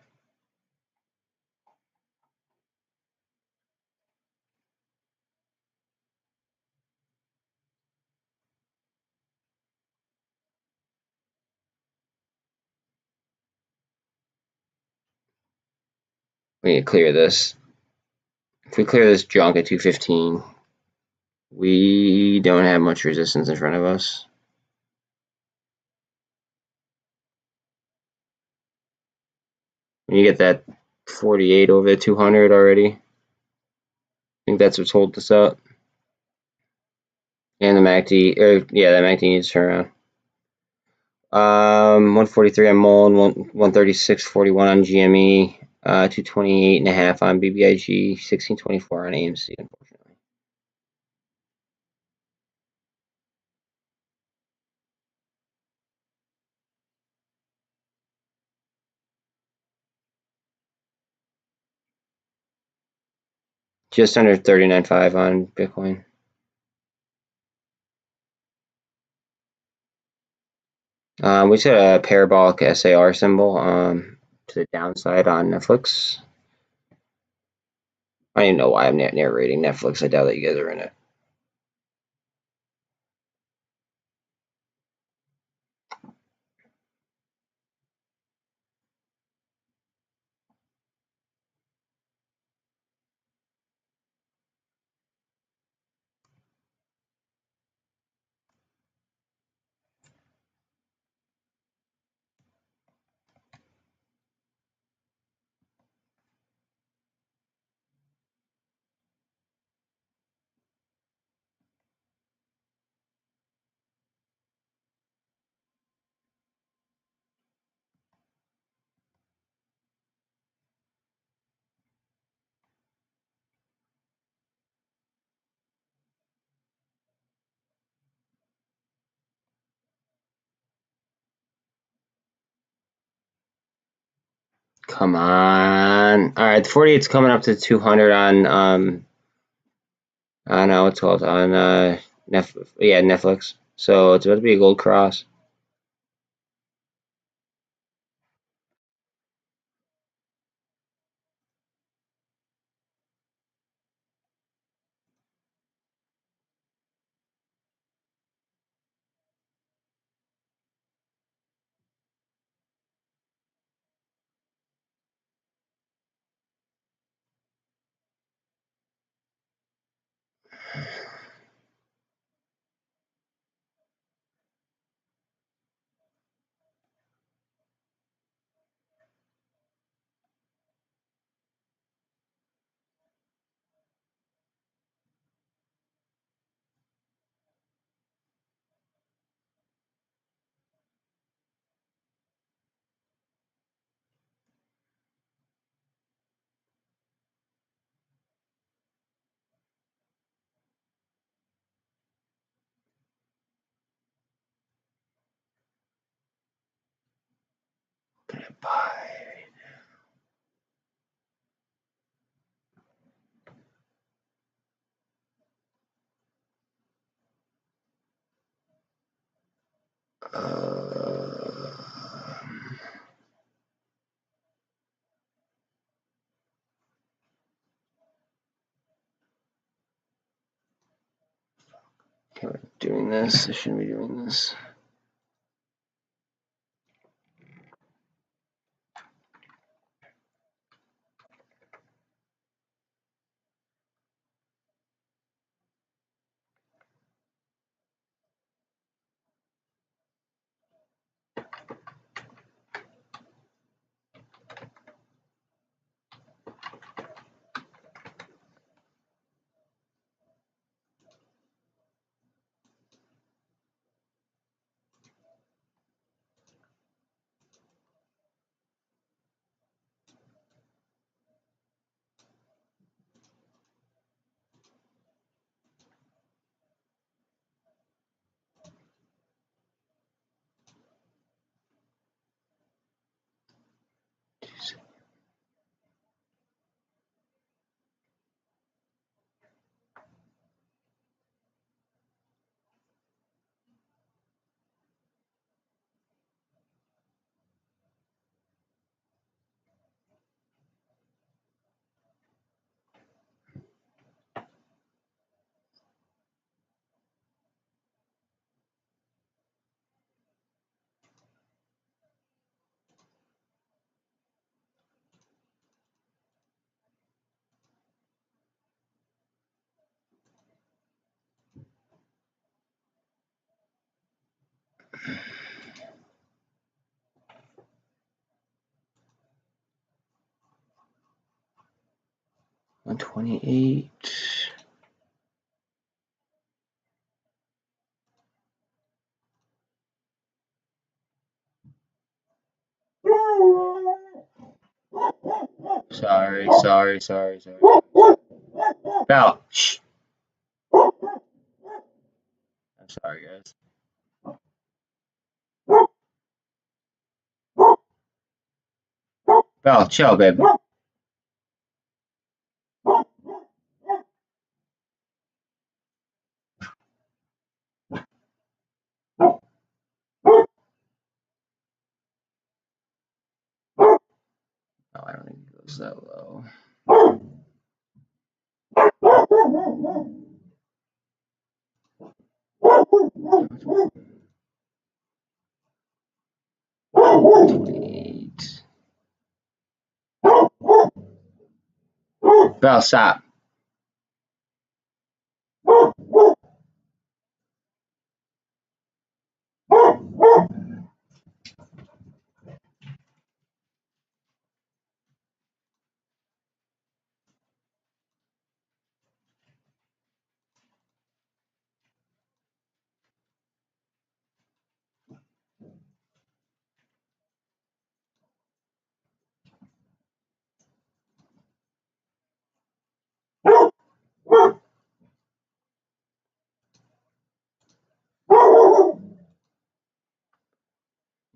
We need to clear this. If we clear this junk at 215, we don't have much resistance in front of us. When you get that 48 over the 200 already, I think that's what's holding us up. And the MACD, that MACD needs to turn around. 143 on MULN, 136.41 on GME, 228.5 on BBIG, 16.24 on AMC, unfortunately. Just under 39.5 on Bitcoin. We just had a parabolic SAR symbol to the downside on Netflix. I don't even know why I'm narrating Netflix. I doubt that you guys are in it. Come on. All right, the 48's coming up to 200 on I don't know what's called on Netflix. So it's about to be a gold cross. Buy. Okay, we're doing this. I shouldn't be doing this. $128. Sorry. Val, shh. I'm sorry, guys. Val, chill, babe. Oh, I don't think it goes that low. $28. Val, stop.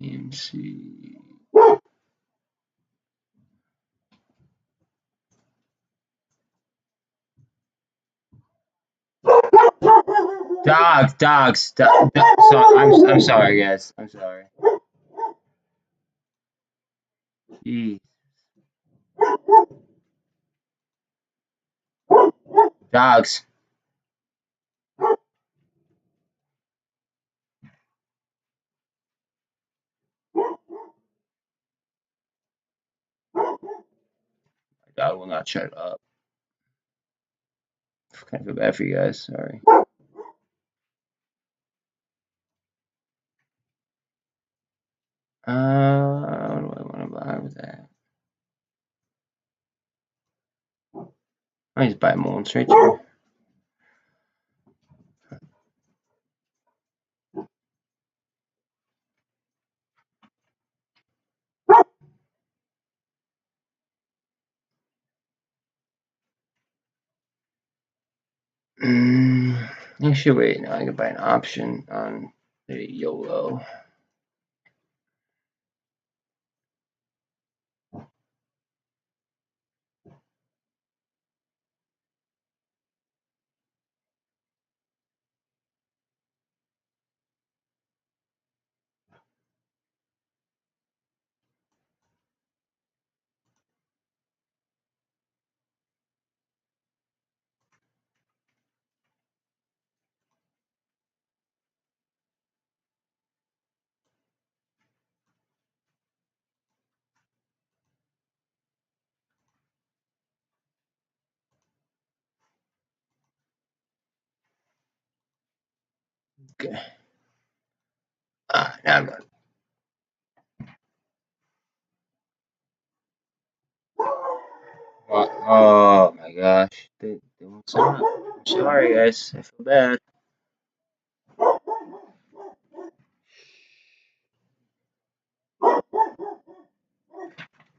AMC. Dogs. So, I'm sorry, guys. I'm sorry. Jeez. Dogs. My dog will not shut up. I kind of feel bad for you guys. Sorry. What do I want to buy with that? I just buy MULN straight through. Actually, wait. No, I can buy an option on the YOLO. Okay. Now I'm done. Oh my gosh. They won't stop. I'm sorry, guys. I feel bad.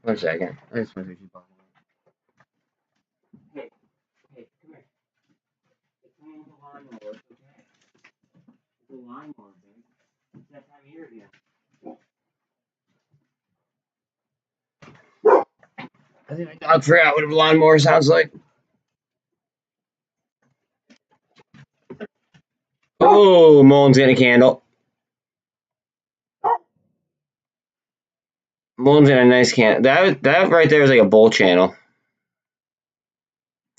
1 second. I just want to keep on. Hey, come here. It's me with the lawnmower. It's okay. It's a lawnmower, babe. It's that time of year again. I think my dog forgot what a lawnmower sounds like. Oh, MULN's getting a candle. MULN's got a nice candle. That right there is like a bull channel.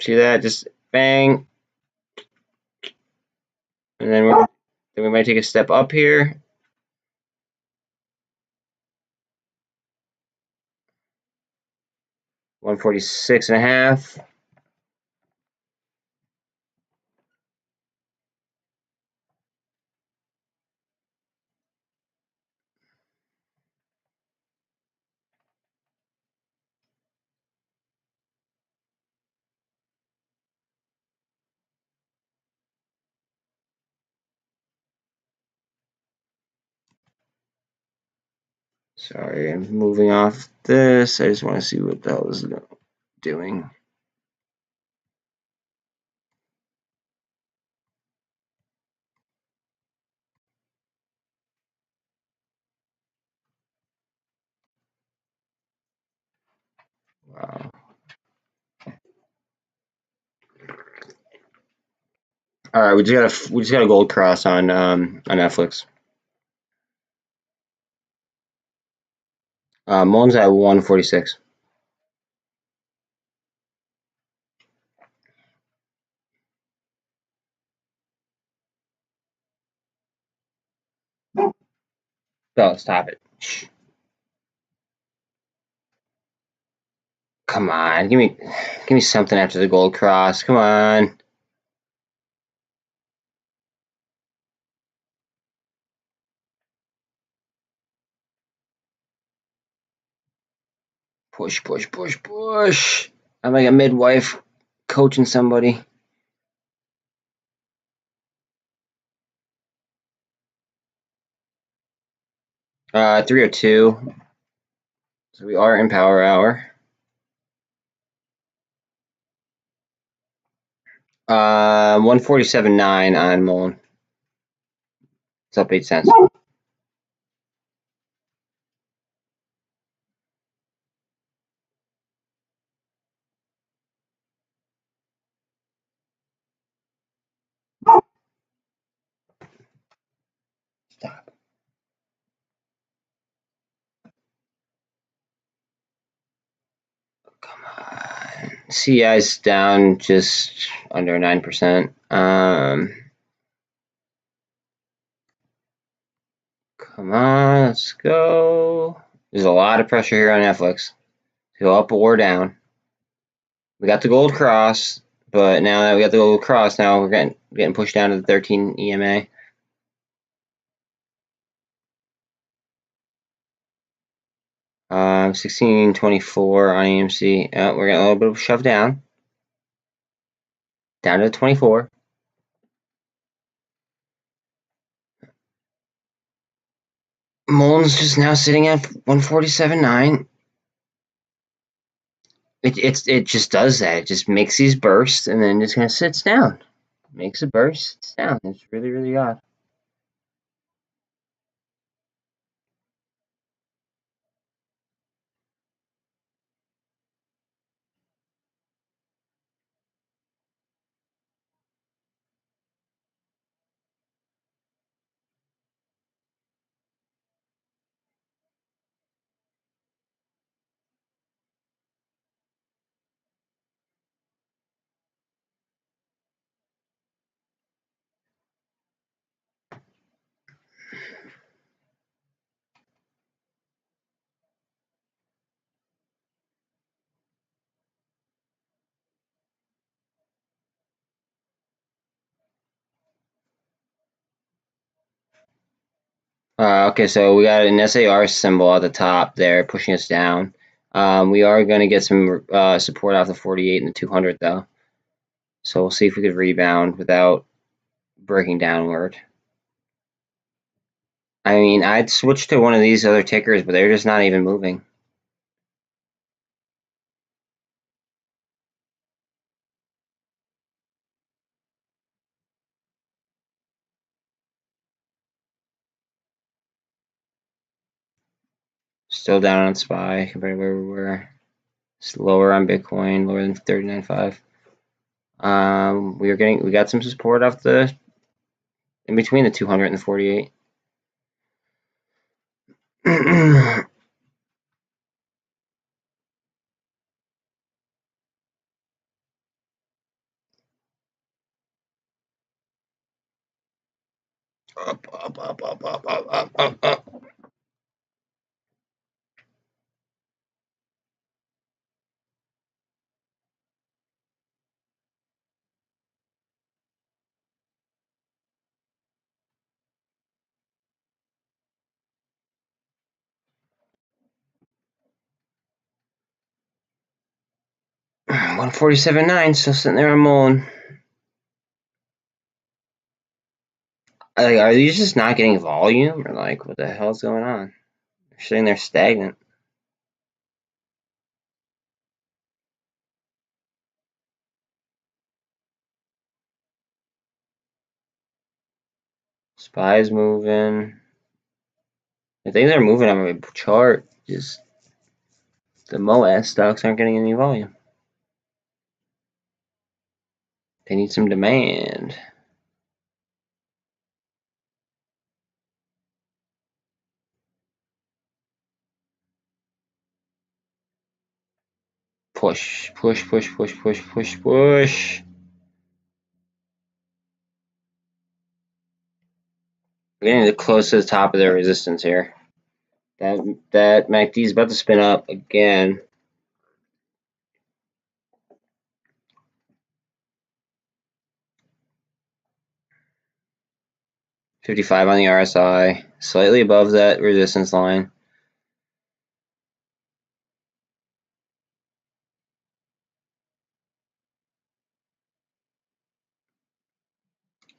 See that? Just bang. And then we might take a step up here. $146.5. Sorry, I'm moving off this. I just want to see what the hell this is doing. Wow. All right, we just got a gold cross on Netflix. MULN's at 146. Oh, stop it. Come on, give me something after the gold cross. Come on. Push. I'm like a midwife coaching somebody. Uh, 302. So we are in power hour. 147.9 on MULN. It's up 8 cents. Stop. Come on. CEI's down just under 9%. Come on, let's go. There's a lot of pressure here on Netflix to go up or down. We got the gold cross, but now that we got the gold cross, now we're getting pushed down to the 13 EMA. Um, 1624 on AMC. We're getting a little bit of shove down to 24. MULN's just now sitting at 147.9. It just does that. It just makes these bursts and then just kind of sits down. Makes a burst, sits down. It's really, really odd. Okay, so we got an SAR symbol at the top there pushing us down. We are going to get some support off the 48 and the 200 though. So we'll see if we could rebound without breaking downward. I mean, I'd switch to one of these other tickers, but they're just not even moving. Still down on SPY compared to where we were. It's lower on Bitcoin, lower than 39.5. We got some support off the in between the 200 and the 48. Up. 147.9, still sitting there on MULN. Like, are these just not getting volume, or like, what the hell's going on? They're sitting there stagnant. SPY's moving. The things are moving on my chart. Just the MOASS stocks aren't getting any volume. They need some demand. Push. We're getting close to the top of their resistance here. That MACD is about to spin up again. $55 on the RSI, slightly above that resistance line.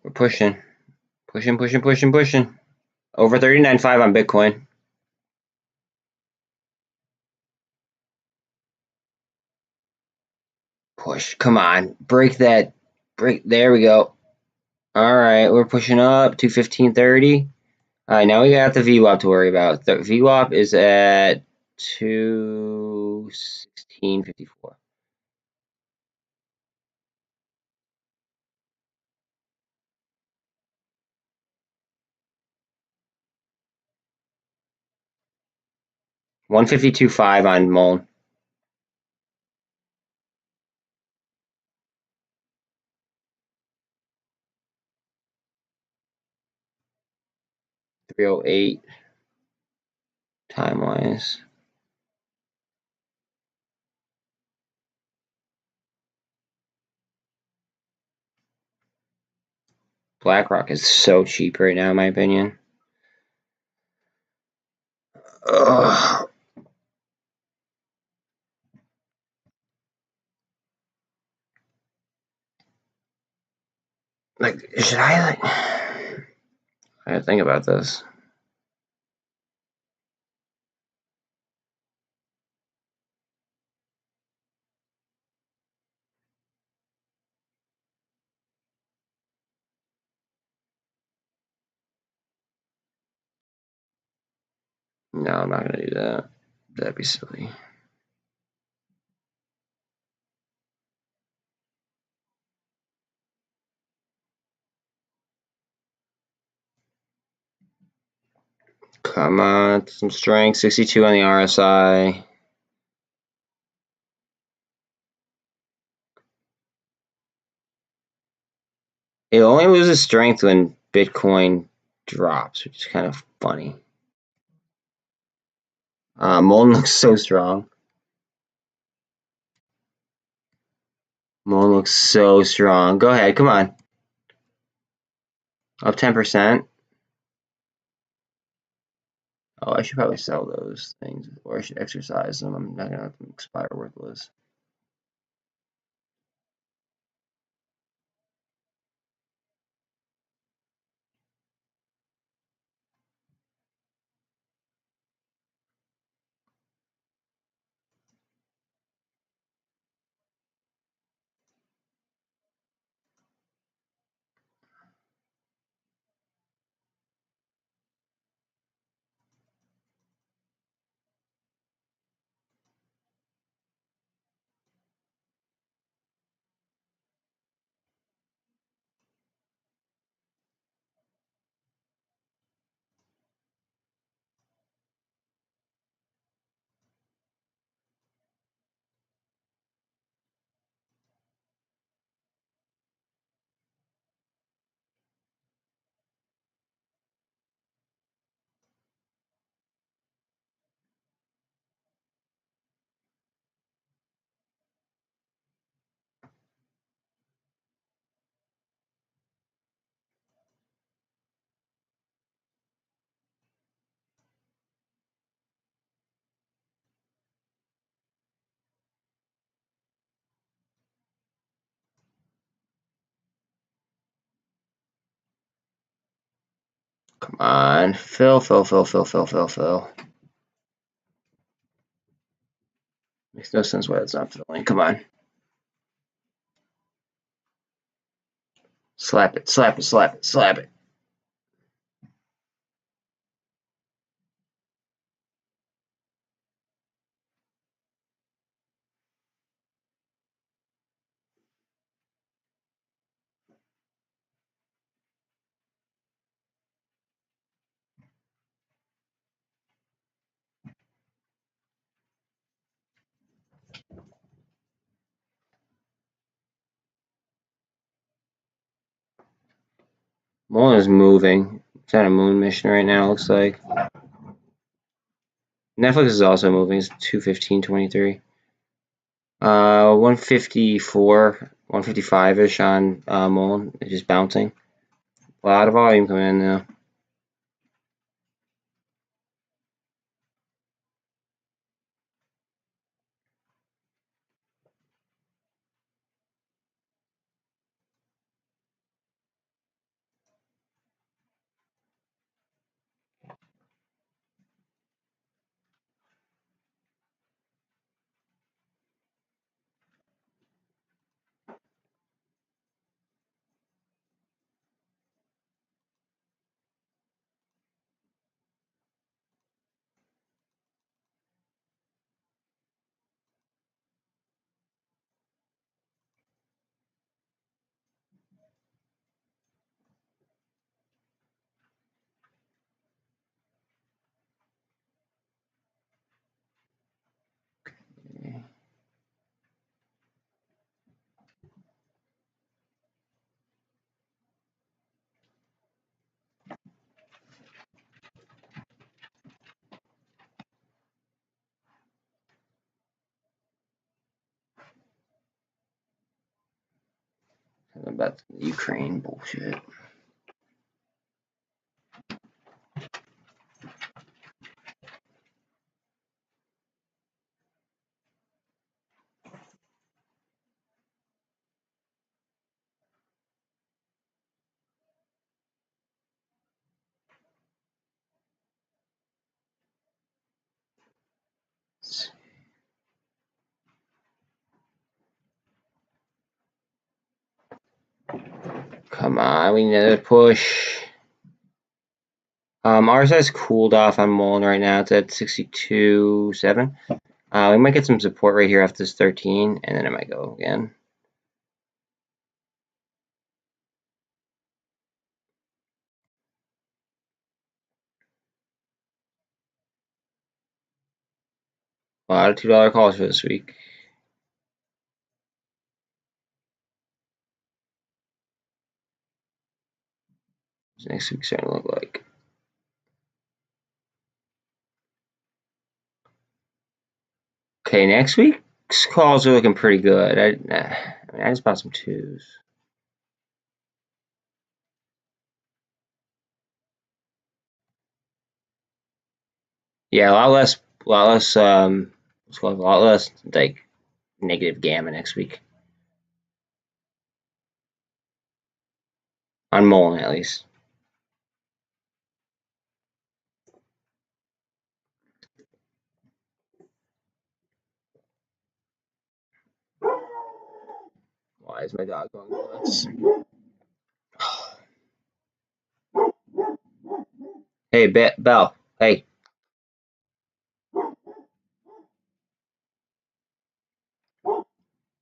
We're pushing. Over 39.5 on Bitcoin. Push. Come on. Break that. There we go. All right. We're pushing up to 15.30. All right. Now we got the VWAP to worry about. The VWAP is at 216.54. 152.5 on MULN. $308 time-wise. BlackRock is so cheap right now, in my opinion. Ugh. Like, should I gotta think about this. No, I'm not gonna do that. That'd be silly. Come on, some strength. 62 on the RSI. It only loses strength when Bitcoin drops, which is kind of funny. MULN looks so strong. MULN looks so strong. Go ahead, come on. Up 10%. Oh, I should probably sell those things, or I should exercise them. I'm not gonna let them expire worthless. Come on, fill. Makes no sense why it's not filling. Come on. Slap it. MULN is moving. It's on a moon mission right now, looks like. Netflix is also moving. It's 215.23. 154, 155-ish on MULN. It's just bouncing. A lot of volume coming in now. about the Ukraine bullshit. Come on, we need another push. RSI's cooled off on MULN right now. It's at 62.7. We might get some support right here after this 13, and then it might go again. A lot of $2 calls for this week. What's next week starting to look like? Okay, next week's calls are looking pretty good. I just bought some 2s. Yeah, a lot less like negative gamma next week. On MULN at least. Why is my dog going nuts? Hey, Belle. Hey.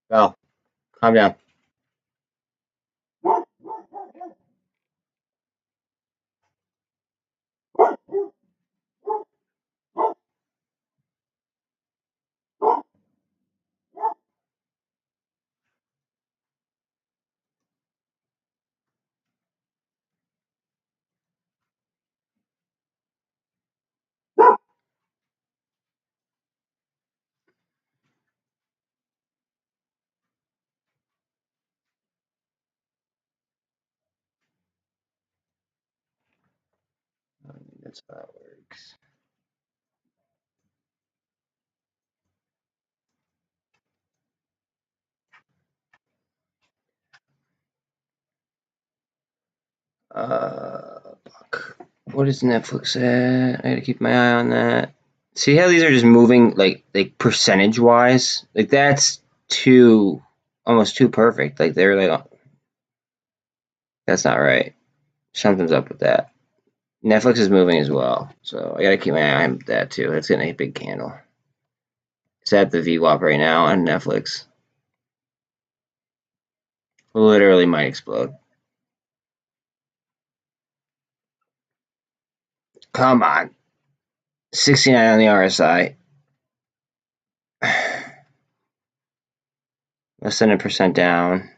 Belle, calm down. That's how that works. What is Netflix at? I gotta keep my eye on that. See how these are just moving like percentage wise? Like that's almost too perfect. Like they're like, that's not right. Something's up with that. Netflix is moving as well, so I gotta keep my eye on that too. That's getting a big candle. It's at the VWAP right now on Netflix. Literally might explode. Come on. 69 on the RSI. Less than 1% down.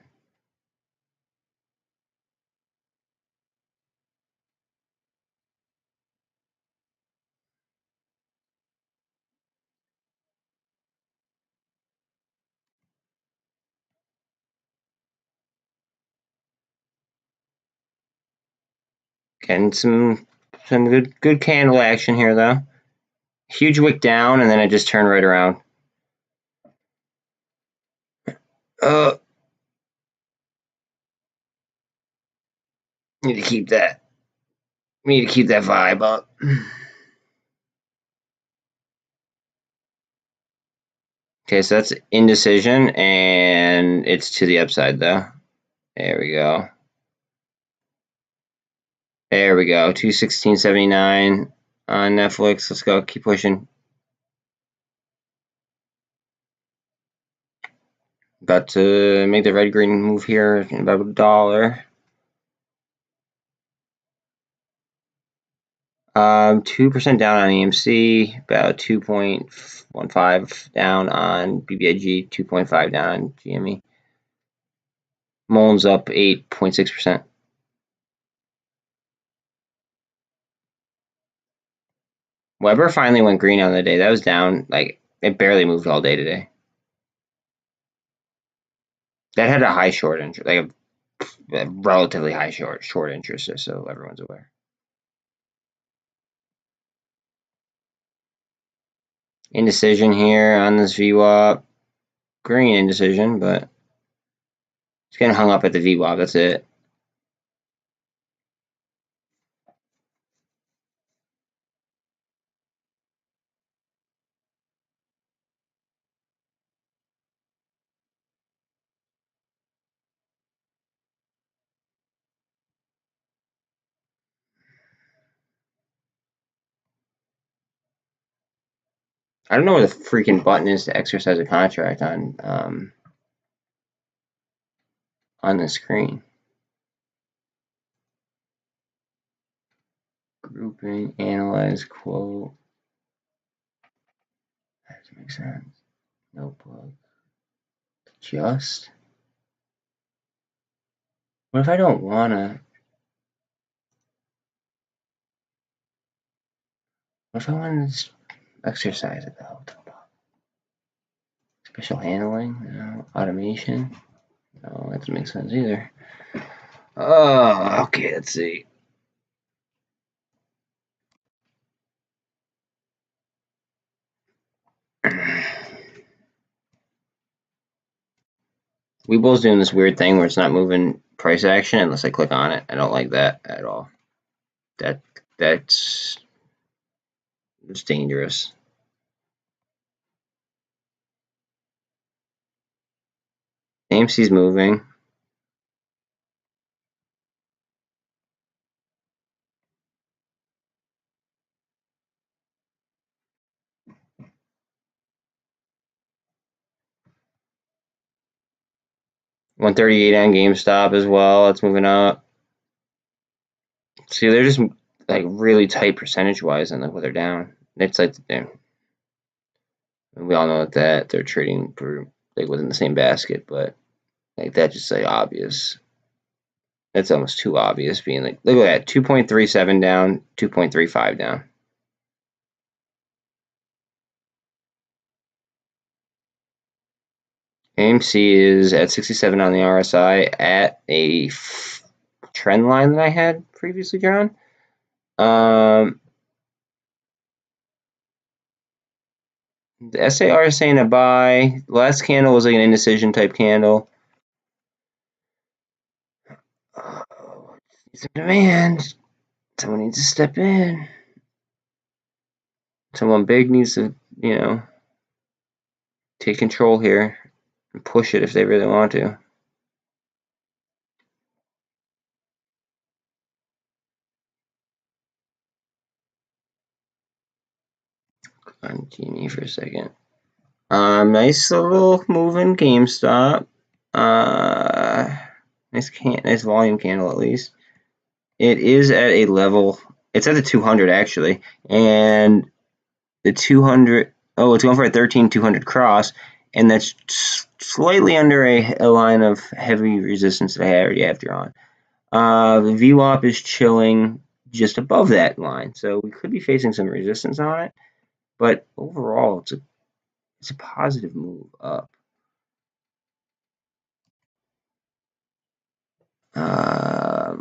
Getting some good candle action here though. Huge wick down and then it just turned right around. Need to keep that vibe up. Okay, so that's indecision and it's to the upside though. There we go. There we go. 216.79 on Netflix. Let's go. Keep pushing. About to make the red green move here in about $1. 2% down on AMC, about 2.15 down on BBIG, 2.5 down on GME. MULN's up 8.6%. Weber finally went green on the day. That was down, like, it barely moved all day today. That had a high short interest, like a relatively high short interest, just so everyone's aware. Indecision here on this VWAP. Green indecision, but it's getting hung up at the VWAP. That's it. I don't know where the freaking button is to exercise a contract on the screen. Grouping, analyze, quote. That doesn't make sense. Notebook. Just. What if I don't wanna? What if I want to exercise it though? Special handling? No. Automation? No, that doesn't make sense either. Oh, okay, let's see. Webull's doing this weird thing where it's not moving price action unless I click on it. I don't like that at all. That's dangerous. AMC's moving. $138 on GameStop as well. It's moving up. See, they're just like really tight percentage-wise, and look what they're down. It's like we all know that they're trading for like within the same basket, but like that's just like obvious. That's almost too obvious. Being like, look at that, 2.37 down, 2.35 down. AMC is at 67 on the RSI at a trend line that I had previously drawn. The SAR is saying a buy. Last candle was like an indecision type candle. It's a demand. Someone needs to step in. Someone big needs to, take control here and push it if they really want to. On GME for a second. Nice little moving GameStop. Nice volume candle at least. It is at a level. It's at the 200 actually, and the 200. Oh, it's going for a 13-200 cross, and that's slightly under a line of heavy resistance that I already have drawn. The VWAP is chilling just above that line, so we could be facing some resistance on it. But overall, it's a positive move up.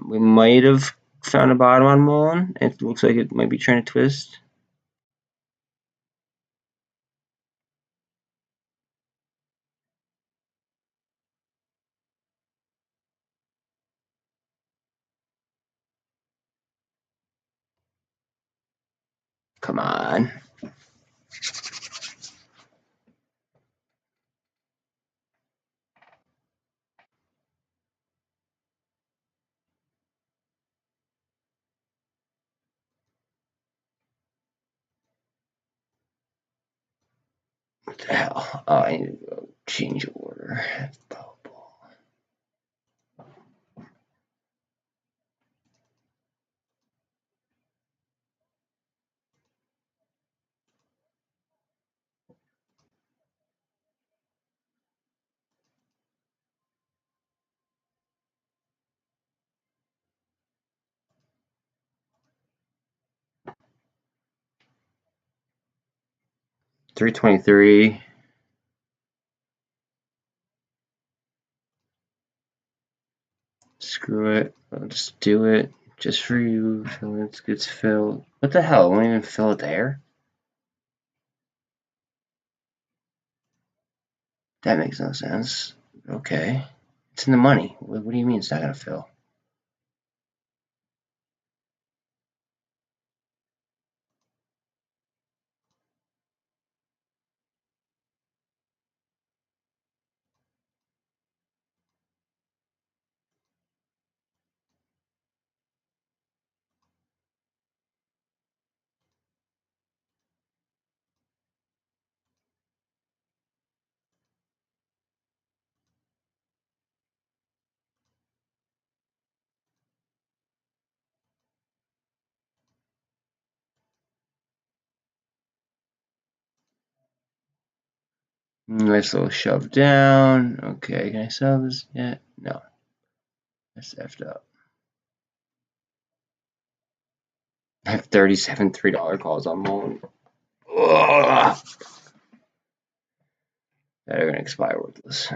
We might have found a bottom on MULN. It looks like it might be trying to twist. Come on. What the hell? Oh, I need to go change order. Bubble. $323. Screw it. I'll just do it just for you so it gets filled. What the hell? I won't even fill it there? That makes no sense. Okay. It's in the money. What do you mean it's not going to fill? Nice little shove down. Okay, can I sell this yet? No. That's effed up. I have 37 $3 calls on MULN. Ugh. That are going to expire worthless.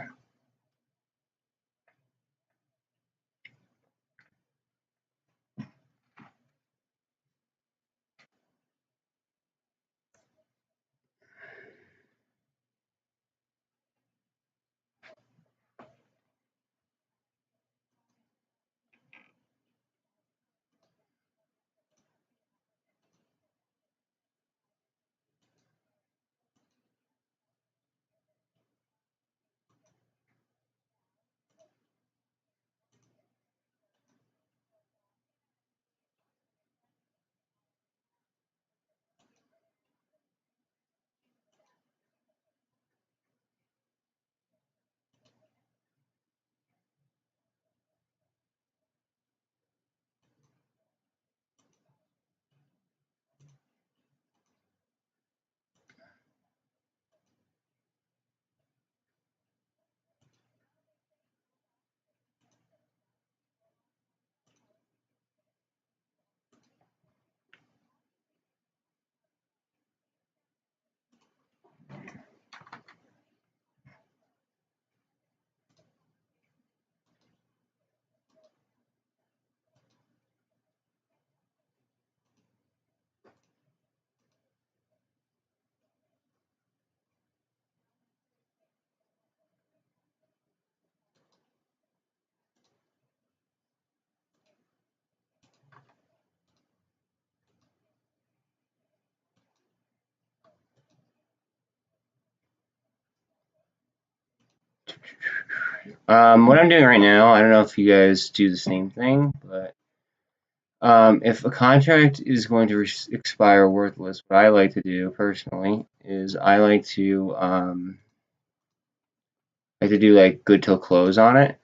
What I'm doing right now, I don't know if you guys do the same thing, but if a contract is going to expire worthless, what I like to do personally is I like to do like good till close on it,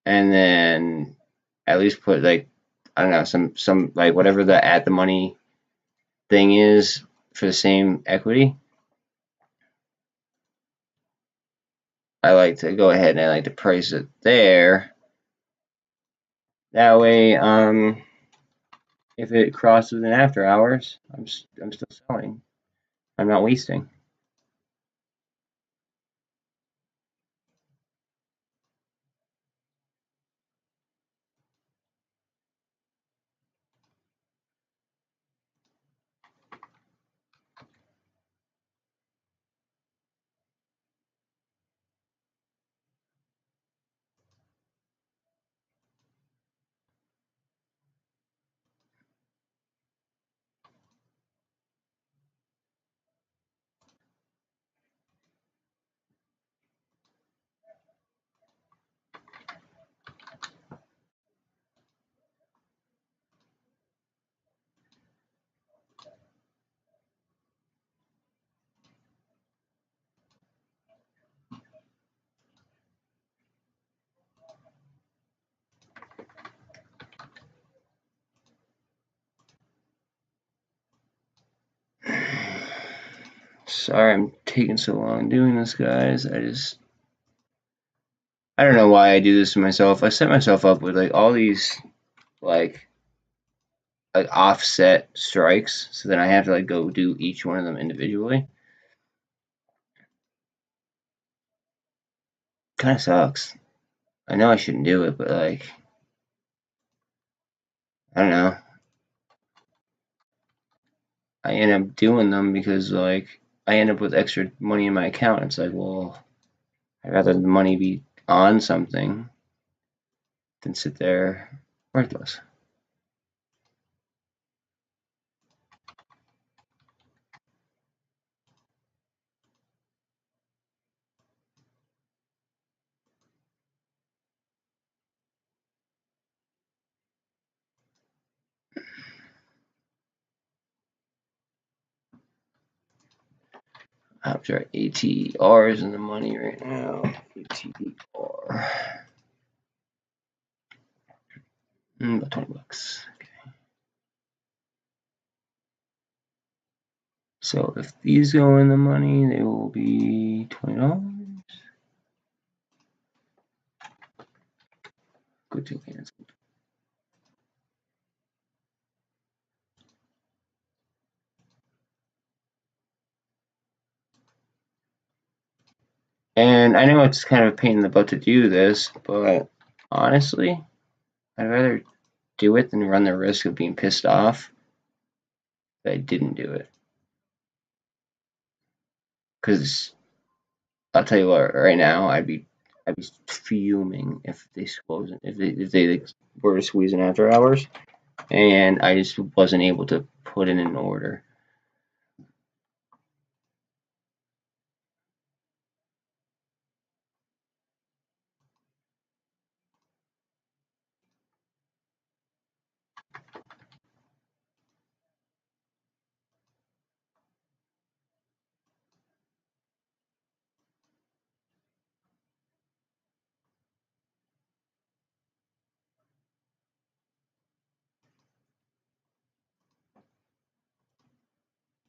and then at least put like, I don't know, some like whatever the at the money thing is for the same equity. I like to go ahead and I like to price it there. That way, if it crosses in after hours, I'm still selling. I'm not wasting. Sorry I'm taking so long doing this, guys. I don't know why I do this to myself. I set myself up with like all these like offset strikes, so then I have to like go do each one of them individually. Kind of sucks. I know I shouldn't do it, but like, I don't know. I end up doing them because like I end up with extra money in my account. It's like, well, I'd rather the money be on something than sit there worthless. I'm sure ATR is in the money right now. ATR. About $20. Okay. So if these go in the money, they will be $20. Go to cancel. And I know it's kind of a pain in the butt to do this, but honestly, I'd rather do it than run the risk of being pissed off that I didn't do it. Because I'll tell you what, right now I'd be fuming if they were to squeeze in after hours, and I just wasn't able to put it in order.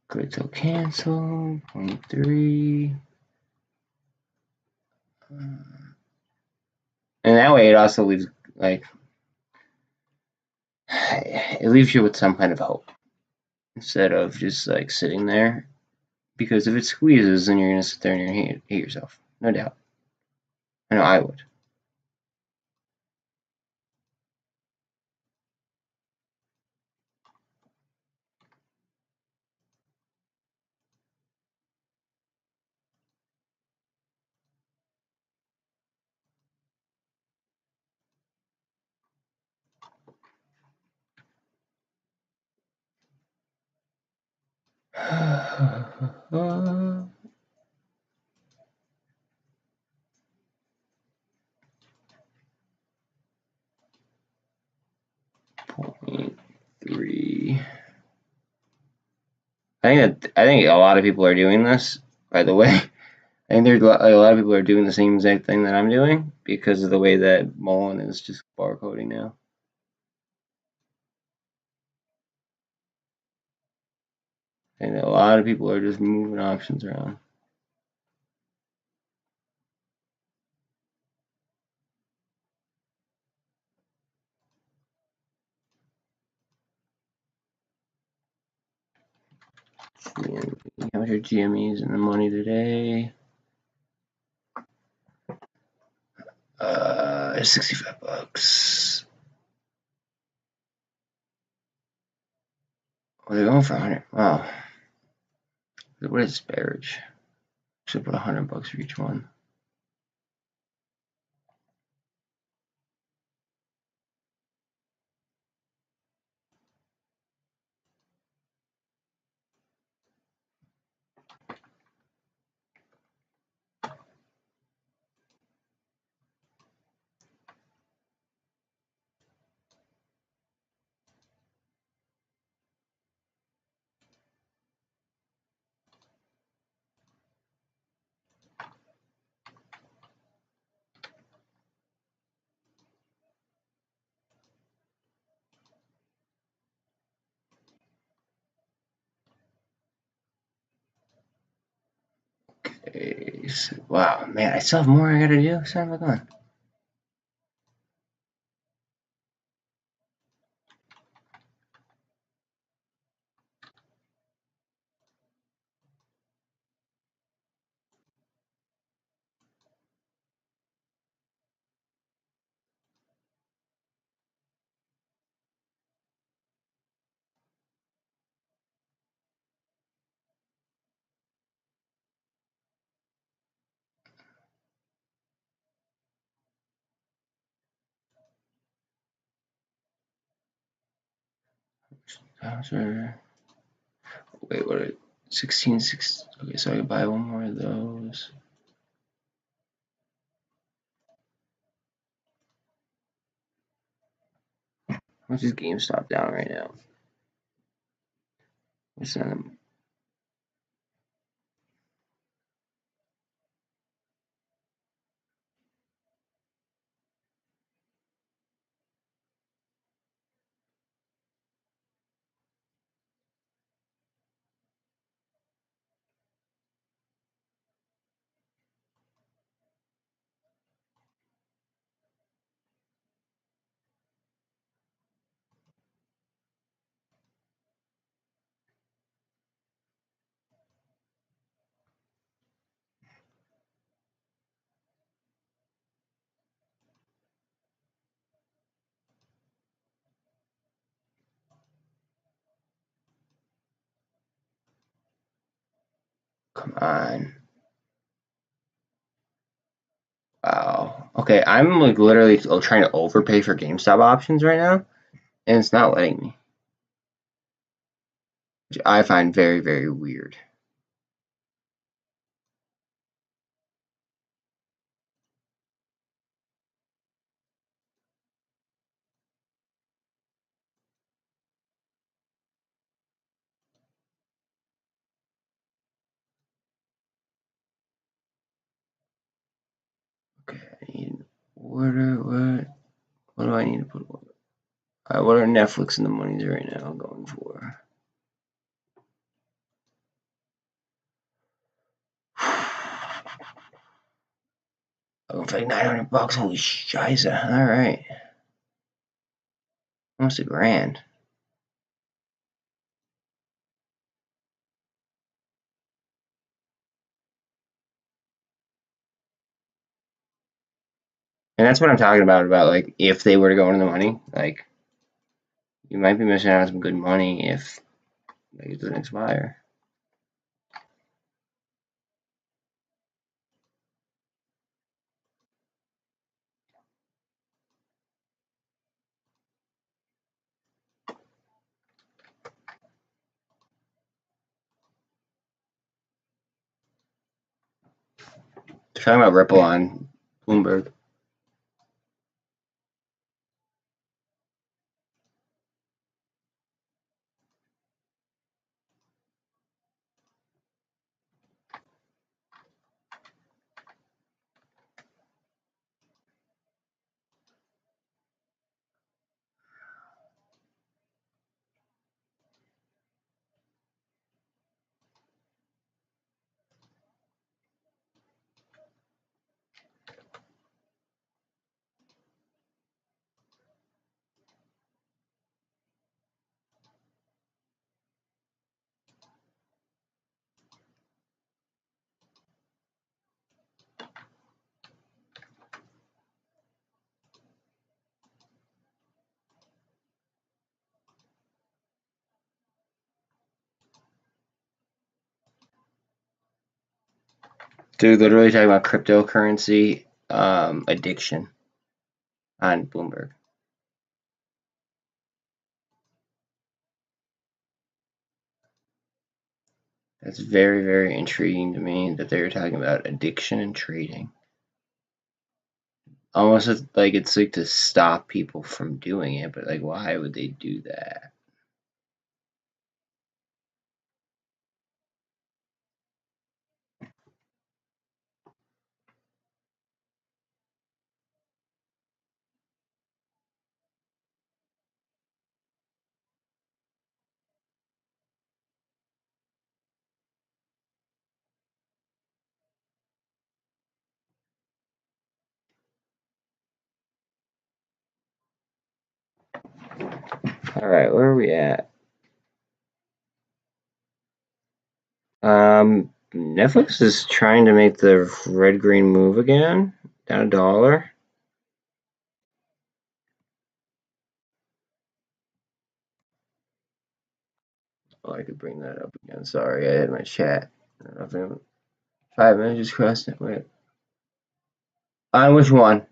Good, so cancel 0.3. And that way it also leaves like it leaves you with some kind of hope instead of just like sitting there. Because if it squeezes, then you're gonna sit there and you're gonna hate yourself, no doubt. I know I would. Point 3. I think a lot of people are doing this. By the way, I think there's a lot of people are doing the same exact thing that I'm doing because of the way that MULN is just barcoding now. And a lot of people are just moving options around. GME. How much are GMEs in the money today? 65 bucks. Oh, they're going for 100. Wow. What is disparage? Should put 100 bucks for each one. Okay, so, wow, man, I still have more I gotta do. Son of a gun. Wait, what? 16, 6. Okay, so I can buy one more of those. How much is GameStop down right now? What's that? Come on. Wow. Okay, I'm like literally trying to overpay for GameStop options right now, and it's not letting me. Which I find very, very weird. Okay, I need what do I need to put? What are Netflix and the monies right now going for? Going for like $900. Holy shiza! All right, almost $1,000. And that's what I'm talking about like if they were to go into the money, like you might be missing out on some good money if like it doesn't expire. They're talking about Ripple on Bloomberg. Dude, literally talking about cryptocurrency addiction on Bloomberg. That's very, very intriguing to me that they're talking about addiction and trading. Almost like it's like to stop people from doing it, but like why would they do that? All right, where are we at? Netflix is trying to make the red-green move again, down $1. Oh, I could bring that up again. Sorry, I had my chat. I don't know if anyone... 5 minutes just crossed it. Wait. On which one?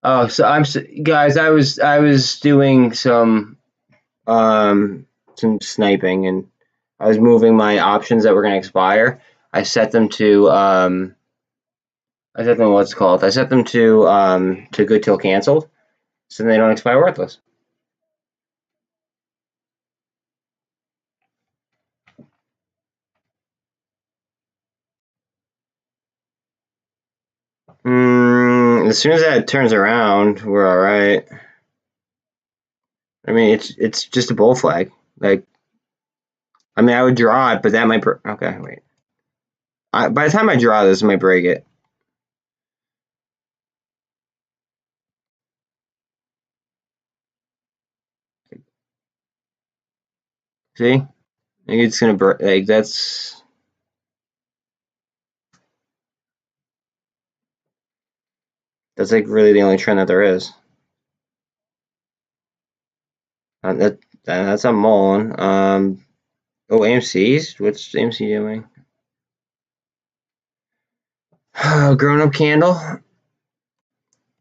Oh, so guys, I was doing some sniping, and I was moving my options that were going to expire. I set them to I set them what's called. I set them to good till canceled, so they don't expire worthless. As soon as that turns around, we're all right. I mean, it's just a bull flag. Like, I mean, I would draw it, but that might. Okay, wait. By the time I draw this, I might break it. See, I think it's gonna break. Like that's like really the only trend that there is. That's a MULN. Oh, AMC's. What's AMC doing? Grown up candle.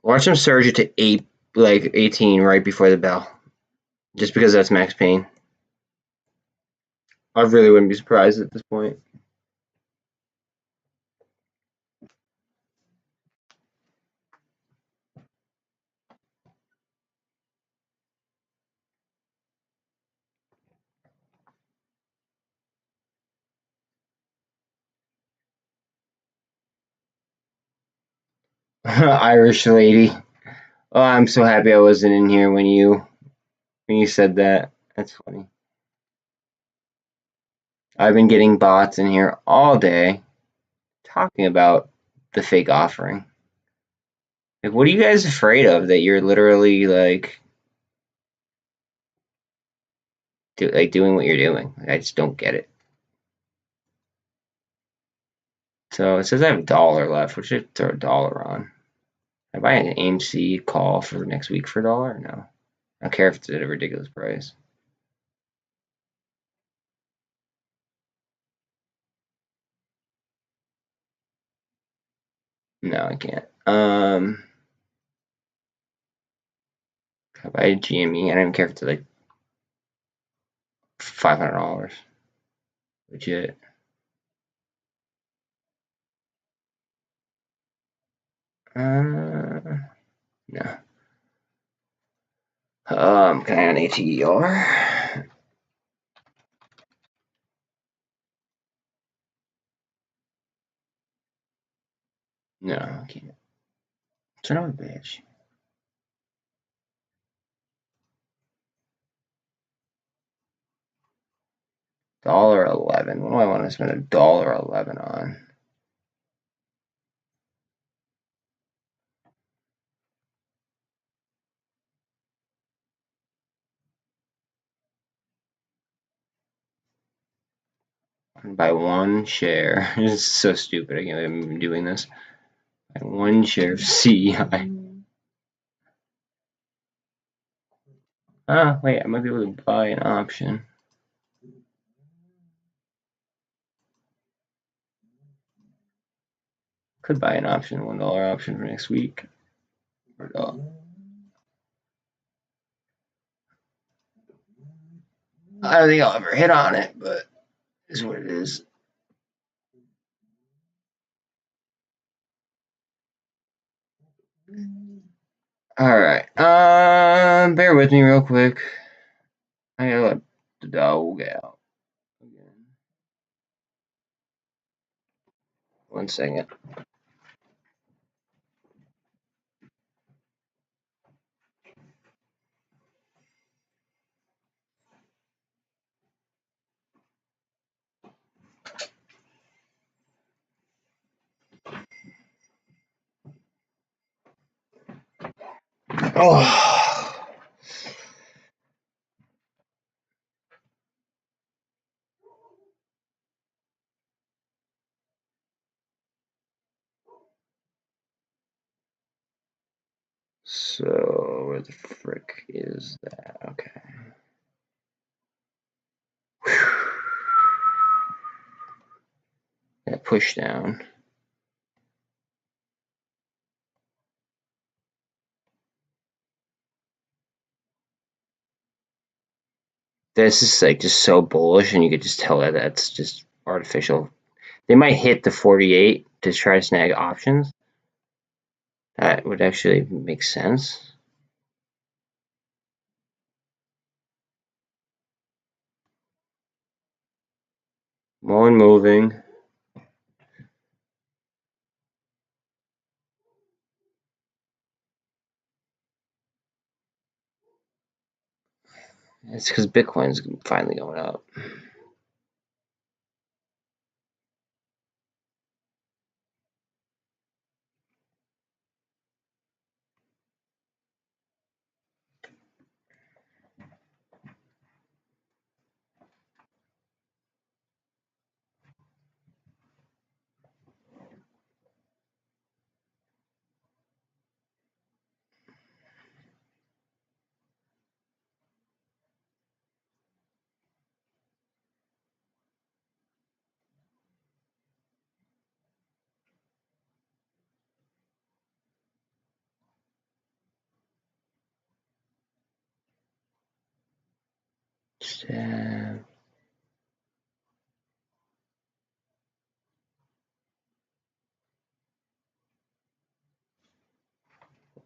Watch them surge it to 18 right before the bell, just because that's max pain. I really wouldn't be surprised at this point. Irish lady. Oh, I'm so happy I wasn't in here when you said that. That's funny. I've been getting bots in here all day talking about the fake offering. Like, what are you guys afraid of? That you're literally like doing what you're doing. Like, I just don't get it. So it says I have $1 left. What should I throw $1 on? I buy an AMC call for next week for $1? No. I don't care if it's at a ridiculous price. No, I can't. I buy a GME. I don't even care if it's like $500. Legit. No. Can I have an ATER? No, I can't. Son of a bitch. $1.11. What do I want to spend $1.11 on? Buy one share. This is so stupid. I can't believe I'm doing this. Buy one share of CEI. Ah, wait, I might be able to buy an option. Could buy an option, $1 option for next week. For $1. I don't think I'll ever hit on it, but it's what it is. Alright. Bear with me real quick. I gotta let the dog out. Again. 1 second. Oh. So, where the frick is that? Okay. That push down. this is like just so bullish, and you could just tell that that's just artificial. They might hit the 48 to try to snag options. That would actually make sense. MULN moving. It's because Bitcoin's finally going up.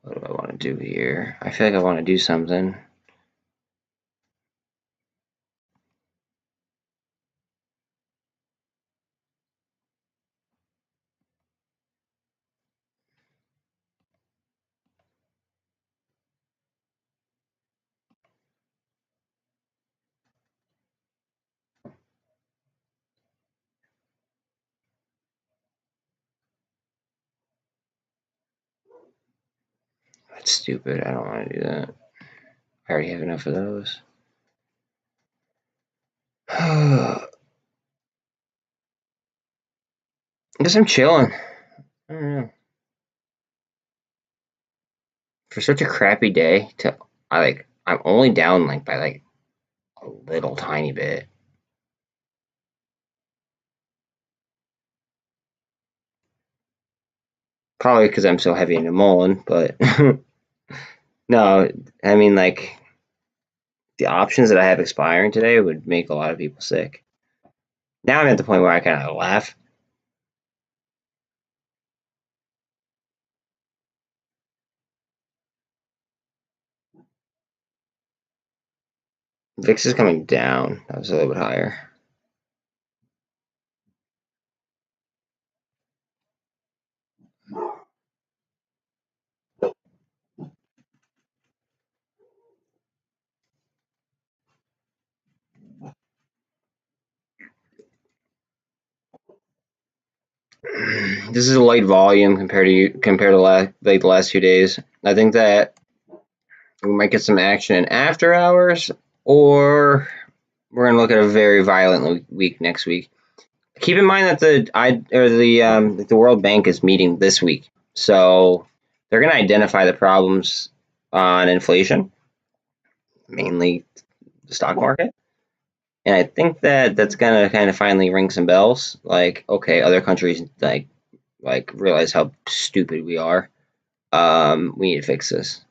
What do I want to do here? I feel like I want to do something. That's stupid. I don't want to do that. I already have enough of those. I guess I'm chilling. I don't know. For such a crappy day, I'm only down like by like a little tiny bit. Probably because I'm so heavy into MULN, but no, I mean like the options that I have expiring today would make a lot of people sick. Now I'm at the point where I kind of laugh. VIX is coming down. That was a little bit higher. This is a light volume compared to the last 2 days. I think that we might get some action in after hours, or we're gonna look at a very violent week next week. Keep in mind that the World Bank is meeting this week, so they're gonna identify the problems on inflation, mainly the stock market. And I think that that's gonna kind of finally ring some bells. Like, okay, other countries like realize how stupid we are. We need to fix this.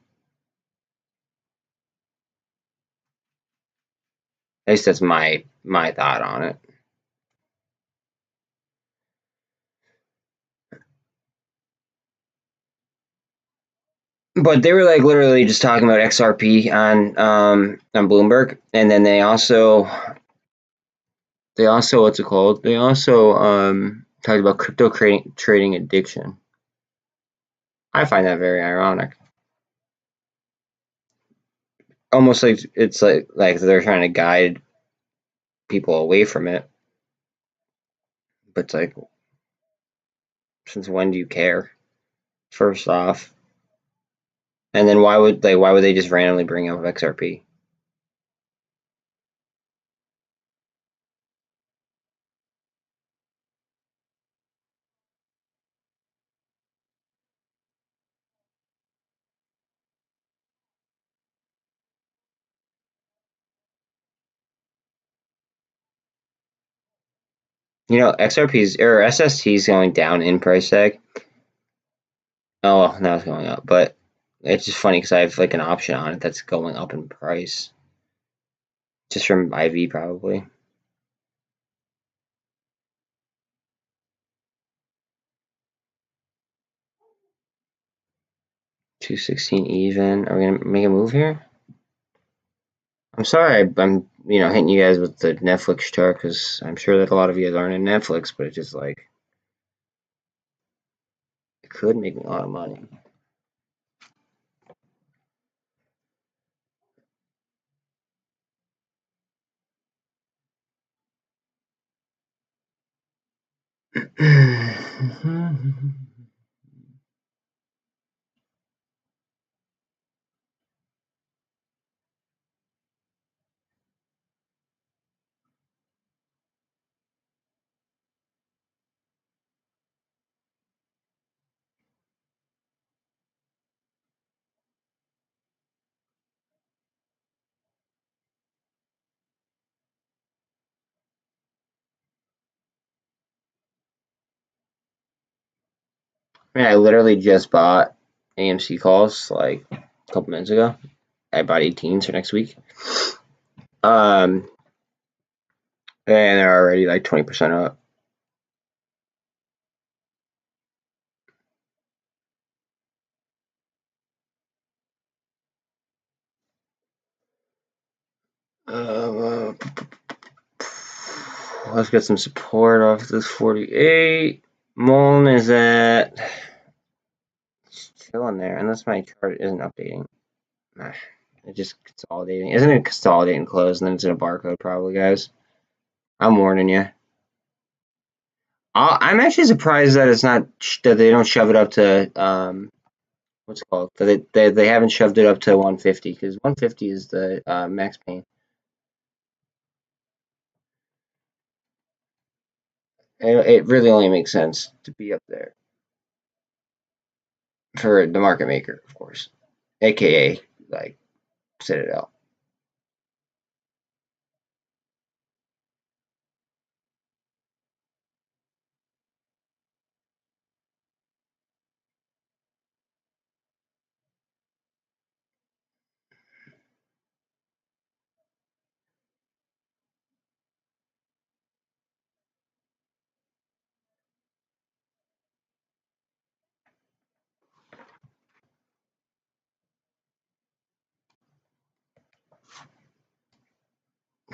At least that's my thought on it. But they were like literally just talking about XRP on Bloomberg, and then they also what's it called? They also talked about crypto trading addiction. I find that very ironic. Almost like it's like they're trying to guide people away from it. But it's like, since when do you care? First off, and then why would they just randomly bring up XRP? You know, XRP's or SST's going down in price tag. Oh, well, now it's going up, but it's just funny because I have like an option on it that's going up in price. Just from IV probably. $216 even. Are we gonna make a move here? I'm sorry, I'm hitting you guys with the Netflix chart because I'm sure that a lot of you guys aren't in Netflix, but it's just like it could make me a lot of money. I mean, I literally just bought AMC calls like a couple minutes ago. I bought 18s for next week. And they're already like 20% up. Let's get some support off this 48. MULN is at still in there, unless my chart isn't updating. It's just consolidating. Isn't it consolidating close and then it's in a barcode probably, guys? I'm warning you. I'm actually surprised that it's not that they don't shove it up to what's it called? That they haven't shoved it up to 150 because 150 is the max pain. It really only makes sense to be up there for the market maker, of course, aka like Citadel.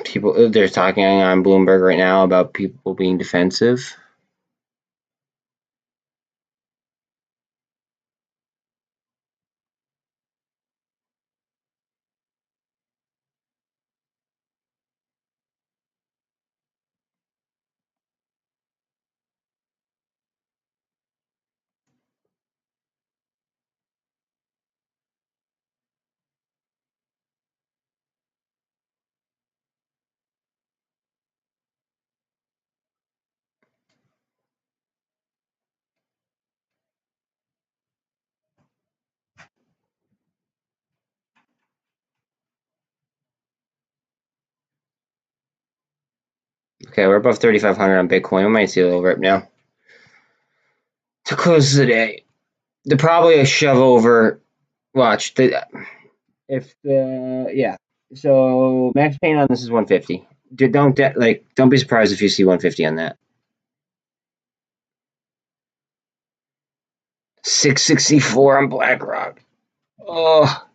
People, they're talking on Bloomberg right now about people being defensive. Okay, we're above 3,500 on Bitcoin. We might see a little rip now to close the day. They're probably a shove over. Watch if the yeah. So max pain on this is 150. Don't be surprised if you see 150 on that. 664 on BlackRock. Oh,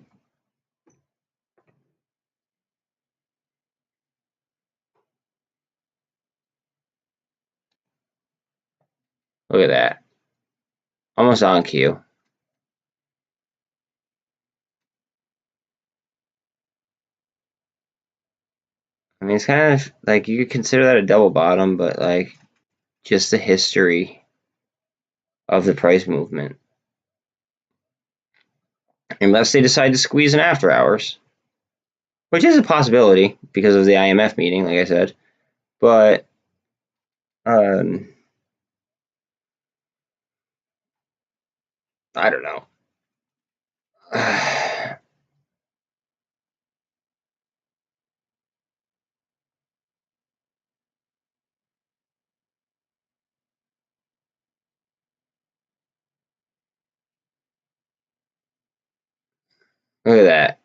look at that. Almost on cue. I mean, it's kind of like you could consider that a double bottom, but like just the history of the price movement. Unless they decide to squeeze in after hours, which is a possibility because of the IMF meeting, like I said. But I don't know. Look at that.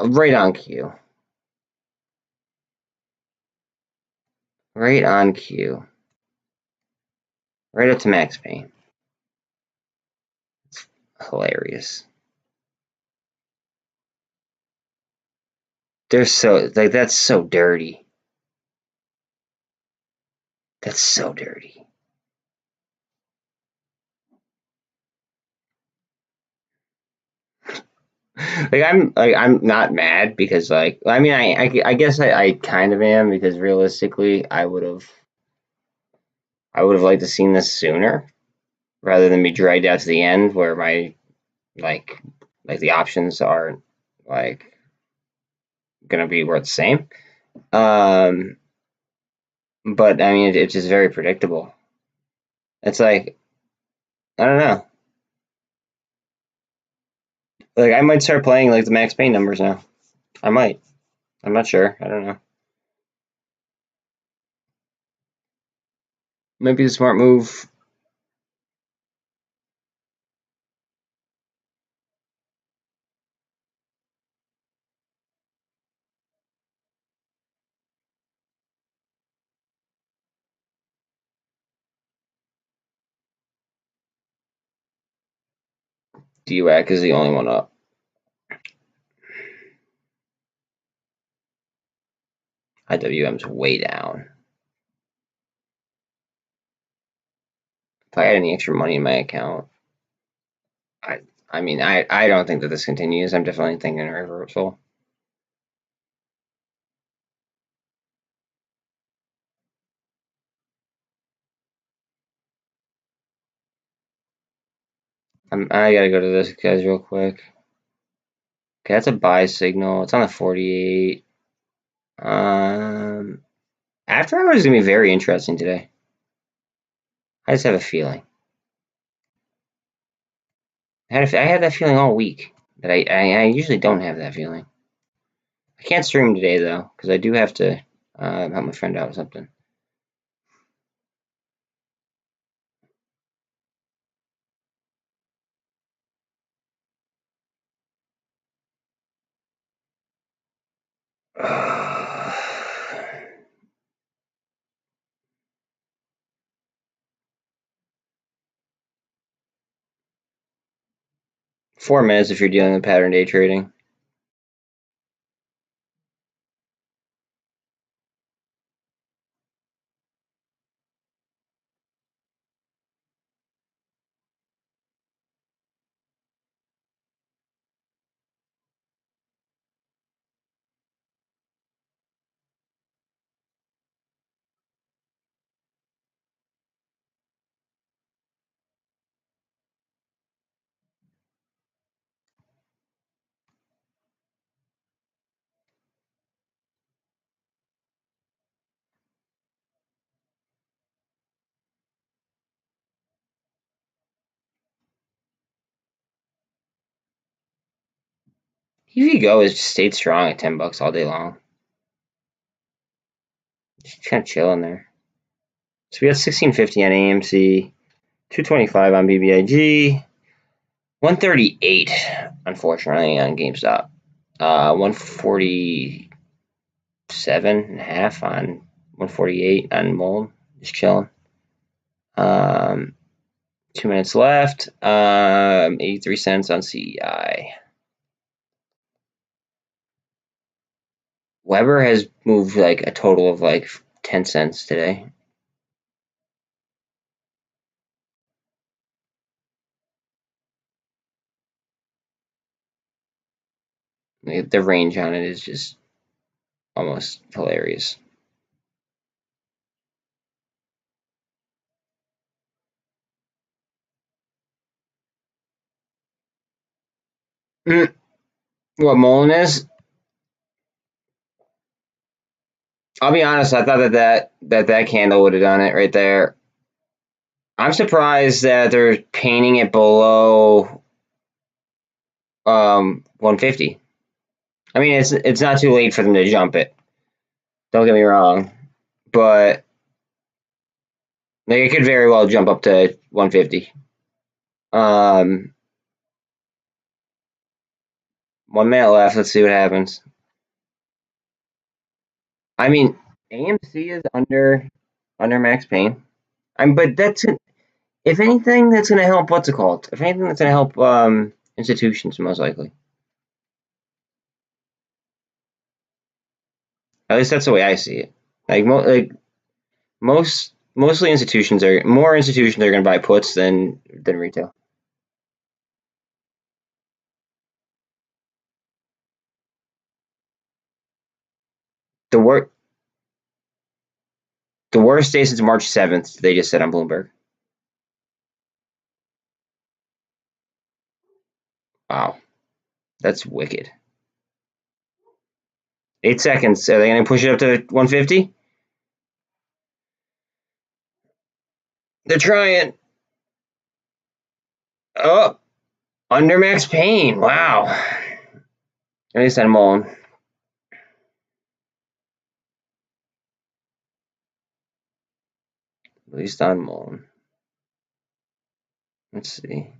Right on cue. Right on cue. Right up to max pain. It's hilarious. They're so, like, that's so dirty. That's so dirty. I'm not mad because, like, I mean, I guess I kind of am, because realistically I would have liked to seen this sooner rather than be dragged out to the end where my like the options are like gonna be worth the same. But I mean, it's just very predictable. It's like, I don't know. Like, I might start playing like the max pain numbers now. I might. I'm not sure. I don't know. Might be a smart move. DWAC is the only one up. IWM's way down. If I had any extra money in my account, I mean, I don't think that this continues. I'm definitely thinking a reversal. I gotta go to this, guys, real quick. Okay, that's a buy signal. It's on the 48. After hours is gonna be very interesting today. I just have a feeling. I had that feeling all week, but I usually don't have that feeling. I can't stream today though, because I do have to help my friend out with something. Uh, 4 minutes if you're dealing with pattern day trading. EVGO has just stayed strong at $10 all day long. Just kind of chilling there. So we got 1650 on AMC, 225 on BBIG, 138 unfortunately on GameStop, 147.5 on 148 on MULN, just chilling. 2 minutes left. 83 cents on CEI. Weber has moved like a total of like 10 cents today. The range on it is just almost hilarious. What MULN is? I'll be honest. I thought that candle would have done it right there. I'm surprised that they're painting it below 150. I mean, it's not too late for them to jump it. Don't get me wrong, but like, it could very well jump up to 150. 1 minute left. Let's see what happens. I mean, AMC is under max pain. But that's if anything, that's gonna help. What's it called? If anything, that's gonna help institutions most likely. At least that's the way I see it. Mostly institutions are gonna buy puts than retail. The worst day since March 7th. They just said on Bloomberg. Wow, that's wicked. 8 seconds. Are they gonna push it up to 150? They're trying. Oh, under max pain. Wow. At least on MULN. At least on MULN. Let's see.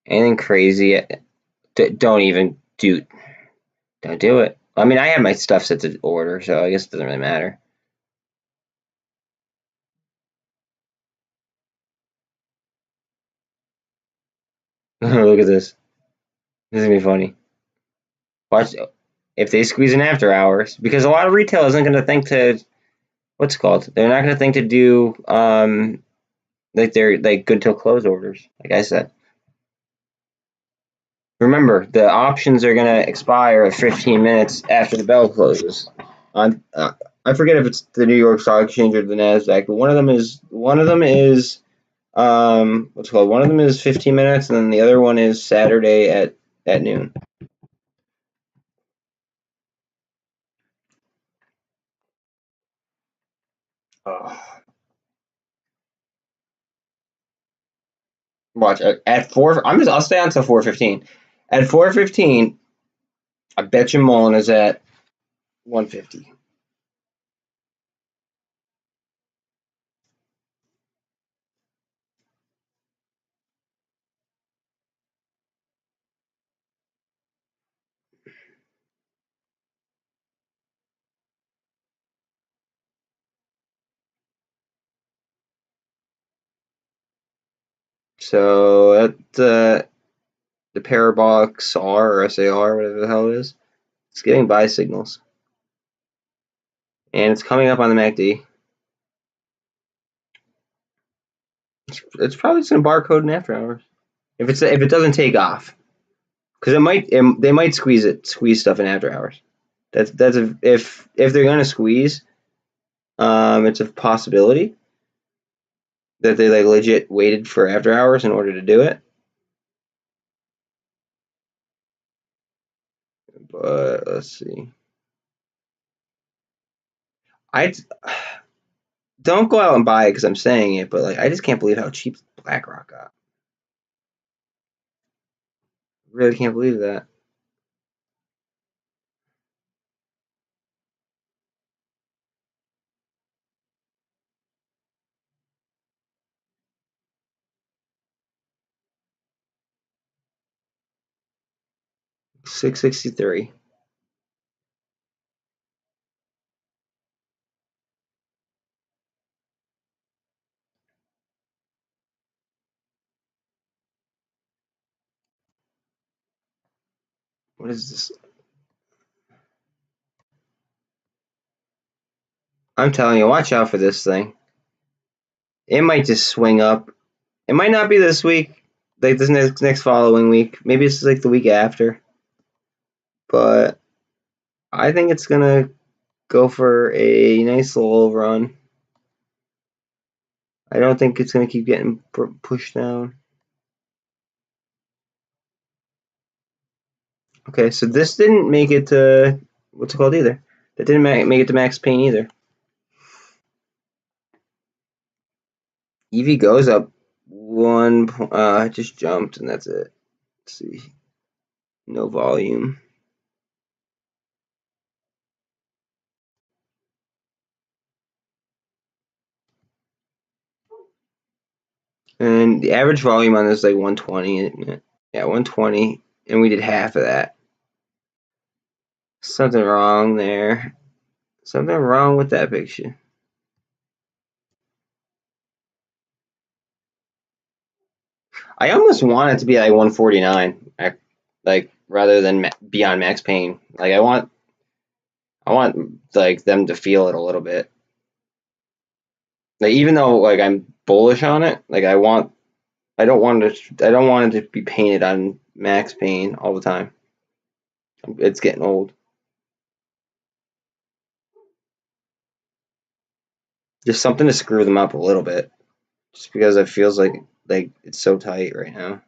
Anything crazy? Don't even do. Don't do it. I mean, I have my stuff set to order, so I guess it doesn't really matter. Look at this. This is gonna be funny. Watch if they squeeze in after hours, because a lot of retail isn't gonna think to what's it called. They're not gonna think to do like they're like good till close orders. Like I said. Remember, the options are gonna expire at 15 minutes after the bell closes. I forget if it's the New York Stock Exchange or the Nasdaq, but one of them is what's it called? One of them is 15 minutes, and then the other one is Saturday at noon. Watch at 4. I'll stay on till 4:15. At 4:15, I bet you MULN is at 150. So at the parabolic SAR or SAR, whatever the hell it is, it's getting buy signals, and it's coming up on the MACD. It's probably just gonna barcode in after hours if it doesn't take off, because they might squeeze stuff in after hours. That's if they're gonna squeeze, it's a possibility that they like legit waited for after hours in order to do it. But let's see. I don't go out and buy it because I'm saying it, but like I just can't believe how cheap BlackRock got. Really can't believe that. $663. What is this? I'm telling you, watch out for this thing. It might just swing up. It might not be this week, like this next following week. Maybe it's like the week after. But I think it's gonna go for a nice little run. I don't think it's gonna keep getting pushed down. Okay, so this didn't make it to what's it called either. That didn't make it to max pain either. EV goes up one. Just jumped and that's it. Let's see. No volume. And the average volume on this is like 120. Yeah, 120. And we did half of that. Something wrong there. Something wrong with that picture. I almost want it to be like 149, like rather than beyond max pain. Like I want like them to feel it a little bit. Like even though like I'm bullish on it, like I don't want it to be painted on max pain all the time. It's getting old. Just something to screw them up a little bit, just because it feels like it's so tight right now.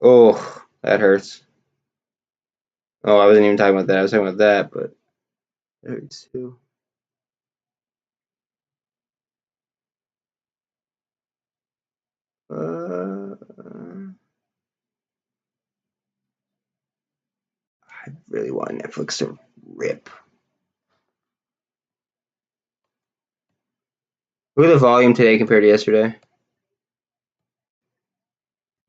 Oh, that hurts. Oh, I wasn't even talking about that. I was talking about that, but it hurts too. I really want Netflix to rip. Look at the volume today compared to yesterday.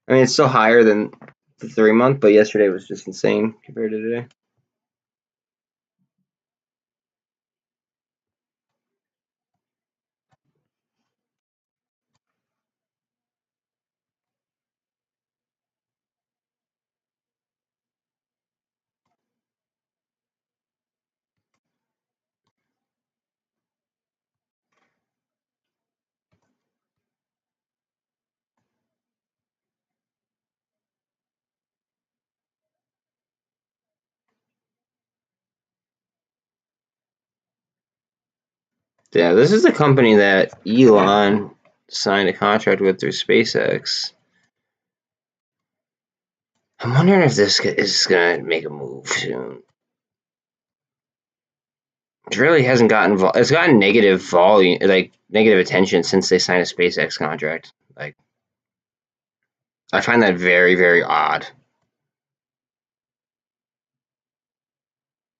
I mean, it's still higher than the 3-month, but yesterday was just insane compared to today. Yeah, this is a company that Elon signed a contract with through SpaceX. I'm wondering if this is going to make a move soon. It really hasn't gotten it's gotten negative volume, like negative attention since they signed a SpaceX contract. Like, I find that very, very odd.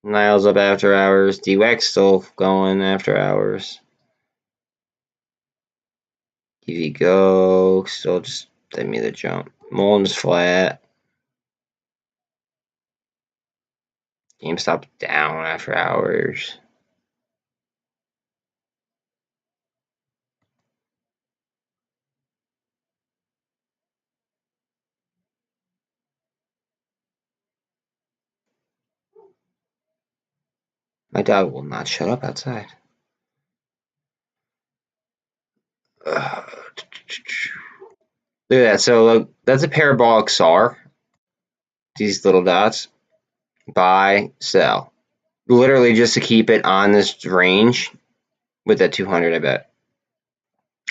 Niles up after hours. DWAC still going after hours. EV go still just let me the jump. MULN's flat. GameStop down after hours. My dog will not shut up outside. Look at that. So look, that's a parabolic SAR. These little dots. Buy, sell. Literally just to keep it on this range with that 200, I bet.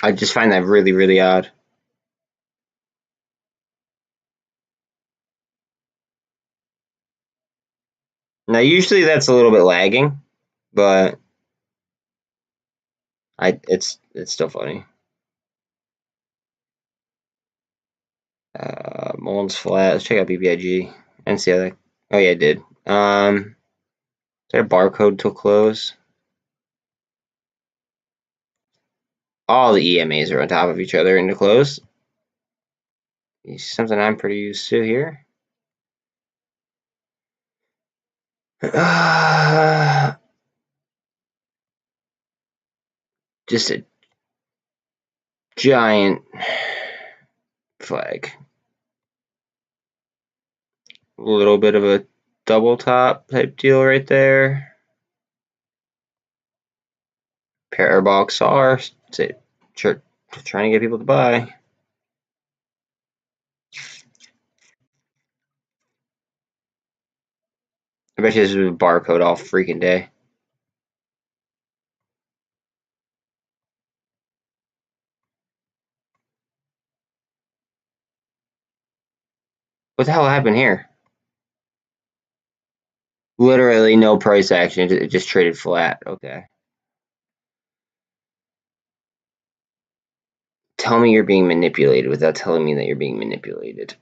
I just find that really, really odd. Now, usually that's a little bit lagging, but it's still funny. MULN's flat. Let's check out BBIG and see how that. Oh yeah, it did. Is there a barcode to close? All the EMAs are on top of each other and to close. Something I'm pretty used to here. Just a giant flag. A little bit of a double top type deal right there. Parabolic SAR. Trying to get people to buy. I bet you this is a barcode all freaking day. What the hell happened here? Literally no price action. It just traded flat. Okay. Tell me you're being manipulated without telling me that you're being manipulated.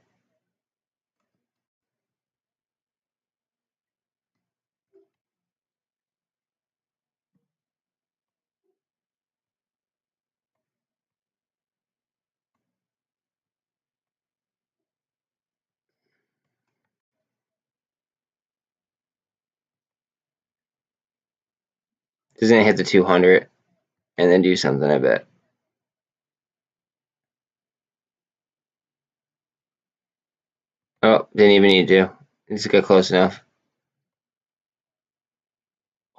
It's gonna hit the 200 and then do something, I bet. Oh, didn't even need to. Just got close enough.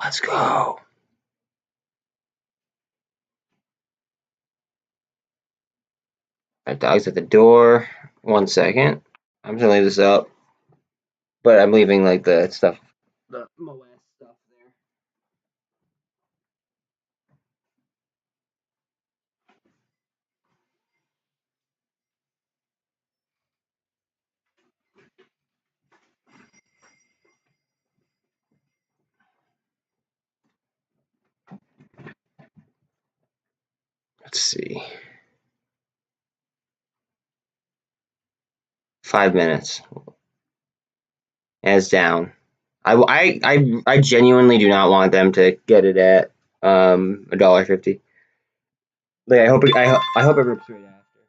Let's go. My dog's at the door. 1 second. I'm just gonna leave this up. But I'm leaving like the stuff. The MOASS stuff there. Let's see. 5 minutes. And it's down. I genuinely do not want them to get it at $1.50. Like I hope it rips right after.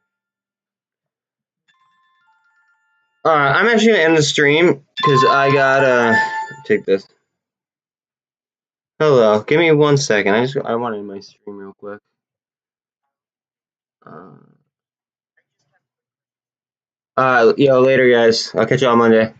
I'm actually gonna end the stream because I gotta take this. Hello, give me 1 second. I want to end my stream real quick. Yo, later guys. I'll catch you on Monday.